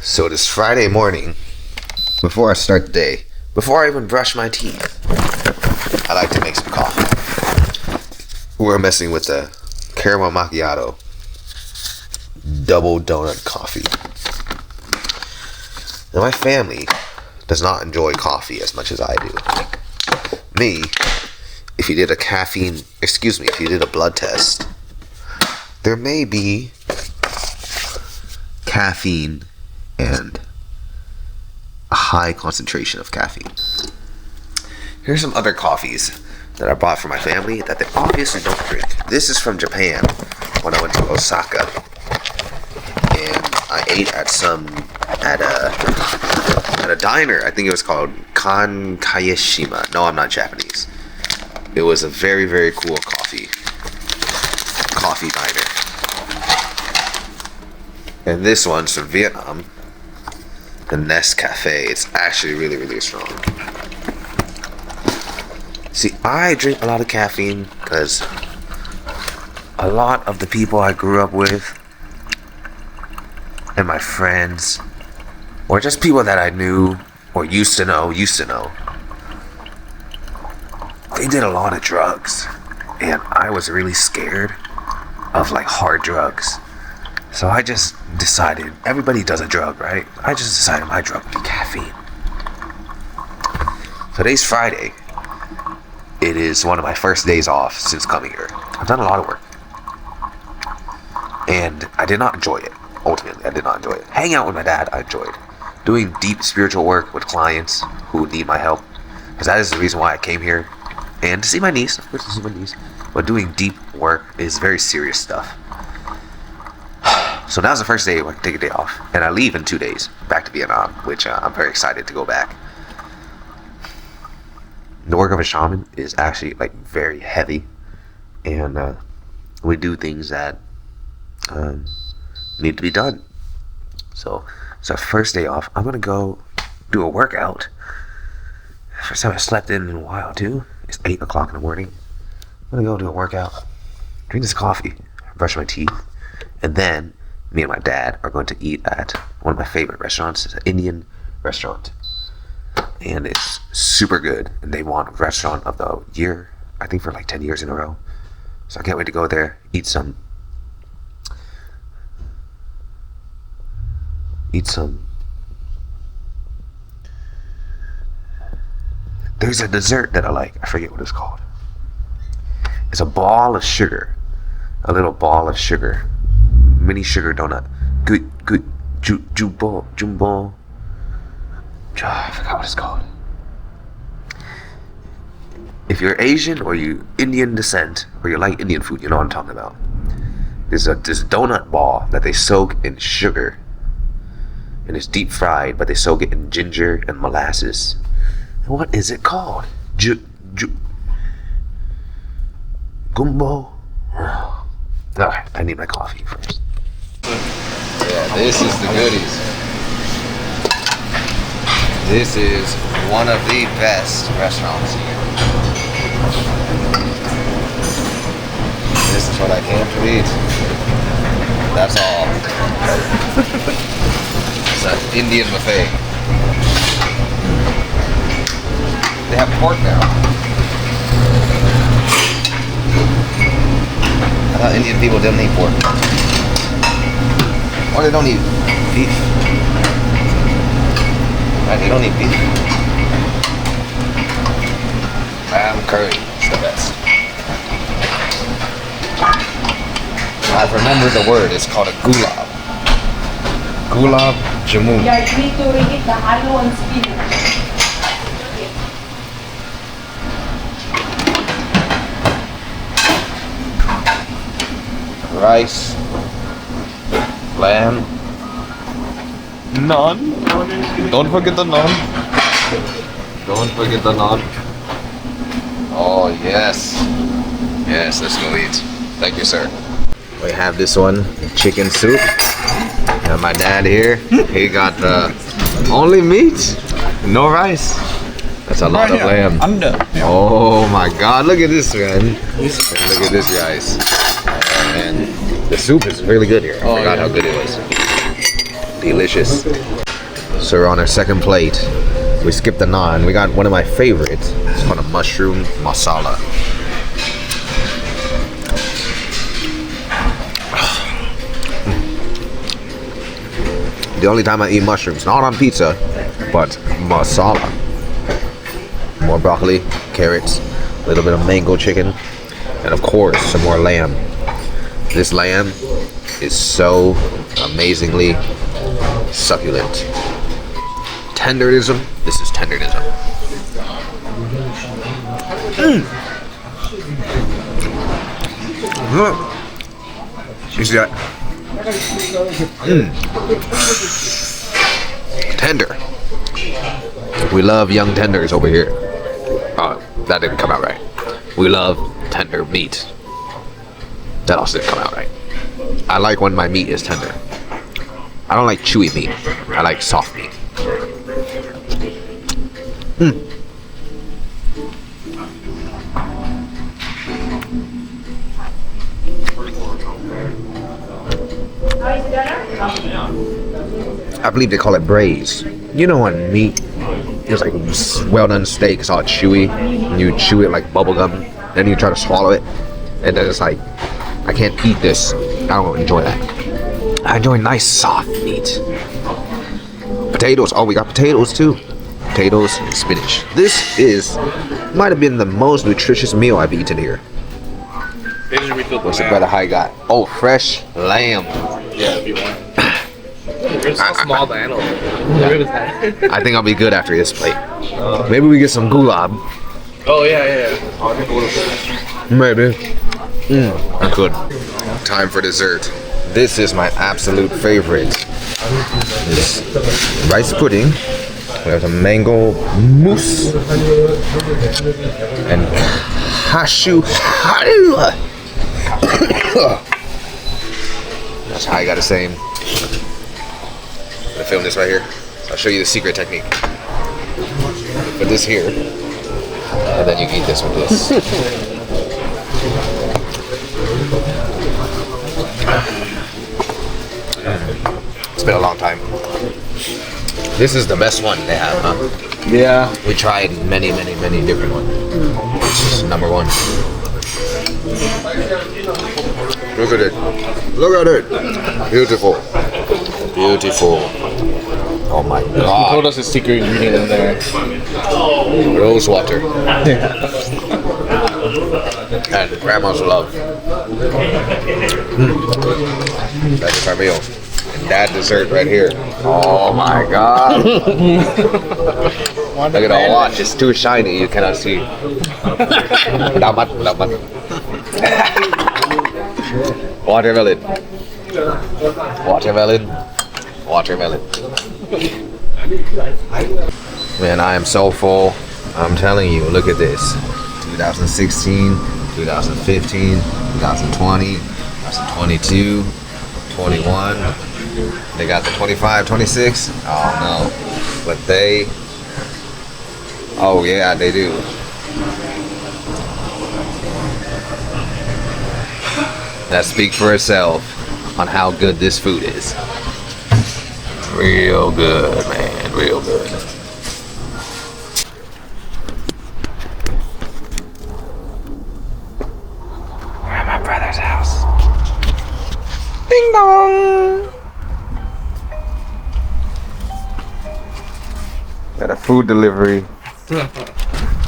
So this Friday morning, before I start the day, before I even brush my teeth, I like to make some coffee. We're messing with the caramel macchiato double donut coffee. Now my family does not enjoy coffee as much as I do. Me, if you did a blood test, there may be caffeine and a high concentration of caffeine. Here's some other coffees that I bought for my family that they obviously don't drink. This is from Japan when I went to Osaka, and I ate at a diner. I think it was called Kankayashima. No, I'm not Japanese. It was a very, very cool coffee diner. And this one's from Vietnam, the Nescafe. It's actually really, really strong. See, I drink a lot of caffeine because a lot of the people I grew up with and my friends, or just people that I knew or used to know, they did a lot of drugs, and I was really scared of like hard drugs. So I just decided, everybody does a drug, right? I just decided my drug would be caffeine. Today's Friday. It is one of my first days off since coming here. I've done a lot of work, and I did not enjoy it. Ultimately, I did not enjoy it. Hanging out with my dad, I enjoyed. Doing deep spiritual work with clients who need my help, because that is the reason why I came here. And to see my niece, of course, to see my niece. But doing deep work is very serious stuff. So now's the first day where I can take a day off, and I leave in 2 days back to Vietnam, which I'm very excited to go back. The work of a shaman is actually like very heavy, and we do things that need to be done. So it's our first day off. I'm gonna go do a workout. First time I slept in a while too. It's 8 o'clock in the morning. I'm gonna go do a workout, drink this coffee, brush my teeth, and then me and my dad are going to eat at one of my favorite restaurants. It's an Indian restaurant, and it's super good. And they won Restaurant of the Year, I think, for like 10 years in a row. So I can't wait to go there, eat some. There's a dessert that I like. I forget what it's called. It's a ball of sugar. A little ball of sugar. Mini sugar donut. Good. Jumbo. I forgot what it's called. If you're Asian or you Indian descent, or you like Indian food, you know what I'm talking about. There's this donut ball that they soak in sugar. and it's deep fried, but they soak it in ginger and molasses. What is it called? Gumbo? Alright, I need my coffee first. Yeah, this is the goodies. This is one of the best restaurants here. This is what I came to eat. That's all. It's an Indian buffet. They have pork now. I thought Indian people didn't eat pork. Or they don't eat beef. Right, they don't eat beef. Lamb curry is the best. I've remembered the word. It's called a gulab. Gulab jamun. Yeah, you need to read the aloo and spinach. Rice, lamb, naan. Don't forget the naan. Don't forget the naan. Oh yes, yes. Let's go eat. Thank you, sir. We have this one, chicken soup. Got my dad here. He got only meat, no rice. That's a lot of lamb. Oh my God! Look at this, man. Look at this, guys. And the soup is really good here. I forgot how good it was. Delicious. So we're on our second plate. We skipped the naan. We got one of my favorites. It's called a mushroom masala. The only time I eat mushrooms, not on pizza, but masala. More broccoli, carrots, a little bit of mango chicken, and of course some more lamb. This lamb is so amazingly succulent. Tenderism, this is tenderism. You see that? Tender. We love young tenders over here. Oh, that didn't come out right. We love tender meat. That also didn't come out right. I like when my meat is tender. I don't like chewy meat. I like soft meat. I believe they call it braised. You know when meat is like well done steak, it's all chewy, and you chew it like bubble gum, then you try to swallow it, and then it's like, I can't eat this. I don't enjoy that. I enjoy nice soft meat. Potatoes. Oh, we got potatoes too. Potatoes and spinach. This might have been the most nutritious meal I've eaten here. What's the better I got? Oh, fresh lamb. Yeah, if you want. You're so small, the animal. I think I'll be good after this plate. Maybe we get some gulab. Oh, yeah. Maybe. I could. Time for dessert. This is my absolute favorite. This rice pudding. We have some mango mousse and cashew halwa. That's how I gotta say. I'm gonna film this right here. I'll show you the secret technique. Put this here, and then you eat this with this. It's been a long time. This is the best one they have, huh? Yeah. We tried many different ones. This is number one. Look at it. Look at it. Beautiful. Beautiful. Oh my He God. told us a secret ingredient in there. Rose water. And grandma's love. That is our meal. And that dessert right here. Oh my God. Look at the watch. It's too shiny. You cannot see. Damat. Watermelon. Man, I am so full. I'm telling you, look at this. 2016, 2015, 2020, 2022, 21. They got the 25, 26. Oh no. But they... Oh yeah, they do. That speaks for itself on how good this food is. Real good, man. Real good. We're at my brother's house. Ding dong! Got a food delivery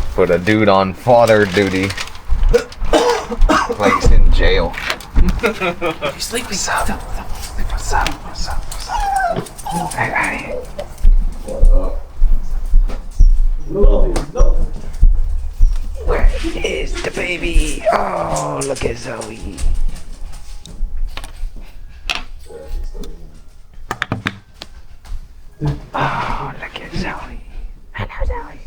for the dude on father duty. Like he's in jail. You sleeping? What's up? What's up? What's up? What's up? Hey. Where is the baby? Oh, look at Zoe. Oh, look at Zoe. Hello, Zoe. Hey, Daddy.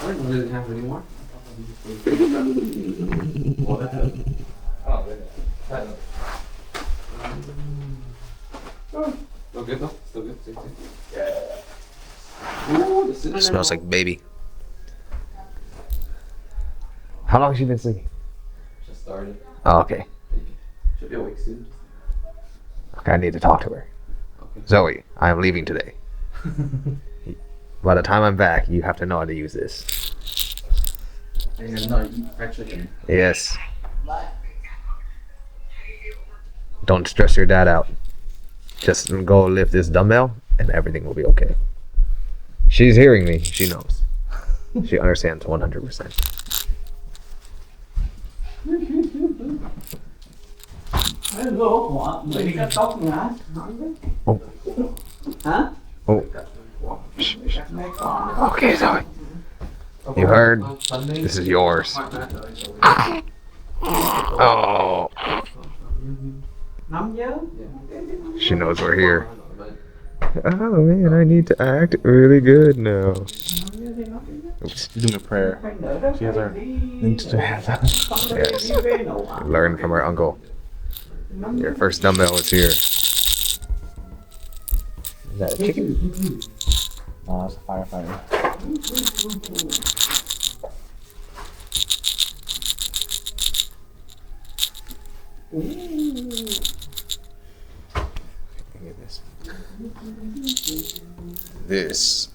I didn't really have any more. Still good though? Still good? Ooh, the cinnamon Smells like baby. How long has she been sleeping? just started. Oh, okay. Should be awake soon. Okay, I need to talk to her. Zoe, I am leaving today. By the time I'm back, you have to know how to use this. And no, you fried chicken. Yes. Don't stress your dad out. Just go lift this dumbbell and everything will be okay. She's hearing me. She knows. She understands 100%. Oh. Hả? Oh. Okay, Zoe. You heard? This is yours. Oh. She knows we're here. Oh man, I need to act really good now. Oops. Doing a prayer. She has her needs to have that. Yes. Learn from her uncle. Your first dumbbell is here. Is that a chicken? Oh, that's a firefighter. This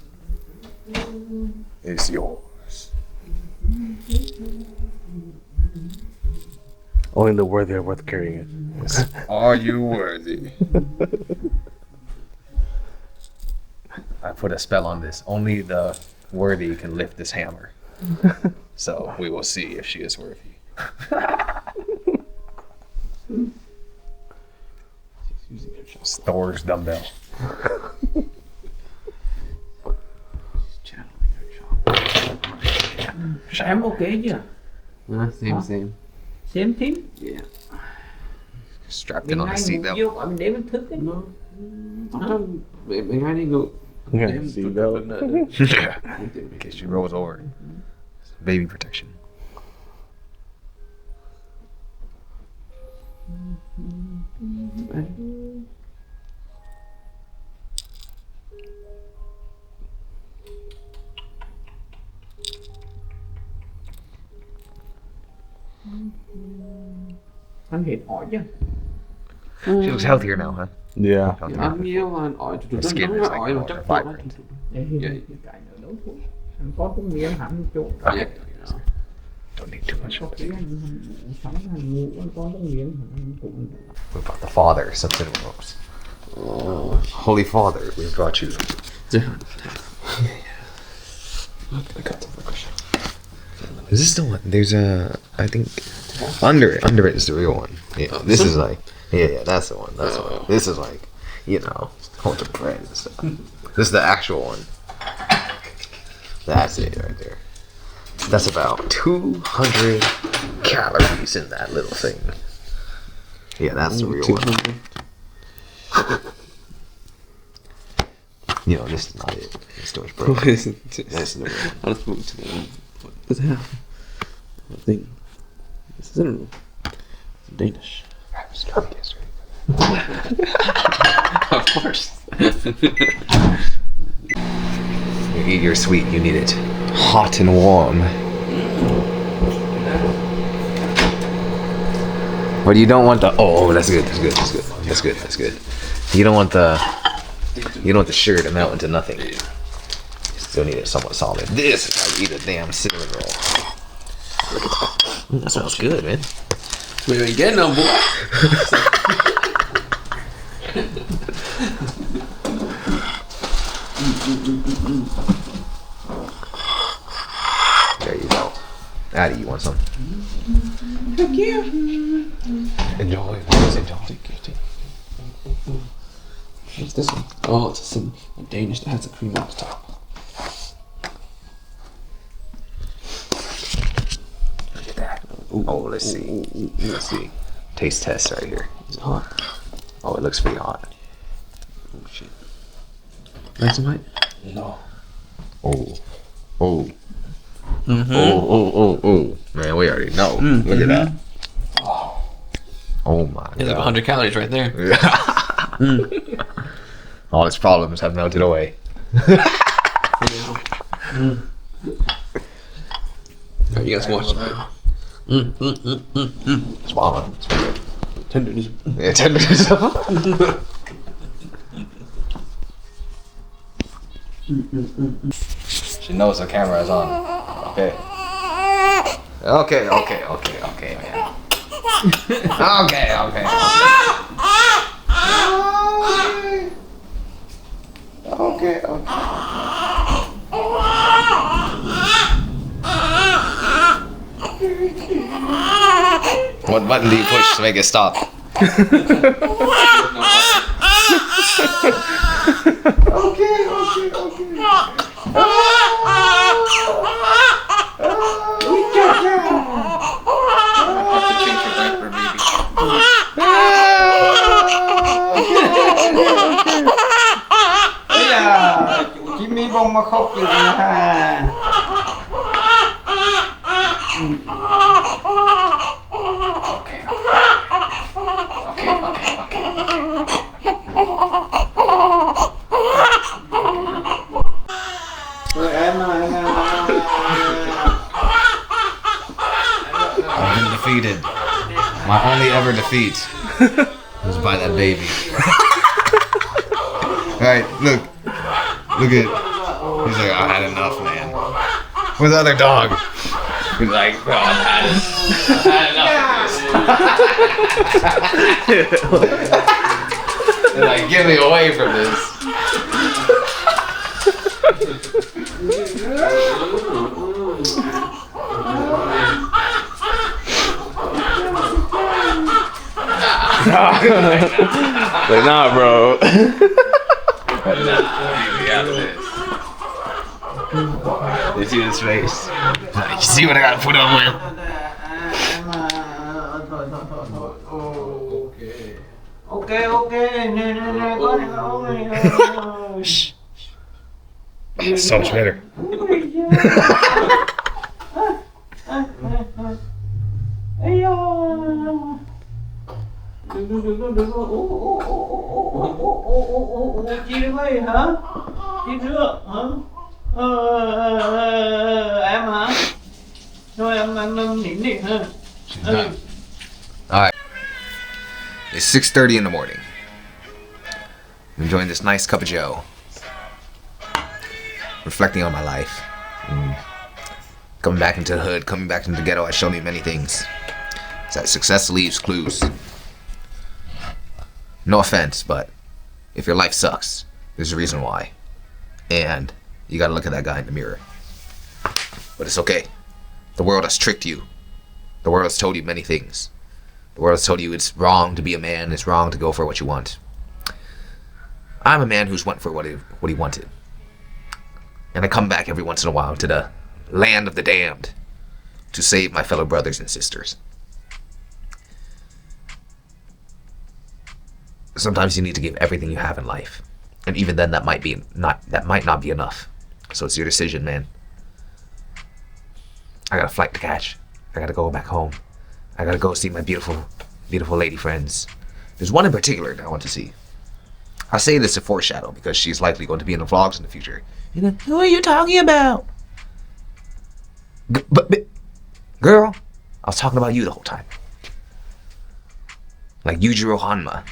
is yours. Only the worthy are worth carrying it. Are you worthy? I put a spell on this. Only the worthy can lift this hammer. So we will see if she is worthy. It's Thor's dumbbell. Em ok chưa? Same. Xem thím. Yeah. Strapped in on the seatbelt. Vô gọi mình để mình thức ấy. Mình hay đi ngủ. Yeah, seatbelt. Yeah. In case she rolls over. It's baby protection. Anh Hiệp hỏi chứ. She looks healthier now, huh? Yeah. Ăn nhiều mà ỏi Her skin is like more chắc vibrant. Để hiểu cái nữa, đúng thôi. Anh con cũng miếng hẳn một chỗ. Okay. Yeah. Oh, yeah. Yeah. Don't need too much. Cái sẵn hành ngủ con trong miếng cũng We brought the Father some cinnamon rolls. Holy Father, we brought you. Is this the one? There's a, I think, under it is the real one. Yeah, this is like, yeah, that's the one. That's the one. This is like, you know, hold the bread and stuff. This is the actual one. That's it right there. That's about 200 calories in that little thing. Yeah, that's the real one. You know, this is not it. It's too much bread. That's the real one. I'll just move to the what does it have? I think this is in Danish. Of course. You eat your sweet, you need it hot and warm. But you don't want the, oh, that's good, that's good, that's good, that's good, that's good. You don't want the sugar to melt into nothing. You still need it somewhat solid. This is how you eat a damn cinnamon roll. That smells good, man. We ain't getting no boy. There you go. Addie, you want some? Thank you. Enjoy. Please enjoy. What's this one? Oh, it's a Danish that has a cream on the top. Look at that. Oh, let's see. Let's see. Taste test right here. Is it hot? Oh, it looks pretty hot. Oh shit. Nice and white? No. Oh. Oh. Oh. Man, we already know. Look at that. Oh my god. It's like 100 calories right there. All its problems have melted away. Alright, you guys watch it. It's bomb. It's pretty good. Tenderness. Yeah, tenderness. She knows the camera is on. Okay. Okay, man. Okay. What button do you push to make it stop? Bây giờ chị mi bông mà khóc gì ha. I've been defeated. My only ever defeat was by that baby. Alright, look. Look at. He's like, I had enough, man. Where's the other dog? He's like, bro, I've had enough of this. They're like, get me away from this. Like, nah, bro. You see his face? You see what I gotta put up with? Ok, nè, con này. So much better. Được. Chị được ơi hả? Chị được hả? Em hả? Rồi em nín đi hả? Alright. It's 6:30 in the morning. I'm enjoying this nice cup of joe. Reflecting on my life. Coming back into the hood, coming back into the ghetto has shown me many things. It's that success leaves clues. No offense, but if your life sucks, there's a reason why. And you gotta look at that guy in the mirror. But it's okay. The world has tricked you. The world has told you many things. The world has told you it's wrong to be a man, it's wrong to go for what you want. I'm a man who's went for what he wanted. And I come back every once in a while to the land of the damned to save my fellow brothers and sisters. Sometimes you need to give everything you have in life. And even then that might not be enough. So it's your decision, man. I got a flight to catch. I gotta go back home. I gotta go see my beautiful, beautiful lady friends. There's one in particular that I want to see. I say this to foreshadow because she's likely going to be in the vlogs in the future. You know, who are you talking about? But girl, I was talking about you the whole time. Like Yujiro Hanma,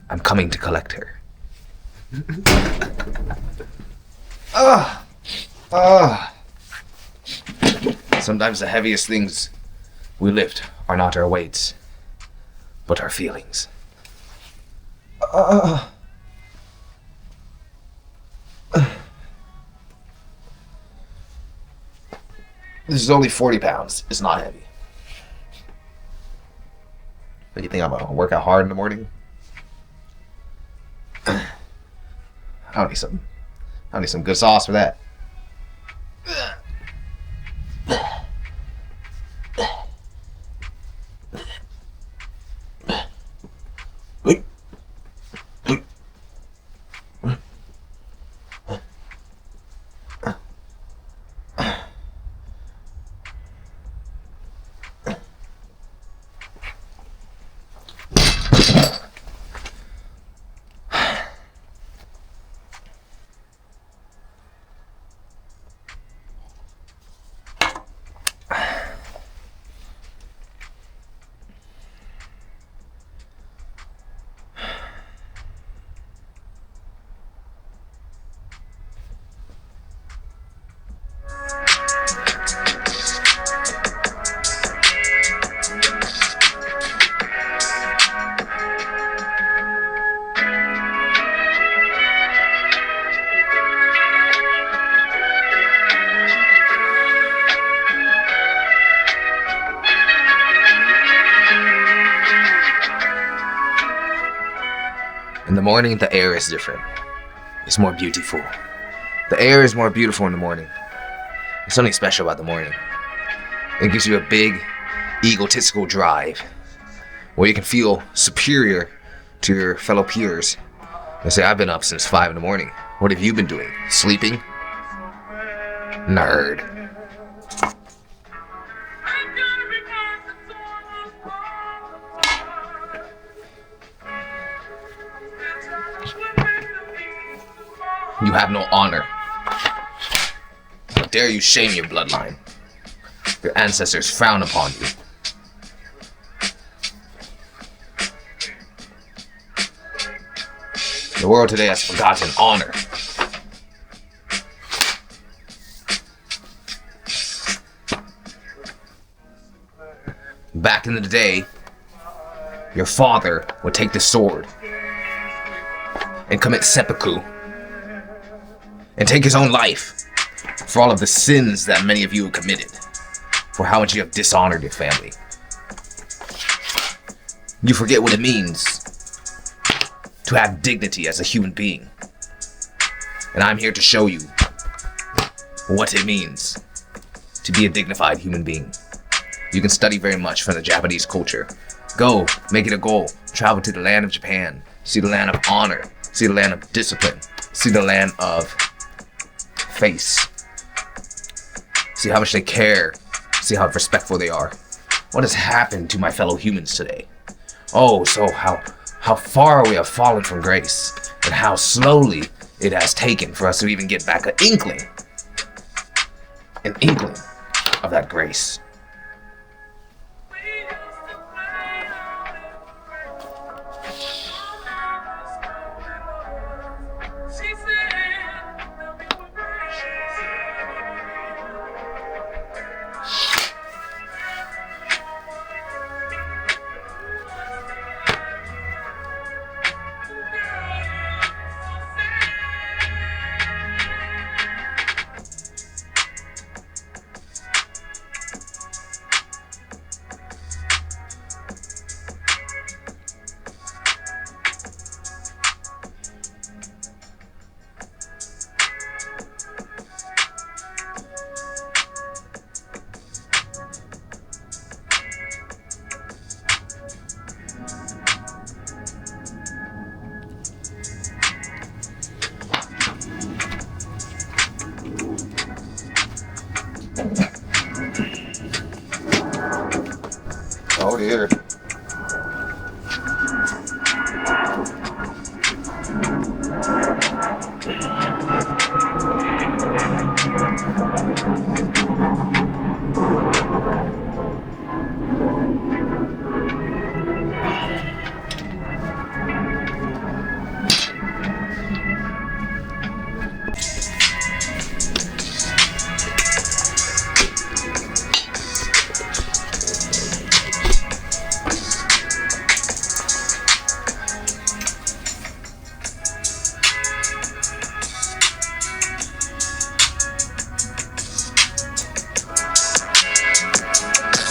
I'm coming to collect her. Sometimes the heaviest things we lift are not our weights, but our feelings. This is only 40 pounds. It's not heavy. What do you think I'm gonna work out hard in the morning? I don't need some good sauce for that. In the morning, the air is different. It's more beautiful. The air is more beautiful in the morning. There's something special about the morning. It gives you a big, egotistical drive where you can feel superior to your fellow peers and say, I've been up since 5 in the morning. What have you been doing? Sleeping? Nerd. You have no honor. How dare you shame your bloodline? Your ancestors frown upon you. The world today has forgotten honor. Back in the day, your father would take the sword and commit seppuku and take his own life for all of the sins that many of you have committed, for how much you have dishonored your family. You forget what it means to have dignity as a human being. And I'm here to show you what it means to be a dignified human being. You can study very much from the Japanese culture. Go, make it a goal. Travel to the land of Japan. See the land of honor. See the land of discipline. See the land of face. See how much they care. See how respectful they are. What has happened to my fellow humans today? Oh, so how far we have fallen from grace, and how slowly it has taken for us to even get back an inkling of that grace.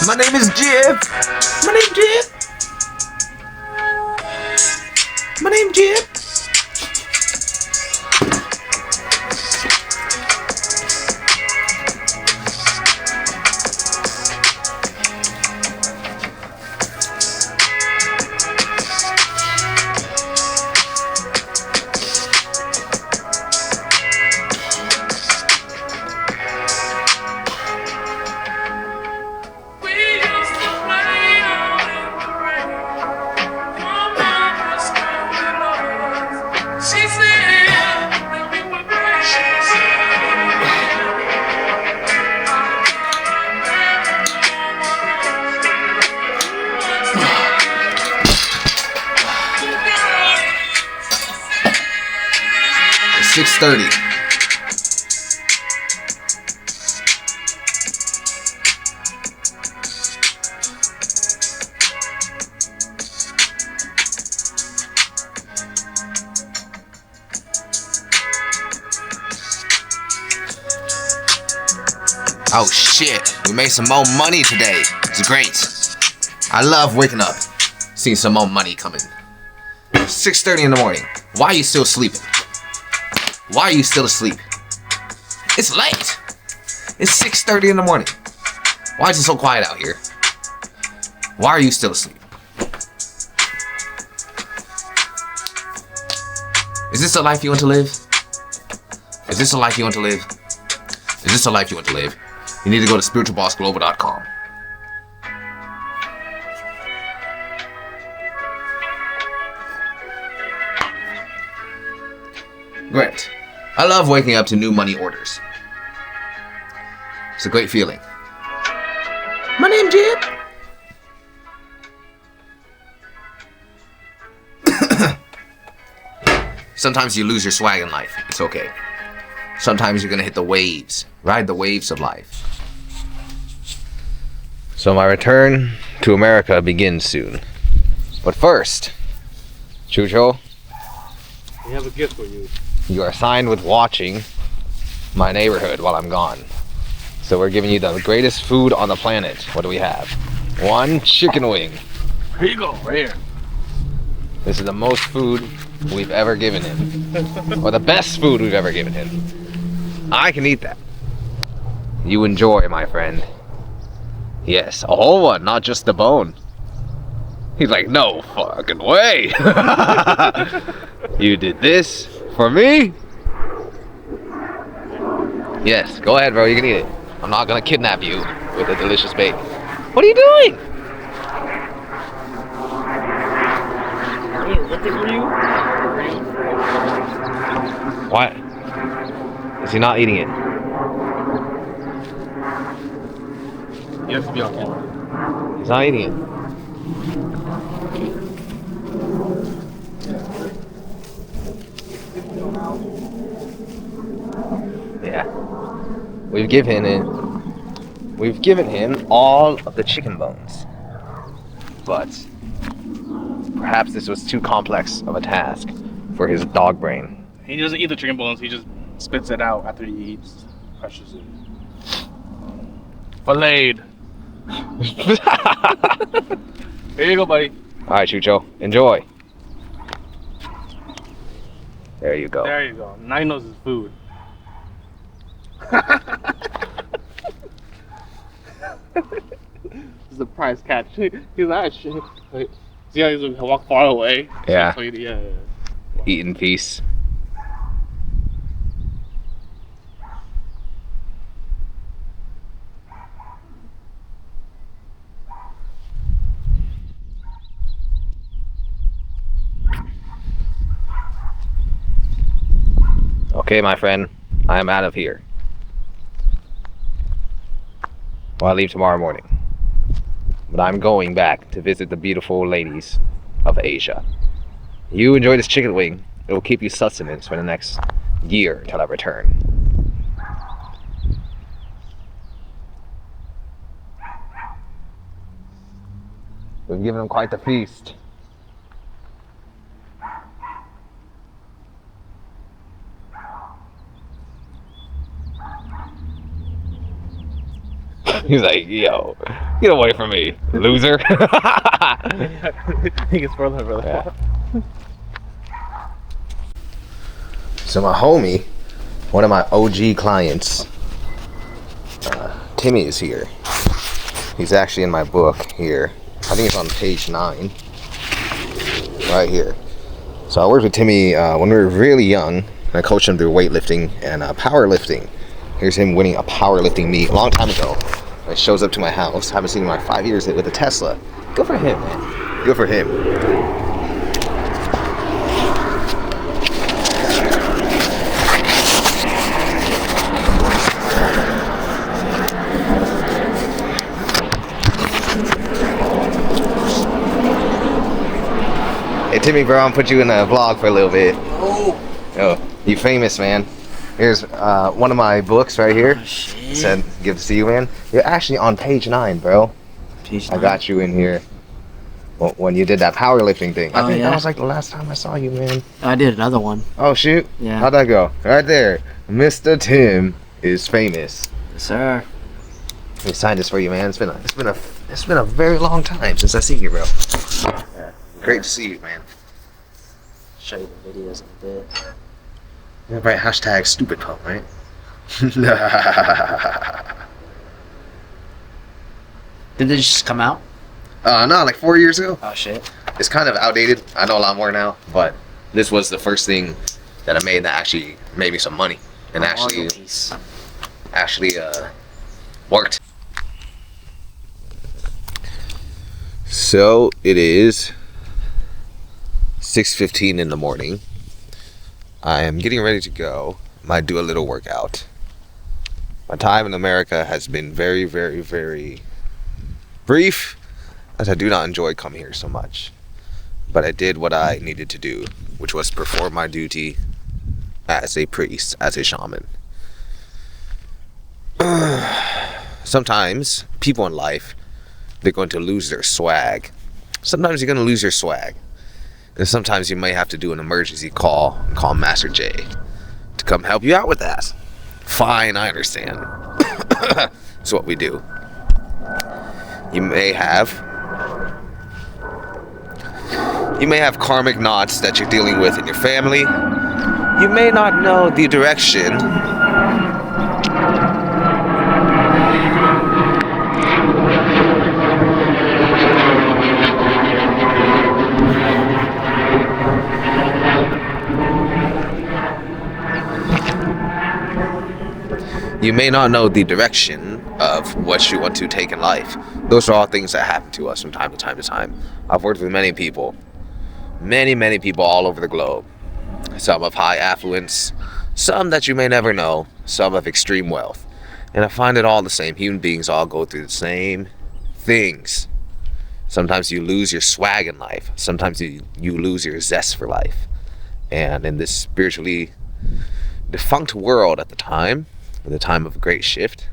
My name is Jib. My name Jib. My name Jib. It's 6:30. Oh shit, we made some more money today. It's great. I love waking up, seeing some more money coming. 6:30 in the morning. Why are you still sleeping? Why are you still asleep? It's late. It's 6:30 in the morning. Why is it so quiet out here? Why are you still asleep? Is this the life you want to live? Is this the life you want to live? Is this the life you want to live? You need to go to spiritualbossglobal.com. Great. I love waking up to new money orders. It's a great feeling. My name Jib. Sometimes you lose your swag in life. It's okay. Sometimes you're gonna hit the waves. Ride the waves of life. So my return to America begins soon. But first, Chucho, We have a gift for you. you are assigned with watching my neighborhood while I'm gone. So we're giving you the greatest food on the planet. What do we have? One chicken wing. Here you go, right here. This is the most food we've ever given him. Or the best food we've ever given him. I can eat that. You enjoy, my friend. Yes, a whole one, not just the bone. He's like, no fucking way. You did this for me? Yes, go ahead, bro, you can eat it. I'm not gonna kidnap you with a delicious bait. What are you doing? What? Is he not eating it? You have to be on camera. He's not eating it. Yeah. We've given him all of the chicken bones. But perhaps this was too complex of a task for his dog brain. He doesn't eat the chicken bones, he just spits it out after he eats. Crushes it. Filleted. Here you go, buddy. Alright, Chucho, enjoy. There you go. There you go. Now he knows his food. This is a prize catch. He's like, shit. See how he's gonna walk far away? Yeah. So yeah. Eat in peace. Okay, my friend, I am out of here. Well, I leave tomorrow morning. But I'm going back to visit the beautiful ladies of Asia. You enjoy this chicken wing. It will keep you sustenance for the next year till I return. We've given them quite the feast. He's like, yo, get away from me, loser. He gets further, brother. Yeah. So my homie, one of my OG clients, Timmy is here. He's actually in my book here. I think it's on page 9. Right here. So I worked with Timmy when we were really young. And I coached him through weightlifting and powerlifting. Here's him winning a powerlifting meet a long time ago. He shows up to my house. Haven't seen him in like 5 years with a Tesla. Good for him, man. Good for him. Hey Timmy, bro, I'm gonna put you in a vlog for a little bit. Oh, you famous, man. Here's one of my books right here. Oh, shit. Said, good to see you, man. You're actually on page 9, bro. Page I 9? got you in here when you did that powerlifting thing. I Oh, think yeah? that was like the last time I saw you, man. I did another one. Oh shoot. Yeah. How'd that go? Right there. Mr. Tim is famous. Yes, sir. Let me sign this for you, man. It's been a very long time since I seen you, bro. Yeah. Great to see you, man. Show you the videos in a bit. Yeah, right, hashtag stupid pump, right? Did they just come out? No, like 4 years ago. Oh shit. It's kind of outdated. I know a lot more now, but this was the first thing that I made that actually made me some money and actually worked. So it is 6:15 in the morning. I am getting ready to go. Might do a little workout. My time in America has been very, very, very brief, as I do not enjoy coming here so much. But I did what I needed to do, which was perform my duty as a priest, as a shaman. Sometimes people in life, they're going to lose their swag. Sometimes you're going to lose your swag. And sometimes you may have to do an emergency call and call Master J to come help you out with that. Fine, I understand. That's what we do. You may have karmic knots that you're dealing with in your family. You may not know the direction of what you want to take in life. Those are all things that happen to us from time to time. I've worked with many people all over the globe. Some of high affluence, some that you may never know, some of extreme wealth. And I find it all the same. Human beings all go through the same things. Sometimes you lose your swag in life. Sometimes you lose your zest for life. And in this spiritually defunct world at the time of a great shift,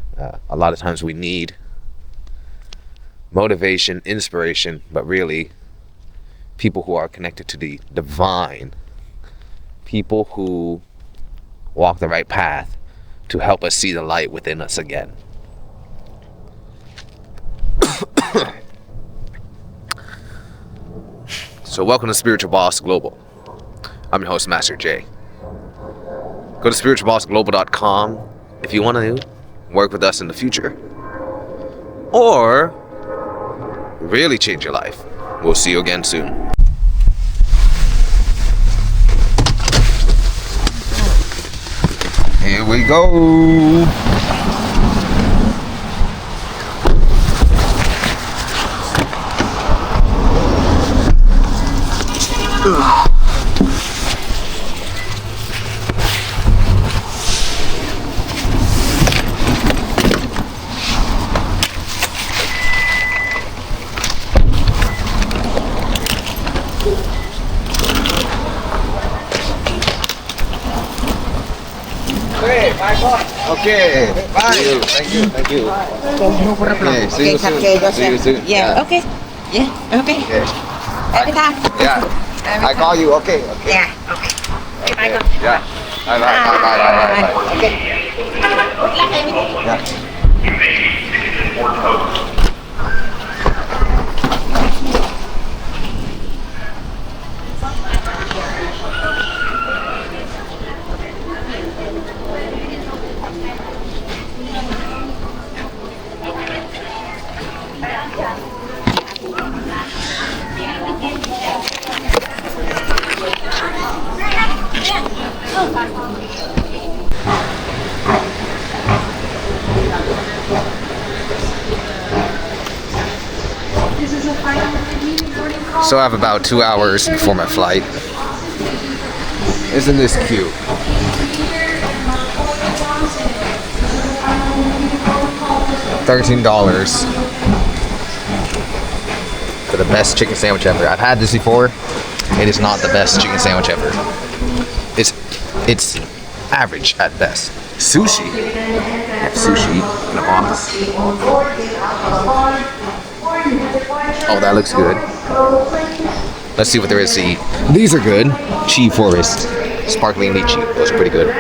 a lot of times we need motivation, inspiration, but really people who are connected to the divine, people who walk the right path to help us see the light within us again. So welcome to Spiritual Boss Global. I'm your host, Master J. Go to spiritualbossglobal.com if you want to work with us in the future, or really change your life. We'll see you again soon. Here we go. Okay, bye. Thank you. Okay, see you soon. Yeah, okay. Yeah, okay. Every time. Yeah. I call you. Okay. Yeah, okay. Bye. Yeah. Bye. Okay. Good luck, everything. Yeah. So I have about 2 hours before my flight. Isn't this cute? $13 for the best chicken sandwich ever. I've had this before. It is not the best chicken sandwich ever. It's average at best. Sushi. I have sushi in a box. Oh, that looks good. Let's see what there is to eat. These are good. Chi Forest. Sparkling lychee. Those are pretty good.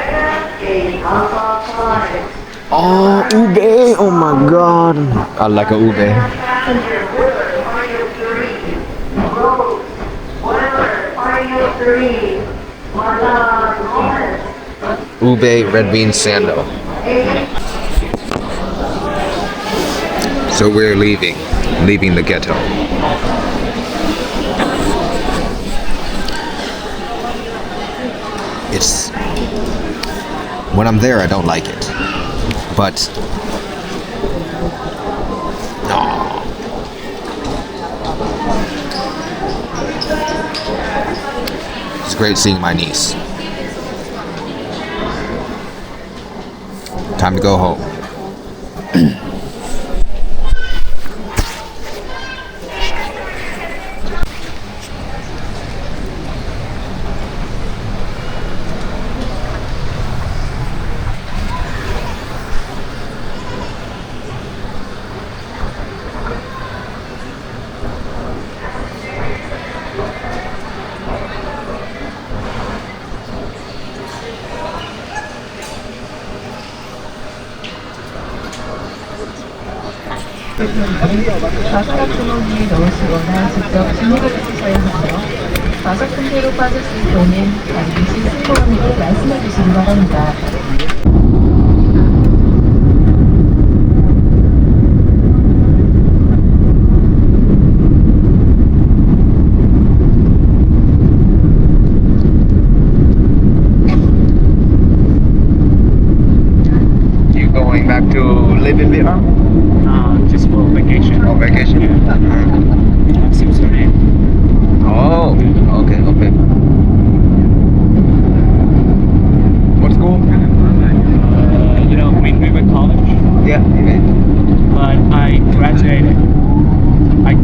Oh, ube. Oh my god. I like a ube. Ube red bean sando. So we're leaving the ghetto. It's when I'm there I don't like it. But it's great seeing my niece. Time to go home. 바삭락주머니에 넣으시거나 직접 주문을 해주셔야 하며 바삭 상태로 빠졌을 경우는 반드시 승무원에게 말씀해 주시기 바랍니다. You going back to live in Vietnam? Just for vacation. Oh, vacation? Yeah. Switzerland. Oh, okay. What school? You know, Green River College. Yeah. But I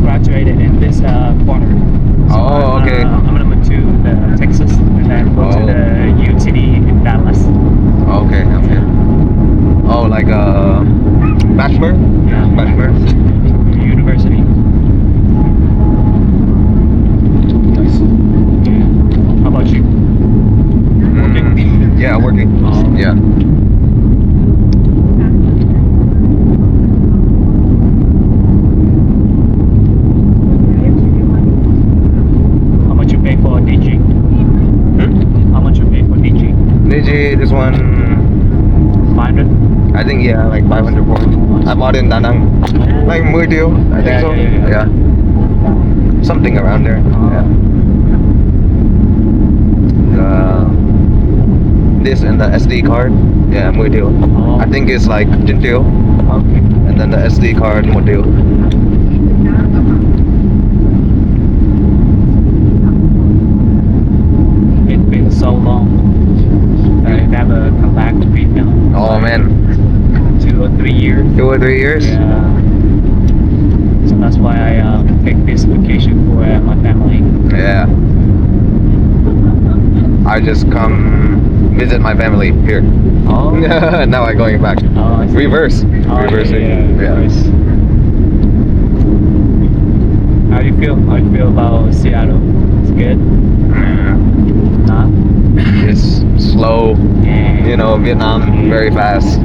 graduated in this quarter. So Oh, okay. I'm gonna move to Texas and then go to the UTD in Dallas. Okay. Oh, like a bachelor? Yeah. Bachelor. University. Nice. How about you? Working? Yeah, working. Oh. Yeah. How much you pay for DG? How much you pay for DG? Digi, this one, 500? I think, yeah, like 500 for it. I bought it in Da Nang. Like 10 triệu, I think so. Yeah. Something around there. Yeah. This and the SD card, yeah, 10 triệu. I think it's like 9 triệu. Okay. And then the SD card, 1 triệu. It's been so long. I never come back to Vietnam. Oh man, 2 or 3 years. 2 or 3 years? Yeah. So that's why I take this vacation for my family. Yeah. I just come visit my family here. Oh. Now I'm going back. Oh, I see. Reverse. Oh, Reversing. yeah. Reverse. How do you feel? How do you feel about Seattle? It's good? Nah? It's slow. Yeah. You know, Vietnam, very fast.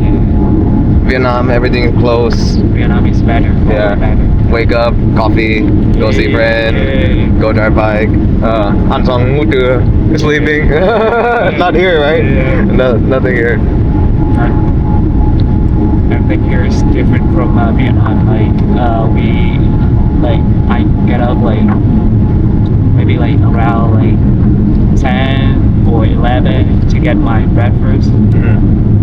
Vietnam, everything is close. Vietnam is better. Yeah. Better. Wake up, coffee, go see friends, go drive bike. Ăn xong ngủ trưa, sleeping. Not here, right? No, nothing here. Everything here is different from Vietnam. I get up maybe around 10 or 11 to get my breakfast.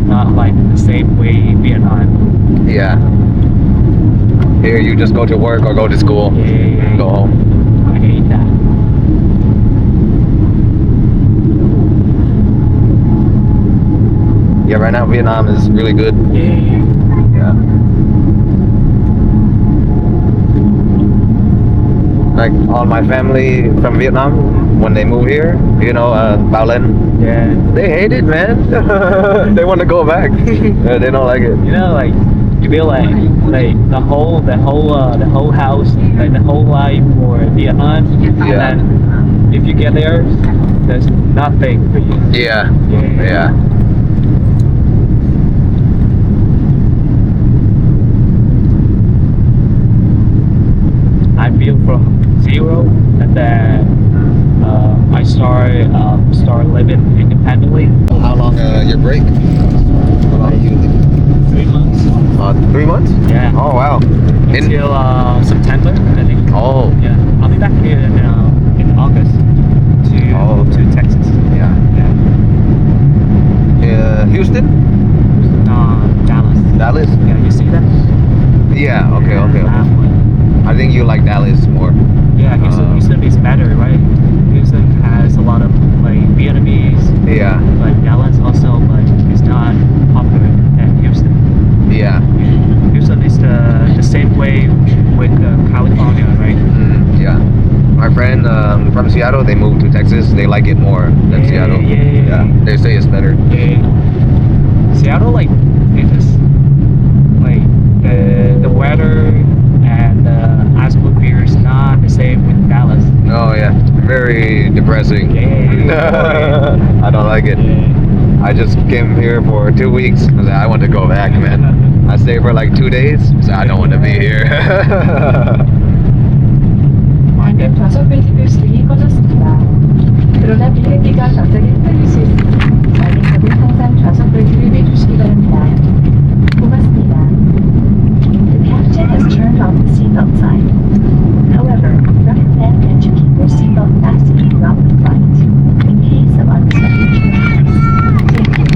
Not the same way in Vietnam. Yeah. Here you just go to work or go to school and go home. I hate that. Yeah, right now Vietnam is really good. Yeah. Like all my family from Vietnam, when they move here, Bao Linh, they hate it, man. They want to go back. They don't like it. You feel the whole house, the whole life for Vietnam. And then if you get there's nothing for you. Yeah. I built from zero, and then I start living independently. How long your break? How long you? 3 months. 3 months? Yeah. Oh wow. Until September, I think. Oh. Yeah. I'll be back here in August to Texas. Yeah. Houston? Dallas. Dallas? Yeah, you see that? Yeah. Okay. That one. I think you like Dallas more. Yeah, Houston is better, right? Houston has a lot of Vietnamese. Yeah. But Dallas also, it's not popular at Houston. Yeah. Houston is the same way with California, right? Yeah. My friend from Seattle, they moved to Texas. They like it more than Seattle. Yeah. They say it's better. Yeah. Seattle, it's just the weather and the atmosphere is not the same with Dallas. Oh yeah, very depressing. I don't like it. I just came here for 2 weeks. I want to go back, man. I stayed for 2 days. So I don't want to be here. 방금 좌석 벨트 표시등이 꺼졌습니다. 그러나 비행기가 갑자기 흩날릴 수 있으니 관객석은 항상 좌석 벨트를 매주시기 바랍니다. 고맙습니다. The captain has turned off the seatbelt sign. However, recommend that you keep your seatbelt fastened throughout the flight in case of unexpected changes. Thank you.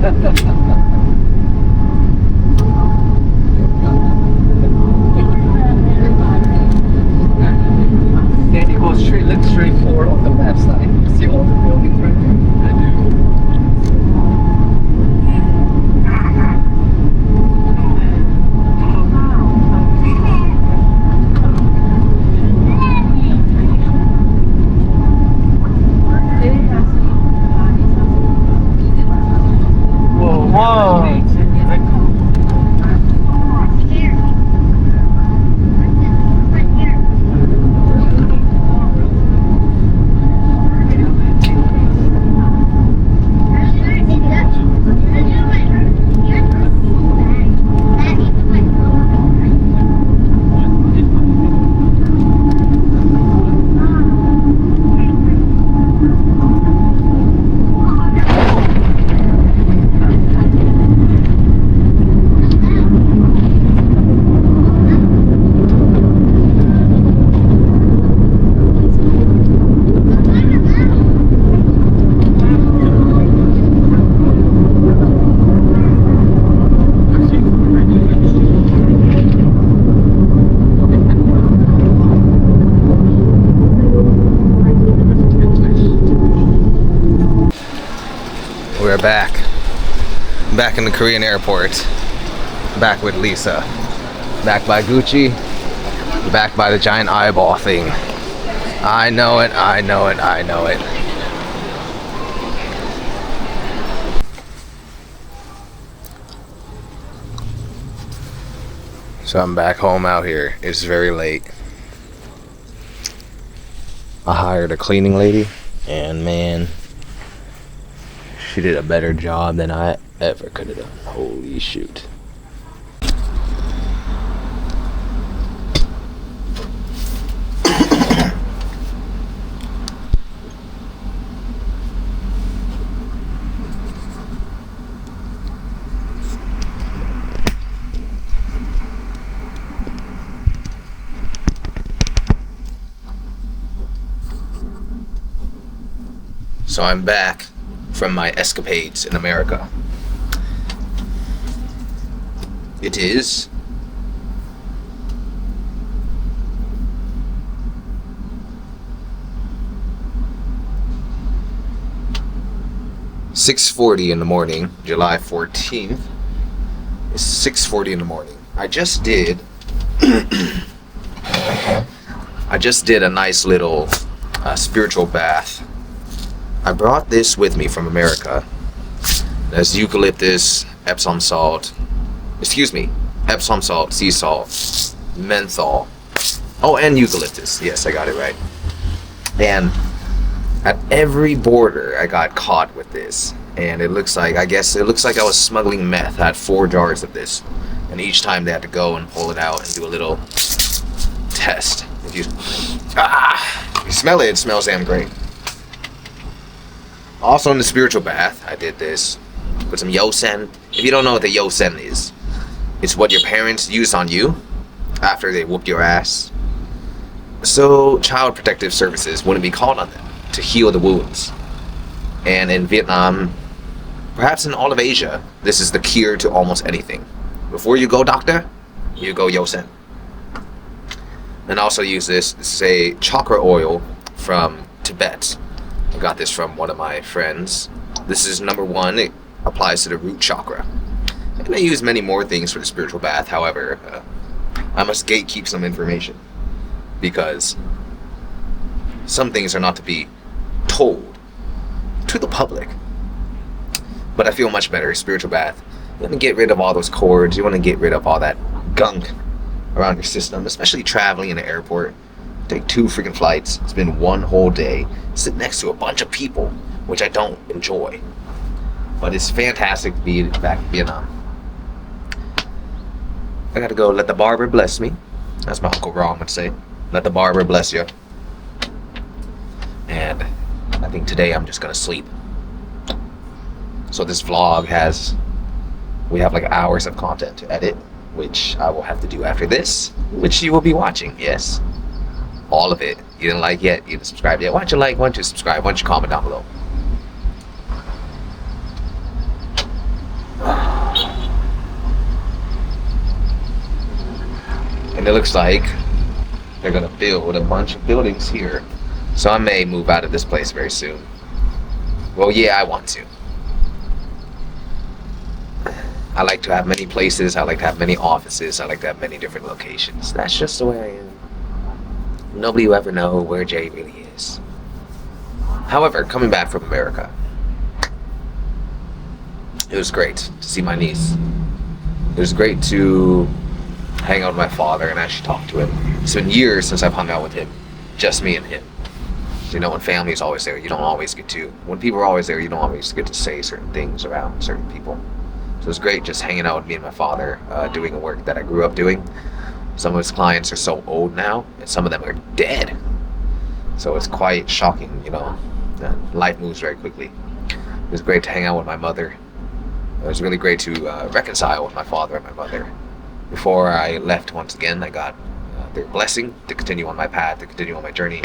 Then you go straight, look straight forward on the left side. You see all the buildings right there? I do. We're back in the Korean airport, back with Lisa, back by Gucci, back by the giant eyeball thing. I know it, I know it, I know it. So I'm back home out here. It's very late. I hired a cleaning lady, and man, she did a better job than I ever could have done. Holy shoot. So I'm back from my escapades in America. It is .6:40 in the morning, July 14th. It's 6:40 in the morning. I just did a nice little spiritual bath. I brought this with me from America. There's eucalyptus, Epsom salt, sea salt, menthol. Oh, and eucalyptus. Yes, I got it right. And at every border, I got caught with this. And it looks like I was smuggling meth. I had 4 jars of this. And each time they had to go and pull it out and do a little test. If you smell it, it smells damn great. Also in the spiritual bath, I did this with some yosen. If you don't know what the yosen is, it's what your parents used on you after they whooped your ass. So Child Protective Services wouldn't be called on them to heal the wounds. And in Vietnam, perhaps in all of Asia, this is the cure to almost anything. Before you go doctor, you go yosen. And also use this is a chakra oil from Tibet. I got this from one of my friends. This is number 1. It applies to the root chakra. And I use many more things for the spiritual bath. However, I must gatekeep some information because some things are not to be told to the public. But I feel much better. Spiritual bath. You want to get rid of all those cords. You want to get rid of all that gunk around your system, especially traveling in the airport. Take 2 freaking flights, spend 1 whole day, sit next to a bunch of people, which I don't enjoy. But it's fantastic to be back in Vietnam. I gotta go let the barber bless me. That's my Uncle Ron would say. Let the barber bless you. And I think today I'm just gonna sleep. So this vlog we have like hours of content to edit, which I will have to do after this, which you will be watching, yes. All of it. You didn't like yet, you didn't subscribe yet. Why don't you like, why don't you subscribe, why don't you comment down below. And it looks like they're gonna build a bunch of buildings here. So I may move out of this place very soon. Well, yeah, I want to. I like to have many places. I like to have many offices. I like to have many different locations. That's just the way I am. Nobody will ever know where Jay really is. However, coming back from America, it was great to see my niece. It was great to hang out with my father and actually talk to him. It's been years since I've hung out with him. Just me and him. You know, when family is always there, you don't always get to. When people are always there, you don't always get to say certain things around certain people. So it was great just hanging out with me and my father, doing the work that I grew up doing. Some of his clients are so old now, and some of them are dead. So it's quite shocking, you know. Life moves very quickly. It was great to hang out with my mother. It was really great to reconcile with my father and my mother. Before I left once again, I got their blessing to continue on my path, to continue on my journey.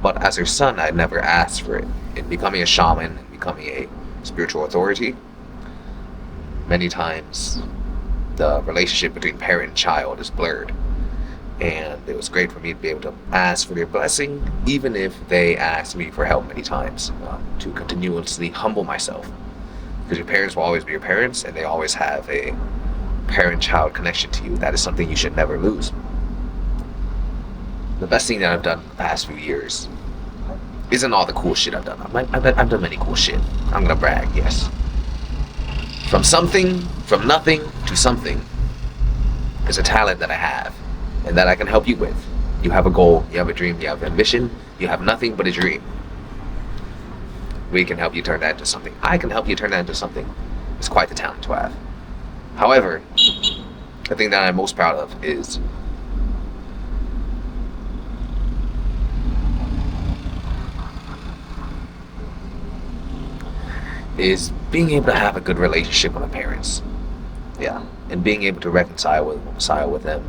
But as their son, I never asked for it. In becoming a shaman, and becoming a spiritual authority, many times the relationship between parent and child is blurred. And it was great for me to be able to ask for their blessing, even if they asked me for help many times, to continuously humble myself. Because your parents will always be your parents, and they always have a parent-child connection to you. That is something you should never lose. The best thing that I've done the past few years isn't all the cool shit I've done. I've done many cool shit. I'm gonna brag, yes. From nothing to something is a talent that I have and that I can help you with. You have a goal, you have a dream, you have an ambition, you have nothing but a dream. We can help you turn that into something. I can help you turn that into something. It's quite the talent to have. However, the thing that I'm most proud of is being able to have a good relationship with my parents. Yeah, and being able to reconcile with them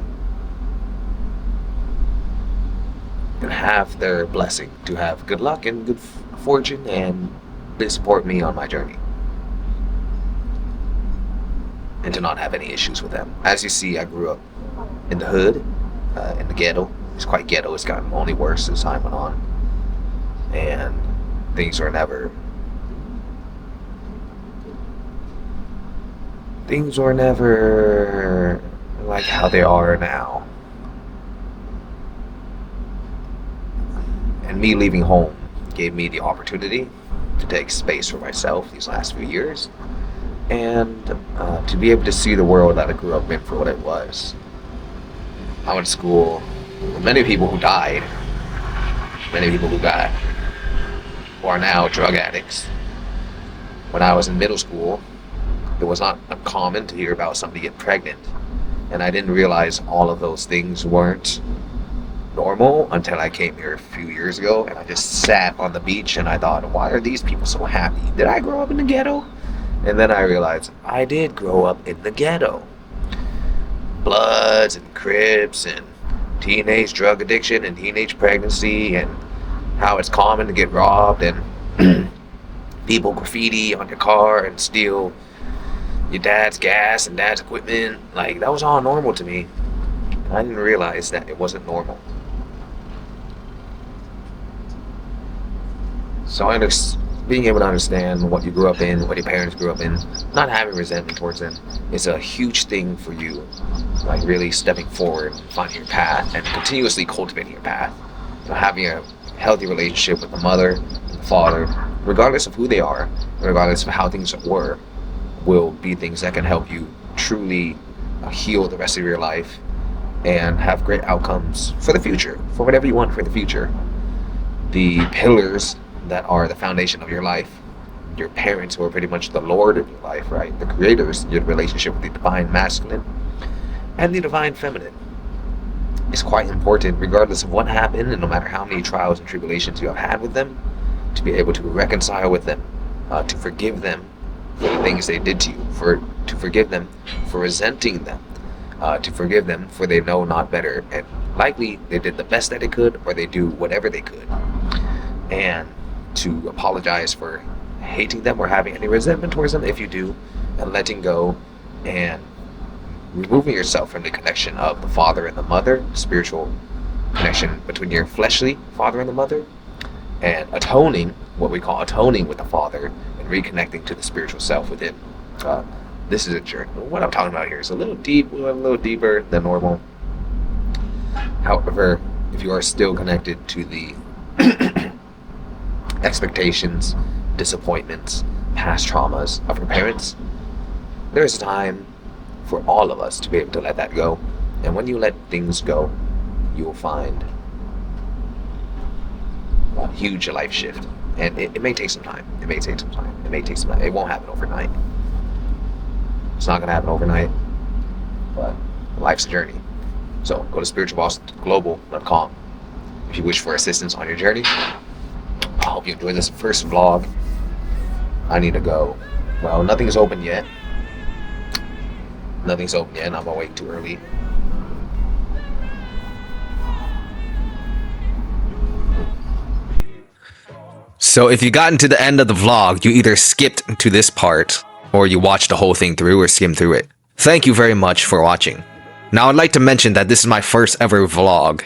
and have their blessing, to have good luck and good fortune, and they support me on my journey, and to not have any issues with them. As you see, I grew up in the hood, in the ghetto. It's quite ghetto. It's gotten only worse as time went on, and things were never like how they are now. And me leaving home gave me the opportunity to take space for myself these last few years, and to be able to see the world that I grew up in for what it was. I went to school with many people who died, many people who are now drug addicts. When I was in middle school, it was not uncommon to hear about somebody get pregnant, and I didn't realize all of those things weren't normal until I came here a few years ago, and I just sat on the beach and I thought, why are these people so happy? Did I grow up in the ghetto? And then I realized I did grow up in the ghetto. Bloods and Crips and teenage drug addiction and teenage pregnancy, and how it's common to get robbed and people graffiti on your car and steal your dad's gas and dad's equipment. Like, that was all normal to me. I didn't realize that it wasn't normal. So being able to understand what you grew up in, what your parents grew up in, not having resentment towards them, is a huge thing for you. Like, really stepping forward, finding your path, and continuously cultivating your path. You know, having a healthy relationship with the mother and the father, regardless of who they are, regardless of how things were, will be things that can help you truly heal the rest of your life and have great outcomes for the future, for whatever you want for the future. The pillars that are the foundation of your life, your parents, who are pretty much the Lord of your life, right? The creators, your relationship with the divine masculine and the divine feminine is quite important, regardless of what happened, and no matter how many trials and tribulations you have had with them, to be able to reconcile with them, to forgive them for the things they did to you, to forgive them for resenting them, to forgive them for they know not better, and likely they did the best that they could, or they do whatever they could, and to apologize for hating them or having any resentment towards them if you do, and letting go and removing yourself from the connection of the father and the mother, spiritual connection between your fleshly father and the mother, and atoning, what we call atoning with the father, and reconnecting to the spiritual self within. This is a journey. What I'm talking about here is a little deeper than normal. However, if you are still connected to the expectations, disappointments, past traumas of your parents, there is a time for all of us to be able to let that go. And when you let things go, you will find a huge life shift. And it may take some time. It won't happen overnight. It's not going to happen overnight. But life's a journey. So go to spiritualbossglobal.com if you wish for assistance on your journey. I hope you enjoyed this first vlog. I need to go. Well, nothing's open yet. And I'm awake too early. So if you gotten to the end of the vlog, you either skipped to this part, or you watched the whole thing through or skimmed through it. Thank you very much for watching. Now I'd like to mention that this is my first ever vlog,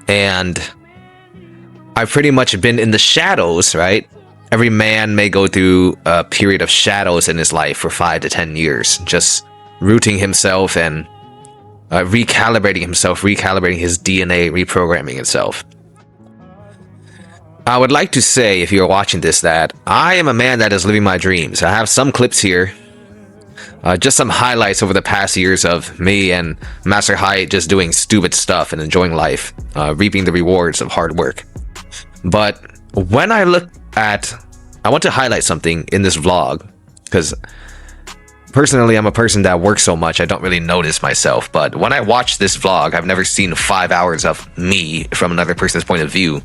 and I've pretty much been in the shadows, right? Every man may go through a period of shadows in his life for 5 to 10 years, just rooting himself and recalibrating his DNA, reprogramming itself. I would like to say, if you're watching this, that I am a man that is living my dreams. I have some clips here, just some highlights over the past years of me and Master Height just doing stupid stuff and enjoying life, reaping the rewards of hard work. But when I look at, I want to highlight something in this vlog, because personally I'm a person that works so much I don't really notice myself. But when I watch this vlog, I've never seen 5 hours of me from another person's point of view.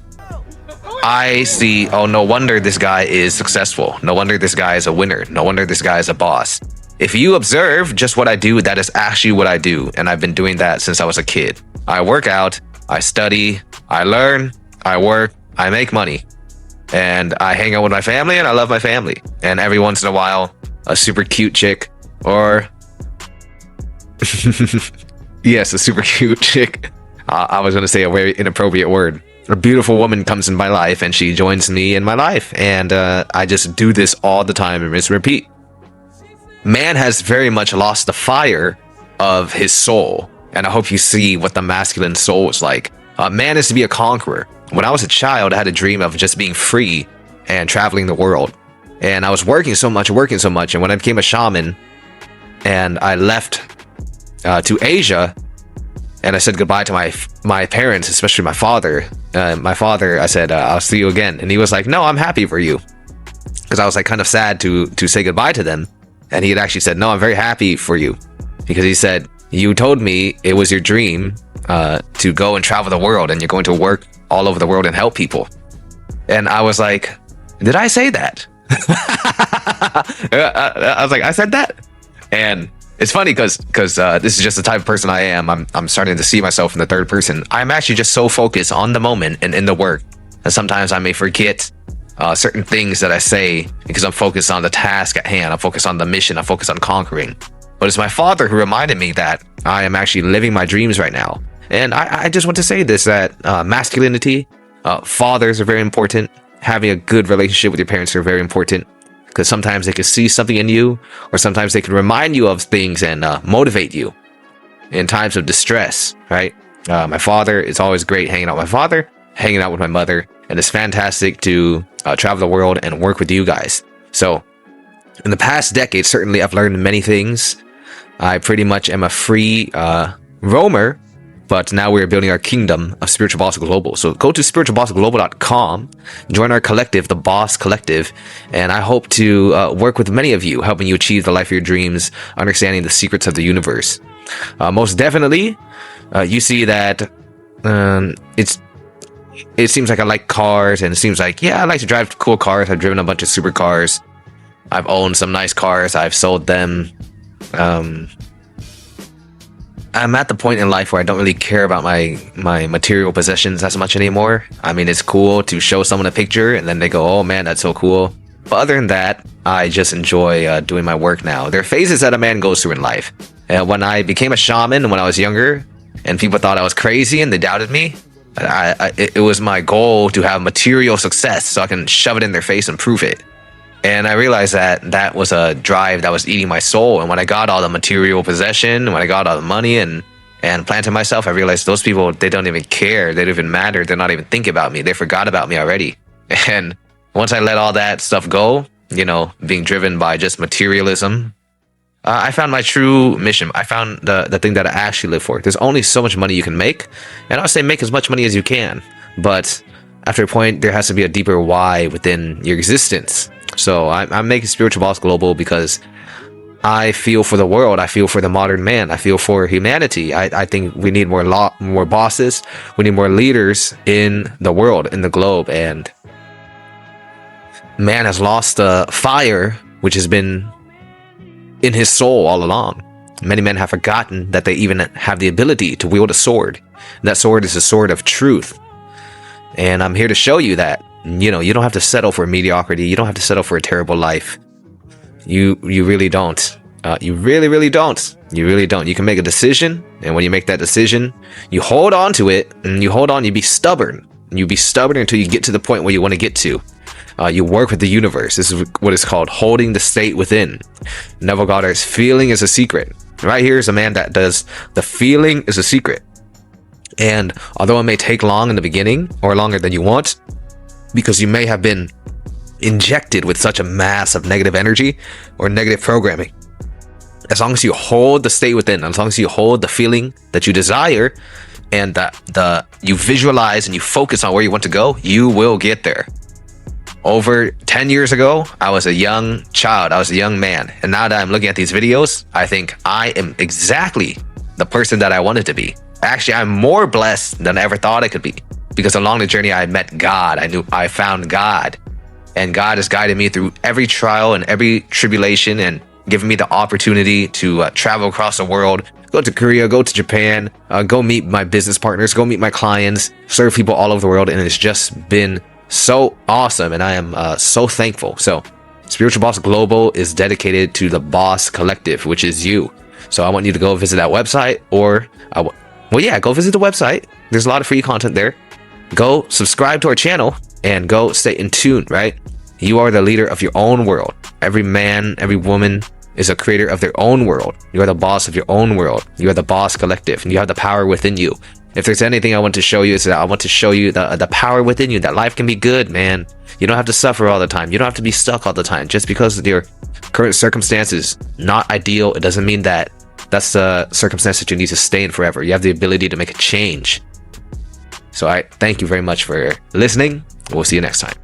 I see, oh, no wonder this guy is successful. No wonder this guy is a winner. No wonder this guy is a boss. If you observe just what I do, that is actually what I do. And I've been doing that since I was a kid. I work out, I study, I learn, I work, I make money. And I hang out with my family, and I love my family. And every once in a while, a super cute chick, or yes, a super cute chick. I was going to say a very inappropriate word. A beautiful woman comes in my life, and she joins me in my life. And I just do this all the time and rinse and repeat. Man has very much lost the fire of his soul. And I hope you see what the masculine soul is like. Man is to be a conqueror. When I was a child, I had a dream of just being free and traveling the world. And I was working so much. And when I became a shaman and I left to Asia, and I said goodbye to my parents, especially my father. I said, I'll see you again. And he was like, no, I'm happy for you. Because I was like kind of sad to say goodbye to them. And he had actually said, no, I'm very happy for you. Because he said, you told me it was your dream to go and travel the world, and you're going to work all over the world and help people. And I was like, did I say that? I was like, I said that? And it's funny because this is just the type of person I am. I'm starting to see myself in the third person. I'm actually just so focused on the moment and in the work. And sometimes I may forget certain things that I say because I'm focused on the task at hand. I'm focused on the mission. I'm focused on conquering. But it's my father who reminded me that I am actually living my dreams right now. And I just want to say this, that masculinity, fathers are very important. Having a good relationship with your parents are very important. Because sometimes they can see something in you, or sometimes they can remind you of things and motivate you in times of distress, right? My father, it's always great hanging out with my father, hanging out with my mother, and it's fantastic to travel the world and work with you guys. So in the past decade, certainly I've learned many things. I pretty much am a free roamer, but now we're building our kingdom of Spiritual Boss Global. So go to spiritualbossglobal.com, join our collective, the Boss Collective, and I hope to work with many of you, helping you achieve the life of your dreams, understanding the secrets of the universe. Most definitely, you see that it seems like I like cars, and it seems like, yeah, I like to drive cool cars. I've driven a bunch of supercars. I've owned some nice cars. I've sold them. I'm at the point in life where I don't really care about my material possessions as much anymore. I mean, it's cool to show someone a picture and then they go, oh man, that's so cool. But other than that, I just enjoy doing my work now. There are phases that a man goes through in life. When I became a shaman when I was younger, and people thought I was crazy and they doubted me, it was my goal to have material success so I can shove it in their face and prove it. And I realized that that was a drive that was eating my soul. And when I got all the material possession, when I got all the money and planted myself, I realized those people, they don't even care. They don't even matter. They're not even thinking about me. They forgot about me already. And once I let all that stuff go, you know, being driven by just materialism, I found my true mission. I found the thing that I actually live for. There's only so much money you can make. And I would say make as much money as you can. But after a point, there has to be a deeper why within your existence. So I'm making Spiritual Boss global because I feel for the world. I feel for the modern man. I feel for humanity. I think we need more bosses. We need more leaders in the world, in the globe. And man has lost the fire, which has been in his soul all along. Many men have forgotten that they even have the ability to wield a sword. And that sword is a sword of truth. And I'm here to show you that, you know, you don't have to settle for mediocrity. You don't have to settle for a terrible life. You really don't. You really don't. You really don't. You can make a decision, and when you make that decision, you hold on to it, and you be stubborn. And you be stubborn until you get to the point where you want to get to. You work with the universe. This is what is called holding the state within. Neville Goddard's feeling is a secret. Right here is a man that does the feeling is a secret. And although it may take long in the beginning, or longer than you want, because you may have been injected with such a mass of negative energy or negative programming, as long as you hold the state within, as long as you hold the feeling that you desire, and you visualize and you focus on where you want to go, you will get there. Over 10 years ago, I was a young child. I was a young man. And now that I'm looking at these videos, I think I am exactly the person that I wanted to be. Actually, I'm more blessed than I ever thought I could be. Because along the journey, I met God. I found God. And God has guided me through every trial and every tribulation and given me the opportunity to travel across the world, go to Korea, go to Japan, go meet my business partners, go meet my clients, serve people all over the world. And it's just been so awesome. And I am so thankful. So Spiritual Boss Global is dedicated to the Boss Collective, which is you. So I want you to go visit that website, or go visit the website. There's a lot of free content there. Go subscribe to our channel and go stay in tune, right? You are the leader of your own world. Every man, every woman is a creator of their own world. You are the boss of your own world. You are the Boss Collective, and you have the power within you. If there's anything I want to show you, is that I want to show you the power within you, that life can be good, man. You don't have to suffer all the time. You don't have to be stuck all the time. Just because your current circumstances not ideal, it doesn't mean that that's the circumstance that you need to stay in forever. You have the ability to make a change. So I thank you very much for listening. We'll see you next time.